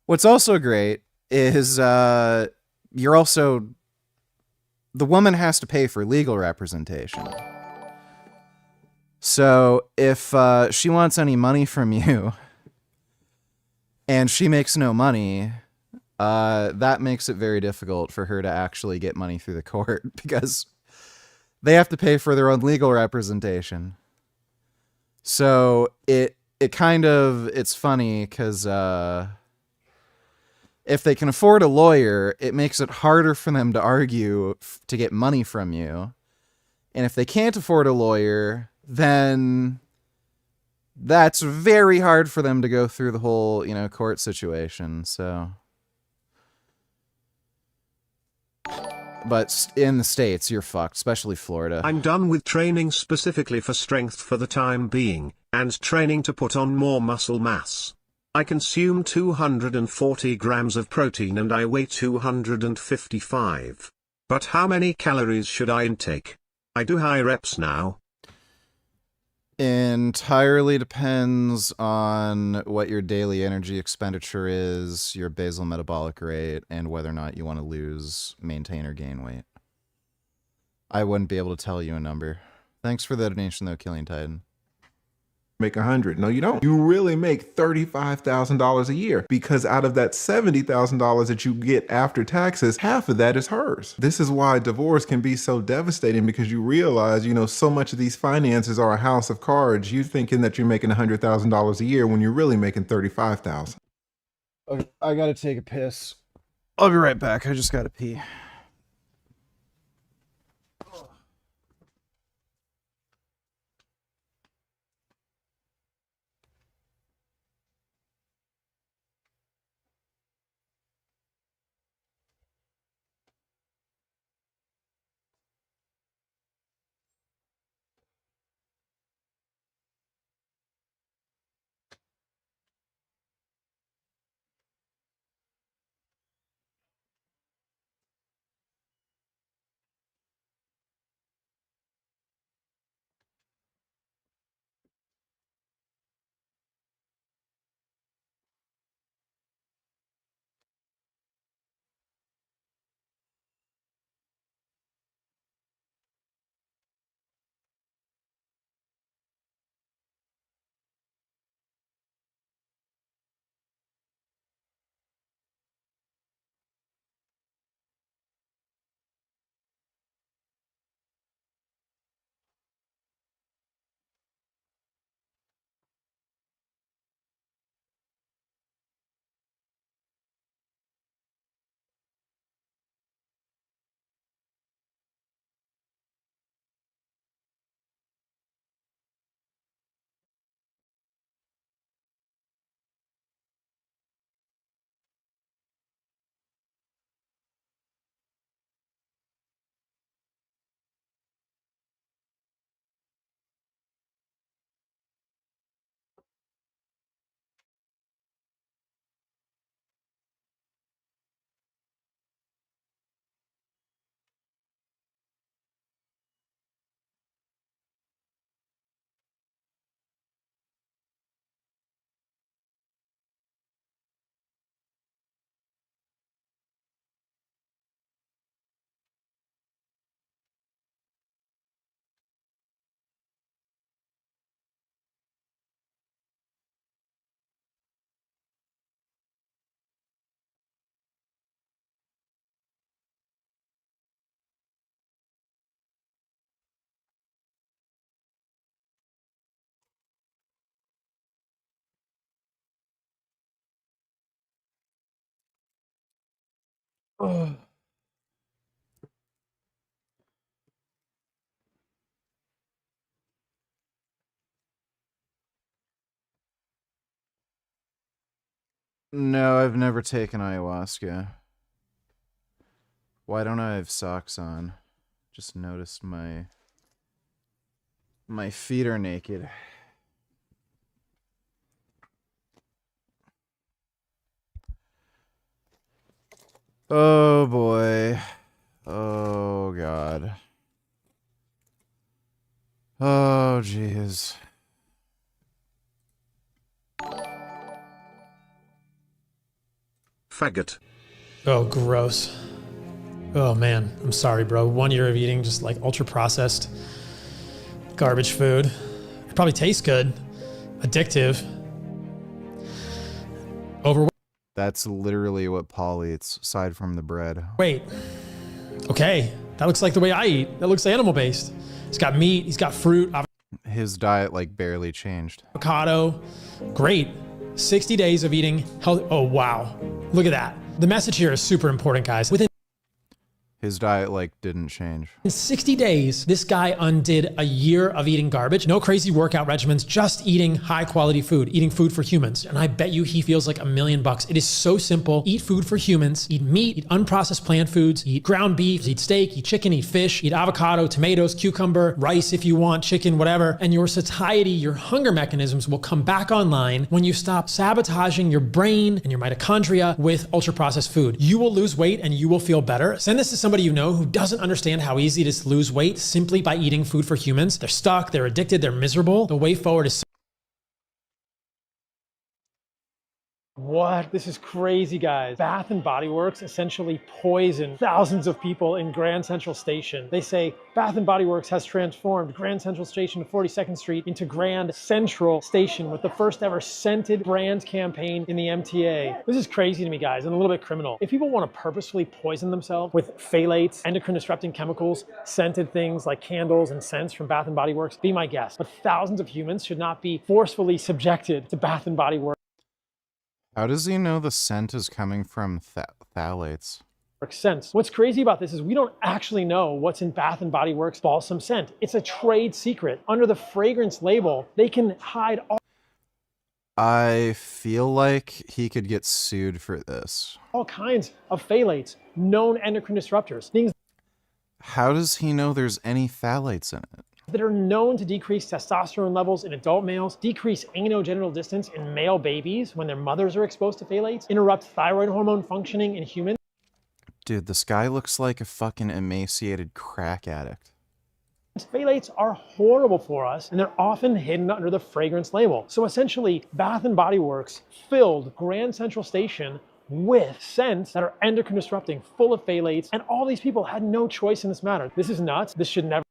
What's also great is you're also... the woman has to pay for legal representation. So if she wants any money from you and she makes no money, that makes it very difficult for her to actually get money through the court because they have to pay for their own legal representation. So it's funny because if they can afford a lawyer, it makes it harder for them to argue to get money from you. And if they can't afford a lawyer, then that's very hard for them to go through the whole, court situation. So, but in the States, you're fucked, especially Florida. I'm done with training specifically for strength for the time being, and training to put on more muscle mass. I consume 240 grams of protein and I weigh 255. But how many calories should I intake? I do high reps now. Entirely depends on what your daily energy expenditure is, your basal metabolic rate, and whether or not you want to lose, maintain, or gain weight. I wouldn't be able to tell you a number. Thanks for the donation, though, Killian Titan. Make 100. No, you don't. You really make $35,000 a year because out of that $70,000 that you get after taxes, half of that is hers. This is why divorce can be so devastating because you realize, so much of these finances are a house of cards. You thinking that you're making $100,000 a year when you're really making $35,000. Okay, I gotta take a piss. I'll be right back. I just gotta pee. Oh. No, I've never taken ayahuasca. Why don't I have socks on? Just noticed my feet are naked. Oh boy. Oh god. Oh jeez. Faggot. Oh, gross. Oh man, I'm sorry, bro. 1 year of eating just like ultra processed garbage food. It probably tastes good, addictive, overweight. That's literally what Paul eats, aside from the bread. Wait, okay, that looks like the way I eat. That looks animal based. He's got meat, he's got fruit, His diet like barely changed. avocado. Great. 60 days of eating healthy. Oh wow, look at that. The message here is super important, guys. Within His diet like didn't change. in 60 days, this guy undid a year of eating garbage. No crazy workout regimens, just eating high quality food, eating food for humans. And I bet you he feels like $1 million. It is so simple. Eat food for humans, eat meat, eat unprocessed plant foods, eat ground beef, eat steak, eat chicken, eat fish, eat avocado, tomatoes, cucumber, rice if you want, chicken, whatever. And your satiety, your hunger mechanisms will come back online when you stop sabotaging your brain and your mitochondria with ultra processed food. You will lose weight and you will feel better. Send this to somebody you know who doesn't understand how easy it is to lose weight simply by eating food for humans. They're stuck, they're addicted, they're miserable. The way forward is What? This is crazy, guys. Bath and Body Works essentially poisoned thousands of people in Grand Central Station. They say Bath and Body Works has transformed Grand Central Station to 42nd Street into Grand Central Station with the first ever scented brand campaign in the MTA. This is crazy to me, guys, and a little bit criminal. If people want to purposefully poison themselves with phthalates, endocrine disrupting chemicals, scented things like candles and scents from Bath and Body Works, be my guest. But thousands of humans should not be forcefully subjected to Bath and Body Works. How does he know the scent is coming from phthalates? Scents. What's crazy about this is we don't actually know what's in Bath and Body Works balsam scent. It's a trade secret. Under the fragrance label, they can hide all I feel like he could get sued for this. kinds of phthalates, known endocrine disruptors, things How does he know there's any phthalates in it? that are known to decrease testosterone levels in adult males, decrease anogenital distance in male babies when their mothers are exposed to phthalates, interrupt thyroid hormone functioning in humans. Dude, this guy looks like a fucking emaciated crack addict. Phthalates are horrible for us, and they're often hidden under the fragrance label. So essentially, Bath and Body Works filled Grand Central Station with scents that are endocrine disrupting, full of phthalates, and all these people had no choice in this matter. This is nuts. This should never.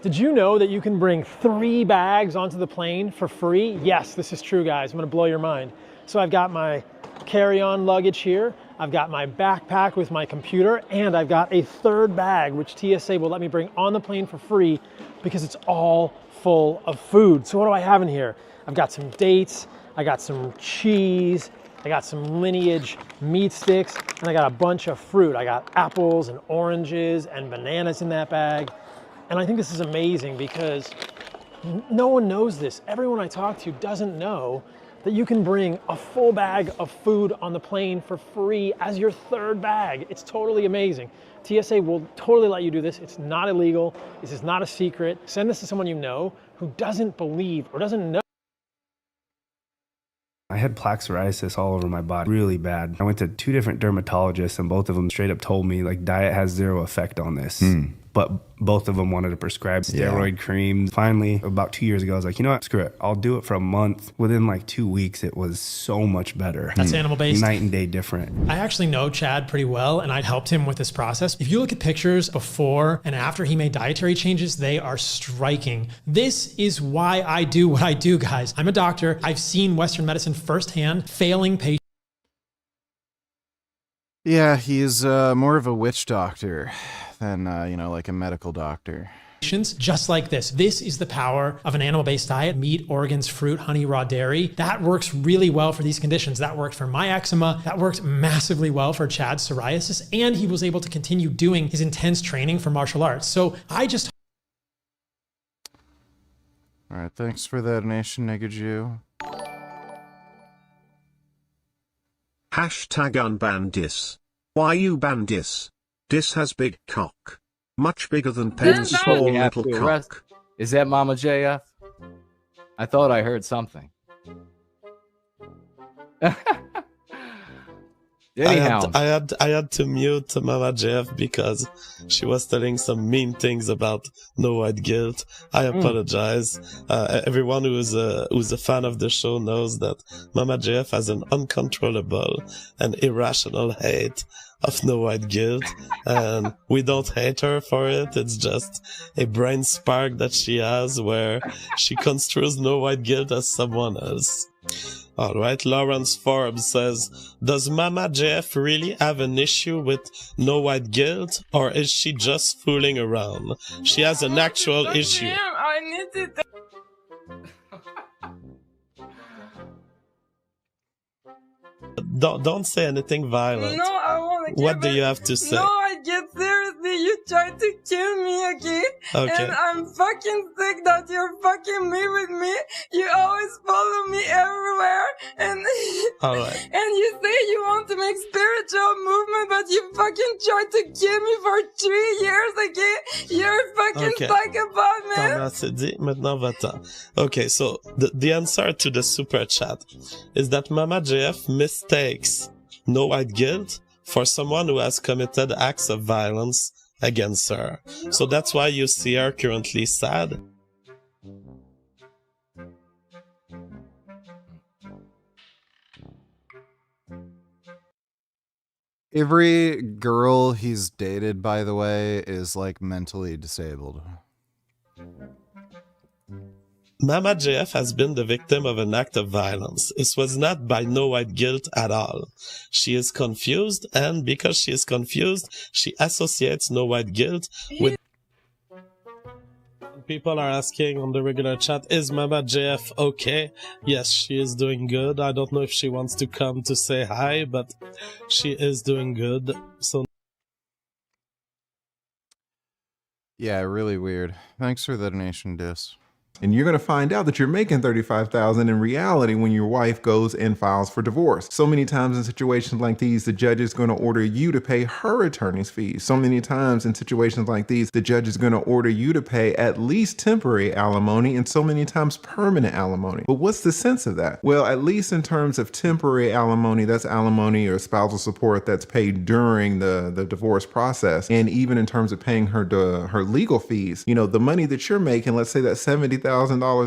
Did you know that you can bring 3 bags onto the plane for free? Yes, this is true, guys. I'm gonna blow your mind. So I've got my carry-on luggage here. I've got my backpack with my computer, and I've got a 3rd bag, which TSA will let me bring on the plane for free because it's all full of food. So what do I have in here? I've got some dates, I got some cheese, I got some Lineage meat sticks, and I got a bunch of fruit. I got apples and oranges and bananas in that bag. And I think this is amazing because no one knows this. Everyone I talk to doesn't know that you can bring a full bag of food on the plane for free as your 3rd bag. It's totally amazing. TSA will totally let you do this. It's not illegal. This is not a secret. Send this to someone you know who doesn't believe or doesn't know. I had plaque psoriasis all over my body, really bad. I went to 2 different dermatologists, and both of them straight up told me, like, diet has 0 effect on this. But both of them wanted to prescribe steroid creams. Finally, about 2 years ago, I was like, you know what, screw it. I'll do it for a month. Within like 2 weeks, it was so much better. That's animal-based. Night and day different. I actually know Chad pretty well, and I'd helped him with this process. If you look at pictures before and after he made dietary changes, they are striking. This is why I do what I do, guys. I'm a doctor. I've seen Western medicine firsthand, failing patients. Yeah, he's more of a witch doctor than, you know, like a medical doctor. just like this. This is the power of an animal-based diet: meat, organs, fruit, honey, raw dairy. That works really well for these conditions. That worked for my eczema. That worked massively well for Chad's psoriasis. And he was able to continue doing his intense training for martial arts. So I just... All right, thanks for that donation, Naked Jew. Hashtag unban Dis. Why you ban Dis? Dis has big cock. Much bigger than Penn's small little cock. Is that Mama JF? I thought I heard something. Anyhow, I had to mute Mama JF because she was telling some mean things about no white guilt. I apologize. Everyone who's a fan of the show knows that Mama JF has an uncontrollable and irrational hate of no white guilt, and we don't hate her for it. It's just a brain spark that she has where she construes no white guilt as someone else. All right, Lawrence Forbes says, does Mama JF really have an issue with no white guilt, or is she just fooling around? She has an actual issue. I need to... Don't say anything violent. No, I want to. What do you have to say? No, I get seriously. You tried to kill me again. Okay. And I'm fucking sick that you're fucking me with me. You always follow me everywhere. And all right. And you say you want to make spiritual movement, but you fucking tried to kill me for 3 years again. You're a fucking psychopath, man. T'en as dit, maintenant va-t'en. Okay, so the answer to the super chat is that Mama JF mistakes no white guilt for someone who has committed acts of violence against her. So that's why you see her currently sad. Every girl he's dated, by the way, is like mentally disabled. Mama JF has been the victim of an act of violence. It was not by no white guilt at all. She is confused, and because she is confused, she associates no white guilt with... People are asking on the regular chat, is Mama JF okay? Yes, she is doing good. I don't know if she wants to come to say hi, but she is doing good. So Yeah, really weird. Thanks for the donation, Dis. And you're going to find out that you're making $35,000 in reality when your wife goes and files for divorce. So many times in situations like these, the judge is going to order you to pay her attorney's fees. So many times in situations like these, the judge is going to order you to pay at least temporary alimony and so many times permanent alimony. But what's the sense of that? Well, at least in terms of temporary alimony, that's alimony or spousal support that's paid during the divorce process. And even in terms of paying her legal fees, you know, the money that you're making, let's say that $70,000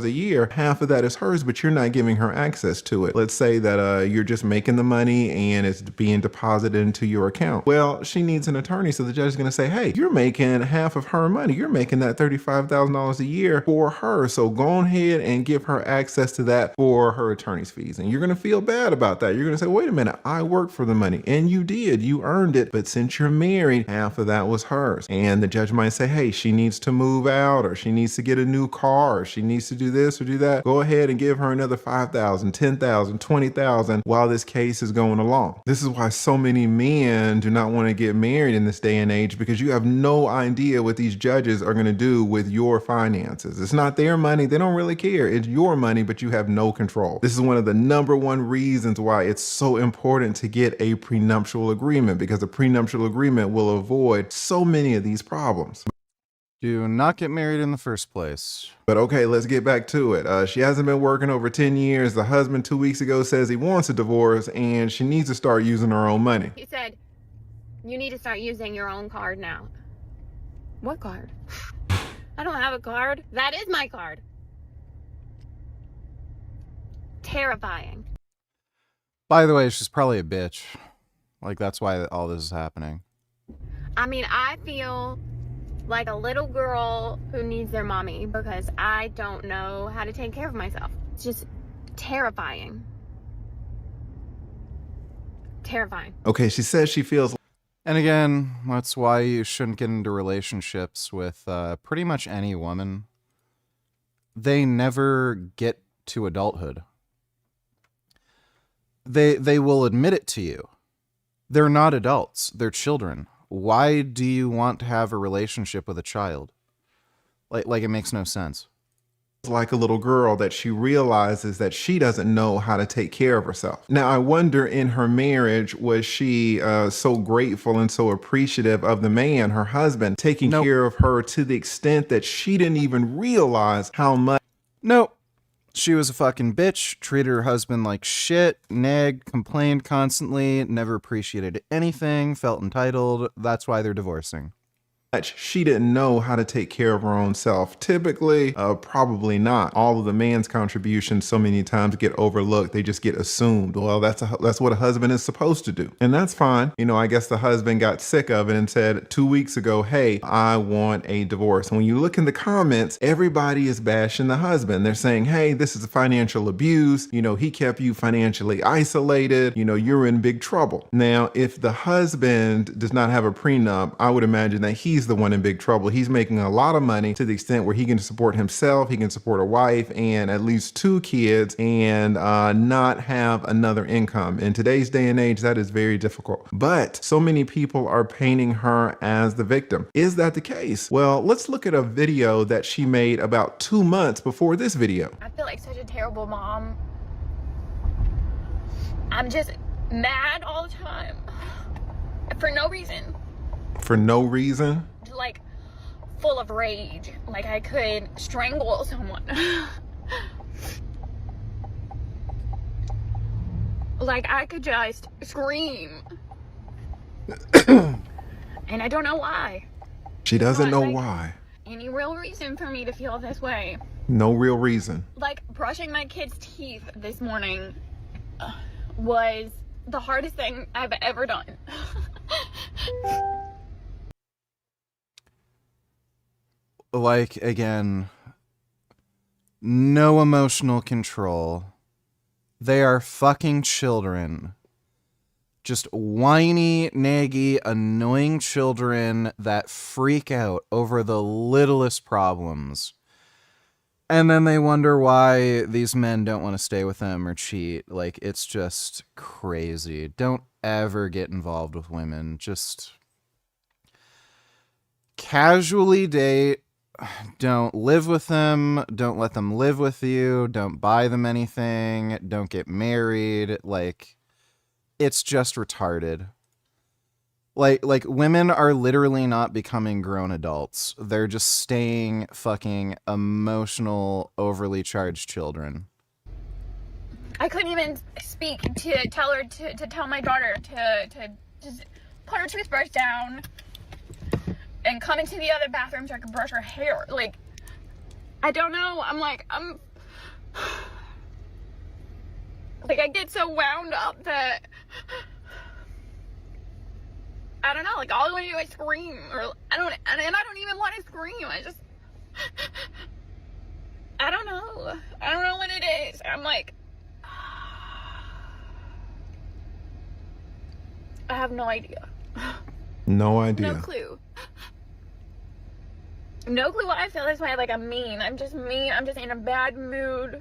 a year, half of that is hers, but you're not giving her access to it. Let's say that you're just making the money and it's being deposited into your account. Well, she needs an attorney, so the judge is going to say, hey, you're making half of her money. You're making that $35,000 a year for her, so go ahead and give her access to that for her attorney's fees. And you're going to feel bad about that. You're going to say, wait a minute, I worked for the money, and you did. You earned it, but since you're married, half of that was hers. And the judge might say, hey, she needs to move out, or she needs to get a new car, or she needs to do this or do that. Go ahead and give her another $5,000, $10,000, $20,000 while this case is going along. This is why so many men do not want to get married in this day and age, because you have no idea what these judges are going to do with your finances. It's not their money. They don't really care. It's your money, but you have no control. This is one of the #1 reasons why it's so important to get a prenuptial agreement, because a prenuptial agreement will avoid so many of these problems. Do not get married in the first place. But okay, let's get back to it. She hasn't been working over 10 years. The husband 2 weeks ago says he wants a divorce and she needs to start using her own money. He said, you need to start using your own card now. What card? I don't have a card. That is my card. Terrifying. By the way, she's probably a bitch. Like, that's why all this is happening. I mean, I feel like a little girl who needs their mommy because I don't know how to take care of myself. It's just terrifying. Terrifying. Okay, she says she feels... And again, that's why you shouldn't get into relationships with pretty much any woman. They never get to adulthood. They will admit it to you. They're not adults. They're children. Why do you want to have a relationship with a child? Like it makes no sense. Like a little girl that she realizes that she doesn't know how to take care of herself. Now, I wonder in her marriage, was she so grateful and so appreciative of the man, her husband, taking care of her to the extent that she didn't even realize how much? Nope. She was a fucking bitch, treated her husband like shit, nagged, complained constantly, never appreciated anything, felt entitled. That's why they're divorcing. She didn't know how to take care of her own self. Typically, probably not. All of the man's contributions so many times get overlooked. They just get assumed. Well, that's what a husband is supposed to do. And that's fine. You know, I guess the husband got sick of it and said 2 weeks ago, hey, I want a divorce. And when you look in the comments, everybody is bashing the husband. They're saying, hey, this is financial abuse. You know, he kept you financially isolated. You know, you're in big trouble. Now, if the husband does not have a prenup, I would imagine that he's the one in big trouble. He's making a lot of money to the extent where he can support himself, he can support a wife and at least 2 kids and not have another income. In today's day and age, that is very difficult. But so many people are painting her as the victim. Is that the case? Well, let's look at a video that she made about 2 months before this video. I feel like such a terrible mom. I'm just mad all the time. For no reason. For no reason? Like, full of rage. Like I could strangle someone. Like I could just scream. And I don't know why. She doesn't know why. Any real reason for me to feel this way. No real reason. Like brushing my kids' teeth this morning was the hardest thing I've ever done. Like, again, no emotional control. They are fucking children. Just whiny, naggy, annoying children that freak out over the littlest problems. And then they wonder why these men don't want to stay with them or cheat. Like, it's just crazy. Don't ever get involved with women. Just casually date. Don't live with them. Don't let them live with you. Don't buy them anything. Don't get married. Like, it's just retarded. Like women are literally not becoming grown adults. They're just staying fucking emotional, overly charged children. I couldn't even speak to tell her to tell my daughter to just put her toothbrush down and come into the other bathroom so I could brush her hair. Like, I don't know. I'm like I get so wound up that I don't know. Like, all I want to do is scream, or I don't even want to scream. I don't know. I don't know what it is. I'm like, I have no idea. No idea. No clue. No clue why I feel this way. Like, I'm mean. I'm just mean. I'm just in a bad mood.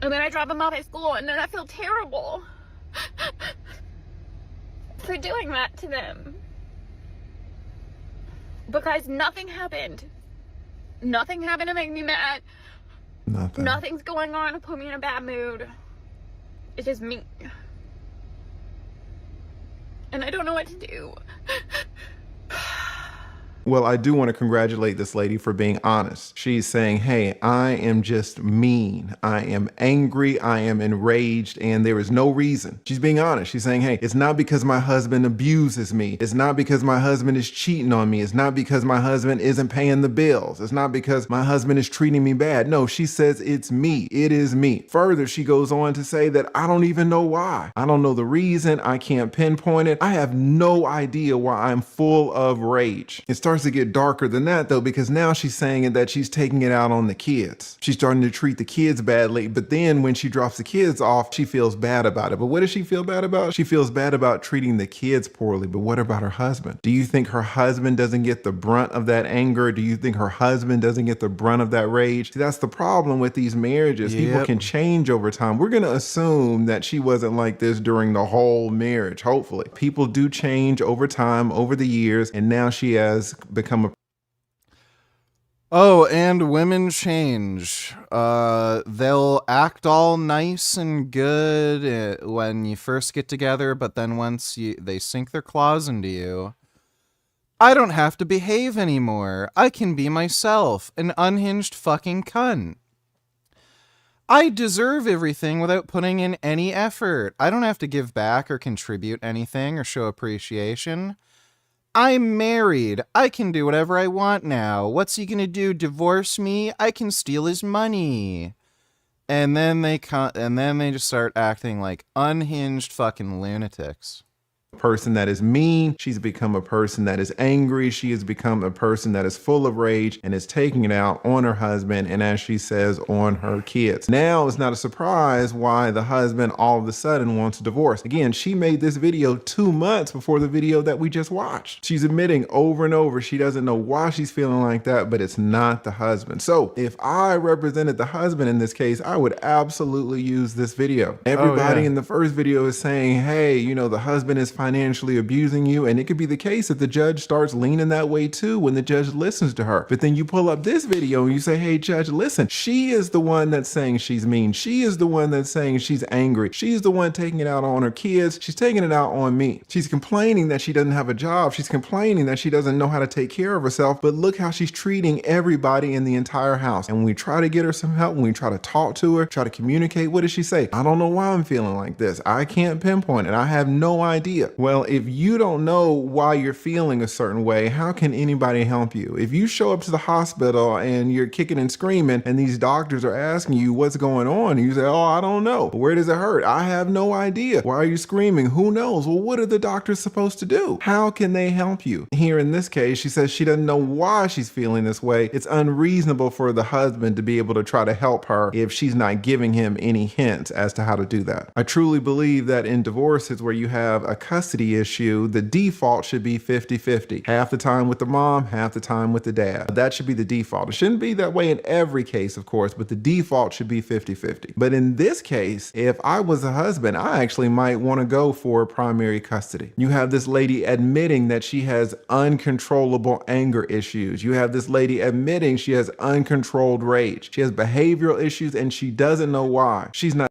And then I drop them off at school, and then I feel terrible for doing that to them. Because nothing happened. Nothing happened to make me mad. Nothing. Nothing's going on to put me in a bad mood. It's just me. And I don't know what to do. Well, I do want to congratulate this lady for being honest. She's saying, hey, I am just mean. I am angry. I am enraged. And there is no reason. She's being honest. She's saying, hey, it's not because my husband abuses me. It's not because my husband is cheating on me. It's not because my husband isn't paying the bills. It's not because my husband is treating me bad. No, she says it's me. It is me. Further, she goes on to say that I don't even know why. I don't know the reason. I can't pinpoint it. I have no idea why I'm full of rage. It starts starts to get darker than that though, because now she's saying that she's taking it out on the kids. She's starting to treat the kids badly, but then when she drops the kids off, she feels bad about it. But what does she feel bad about? She feels bad about treating the kids poorly, but what about her husband? Do you think her husband doesn't get the brunt of that anger? Do you think her husband doesn't get the brunt of that rage? See, that's the problem with these marriages. People can change over time. We're going to assume that she wasn't like this during the whole marriage, hopefully. People do change over time, over the years, and now she has become a... Oh, and women change. They'll act all nice and good when you first get together, but then once they sink their claws into you, I don't have to behave anymore. I can be myself, an unhinged fucking cunt. I deserve everything without putting in any effort. I don't have to give back or contribute anything or show appreciation. I'm married. I can do whatever I want now. What's he gonna do? Divorce me? I can steal his money. And then they just start acting like unhinged fucking lunatics. Person that is mean. She's become a person that is angry. She has become a person that is full of rage and is taking it out on her husband and, as she says, on her kids. Now it's not a surprise why the husband all of a sudden wants a divorce. Again, she made this video 2 months before the video that we just watched. She's admitting over and over she doesn't know why she's feeling like that, but it's not the husband. So if I represented the husband in this case, I would absolutely use this video. Everybody in the first video is saying, hey, you know, the husband is financially abusing you, and it could be the case that the judge starts leaning that way too when the judge listens to her. But then you pull up this video and you say, hey judge, listen, she is the one that's saying she's mean. She is the one that's saying she's angry. She's the one taking it out on her kids. She's taking it out on me. She's complaining that she doesn't have a job. She's complaining that she doesn't know how to take care of herself, but look how she's treating everybody in the entire house. And when we try to get her some help, when we try to talk to her, try to communicate, what does she say? I don't know why I'm feeling like this. I can't pinpoint it. I have no idea. Well, if you don't know why you're feeling a certain way, how can anybody help you? If you show up to the hospital and you're kicking and screaming and these doctors are asking you what's going on, and you say, oh, I don't know. Where does it hurt? I have no idea. Why are you screaming? Who knows? Well, what are the doctors supposed to do? How can they help you? Here in this case, she says she doesn't know why she's feeling this way. It's unreasonable for the husband to be able to try to help her if she's not giving him any hints as to how to do that. I truly believe that in divorces where you have a custody issue, the default should be 50-50. Half the time with the mom, half the time with the dad. That should be the default. It shouldn't be that way in every case, of course, but the default should be 50-50. But in this case, if I was a husband, I actually might want to go for primary custody. You have this lady admitting that she has uncontrollable anger issues. You have this lady admitting she has uncontrolled rage. She has behavioral issues and she doesn't know why. She's not.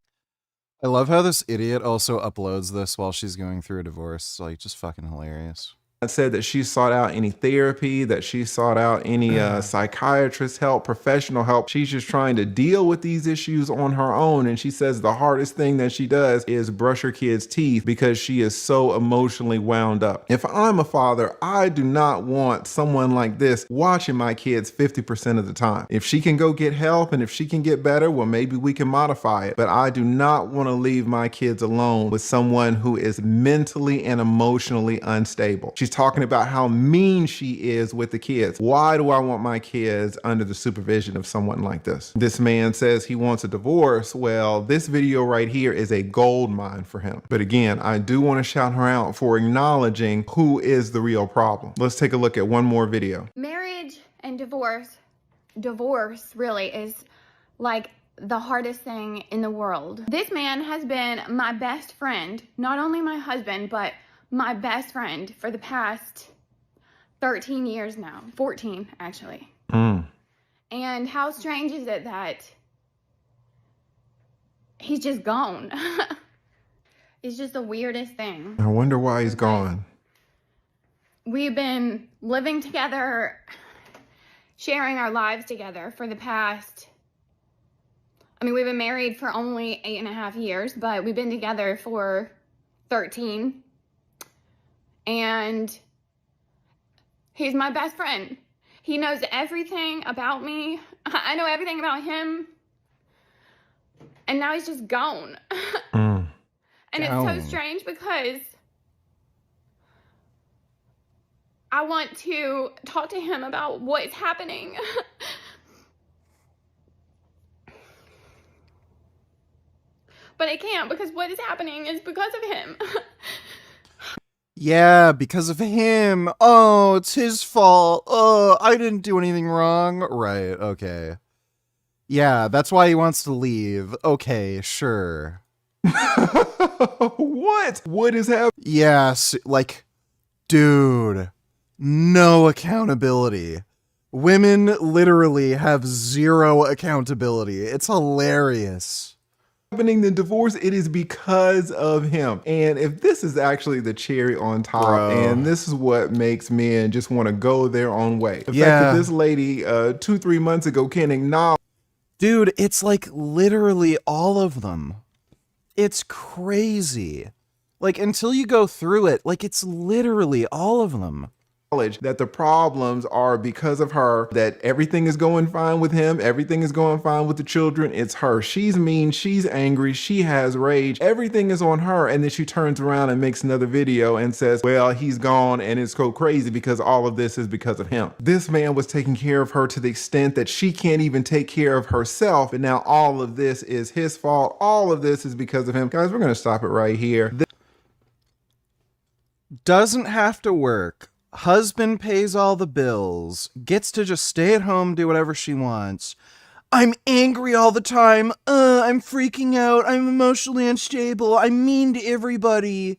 I love how this idiot also uploads this while she's going through a divorce. Like, just fucking hilarious. Said that she sought out any therapy, that she sought out any psychiatrist help, professional help. She's just trying to deal with these issues on her own. And she says the hardest thing that she does is brush her kids' teeth because she is so emotionally wound up. If I'm a father, I do not want someone like this watching my kids 50% of the time. If she can go get help and if she can get better, well, maybe we can modify it. But I do not want to leave my kids alone with someone who is mentally and emotionally unstable. She's talking about how mean she is with the kids. Why do I want my kids under the supervision of someone like this? This man says he wants a divorce. Well, this video right here is a gold mine for him. But again, I do want to shout her out for acknowledging who is the real problem. Let's take a look at one more video. Marriage and divorce really is like the hardest thing in the world. This man has been my best friend, not only my husband, but my best friend for the past 13 years now, 14 actually. And how strange is it that he's just gone? It's just the weirdest thing. I wonder why he's gone. We've been living together, sharing our lives together for the past, we've been married for only 8.5 years, but we've been together for 13. And he's my best friend. He knows everything about me. I know everything about him. And now he's just gone. And it's so strange because I want to talk to him about what is happening. But I can't because what is happening is because of him. Yeah, because of him. Oh, it's his fault. Oh, I didn't do anything wrong. Right, okay. Yeah, that's why he wants to leave. Okay, sure. What? What is happening? Yes, like, dude, no accountability. Women literally have zero accountability. It's hilarious. The divorce, it is because of him. And if this is actually the cherry on top, Bro. and this is what makes men just want to go their own way. The fact Yeah. that this lady 2-3 months ago can't acknowledge. Dude, it's like literally all of them. It's crazy. Like, until you go through it, like, it's literally all of them. That the problems are because of her, that everything is going fine with him, everything is going fine with the children. It's her. She's mean, she's angry, she has rage, everything is on her. And then she turns around and makes another video and says, well, he's gone and it's so crazy because all of this is because of him. This man was taking care of her to the extent that she can't even take care of herself, and now all of this is his fault. All of this is because of him. Guys, we're gonna stop it right here. Doesn't have to work. Husband pays all the bills, gets to just stay at home, do whatever she wants. I'm angry all the time. I'm freaking out. I'm emotionally unstable. I'm mean to everybody.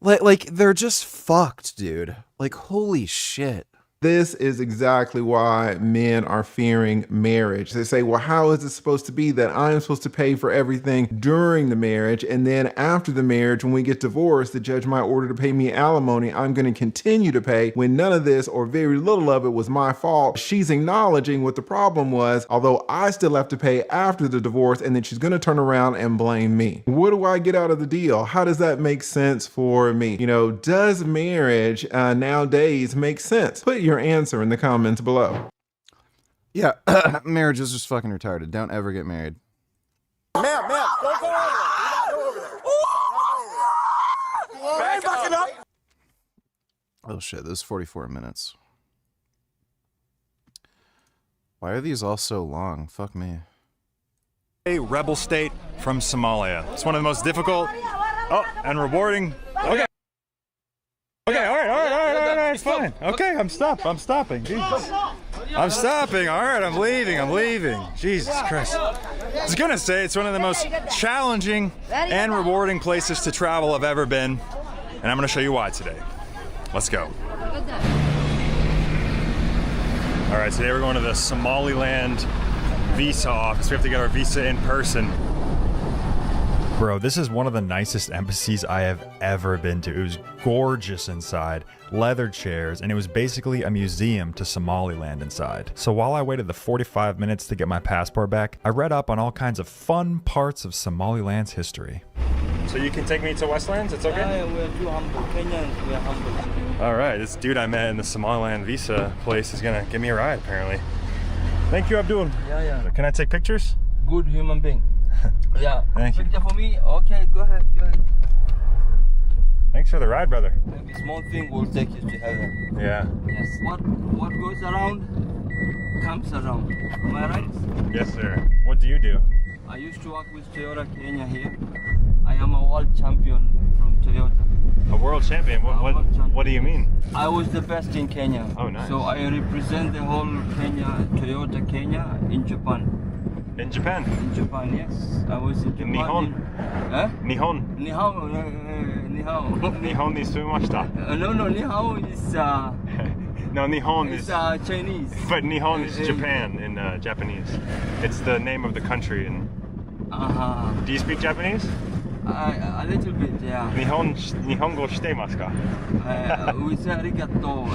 Like they're just fucked, dude. Like, holy shit. This is exactly why men are fearing marriage. They say, well, how is it supposed to be that I'm supposed to pay for everything during the marriage, and then after the marriage, when we get divorced, the judge might order to pay me alimony. I'm going to continue to pay when none of this or very little of it was my fault. She's acknowledging what the problem was, although I still have to pay after the divorce, and then she's going to turn around and blame me. What do I get out of the deal? How does that make sense for me? You know, does marriage nowadays make sense? Put your answer in the comments below. Yeah, marriage is just fucking retarded. Don't ever get married. Ma'am, don't go over there. Back up. Oh shit, this is 44 minutes. Why are these all so long? Fuck me. A rebel state from Somalia. It's one of the most difficult and rewarding. Okay. Okay, all right, it's fine. Okay, I'm stopping. Jesus. I'm stopping, all right, I'm leaving. Jesus Christ. I was gonna say it's one of the most challenging and rewarding places to travel I've ever been, and I'm gonna show you why today. Let's go. All right, today we're going to the Somaliland visa office. We have to get our visa in person. Bro, this is one of the nicest embassies I have ever been to. It was gorgeous inside, leather chairs, and it was basically a museum to Somaliland inside. So while I waited the 45 minutes to get my passport back, I read up on all kinds of fun parts of Somaliland's history. So you can take me to Westlands, it's okay? Yeah, we're too humble. Kenyans, we're humble. All right, this dude I met in the Somaliland visa place is gonna give me a ride, apparently. Thank you, Abdul. Yeah. Can I take pictures? Good human being. Yeah. Thank you. Picture for me? Okay, go ahead. Thanks for the ride, brother. Maybe small thing will take you to heaven. Yeah. Yes. What goes around comes around. Am I right? Yes, sir. What do you do? I used to work with Toyota Kenya here. I am a world champion from Toyota. A world champion? What do you mean? I was the best in Kenya. Oh, nice. So I represent the whole Kenya, Toyota Kenya in Japan. In Japan? In Japan, yes. I was in Japan. Nihon? Nihon. Nihon ni sumashita. No, Nihon is... No, Nihon is... Chinese. But Nihon is Japan in Japanese. It's the name of the country. Do you speak Japanese? A little bit, yeah. Nihongo shitemasu ka? We say arigato.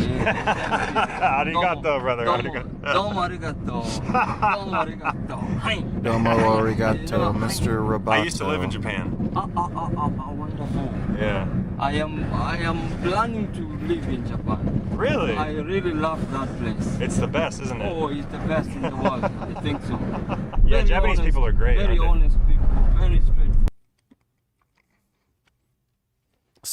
Arigato, brother. Domo arigato. Domo arigato. Hi. Domo arigato, Mr. Roboto. I used to live in Japan. Wonderful. Yeah. I am planning to live in Japan. Really? I really love that place. It's the best, isn't it? Oh, it's the best in the world. I think so. Yeah, very Japanese people are great. Very honest people. Very straightforward.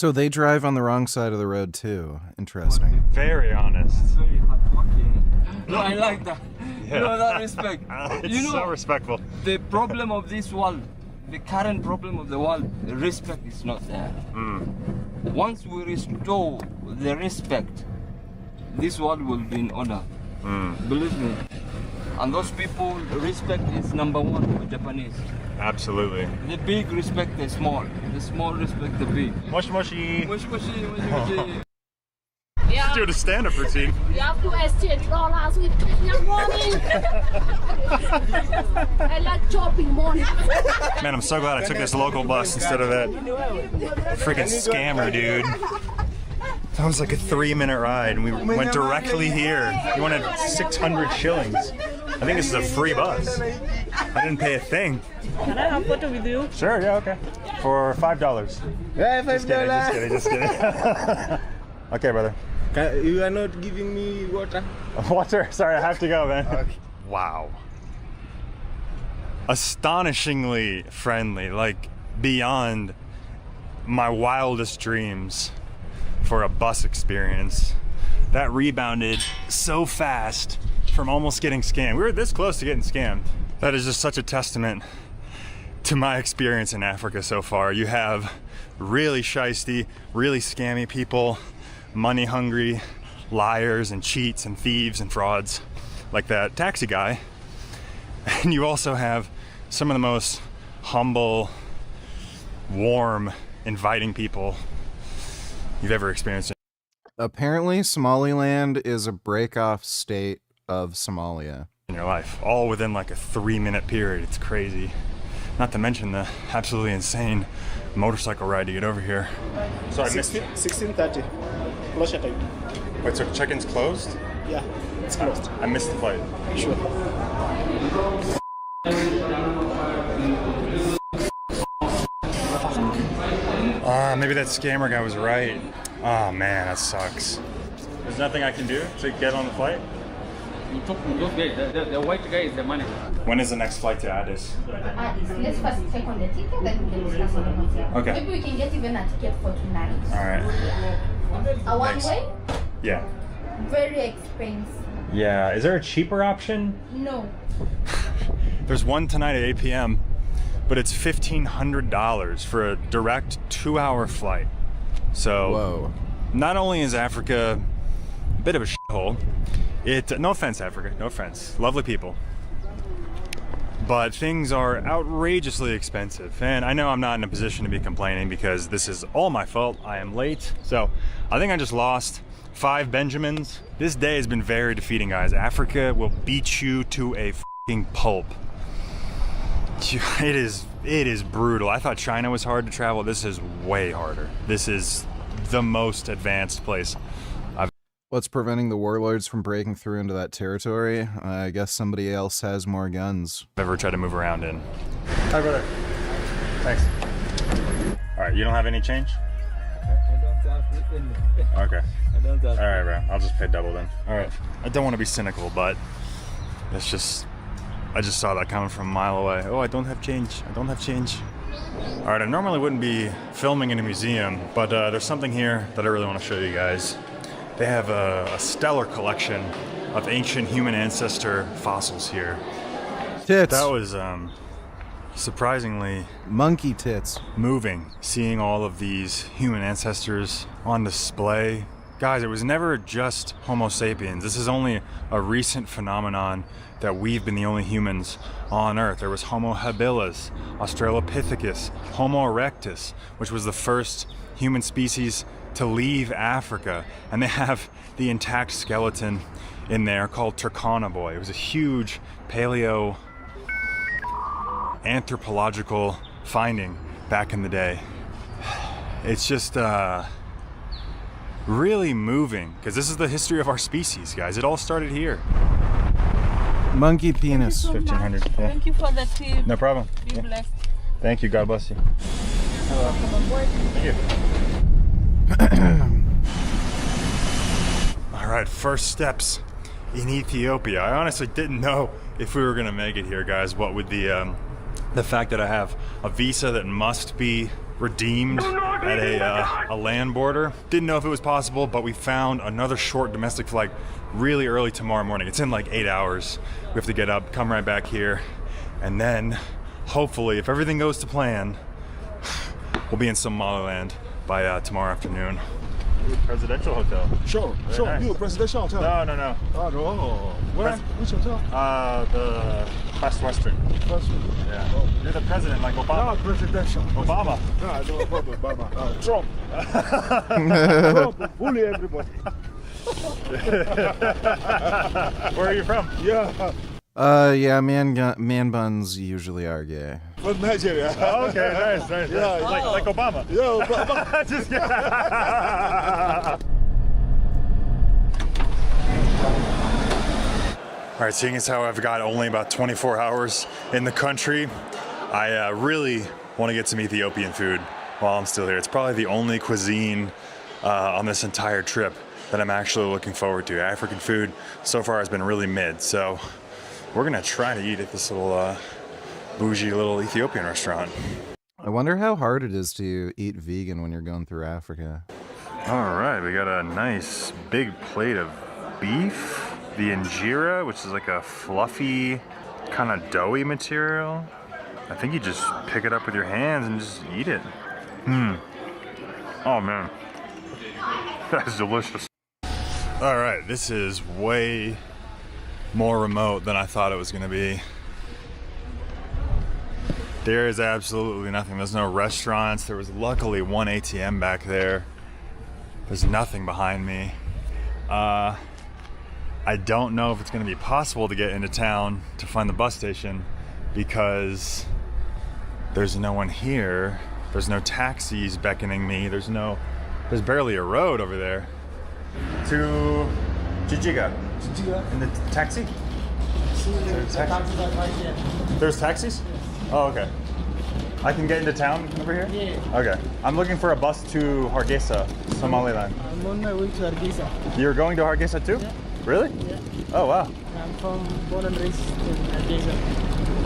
So they drive on the wrong side of the road too. Interesting. Very honest. Very hardworking. No, I like that. Yeah. You know that respect. It's so respectful. The problem of this world, the current problem of the world, the respect is not there. Once we restore the respect, this world will be in order. Believe me. And those people, respect is number one for Japanese. Absolutely. The big respect the small respect the big. Moshi moshi. Moshi moshi, moshi moshi. Let's do the stand-up routine. You have to exchange dollars with young money. I like chopping money. Man, I'm so glad I took this local bus instead of that freaking scammer, dude. That was like a 3-minute ride, and we went directly here. He wanted 600 shillings. I think this is a free bus. I didn't pay a thing. Can I have a photo with you? Sure, yeah, okay. For $5. Yeah, Just kidding. Okay, brother. You are not giving me water. Water? Sorry, I have to go, man. Okay. Wow. Astonishingly friendly, like beyond my wildest dreams for a bus experience. That rebounded so fast from almost getting scammed. We were this close to getting scammed. That is just such a testament to my experience in Africa so far. You have really shisty, really scammy people, money hungry, liars and cheats and thieves and frauds like that taxi guy. And you also have some of the most humble, warm, inviting people you've ever experienced. Apparently, Somaliland is a break-off state of Somalia. In your life, all within like a 3-minute period. It's crazy. Not to mention the absolutely insane motorcycle ride to get over here. Sorry, 16:30. Closure time. Wait, so check-in's closed? Yeah, it's closed. I missed the flight. Sure. Maybe that scammer guy was right. Oh man, that sucks. There's nothing I can do to get on the flight? The white guy is the manager. When is the next flight to Addis? Let's first check on the ticket, then we can discuss on the hotel. Okay. Maybe we can get even a ticket for tonight. Alright. A one Thanks. way? Yeah. Very expensive. Yeah, is there a cheaper option? No. There's one tonight at 8 p.m., but it's $1,500 for a direct 2-hour flight. So, whoa. Not only is Africa a bit of a shithole, no offense, Africa, no offense, lovely people, but things are outrageously expensive. And I know I'm not in a position to be complaining because this is all my fault. I am late. So I think I just lost 5 Benjamins. This day has been very defeating, guys. Africa will beat you to a fucking pulp. It is brutal. I thought China was hard to travel. This is way harder. This is the most advanced place I've. What's preventing the warlords from breaking through into that territory? I guess somebody else has more guns. Ever tried to move around in. Hi, brother. Thanks. All right, you don't have any change? I don't have any. Okay. I don't have. All right, bro. I'll just pay double then. All right. I don't want to be cynical, but it's just. I just saw that coming from a mile away. Oh, I don't have change. I don't have change. All right, I normally wouldn't be filming in a museum, but there's something here that I really want to show you guys. They have a stellar collection of ancient human ancestor fossils here. Tits. That was surprisingly monkey tits. Moving, seeing all of these human ancestors on display. Guys, it was never just Homo sapiens. This is only a recent phenomenon that we've been the only humans on Earth. There was Homo habilis, Australopithecus, Homo erectus, which was the first human species to leave Africa. And they have the intact skeleton in there called Turkana. It was a huge paleo anthropological finding back in the day. It's just really moving, because this is the history of our species, guys. It all started here. Monkey penis. 1,500. Yeah. Thank you for the tip. No problem. Be blessed. Thank you. God bless you. Welcome aboard. Thank you. All right, first steps in Ethiopia. I honestly didn't know if we were gonna make it here, guys. What with the fact that I have a visa that must be redeemed at a land border. Didn't know if it was possible, but we found another short domestic flight really early tomorrow morning. It's in like 8 hours. We have to get up, come right back here, and then hopefully, if everything goes to plan, we'll be in Somaliland by tomorrow afternoon. Presidential hotel. Sure, Very sure. nice. You presidential hotel? No. Oh, no. Where? Which hotel? The Best Western. Yeah. Oh. You're the president, like Obama. No, presidential. Obama. No, no problem, Obama. Trump. Trump, bully everybody. Where are you from? Yeah. Yeah, man buns usually are gay. From Nigeria. Oh, okay, nice. Yeah, like Obama. Yeah, Obama. Just kidding. All right, seeing as how I've got only about 24 hours in the country, I really want to get some Ethiopian food while I'm still here. It's probably the only cuisine on this entire trip that I'm actually looking forward to. African food so far has been really mid, so we're gonna try to eat at this little bougie little Ethiopian restaurant. I wonder how hard it is to eat vegan when you're going through Africa. All right, we got a nice big plate of beef, the injera, which is like a fluffy, kind of doughy material. I think you just pick it up with your hands and just eat it. Oh man, that's delicious. All right, this is way more remote than I thought it was gonna be. There is absolutely nothing. There's no restaurants. There was luckily one ATM back there. There's nothing behind me. I don't know if it's gonna be possible to get into town to find the bus station because there's no one here. There's no taxis beckoning me. There's barely a road over there. To Jijiga. In the taxi? There's taxis? Oh, okay. I can get into town over here? Yeah. Okay. I'm looking for a bus to Hargeisa, Somaliland. I'm on my way to Hargeisa. You're going to Hargeisa too? Yeah. Really? Yeah. Oh, wow. I'm from born and raised in Hargeisa.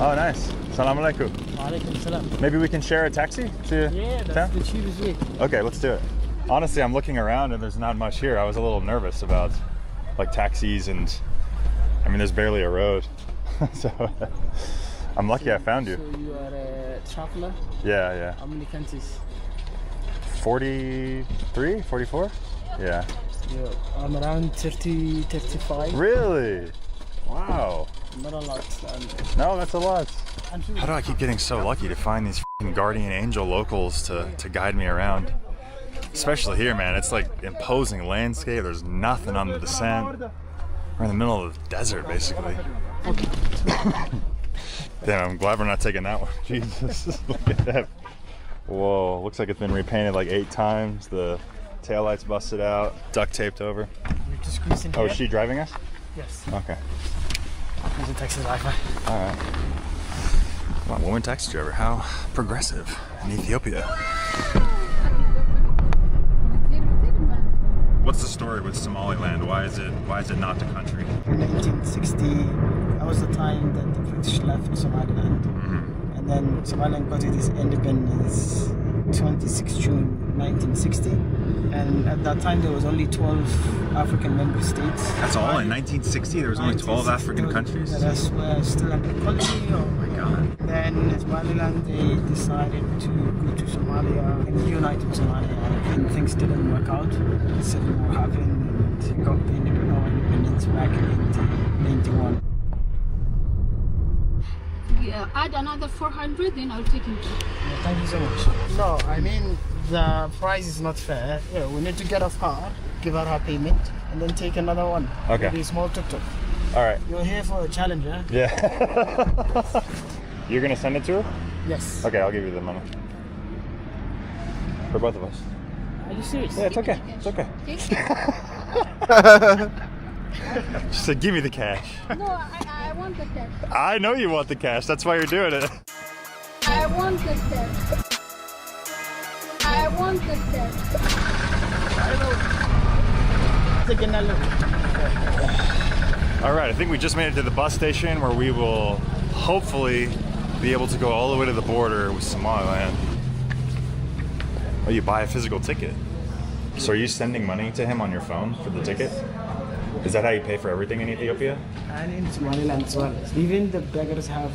Oh, nice. Salam alaikum. Walaikum salam. Maybe we can share a taxi to Yeah, that's town? the cheapest way. Okay, let's do it. Honestly, I'm looking around and there's not much here. I was a little nervous about like taxis and I mean, there's barely a road. So I'm lucky I found you. So you are a traveler? Yeah. How many countries? 43, 44? Yeah. Yeah, I'm around 30, 35. Really? Wow. Not a lot. No, that's a lot. How do I keep getting so lucky to find these f***ing guardian angel locals to guide me around? Especially here, man. It's like imposing landscape. There's nothing on the descent. We're in the middle of the desert, basically. Damn, I'm glad we're not taking that one. Jesus, look at that. Whoa, looks like it's been repainted like 8 times. The taillights busted out, duct taped over. You're just squeezing Oh, here? is she driving us? Yes. Okay. There's a taxi driver. All right. Come on, woman taxi driver. How progressive in Ethiopia. What's the story with Somaliland? Why is it not the country? In 1960, that was the time that the British left Somaliland. Mm-hmm. And then Somaliland got its independence 26 June 1960. And at that time there was only 12 African member states. That's all? In 1960 there was only 12 African countries? The rest were still under colony. Oh my god. Then Somaliland, they decided to go to Somalia and unite with Somalia. And things didn't work out. Civil war happened and got the independence back in 1991. Yeah, add another 400, then I'll take it. Yeah, thank you so much. No, I mean, the price is not fair. Yeah, we need to get off car, give her her payment, and then take another one. Okay. Maybe a small tuk-tuk. All right. You're here for a challenge, huh? Yeah. You're gonna send it to her? Yes. Okay, I'll give you the money. For both of us. Are you serious? Yeah, it's okay. It's okay. She said, give me the cash. No, I want the cash. I know you want the cash. That's why you're doing it. I want the cash. I want the cash. Take another look. All right, I think we just made it to the bus station where we will hopefully be able to go all the way to the border with Somaliland. Oh, you buy a physical ticket. So are you sending money to him on your phone for the ticket? Is that how you pay for everything in Ethiopia? And in Somaliland as well. Even the beggars have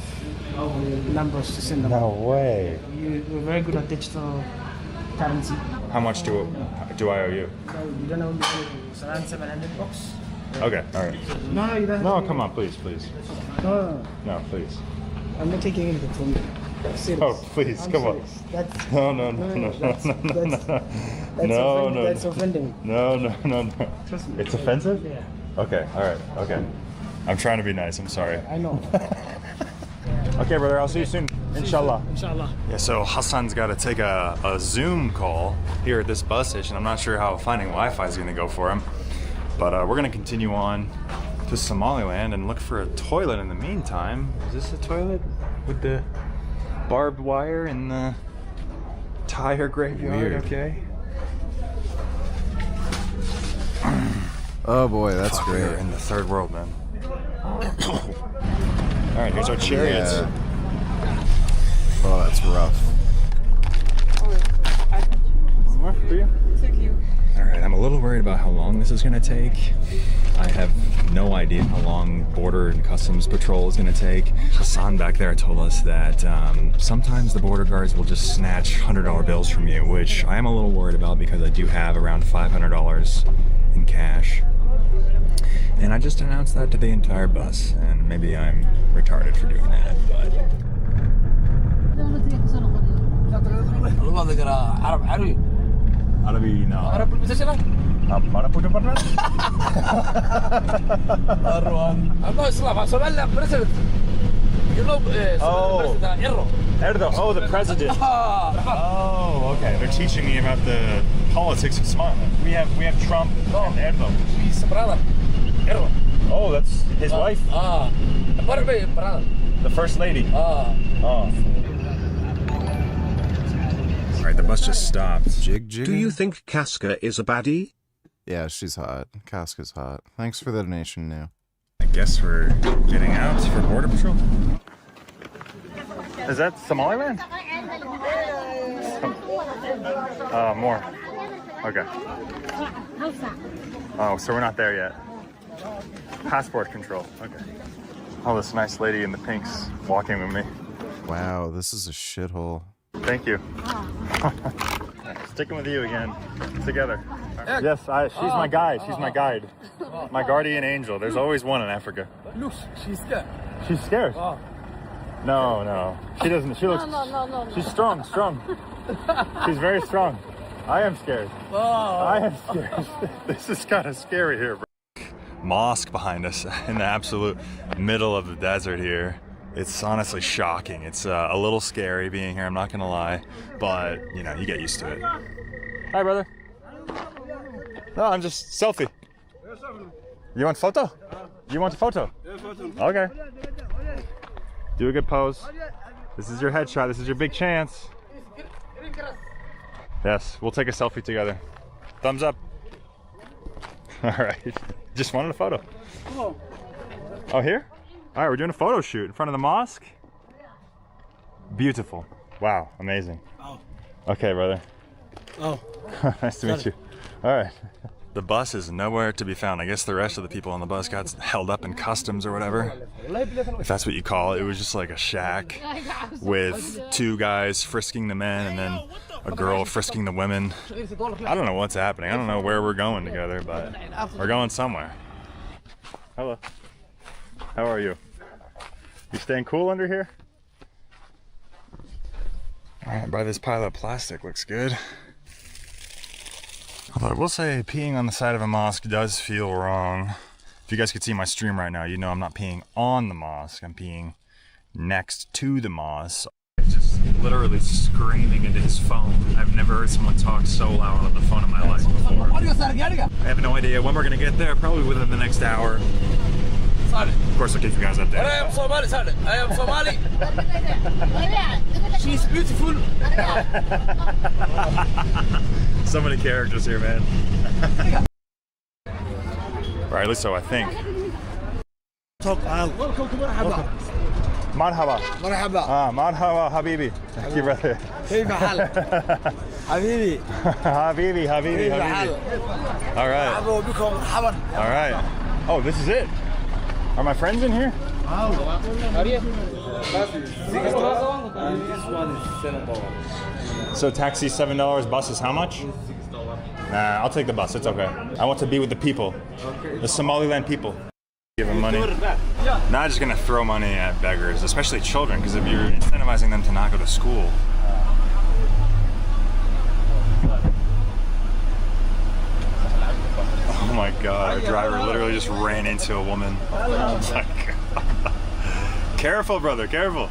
numbers to send them. No way. We're very good at digital currency. How much do I owe you? So you don't know, it's around 700 bucks. Okay, all right. No, you don't. No, come on, please. No, No, please. I'm not taking anything from you. I'm serious. Oh, please, I'm come serious. on. That's, No. That's offending. No. Trust me. It's offensive? Yeah. Okay, all right, okay. I'm trying to be nice, I'm sorry. I know. Okay, brother, I'll see you soon. Inshallah. Inshallah. Yeah, so Hassan's got to take a Zoom call here at this bus station. I'm not sure how finding Wi-Fi is going to go for him. But we're going to continue on to Somaliland and look for a toilet in the meantime. Is this a toilet with the barbed wire in the tire graveyard? Weird. Okay. Oh boy, that's Fuck, great. we're in the third world, man. All right, here's our chariots. Yeah. Oh, that's rough. One more for you. Thank you. All right, I'm a little worried about how long this is going to take. I have no idea how long Border and Customs Patrol is going to take. Hassan back there told us that sometimes the border guards will just snatch $100 bills from you, which I am a little worried about because I do have around $500 in cash. And I just announced that to the entire bus, and maybe I'm retarded for doing that, but... Arabi, no. Arabi bisa sih, Mana punya partner? Arwan. Apa Islam? Somalia president. You know, Erdo. Oh, the president. Oh, okay. They're teaching me about the politics of Somaliland. We have Trump and Erdo. His brother. Erdo. Oh, that's his wife. The first lady. Oh. All right, the bus just stopped. Jig. Do you think Casca is a baddie? Yeah, she's hot. Casca's hot. Thanks for the donation, New. I guess we're getting out for Border Patrol. Is that Somaliland? More. Okay. Oh, so we're not there yet. Passport control. Okay. Oh, this nice lady in the pinks walking with me. Wow, this is a shithole. Thank you. Sticking with you again. Together. Yes, she's my guide. She's my guide. My guardian angel. There's always one in Africa. Look, she's scared. She's scared? No. She doesn't. She looks... No. She's strong. She's very strong. I am scared. I am scared. This is kind of scary here, bro. Mosque behind us in the absolute middle of the desert here. It's honestly shocking. It's a little scary being here, I'm not gonna lie, but you know, you get used to it. Hi, brother. No, I'm just selfie. You want photo? You want a photo? Okay. Do a good pose. This is your headshot. This is your big chance. Yes, we'll take a selfie together. Thumbs up. All right. Just wanted a photo. Oh, here? All right, we're doing a photo shoot in front of the mosque. Beautiful. Wow, amazing. Okay, brother. Nice to meet you. All right. The bus is nowhere to be found. I guess the rest of the people on the bus got held up in customs or whatever, if that's what you call it. It was just like a shack with two guys frisking the men and then a girl frisking the women. I don't know what's happening. I don't know where we're going together, but we're going somewhere. Hello. How are you? You staying cool under here? All right, by this pile of plastic looks good. Although I will say peeing on the side of a mosque does feel wrong. If you guys could see my stream right now, you know I'm not peeing on the mosque. I'm peeing next to the mosque. Just literally screaming into his phone. I've never heard someone talk so loud on the phone in my life before. I have no idea when we're gonna get there, probably within the next hour. Of course, I'll keep you guys updated. I am Somali, I am Somali. She's beautiful. So many characters here, man. Or at least so I think. Marhaba. مرحبا. Marhaba, habibi. Thank you, brother. كيف حالك؟ حبيبي. Habibi, habibi, كيف habibi. حالك؟ All right. مرحبا بكم مرحبا. All right. Oh, this is it. Are my friends in here? So taxi $7, bus is how much? Nah, I'll take the bus. It's okay. I want to be with the people, the Somaliland people. Give them money. Not just gonna throw money at beggars, especially children, because if you're incentivizing them to not go to school. Oh my God! Our driver literally just ran into a woman. Oh my God! Careful, brother. Careful.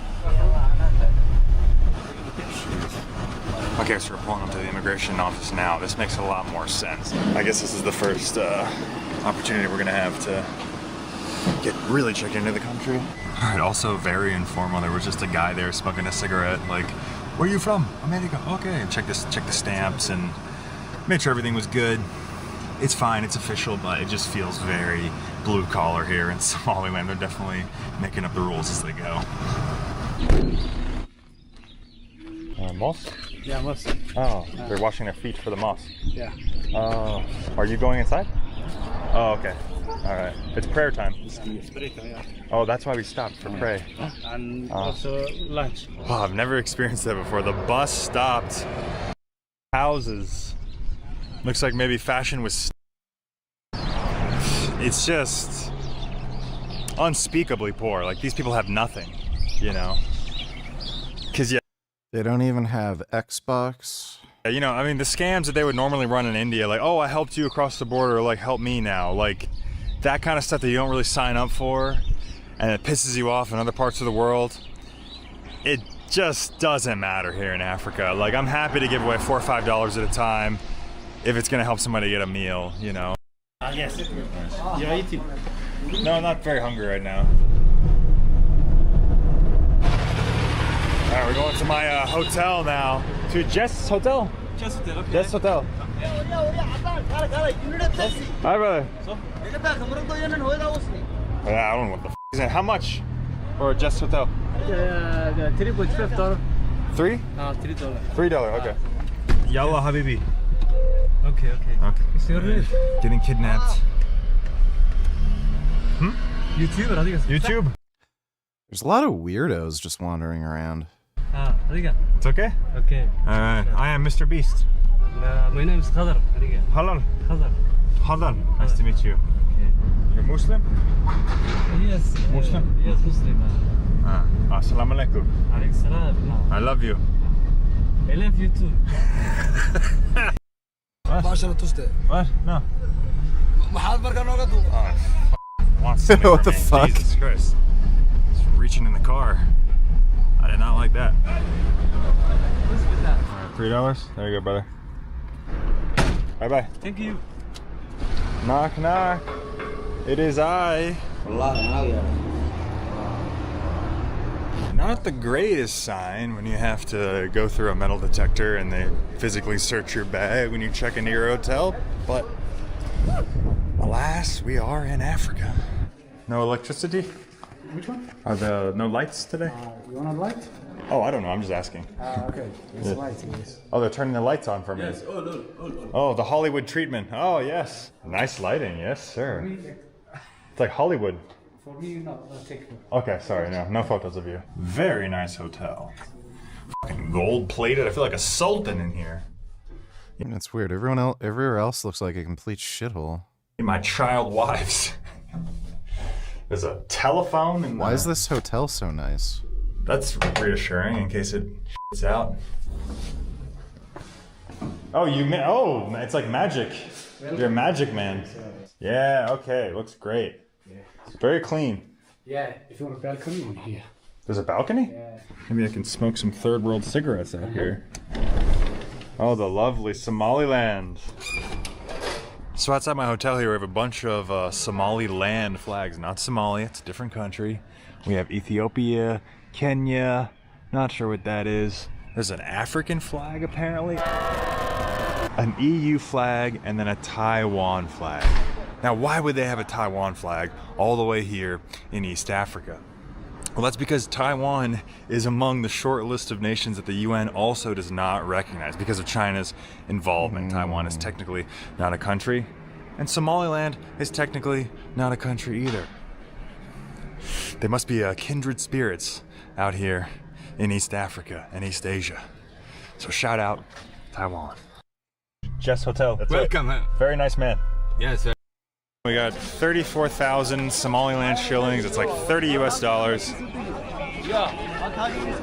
Okay, so we're pulling up to the immigration office now. This makes a lot more sense. I guess this is the first opportunity we're gonna have to get really checked into the country. All right, also very informal. There was just a guy there smoking a cigarette, like, where are you from? America. Okay, and check the stamps and made sure everything was good. It's fine, it's official, but it just feels very blue collar here in Somaliland. They're definitely making up the rules as they go. Mosque? Yeah, mosque. Oh, they're washing their feet for the mosque. Yeah. Oh, are you going inside? Oh, okay. All right. It's prayer time. Oh, that's why we stopped for pray. And also lunch. Oh, I've never experienced that before. The bus stopped. Houses. Looks like maybe fashion was. It's just unspeakably poor. Like, these people have nothing, you know? Because, yeah. They don't even have Xbox. You know, I mean, the scams that they would normally run in India, like, oh, I helped you across the border, like, help me now. Like, that kind of stuff that you don't really sign up for, and it pisses you off in other parts of the world. It just doesn't matter here in Africa. Like, I'm happy to give away $4 or $5 at a time if it's gonna help somebody get a meal, you know? Yes. You're eating? No, I'm not very hungry right now. All right, we're going to my hotel now. To Jess Hotel? Jess Hotel, okay. Jess Hotel. Hi, brother. Yeah, I don't know what the f is that. How much for Jess Hotel? $3.5. $3? $3. $3, okay. Yalla, habibi. Okay. Okay. Getting kidnapped. YouTube? There's a lot of weirdos just wandering around. It's okay? Okay. Alright, I am Mr. Beast. My name is Khadar. Halal. Khadar. Halal. Nice to meet you. You're Muslim? Yes. Muslim? Yes, Muslim. Assalamu alaikum. Alaykum salam. I love you. I love you too. What? No. What the fuck? Jesus Christ. Just reaching in the car. I did not like that. Alright, $3. There you go, brother. Bye-bye. Thank you. Knock, knock. It is I. Not the greatest sign when you have to go through a metal detector and they physically search your bag when you check into your hotel, but alas, we are in Africa. No electricity? Which one? Are there no lights today? You want a light? Oh, I don't know. I'm just asking. Okay. It's Yeah. light, yes. Oh, they're turning the lights on for me. Yes. Oh. Oh, the Hollywood treatment. Oh, yes. Nice lighting. Yes, sir. It's like Hollywood. For me, no. I'll take it. Okay, sorry. No photos of you. Very nice hotel. Fucking gold plated. I feel like a sultan in here. It's weird. Everywhere else looks like a complete shithole. My child wives. There's a telephone. And why is this hotel so nice? That's reassuring in case it shits out. Oh, oh, it's like magic. You're a magic man. Yeah, okay, looks great. Very clean. Yeah, if you want a balcony in here. There's a balcony? Yeah. Maybe I can smoke some third world cigarettes out here. Oh, the lovely Somaliland. So outside my hotel here, we have a bunch of Somaliland flags. Not Somalia, it's a different country. We have Ethiopia, Kenya, not sure what that is. There's an African flag apparently, an EU flag, and then a Taiwan flag. Now, why would they have a Taiwan flag all the way here in East Africa? Well, that's because Taiwan is among the short list of nations that the UN also does not recognize because of China's involvement. Taiwan is technically not a country, and Somaliland is technically not a country either. They must be kindred spirits out here in East Africa and East Asia. So shout out Taiwan. Jess Hotel. That's Welcome, man. Very nice man. Yes, sir. We got 34,000 Somaliland shillings. It's like $30 US.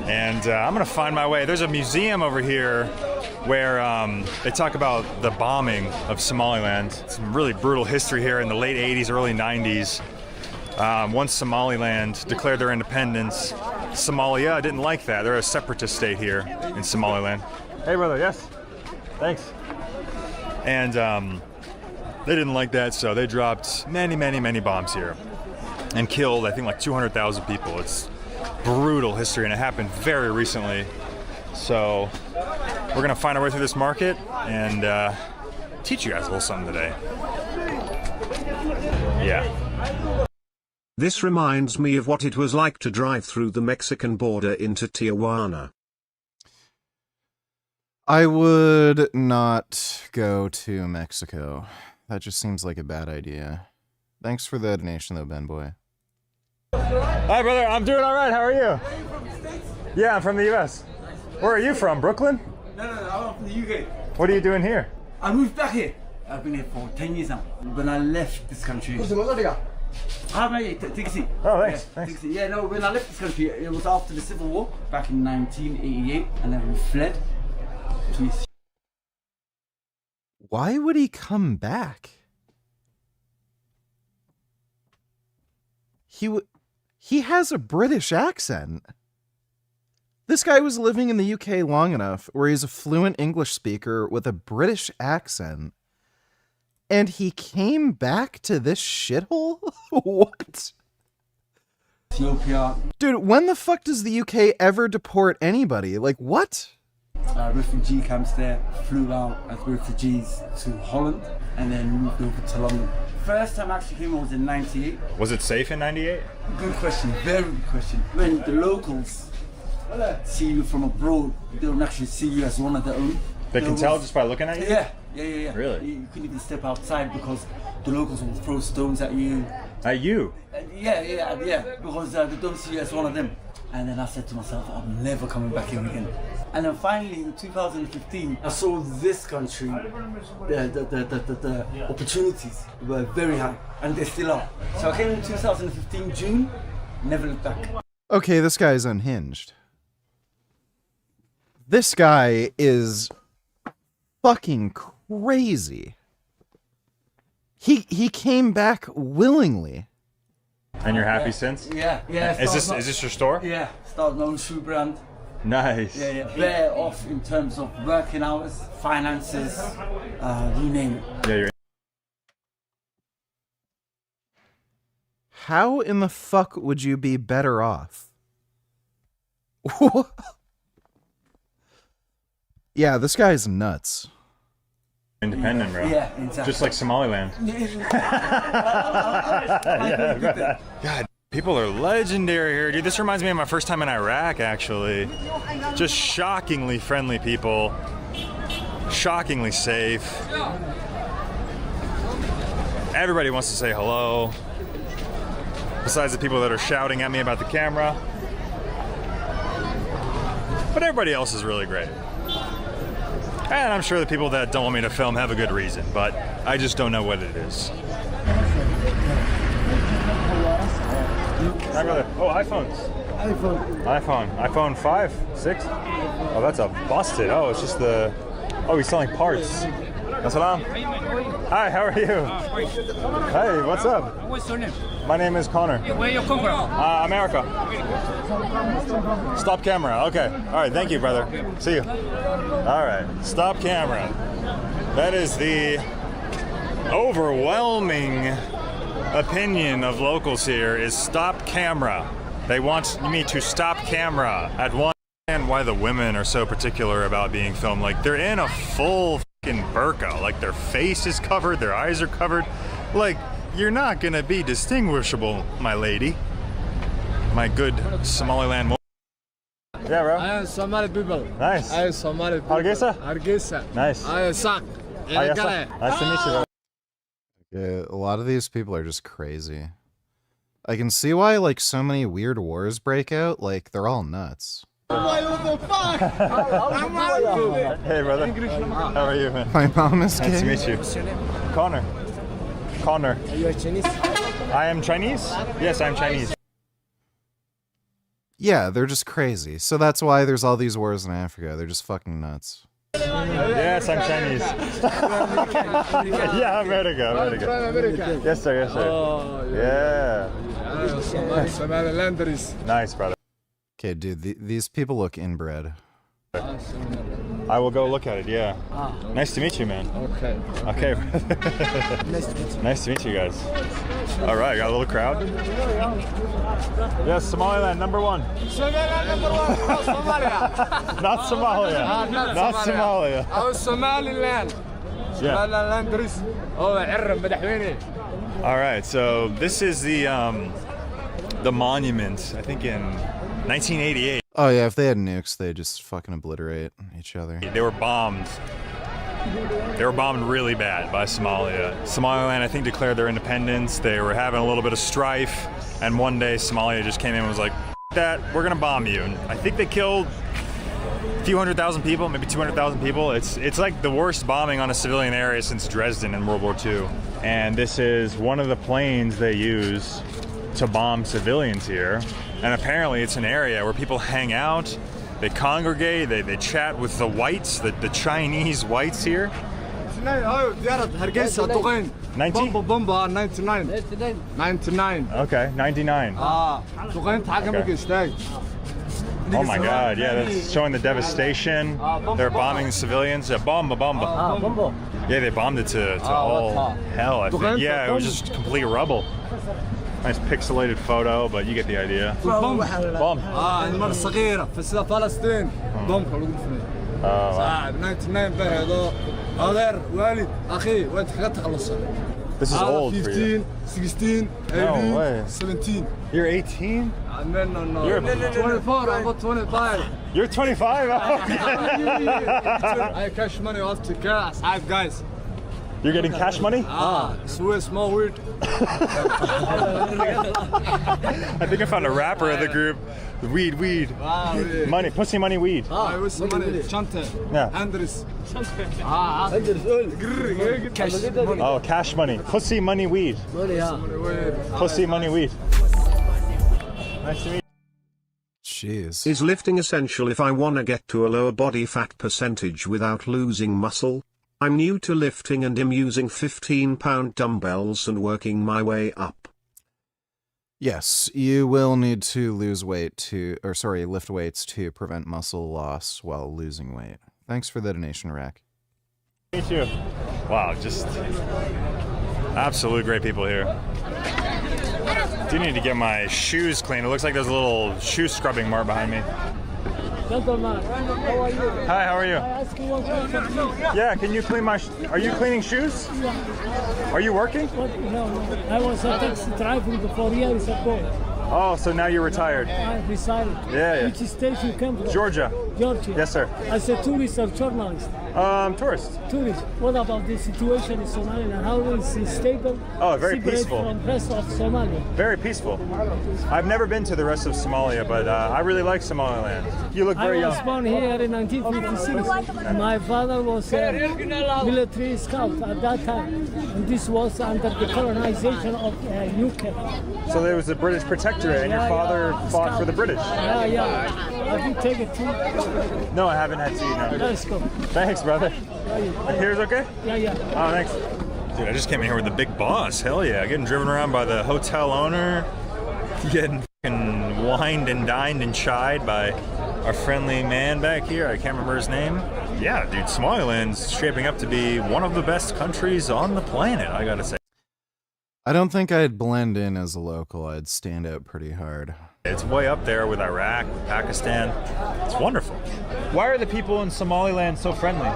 And I'm gonna find my way. There's a museum over here where they talk about the bombing of Somaliland. Some really brutal history here in the late 80s, early 90s. Once Somaliland declared their independence, Somalia didn't like that. They're a separatist state here in Somaliland. Hey, brother, yes? Thanks. And they didn't like that, so they dropped many bombs here and killed, I think, like 200,000 people. It's brutal history, and it happened very recently. So we're gonna find our way through this market and teach you guys a little something today. Yeah. This reminds me of what it was like to drive through the Mexican border into Tijuana. I would not go to Mexico. That just seems like a bad idea. Thanks for the donation though, Ben Boy. Hi, brother. I'm doing all right. How are you? Yeah, I'm from the U.S. Where are you from? Brooklyn? No, I'm from the UK. What are you doing here? I moved back here. I've been here for 10 years now. When I left this country... Take a seat. Oh, thanks. Yeah, thanks. Yeah, no, when I left this country, it was after the Civil War, back in 1988, and then we fled to... Why would he come back? He has a British accent. This guy was living in the UK long enough where he's a fluent English speaker with a British accent. And he came back to this shithole? What? Ethiopia. Dude, when the fuck does the UK ever deport anybody? Like, what? Refugee camps there, flew out as refugees to Holland, and then moved over to London. First time I actually came was in 98. Was it safe in 98? Good question, very good question. When the locals see you from abroad, they don't actually see you as one of their own. They can tell just by looking at you? Yeah. Really? You couldn't even step outside because the locals will throw stones at you. At you? Yeah, because they don't see you as one of them. And then I said to myself, I'm never coming back here again. And then finally in 2015, I saw this country, the opportunities were very high, and they still are. So I came in 2015, June, never looked back. Okay, this guy is unhinged. This guy is fucking crazy. He came back willingly. And you're happy since? Yeah. Is this your store? Yeah, started my own shoe brand. Nice. Yeah. Better off in terms of working hours, finances, you name it. Yeah, you're. How in the fuck would you be better off? Yeah, this guy's nuts. Independent, bro. Yeah, exactly. Just like Somaliland. God, people are legendary here, dude. This reminds me of my first time in Iraq, actually. Just shockingly friendly people. Shockingly safe. Everybody wants to say hello. Besides the people that are shouting at me about the camera. But everybody else is really great. And I'm sure the people that don't want me to film have a good reason, but I just don't know what it is. Hi, brother. Oh, iPhones. iPhone 5, 6? Oh, that's a busted. Oh, it's just the... Oh, he's selling parts. Assalam. Hi, how are you? Hey, what's up? What's your name? My name is Connor. Where you come from? America. Stop camera. Okay. All right. Thank you, brother. See you. All right. Stop camera. That is the overwhelming opinion of locals here is stop camera. They want me to stop camera at one. And why the women are so particular about being filmed. Like, they're in a full fucking burqa. Like, their face is covered, their eyes are covered. Like, you're not gonna be distinguishable, my lady. my good Somaliland. Yeah, bro. I am Somali people. Nice. I am Somali people. Hargeisa? Hargeisa. Nice. I am Sak. Nice to meet you, bro. Yeah, a lot of these people are just crazy. I can see why, like, so many weird wars break out. Like, they're all nuts. Hey, brother. How are you, man? My mom is Nice to gay. meet you. Connor. Connor. Are you a Chinese? I am Chinese? Yes, I'm Chinese. Yeah, they're just crazy. So that's why there's all these wars in Africa. They're just fucking nuts. Yes, I'm Chinese. Yeah, America. Yes, sir, yes, sir. Oh, Yeah. Somalilanders. Nice, brother. Okay, dude, these people look inbred. I will go look at it, yeah. Nice to meet you, man. Okay. Okay. Nice to meet you guys. All right, got a little crowd. Yes, Somaliland, number one. Somaliland number one. Not Somalia. Not Somalia. Not Somalia. Oh, Somaliland. Somalilanders. Oh, عرب مدحويني. All right, so this is the monument, I think in 1988. Oh yeah, if they had nukes, they'd just fucking obliterate each other. They were bombed. They were bombed really bad by Somalia. Somaliland, I think, declared their independence. They were having a little bit of strife, and one day Somalia just came in and was like, that, we're gonna bomb you. And I think they killed a few 100,000 people, maybe 200,000 people. It's like the worst bombing on a civilian area since Dresden in World War II. And this is one of the planes they use to bomb civilians here. And apparently it's an area where people hang out, they congregate, they chat with the whites, the Chinese whites here. 99. 90? Bomba 99. 99. Okay, 99. Okay. Oh my god, yeah, that's showing the devastation. They're bombing the civilians. Yeah, bomba. Yeah, they bombed it to all hell, I think. Yeah, it was just complete rubble. Nice pixelated photo, but you get the idea. Bomb. Bomb. المرة الصغيرة في فلسطين. بوم خلوق فيني. صعب 99 بهذا. غير والد أخي وين تخلصها. This is old for you. 16, 18, No way. 17. You're 18? No. You're 24, I'm about 25. You're 25? I cash money off to cash. Hi guys. You're getting cash money? Swiss small weed. I think I found a rapper of the group. Weed. Money, pussy money, weed. I was some money. Chante. Yeah. Andres. Oh, cash money. Pussy money, weed. Pussy money, weed. Nice to meet you. Jeez. Is lifting essential if I wanna get to a lower body fat percentage without losing muscle? I'm new to lifting and am using 15-pound dumbbells and working my way up. Yes, you will need to lose weight lift weights to prevent muscle loss while losing weight. Thanks for the donation, Rack. Meet you. Wow, just absolute great people here. Do need to get my shoes cleaned. It looks like there's a little shoe scrubbing mark behind me. Gentlemen, how are you? Hi, how are you? I ask you one question, please. Yeah, can you clean my are you cleaning shoes? Are you working? No. I was a taxi driver 4 years ago. Oh, so now you're retired. I decided. Yeah. Which state you come from? Georgia. Georgia. Yes, sir. As a tourist or journalist? Tourist. Tourist. What about the situation in Somalia? How is it stable? Oh, very separate peaceful. From the rest of Somalia? Very peaceful. I've never been to the rest of Somalia, but I really like Somaliland. You look very young. I was born here in 1956. My father was a military scout at that time. And this was under the colonization of UK. So there was a British protectorate, and your father fought for the British. Yeah. Have you taken tea? No, I haven't had tea, no. Let's go. Thanks, brother. Here's okay? Yeah. Oh, thanks. Dude, I just came in here with the big boss. Hell yeah. Getting driven around by the hotel owner. Getting fucking wined and dined and chied by our friendly man back here. I can't remember his name. Yeah, dude, Somaliland's shaping up to be one of the best countries on the planet, I gotta say. I don't think I'd blend in as a local. I'd stand out pretty hard. It's way up there with Iraq, with Pakistan. It's wonderful. Why are the people in Somaliland so friendly?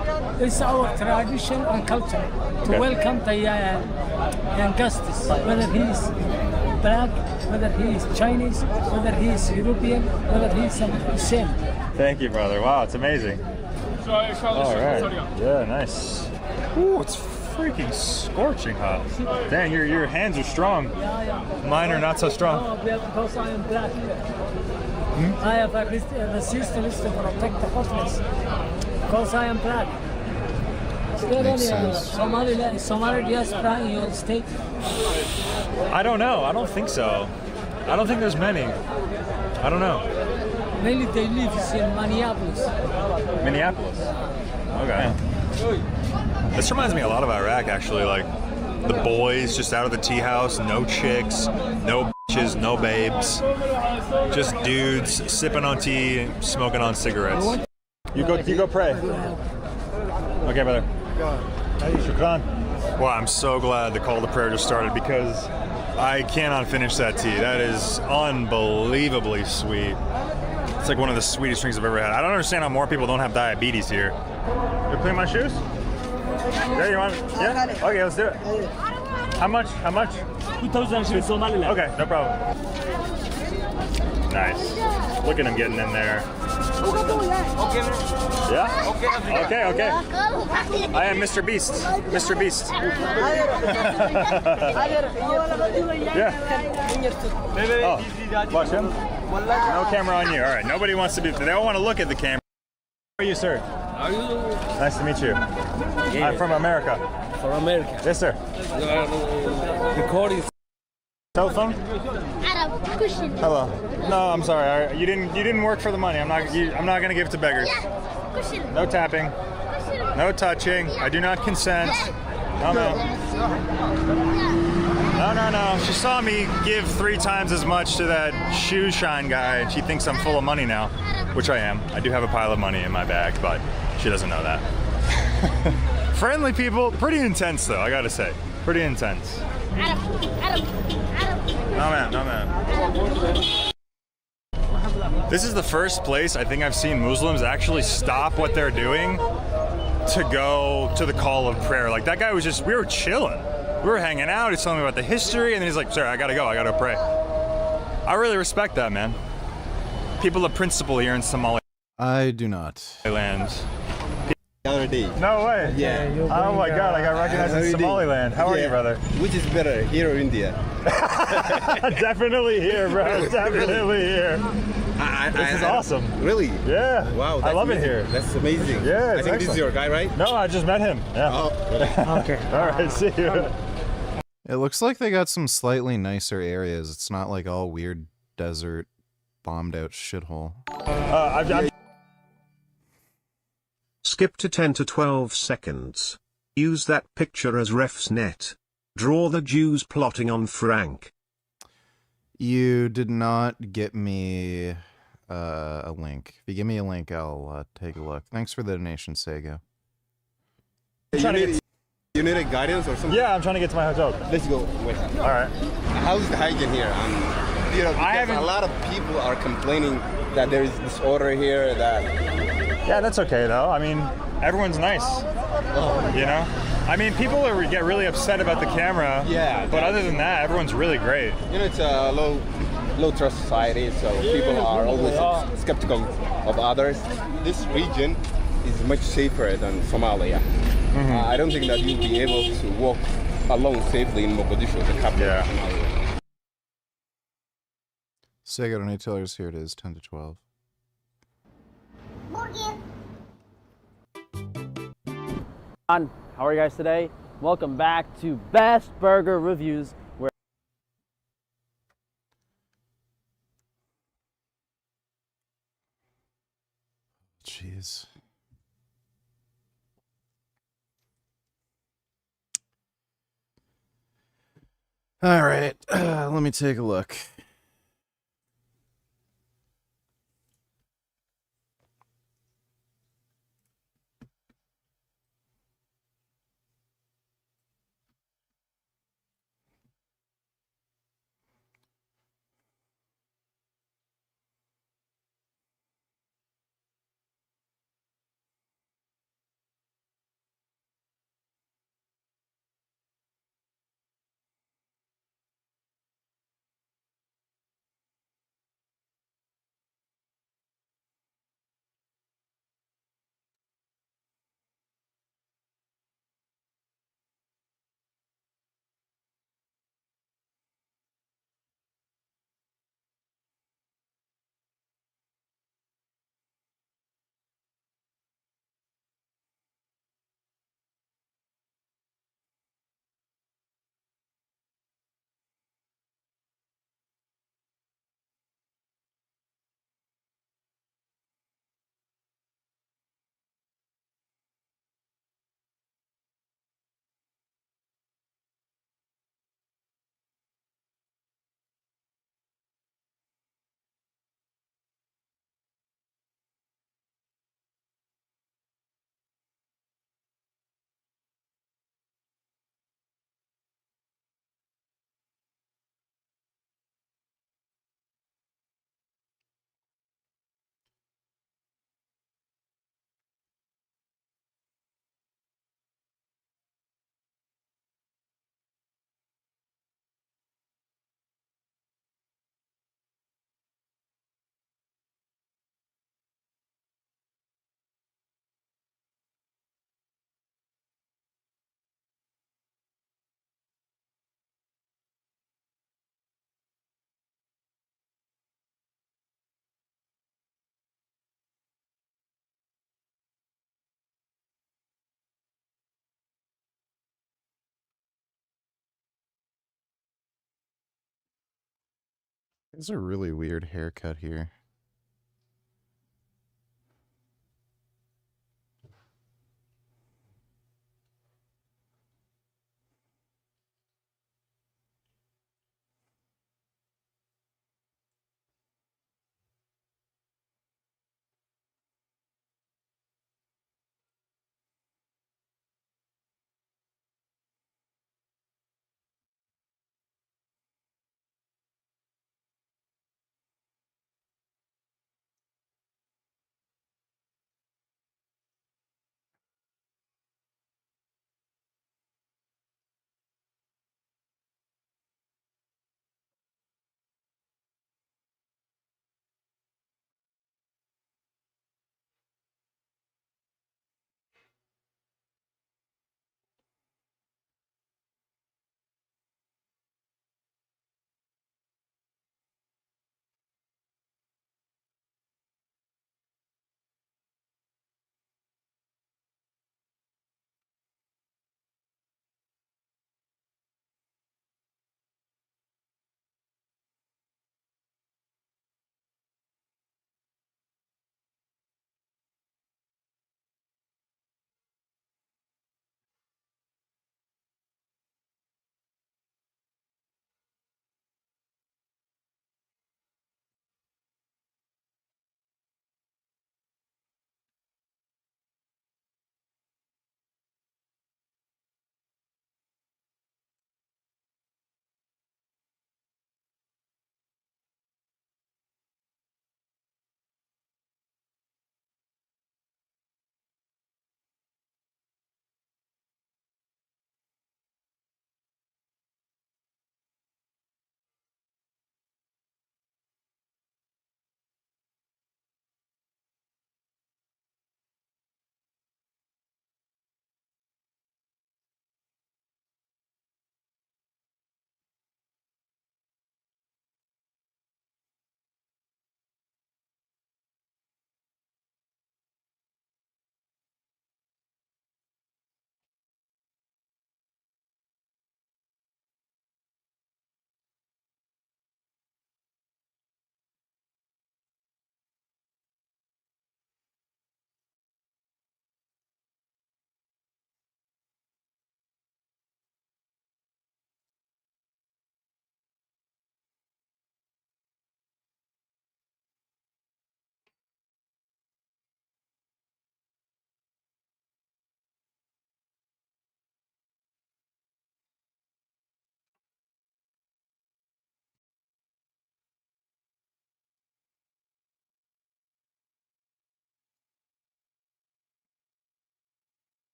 It's our tradition and culture to welcome the young guests, whether he's black, whether he's Chinese, whether he's European, whether he's same. Thank you, brother. Wow, it's amazing. All right. Yeah, nice. Ooh, it's freaking scorching hot. Dang, your hands are strong. Mine are not so strong. No, because I am black. I have a resistance to protect the hotness. Because I am black. Is there any Somali diaspora in your state? I don't know. I don't think so. I don't think there's many. I don't know. Mainly they live in Minneapolis. Minneapolis. Okay. This reminds me a lot of Iraq, actually. Like the boys just out of the tea house, no chicks, no bitches, no babes, just dudes sipping on tea, smoking on cigarettes. You go pray. Okay, brother. Shukran. Well, I'm so glad the call to prayer just started because I cannot finish that tea. That is unbelievably sweet. It's like one of the sweetest drinks I've ever had. I don't understand how more people don't have diabetes here. You clean my shoes? Yeah, you want? Yeah? Okay, let's do it. How much? 2,000 in Somaliland. Okay, no problem. Nice. Look at him getting in there. Yeah? Okay. I am Mr. Beast. Mr. Beast. Yeah. Oh, watch him. No camera on you. All right, nobody wants to be, they don't want to look at the camera. How are you, sir? How are you? Nice to meet you. Yeah. I'm from America. From America? Yes, sir. You are recording. Telephone? Adam, cushion. Hello. No, I'm sorry. You didn't work for the money. I'm not gonna give it to beggars. Cushion. No tapping. No touching. I do not consent. No. She saw me give 3 times as much to that shoe shine guy, and she thinks I'm full of money now, which I am. I do have a pile of money in my bag, but she doesn't know that. Friendly people, pretty intense though, I gotta say. Pretty intense. Adam. No man. This is the first place I think I've seen Muslims actually stop what they're doing to go to the call of prayer. Like that guy was just, we were chilling. We were hanging out, he's telling me about the history, and then he's like, sir, I gotta go pray. I really respect that, man. People of principle here in Somaliland. I do not. No way. Yeah. Oh my God, I got recognized in Somaliland. How are you, brother? Which is better, here or India? Definitely here, bro. Definitely here. This is awesome. Really? Yeah. Wow. I love amazing. it here. That's amazing. Yeah, I think this is your guy, right? No, I just met him. Yeah. Oh. Okay. All right, see you. It looks like they got some slightly nicer areas. It's not like all weird desert, bombed out shithole. Skip to 10 to 12 seconds. Use that picture as ref's net. Draw the Jews plotting on Frank. You did not get me a link. If you give me a link, I'll take a look. Thanks for the donation, Sego. You need a guidance or something? Yeah, I'm trying to get to my hotel. Let's go. Wait. All right. How's the hygiene here? Because a lot of people are complaining that there is disorder here. Yeah, that's okay though. I mean, everyone's nice. You know? I mean, people get really upset about the camera. Yeah. But other than that, everyone's really great. You know, it's a low trust society, so people are always skeptical of others. This region is much safer than Somalia. I don't think that you'll be able to walk alone safely in Mogadishu, the capital of Somalia. Sego donate tellers, here it is, 10 to 12. How are you guys today? Welcome back to Best Burger Reviews, where Jeez. All right, let me take a look. It's a really weird haircut here.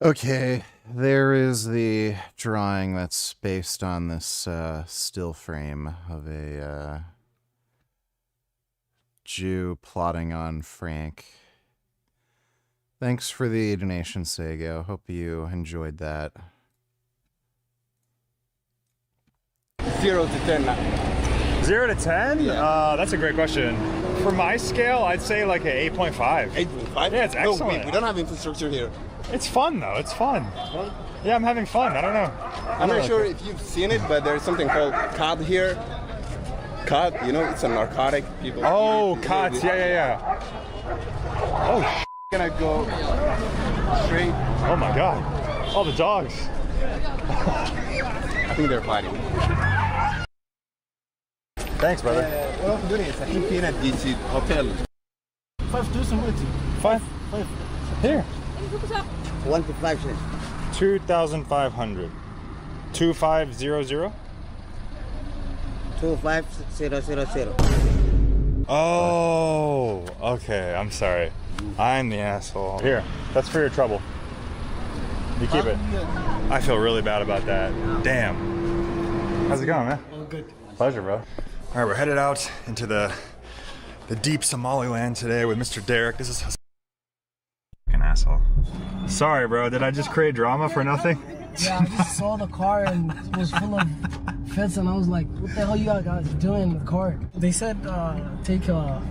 Okay, there is the drawing that's based on this still frame of a Jew plotting on Frank. Thanks for the donation, Sego. Hope you enjoyed that. 0 to 10 now. 0 to 10? Yeah. That's a great question. For my scale, I'd say like an 8.5. 8.5? Yeah, it's excellent. No, we don't have infrastructure here. It's fun though. It's fun. Yeah, I'm having fun. I don't know. I'm not sure if you've seen it, but there's something called cod here. Cod, you know, it's a narcotic. People. Oh, cods. Yeah. Oh, gonna go straight. Oh my God. All the dogs. I think they're fighting. Thanks, brother. Well, doing it. I think at this hotel. 5? Here. 1,500. 2,500. 2,500. 2,500. Oh, okay. I'm sorry. I'm the asshole. Here, that's for your trouble. You keep it. I feel really bad about that. Damn. How's it going, man? All good. Pleasure, bro. All right, we're headed out into the deep Somaliland today with Mr. Derek. This is fucking asshole. Sorry, bro. Did I just create drama for nothing? Yeah, I just saw the car and it was full of fits, and I was like, what the hell you guys doing in the car? They said take a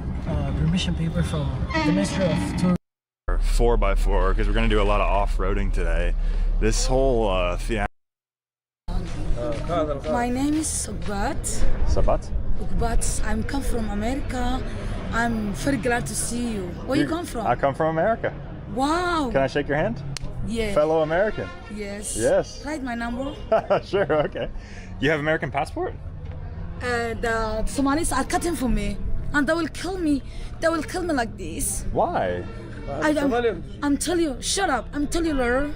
permission paper from the Ministry of Tourism. 4x4 because we're gonna do a lot of off-roading today. This whole My name is Sabat. Sabat? Sabat. I'm come from America. I'm very glad to see you. Where you come from? I come from America. Wow. Can I shake your hand? Yeah. Fellow American. Yes. Yes. Write my number. Sure, okay. You have American passport? The Somalis are cutting for me, and they will kill me. They will kill me like this. Why? I'm telling you, shut up. I'm telling you, Laura.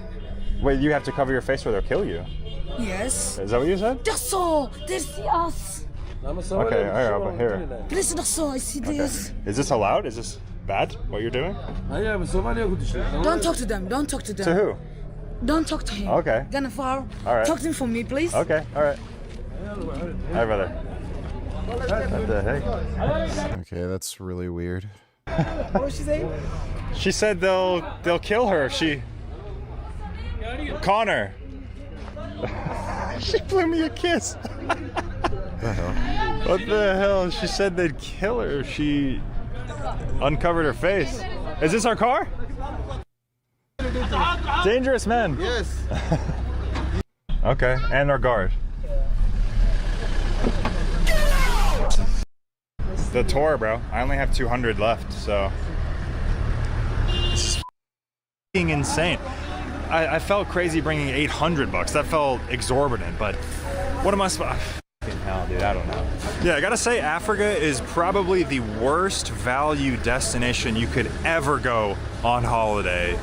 Wait, you have to cover your face or they'll kill you? Yes. Is that what you said? Just so they see us. Okay, all right, over here. Please, just so I see this. Is this allowed? Is this bad, what you're doing? Don't talk to them. Don't talk to them. To who? Don't talk to him. Okay. Ganafar. All right. Talk to him for me, please. Okay, all right. Hi, brother. What the heck? Okay, that's really weird. What was she saying? She said they'll kill her if she... Connor. She blew me a kiss. What the hell? She said they'd kill her if she uncovered her face. Is this our car? Dangerous man. Yes. Okay, and our guard. The tour, bro. I only have 200 left, so this is f***ing insane. I felt crazy bringing $800. That felt exorbitant, but what am I supposed? Fucking hell, dude. I don't know. Yeah, I gotta say, Africa is probably the worst value destination you could ever go on holiday.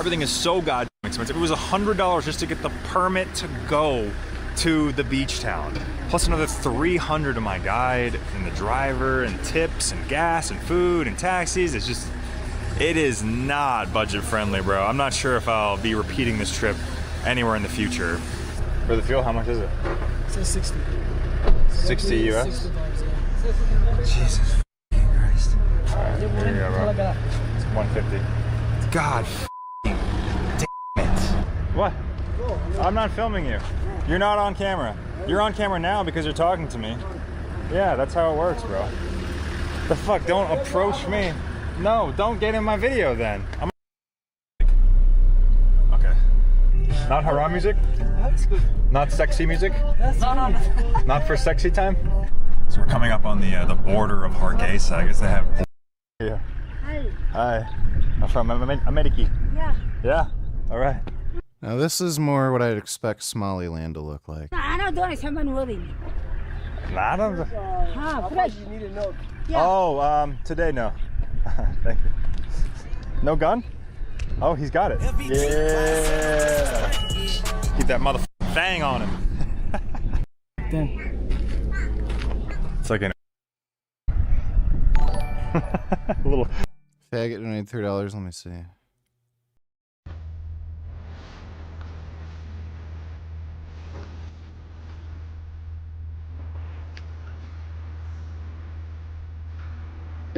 Everything is so goddamn expensive. It was $100 just to get the permit to go to the beach town, plus another $300 to my guide and the driver and tips and gas and food and taxis. It's just, it is not budget friendly, bro. I'm not sure if I'll be repeating this trip anywhere in the future. For the fuel, how much is it? It says 60. 60 US? $60, yeah. Jesus Christ. All right, here you go, bro. It's 150. God damn it. What? I'm not filming you. You're not on camera. You're on camera now because you're talking to me. Yeah, that's how it works, bro. The fuck? Don't approach me. No, don't get in my video then. Okay. Not haram music? Not sexy music? Not for sexy time? So we're coming up on the border of Hargeisa. I guess they have... Yeah. Hi. Hi. I'm from America. Yeah. Yeah? All right. Now this is more what I'd expect Somaliland to look like. أنا دوري كمان ولي. I don't... ها fresh. Oh, today, no. Thank you. No gun? Oh, he's got it. Yeah. Keep that motherfucking thing on him. It's like an... a little... Faggot donated $3. Let me see.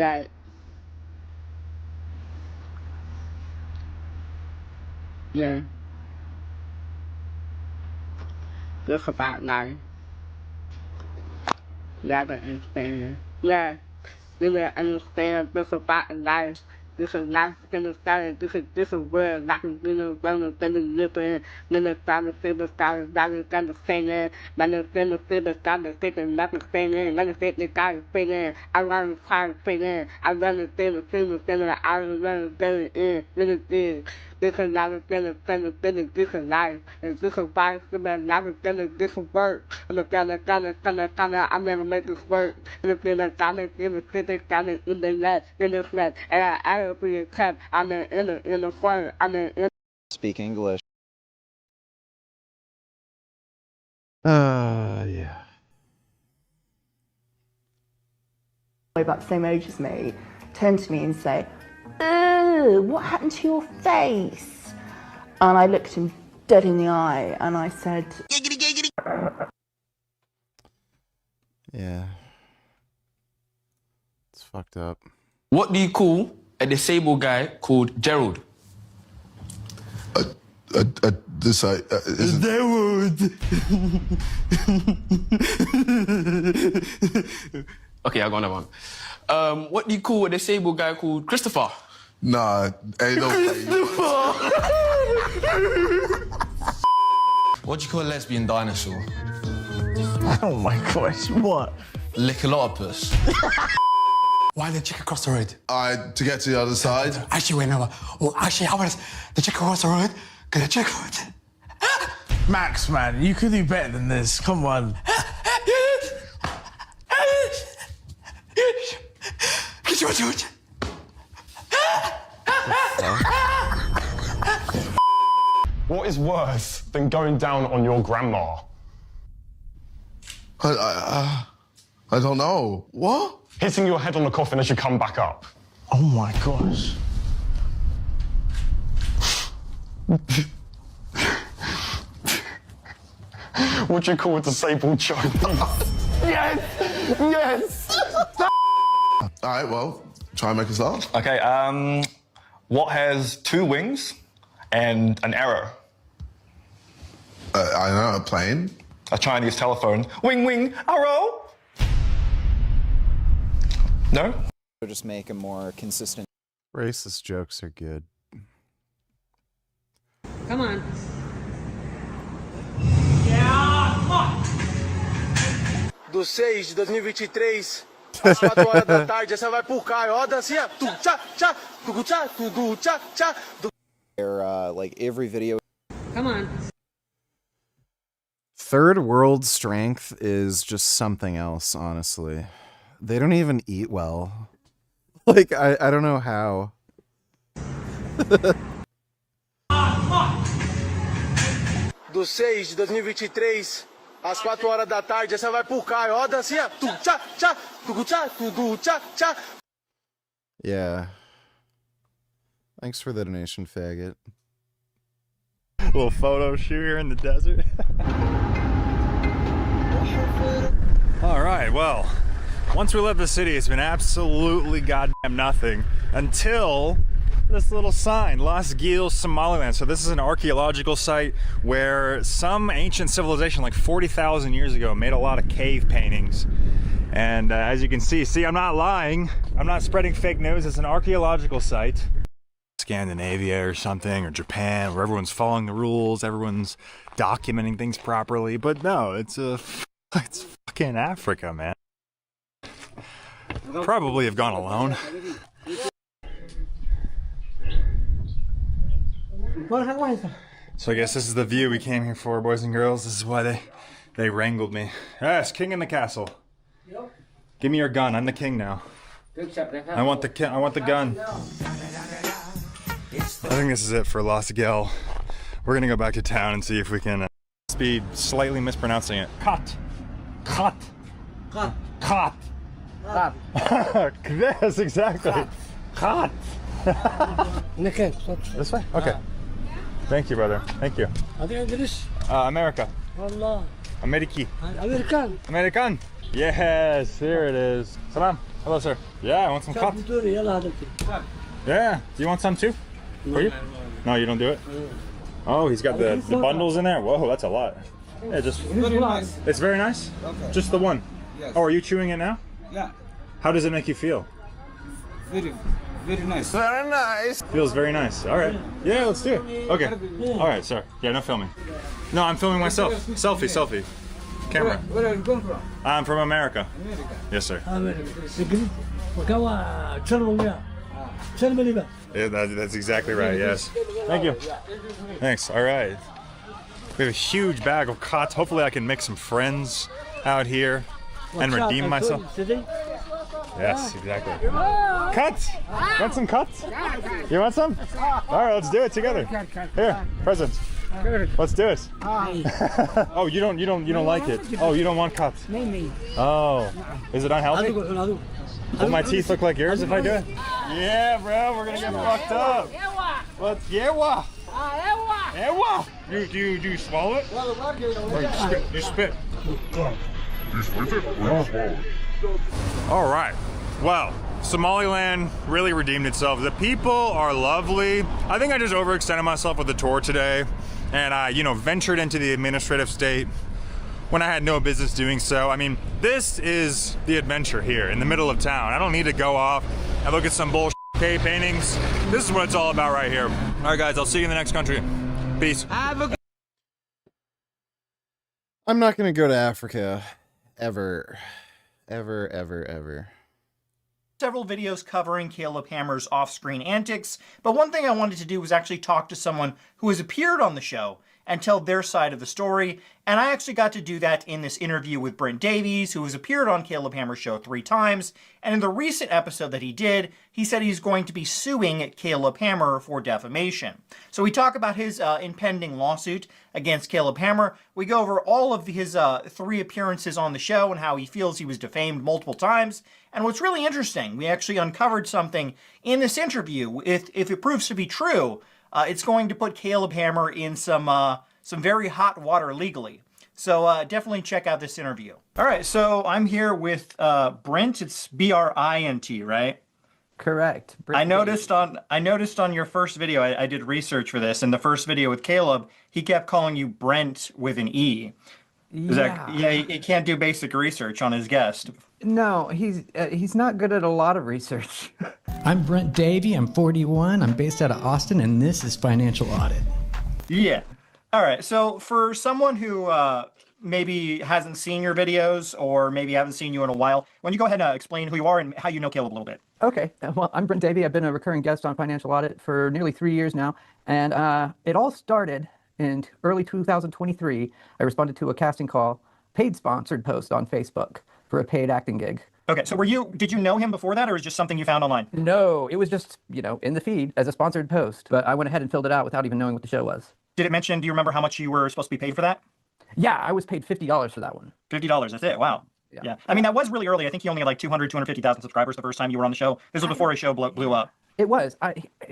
that yeah, this about life. Never understand. Yeah, really understand this about life. This is life gonna start. This is where life is gonna live in. Gonna start to see the stars. Gonna sing it. Gonna see the stars. Singing, nothing singing. Gonna see the guys singing. I wanna try to sing it. I wanna see the singing. I wanna get it in. This is not gonna this is life. And this is why it's not gonna this work. I'm gonna make this work. And if you're gonna in the city, gonna in the net, and I'll be a cat. I'm in the front. I'm in. Speak English. Yeah. About the same age as me, turn to me and say, "Ugh, what happened to your face?" And I looked him dead in the eye and I said, Yeah. It's fucked up. What do you call a disabled guy called Gerald? Gerald. Okay, I got another one. What do you call a disabled guy called Christopher? Nah, hey, don't What do you call a lesbian dinosaur? Oh my gosh, what? Lickalotopus. Why the chick across the road? To get to the other side. Actually, wait, no. Well, actually, how about the chick across the road? Gonna check it. Max, man, you could do better than this. Come on. What is worse than going down on your grandma? I don't know. What? Hitting your head on the coffin as you come back up. Oh my gosh. What do you call a disabled child? Yes! Yes! All right, well, try and make us laugh. Okay, what has 2 wings and an arrow? I don't know, a plane? A Chinese telephone. Wing, wing, arrow! No? Just make a more consistent. Racist jokes are good. Come on. Do 6 de 2023, às 4 horas da tarde, essa vai pro Caio. Roda assim, ó. Tu tchá, tchá, tu tchá, tu tchá, tchá. Like every video. Come on. Third world strength is just something else, honestly. They don't even eat well. Like, I don't know how. Do 6 de 2023, às 4 horas da tarde, essa vai pro Caio. Roda assim, ó. Tu tchá, tchá, tu tchá, tu tchá, tchá. Yeah. Thanks for the donation, faggot. Little photo shoot here in the desert. All right, well, once we left the city, it's been absolutely goddamn nothing until this little sign, Las Gil, Somaliland. So this is an archaeological site where some ancient civilization like 40,000 years ago made a lot of cave paintings. And as you can see, I'm not lying. I'm not spreading fake news. It's an archaeological site. Scandinavia or something, or Japan, where everyone's following the rules, everyone's documenting things properly. But no, it's fucking Africa, man. Probably have gone alone. So I guess this is the view we came here for, boys and girls. This is why they wrangled me. Yes, king in the castle. Give me your gun. I'm the king now. I want the gun. I think this is it for Las Gil. We're gonna go back to town and see if we can be slightly mispronouncing it. Cut. Yes, exactly. Cut. This way? Okay. Thank you, brother. Thank you. America. Allah. American. American. American. Yes, here it is. Salam. Hello, sir. Yeah, I want some cut. Yeah. Do you want some too? For you? No, you don't do it? Oh, he's got the bundles in there? Whoa, that's a lot. Yeah, just... Very nice. It's very nice? Okay. Just the one? Yes. Oh, are you chewing it now? Yeah. How does it make you feel? Very nice. Very nice. Feels very nice. All right. Yeah, let's do it. Okay. All right, sir. Yeah, no filming. No, I'm filming myself. Selfie. Camera. Where are you going from? I'm from America. America. Yes, sir. Yeah, that's exactly right, yes. Thank you. Thanks. All right. We have a huge bag of cuts. Hopefully I can make some friends out here and redeem myself. Yes, exactly. Cuts! Want some cuts? You want some? All right, let's do it together. Here, presents. Let's do it. Oh, you don't like it. Oh, you don't want cuts. Oh, is it unhealthy? Will my teeth look like yours if I do it? Yeah, bro, we're gonna get fucked up. Let's Do you swallow it? Or you spit? You spit it or you swallow it? All right. Well, Somaliland really redeemed itself. The people are lovely. I think I just overextended myself with the tour today, and I, ventured into the administrative state when I had no business doing so. I mean, this is the adventure here in the middle of town. I don't need to go off and look at some bullshit cave paintings. This is what it's all about right here. All right, guys, I'll see you in the next country. Peace. I'm not going to go to Africa ever. Ever. Several videos covering Caleb Hammer's off-screen antics, but one thing I wanted to do was actually talk to someone who has appeared on the show and tell their side of the story, and I actually got to do that in this interview with Brent Davies, who has appeared on Caleb Hammer's show 3 times, and in the recent episode that he did, he said he's going to be suing Caleb Hammer for defamation. So we talk about his impending lawsuit against Caleb Hammer. We go over all of his 3 appearances on the show and how he feels he was defamed multiple times. And what's really interesting, we actually uncovered something in this interview. If it proves to be true, it's going to put Caleb Hammer in some very hot water legally. So definitely check out this interview. All right, so I'm here with Brent. It's B-R-I-N-T, right? Correct. I noticed on your first video, I did research for this, and the first video with Caleb, he kept calling you Brent with an E. He can't do basic research on his guest. No, he's not good at a lot of research. I'm Brent Davey. I'm 41. I'm based out of Austin, and this is Financial Audit. Yeah. All right. So for someone who maybe hasn't seen your videos or maybe haven't seen you in a while, why don't you go ahead and explain who you are and how you know Caleb a little bit? Okay. Well, I'm Brent Davey. I've been a recurring guest on Financial Audit for nearly 3 years now, and it all started in early 2023. I responded to a casting call, paid sponsored post on Facebook for a paid acting gig. Okay, so did you know him before that, or was it just something you found online? No, it was just, in the feed as a sponsored post, but I went ahead and filled it out without even knowing what the show was. Did it mention, do you remember how much you were supposed to be paid for that? Yeah, I was paid $50 for that one. $50, that's it, wow. Yeah. I mean, that was really early. I think you only had like 250,000 subscribers the first time you were on the show. This was before his show blew up. It was.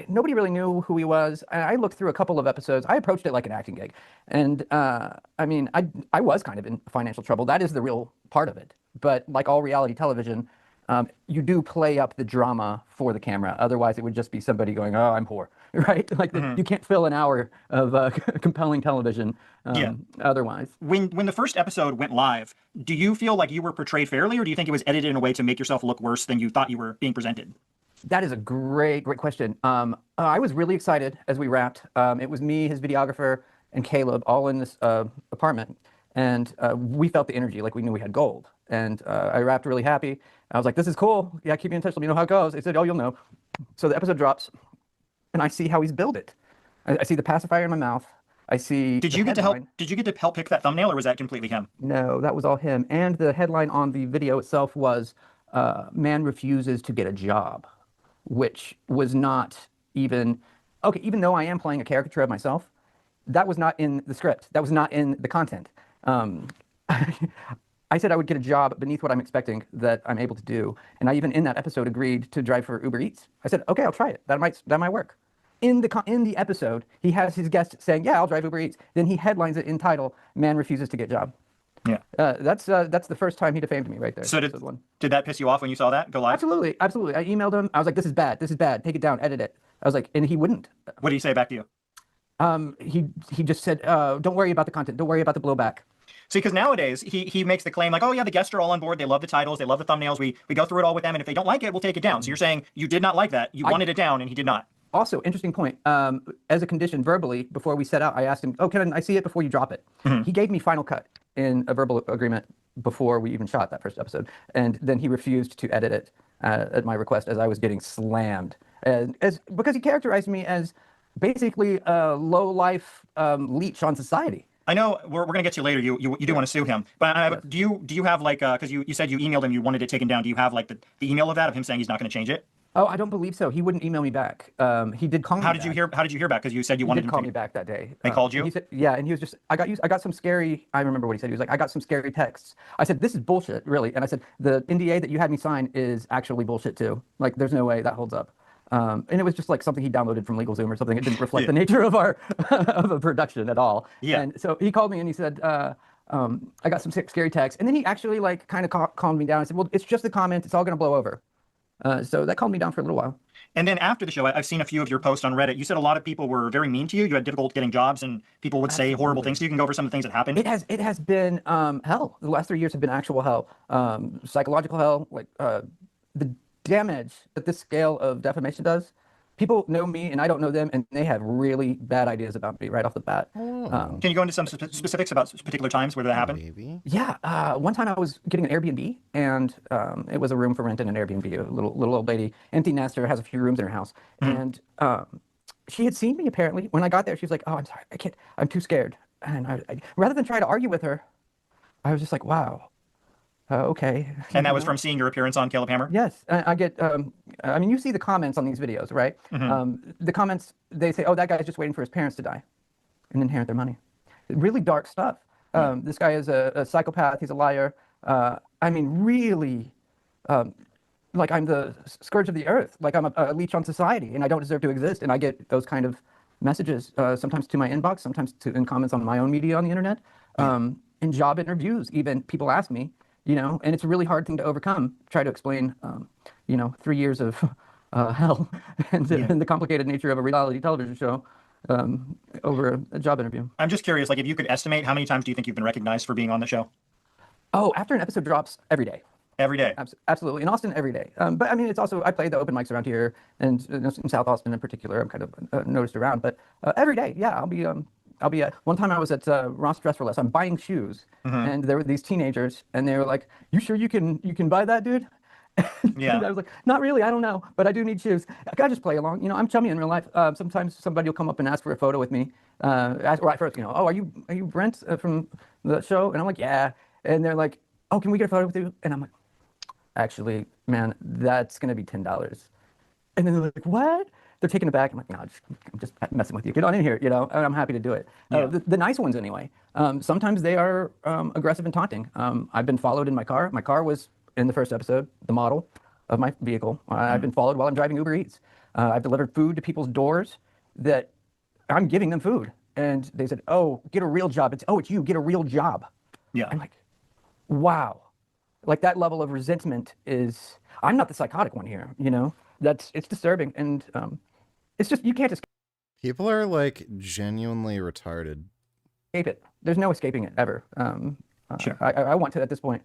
Nobody really knew who he was. I looked through a couple of episodes. I approached it like an acting gig. And I mean, I was kind of in financial trouble. That is the real part of it. But like all reality television, you do play up the drama for the camera. Otherwise, it would just be somebody going, "Oh, I'm poor," right? Like you can't fill an hour of compelling television otherwise. When the first episode went live, do you feel like you were portrayed fairly, or do you think it was edited in a way to make yourself look worse than you thought you were being presented? That is a great question. I was really excited as we wrapped. It was me, his videographer, and Caleb all in this apartment. And we felt the energy like we knew we had gold. And I wrapped really happy. I was like, this is cool. Yeah, keep me in touch. Let me know how it goes. They said, oh, you'll know. So the episode drops, and I see how he's built it. I see the pacifier in my mouth. I see Did you get to help pick that thumbnail, or was that completely him? No, that was all him. And the headline on the video itself was, man refuses to get a job, which was not even, okay, even though I am playing a caricature of myself, that was not in the script. That was not in the content. I said I would get a job beneath what I'm expecting that I'm able to do. And I even in that episode agreed to drive for Uber Eats. I said, okay, I'll try it. That might work. In the episode, he has his guest saying, yeah, I'll drive Uber Eats. Then he headlines it in title, man refuses to get job. Yeah. That's the first time he defamed me right there. So episode 1. did that piss you off when you saw that go live? Absolutely. I emailed him. I was like, this is bad. Take it down, edit it. I was like, and he wouldn't. What did he say back to you? He just said, don't worry about the content. Don't worry about the blowback. See, because nowadays he makes the claim like, oh yeah, the guests are all on board. They love the titles. They love the thumbnails. We go through it all with them. And if they don't like it, we'll take it down. So you're saying you did not like that. You wanted it down and he did not. Also, interesting point. As a condition verbally, before we set out, I asked him, oh, can I see it before you drop it? He gave me final cut in a verbal agreement before we even shot that first episode. And then he refused to edit it at my request as I was getting slammed. Because he characterized me as basically a low-life leech on society. I know we're going to get to you later. You do want to sue him, but do you have like because you said you emailed him, you wanted it taken down. Do you have like the email of that of him saying he's not going to change it? Oh, I don't believe so. He wouldn't email me back. He did call me. How did you hear back? Because you said you wanted him to call me back that day. They called you? He said, yeah, and he was just I got some scary. I remember what he said. He was like, I got some scary texts. I said, this is bullshit, really. And I said, the NDA that you had me sign is actually bullshit too. Like, there's no way that holds up. And it was just like something he downloaded from LegalZoom or something. It didn't reflect the nature of our of a production at all. Yeah. And so he called me and he said, I got some scary texts. And then he actually like kind of calmed me down. I said, well, it's just a comment. It's all going to blow over. So that calmed me down for a little while. And then after the show, I've seen a few of your posts on Reddit. You said a lot of people were very mean to you. You had difficult getting jobs, and people would say horrible things. So you can go over some of the things that happened. It has been hell. The last 3 years have been actual hell. Psychological hell. Like the damage that this scale of defamation does. People know me and I don't know them, and they have really bad ideas about me right off the bat. Can you go into some specifics about particular times where that happened? Maybe. Yeah. One time I was getting an Airbnb, and it was a room for rent in an Airbnb. A little old lady, empty nester, has a few rooms in her house. And she had seen me apparently. When I got there, she was like, oh, I'm sorry, I can't, I'm too scared. And I rather than try to argue with her, I was just like, wow. Okay. And that was from seeing your appearance on Caleb Hammer? Yes. I get, I mean, you see the comments on these videos, right? The comments, they say, oh, that guy's just waiting for his parents to die and inherit their money. Really dark stuff. This guy is a psychopath. He's a liar. I mean, really, like I'm the scourge of the earth. Like I'm a leech on society and I don't deserve to exist. And I get those kind of messages, sometimes to my inbox, sometimes in comments on my own media on the internet, in job interviews, even people ask me, you know, and it's a really hard thing to overcome. Try to explain, 3 years of hell and the complicated nature of a reality television show over a job interview. I'm just curious, like if you could estimate, how many times do you think you've been recognized for being on the show? Oh, after an episode drops, every day. Every day? Absolutely. In Austin, every day. But I mean, it's also, I play the open mics around here, and in South Austin in particular, I'm kind of noticed around. But every day, yeah, I'll be at, one time I was at Ross Dress for Less. I'm buying shoes, and there were these teenagers, and they were like, "You sure you can buy that, dude?" Yeah. And I was like, "Not really. I don't know, but I do need shoes. I just play along. You know, I'm chummy in real life. Sometimes somebody will come up and ask for a photo with me. Right first, oh, are you Brent from the show? And I'm like, yeah. And they're like, oh, can we get a photo with you? And I'm like, actually, man, that's gonna be $10. And then they're like, what? They're taken aback. I'm like, no, I'm just messing with you. Get on in here, and I'm happy to do it. Yeah. The nice ones, anyway. Sometimes they are aggressive and taunting. I've been followed in my car. My car was, in the first episode, the model of my vehicle. I've been followed while I'm driving Uber Eats. I've delivered food to people's doors that I'm giving them food. And they said, oh, get a real job. It's you, get a real job. Yeah. I'm like, wow. Like that level of resentment is, I'm not the psychotic one here, it's disturbing. And it's just, you can't escape People are like genuinely retarded. it. There's no escaping it ever. Sure. I want to, at this point,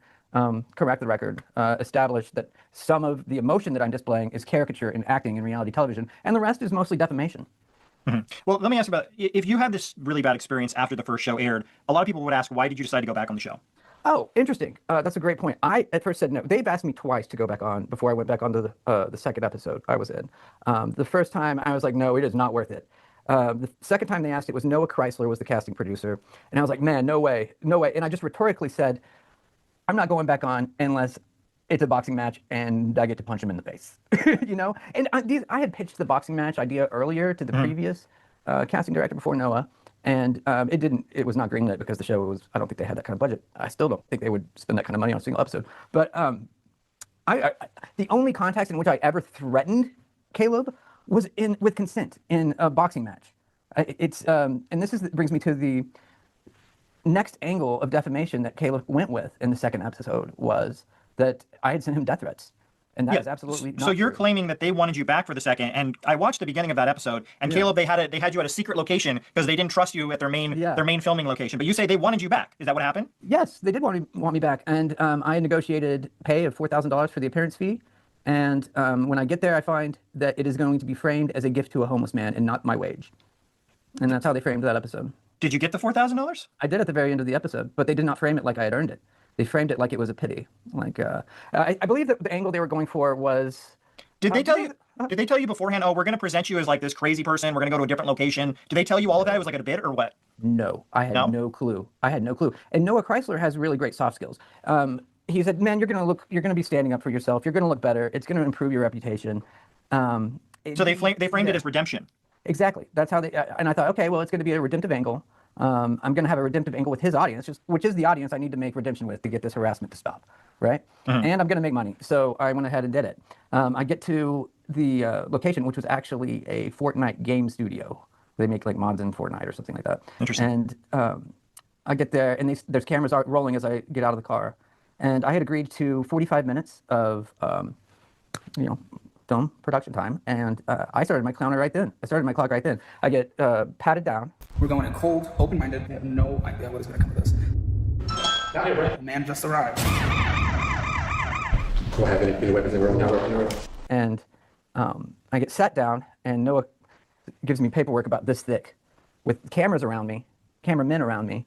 correct the record, establish that some of the emotion that I'm displaying is caricature in acting in reality television, and the rest is mostly defamation. Well, let me ask you about, if you had this really bad experience after the first show aired, a lot of people would ask, why did you decide to go back on the show? Oh, interesting. That's a great point. I at first said no. They've asked me twice to go back on before I went back onto the second episode I was in. The first time I was like, no, it is not worth it. The second time they asked, it was Noah Chrysler was the casting producer. And I was like, man, no way, no way. And I just rhetorically said, I'm not going back on unless it's a boxing match and I get to punch him in the face, And I had pitched the boxing match idea earlier to the previous casting director before Noah. And it was not greenlit because the show I don't think they had that kind of budget. I still don't think they would spend that kind of money on a single episode. But the only context in which I ever threatened Caleb was with consent in a boxing match. And this brings me to next angle of defamation that Caleb went with in the second episode was that I had sent him death threats. And that is absolutely not So you're true. claiming that they wanted you back for the second, and I watched the beginning of that episode, and Caleb, they had you at a secret location because they didn't trust you at their main filming location. But you say they wanted you back. Is that what happened? Yes, they did want me back, and I negotiated pay of $4,000 for the appearance fee. And when I get there, I find that it is going to be framed as a gift to a homeless man and not my wage. And that's how they framed that episode. Did you get the $4,000? I did at the very end of the episode, but they did not frame it like I had earned it. They framed it like it was a pity. Like I believe that the angle they were going for was. Did they tell you? Did they tell you beforehand? Oh, we're going to present you as like this crazy person. We're going to go to a different location. Did they tell you all of that? It was like a bit or what? No, I had no clue. I had no clue. And Noah Chrysler has really great soft skills. He said, "Man, you're going to be standing up for yourself. You're going to look better. It's going to improve your reputation." So they framed it as redemption. Exactly. That's how they. And I thought, okay, well, it's going to be a redemptive angle. I'm going to have a redemptive angle with his audience, which is the audience I need to make redemption with to get this harassment to stop, right? And I'm going to make money. So I went ahead and did it. I get to the location, which was actually a Fortnite game studio. They make like mods in Fortnite or something like that. Interesting. And I get there, and there's cameras rolling as I get out of the car. And I had agreed to 45 minutes of, film production time, and I started my clown right then. I started my clock right then. I get patted down. We're going in cold, open-minded. We have no idea what is going to come of this. Got it, right? The man just arrived. Don't have any weapons anywhere. And I get sat down, and Noah gives me paperwork about this thick, with cameras around me, cameramen around me,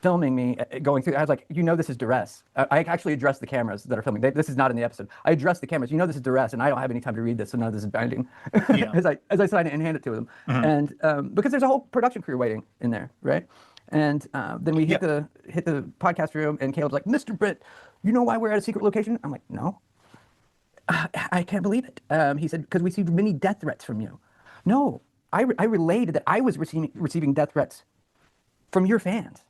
filming me going through. I was like, this is duress. I actually addressed the cameras that are filming. This is not in the episode. I addressed the cameras. This is duress, and I don't have any time to read this, so none of this is binding. as I sign it and hand it to them, and because there's a whole production crew waiting in there, right? And then we hit the podcast room, and Caleb's like, "Mr. Britt, you know why we're at a secret location?" I'm like, "No, I can't believe it." He said, "Because we received many death threats from you." No, I relayed that I was receiving death threats from your fans.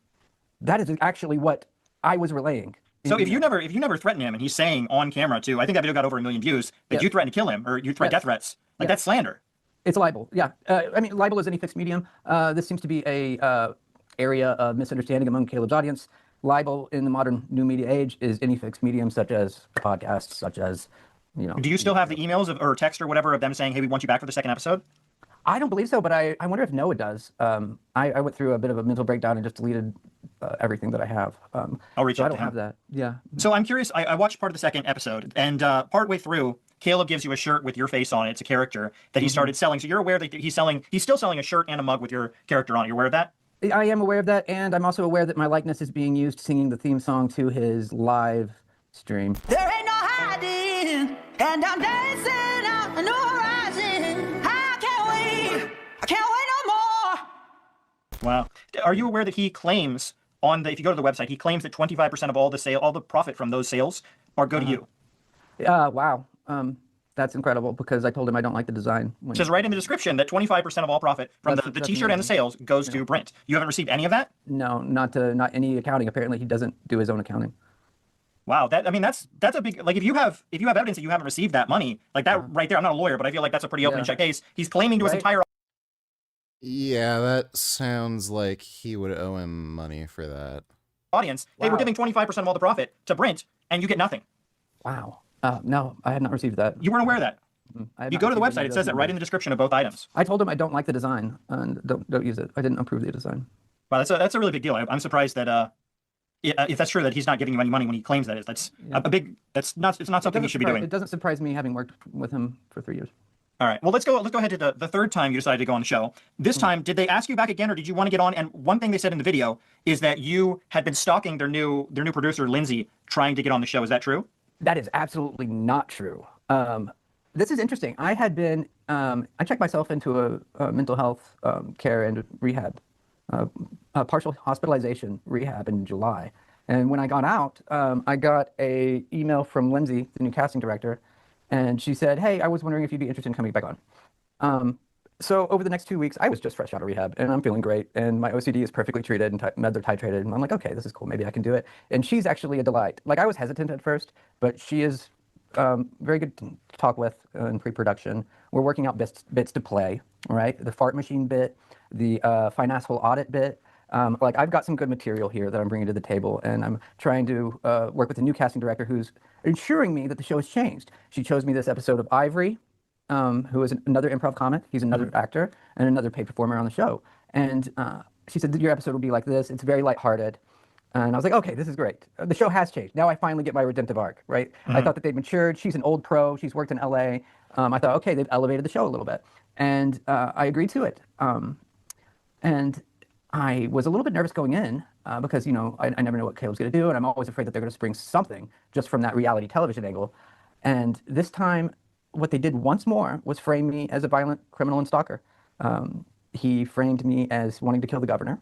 That is actually what I was relaying. So if you never threaten him, and he's saying on camera too, I think that video got over 1 million views, that you threatened to kill him, or you threatened death threats, that's slander. It's libel, yeah. I mean, libel is any fixed medium. This seems to be a area of misunderstanding among Caleb's audience. Libel in the modern new media age is any fixed medium, such as podcasts, such as, Do you still have the emails or text or whatever of them saying, "Hey, we want you back for the second episode"? I don't believe so, but I wonder if Noah does. I went through a bit of a mental breakdown and just deleted everything that I have. I'll reach out to him. I don't have that. Yeah. So I'm curious. I watched part of the second episode, and partway through, Caleb gives you a shirt with your face on it. It's a character that he started selling. So you're aware that he's still selling a shirt and a mug with your character on it. You're aware of that? I am aware of that, and I'm also aware that my likeness is being used singing the theme song to his live stream. There ain't no hiding, and I'm dancing on the horizon. I can't wait no more. Wow. Are you aware that he claims if you go to the website, he claims that 25% of all the profit from those sales go to you? Wow. That's incredible, because I told him I don't like the design. It says right in the description that 25% of all profit from the t-shirt and the sales goes to Brent. You haven't received any of that? No, not any accounting. Apparently, he doesn't do his own accounting. Wow, that's a big, like, if you have evidence that you haven't received that money, like that right there, I'm not a lawyer, but I feel like that's a pretty open and shut case. He's claiming to his entire. Yeah, that sounds like he would owe him money for that. Audience, hey, we're giving 25% of all the profit to Brent, and you get nothing. Wow. No, I had not received that. You weren't aware of that. You go to the website, it says it right in the description of both items. I told him I don't like the design and don't use it. I didn't approve the design. Wow, that's a really big deal. I'm surprised that if that's true that he's not giving you any money when he claims that is. That's a big. It's not something he should be doing. It doesn't surprise me, having worked with him for 3 years. All right. Well, let's go ahead to the third time you decided to go on the show. This time, did they ask you back again, or did you want to get on? And one thing they said in the video is that you had been stalking their new producer, Lindsay, trying to get on the show. Is that true? That is absolutely not true. This is interesting. I had been, I checked myself into a mental health care and rehab, a partial hospitalization rehab in July. And when I got out, I got an email from Lindsay, the new casting director, and she said, "Hey, I was wondering if you'd be interested in coming back on." So over the next 2 weeks, I was just fresh out of rehab, and I'm feeling great, and my OCD is perfectly treated, and meds are titrated, and I'm like, okay, this is cool, maybe I can do it. And she's actually a delight. Like, I was hesitant at first, but she is very good to talk with in pre-production. We're working out bits to play, right? The fart machine bit, the fine asshole audit bit, Like I've got some good material here that I'm bringing to the table, and I'm trying to work with a new casting director who's ensuring me that the show has changed. She chose me this episode of Ivory, who is another improv comic. He's another actor and another paid performer on the show. And she said, your episode will be like this. It's very lighthearted. And I was like, okay, this is great. The show has changed. Now I finally get my redemptive arc, right? I thought that they'd matured. She's an old pro. She's worked in LA. I thought, okay, they've elevated the show a little bit. And I agreed to it. And I was a little bit nervous going in because, you know, I never know what Caleb's going to do. And I'm always afraid that they're going to spring something just from that reality television angle. And this time, what they did once more was frame me as a violent criminal and stalker. He framed me as wanting to kill the governor.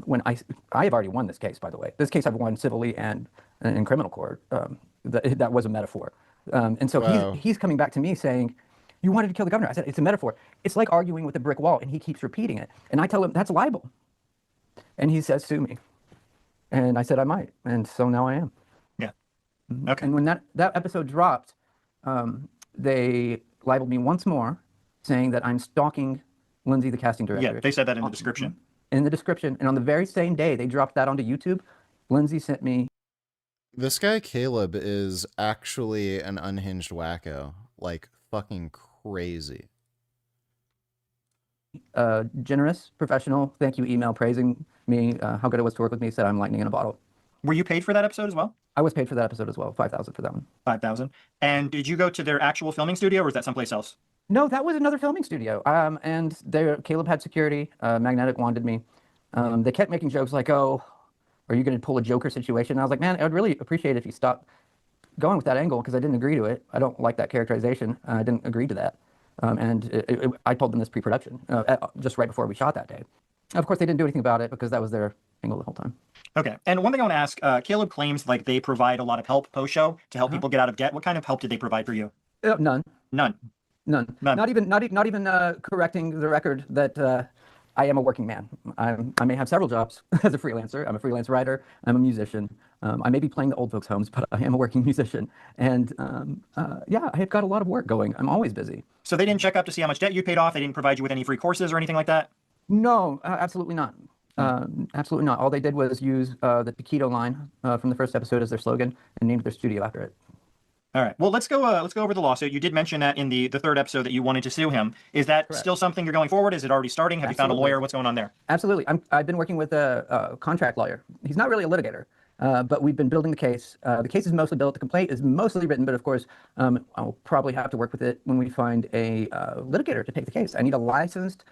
When I have already won this case, by the way. This case I've won civilly and in criminal court. That was a metaphor. And so Wow. he's coming back to me saying, you wanted to kill the governor. I said, it's a metaphor. It's like arguing with a brick wall, and he keeps repeating it. And I tell him, that's libel. And he says, sue me. And I said, I might. And so now I am. Yeah. Okay. And when that episode dropped, they libeled me once more, saying that I'm stalking Lindsay, the casting director. Yeah, they said that in the description. In the description. And on the very same day they dropped that onto YouTube, Lindsay sent me. This guy Caleb is actually an unhinged wacko. Like, fucking crazy. Generous, professional, thank you email praising me, how good it was to work with me, said I'm lightning in a bottle. Were you paid for that episode as well? I was paid for that episode as well, $5,000 for that one. 5,000. And did you go to their actual filming studio, or is that someplace else? No, that was another filming studio. And Caleb had security. Magnetic wanted me. They kept making jokes like, oh, are you going to pull a Joker situation? And I was like, man, I'd really appreciate it if you stopped going with that angle, because I didn't agree to it. I don't like that characterization. I didn't agree to that. I told them this pre-production, just right before we shot that day. Of course, they didn't do anything about it because that was their angle the whole time. Okay. And one thing I want to ask, Caleb claims like they provide a lot of help post-show to help people get out of debt. What kind of help did they provide for you? None. None. Not even correcting the record that I am a working man. I may have several jobs as a freelancer. I'm a freelance writer. I'm a musician. I may be playing the old folks' homes, but I am a working musician. And yeah, I've got a lot of work going. I'm always busy. So they didn't check up to see how much debt you paid off? They didn't provide you with any free courses or anything like that? No, absolutely not. Absolutely not. All they did was use the taquito line from the first episode as their slogan and named their studio after it. All right. Well, let's go over the lawsuit. You did mention that in the third episode that you wanted to sue him. Is that Correct. Still something you're going forward? Is it already starting? Have you found a lawyer? What's going on there? Absolutely. I've been working with a contract lawyer. He's not really a litigator, but we've been building the case. The case is mostly built. The complaint is mostly written, but of course, I'll probably have to work with it when we find a litigator to take the case. I need a licensed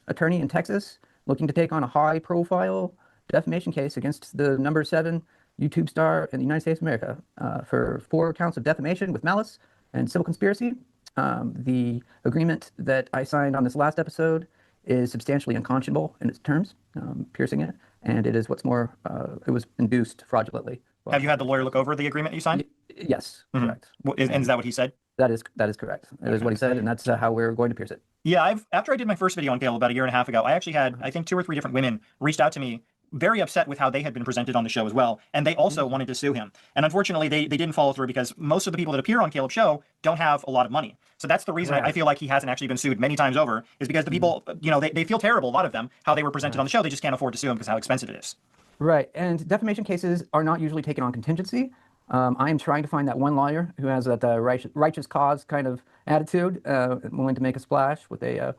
attorney in Texas looking to take on a high-profile defamation case against the number 7 YouTube star in the United States of America for 4 counts of defamation with malice and civil conspiracy. The agreement that I signed on this last episode is substantially unconscionable in its terms, piercing it, and it is what's more, it was induced fraudulently. Have you had the lawyer look over the agreement you signed? Yes, correct. And is that what he said? That is correct. That is what he said, and that's how we're going to pierce it. Yeah, after I did my first video on Caleb about a year and a half ago, I actually had, I think, 2 or 3 different women reached out to me very upset with how they had been presented on the show as well, and they also wanted to sue him. And unfortunately, they didn't follow through because most of the people that appear on Caleb's show don't have a lot of money. So that's the reason I feel like he hasn't actually been sued many times over, is because the people, you know, they feel terrible, a lot of them, how they were presented on the show. They just can't afford to sue him because how expensive it is. Right, and defamation cases are not usually taken on contingency. I am trying to find that one lawyer who has that righteous cause kind of attitude, willing to make a splash with a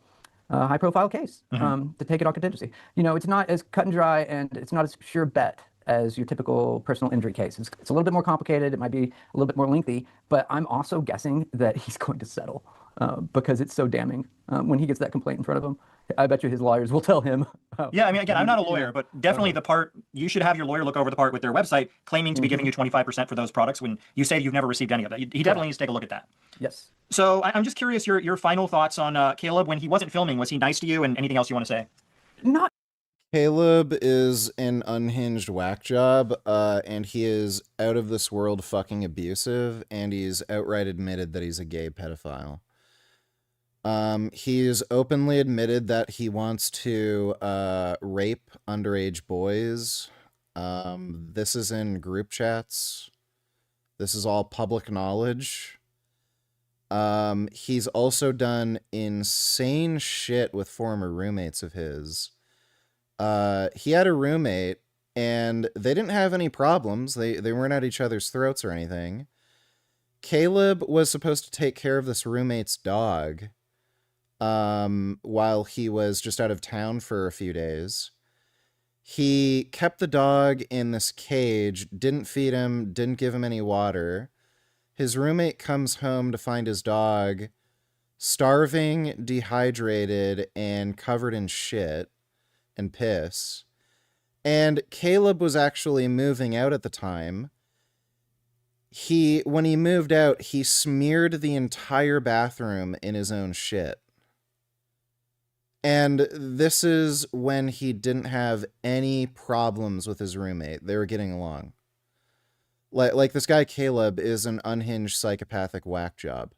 high-profile case to take it on contingency. You know, it's not as cut and dry, and it's not as sure bet as your typical personal injury case. It's a little bit more complicated. It might be a little bit more lengthy, but I'm also guessing that he's going to settle because it's so damning. When he gets that complaint in front of him, I bet you his lawyers will tell him. Yeah, I mean, again, I'm not a lawyer, but definitely the part, you should have your lawyer look over the part with their website claiming to be giving you 25% for those products when you say you've never received any of that. He definitely needs to take a look at that. Yes. So I'm just curious your final thoughts on Caleb. When he wasn't filming, was he nice to you, and anything else you want to say? Not. Caleb is an unhinged whack job, and he is out of this world fucking abusive, and he's outright admitted that he's a gay pedophile. He's openly admitted that he wants to rape underage boys. This is in group chats. This is all public knowledge. He's also done insane shit with former roommates of his. he had a roommate, and they didn't have any problems. They weren't at each other's throats or anything. Caleb was supposed to take care of this roommate's dog while he was just out of town for a few days. He kept the dog in this cage, didn't feed him, didn't give him any water. His roommate comes home to find his dog starving, dehydrated, and covered in shit and piss. And Caleb was actually moving out at the time. When he moved out, he smeared the entire bathroom in his own shit. And this is when he didn't have any problems with his roommate. They were getting along. Like this guy Caleb is an unhinged psychopathic whack job.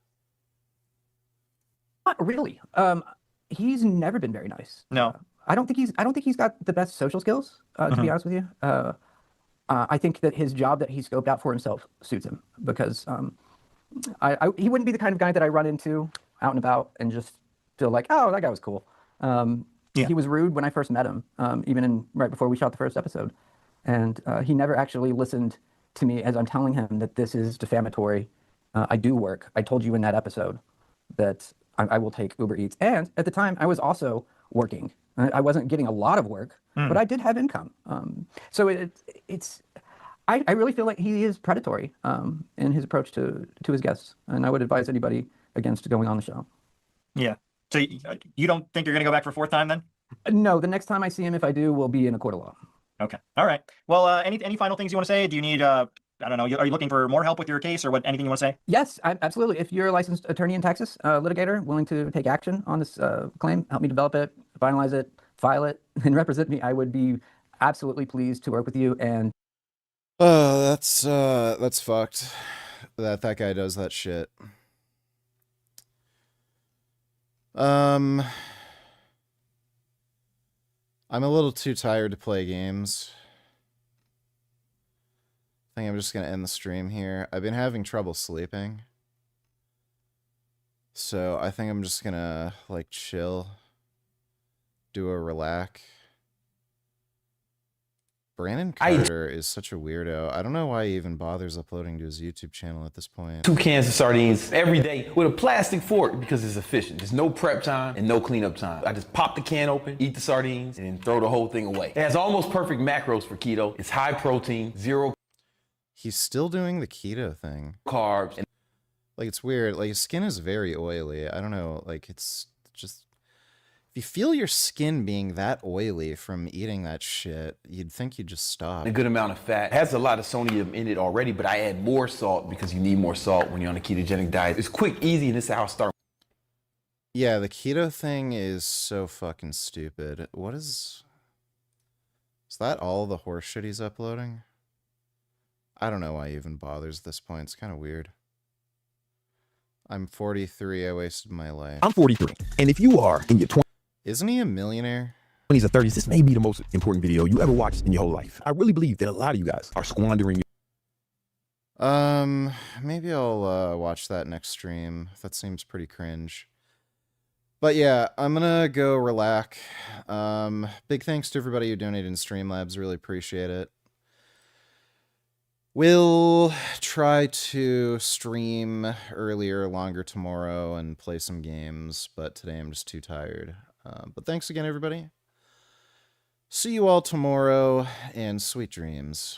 Not really. He's never been very nice. No. I don't think he's got the best social skills, to be honest with you. I think that his job that he scoped out for himself suits him because he wouldn't be the kind of guy that I run into out and about and just feel like, oh, that guy was cool. He was rude when I first met him, even right before we shot the first episode. And he never actually listened to me as I'm telling him that this is defamatory. I do work. I told you in that episode that I will take Uber Eats. And at the time, I was also working. I wasn't getting a lot of work, but I did have income. So I really feel like he is predatory in his approach to his guests. And I would advise anybody against going on the show. Yeah. So you don't think you're going to go back for a fourth time then? No, the next time I see him, if I do, will be in a court of law. Okay. All right. Well, any final things you want to say? Do you need, I don't know, are you looking for more help with your case or anything you want to say? Yes, absolutely. If you're a licensed attorney in Texas, litigator, willing to take action on this claim, help me develop it, finalize it, file it, and represent me, I would be absolutely pleased to work with you. And that's fucked. That guy does that shit. I'm a little too tired to play games. I think I'm just going to end the stream here. I've been having trouble sleeping. So I think I'm just going to, like, chill. Do a relax. Brandon Carter is such a weirdo. I don't know why he even bothers uploading to his YouTube channel at this point. 2 cans of sardines every day with a plastic fork because it's efficient. There's no prep time and no cleanup time. I just pop the can open, eat the sardines, and then throw the whole thing away. It has almost perfect macros for keto. It's high protein, 0 He's still doing the keto thing. Carbs. And like, it's weird. Like, his skin is very oily. I don't know. Like, it's just... If you feel your skin being that oily from eating that shit, you'd think you'd just stop. A good amount of fat. It has a lot of sodium in it already, but I add more salt because you need more salt when you're on a ketogenic diet. It's quick, easy, and this is how I start. Yeah, the keto thing is so fucking stupid. What is... Is that all the horse shit he's uploading? I don't know why he even bothers at this point. It's kind of weird. I'm 43. I wasted my life. I'm 43. And if you are in your 20s, isn't he a millionaire? 20s or 30s, this may be the most important video you ever watched in your whole life. I really believe that a lot of you guys are squandering your... Maybe I'll watch that next stream. That seems pretty cringe. But yeah, I'm gonna go relax. Big thanks to everybody who donated in Streamlabs. Really appreciate it. We'll try to stream earlier, longer tomorrow and play some games, but today I'm just too tired. But thanks again, everybody. See you all tomorrow, and sweet dreams.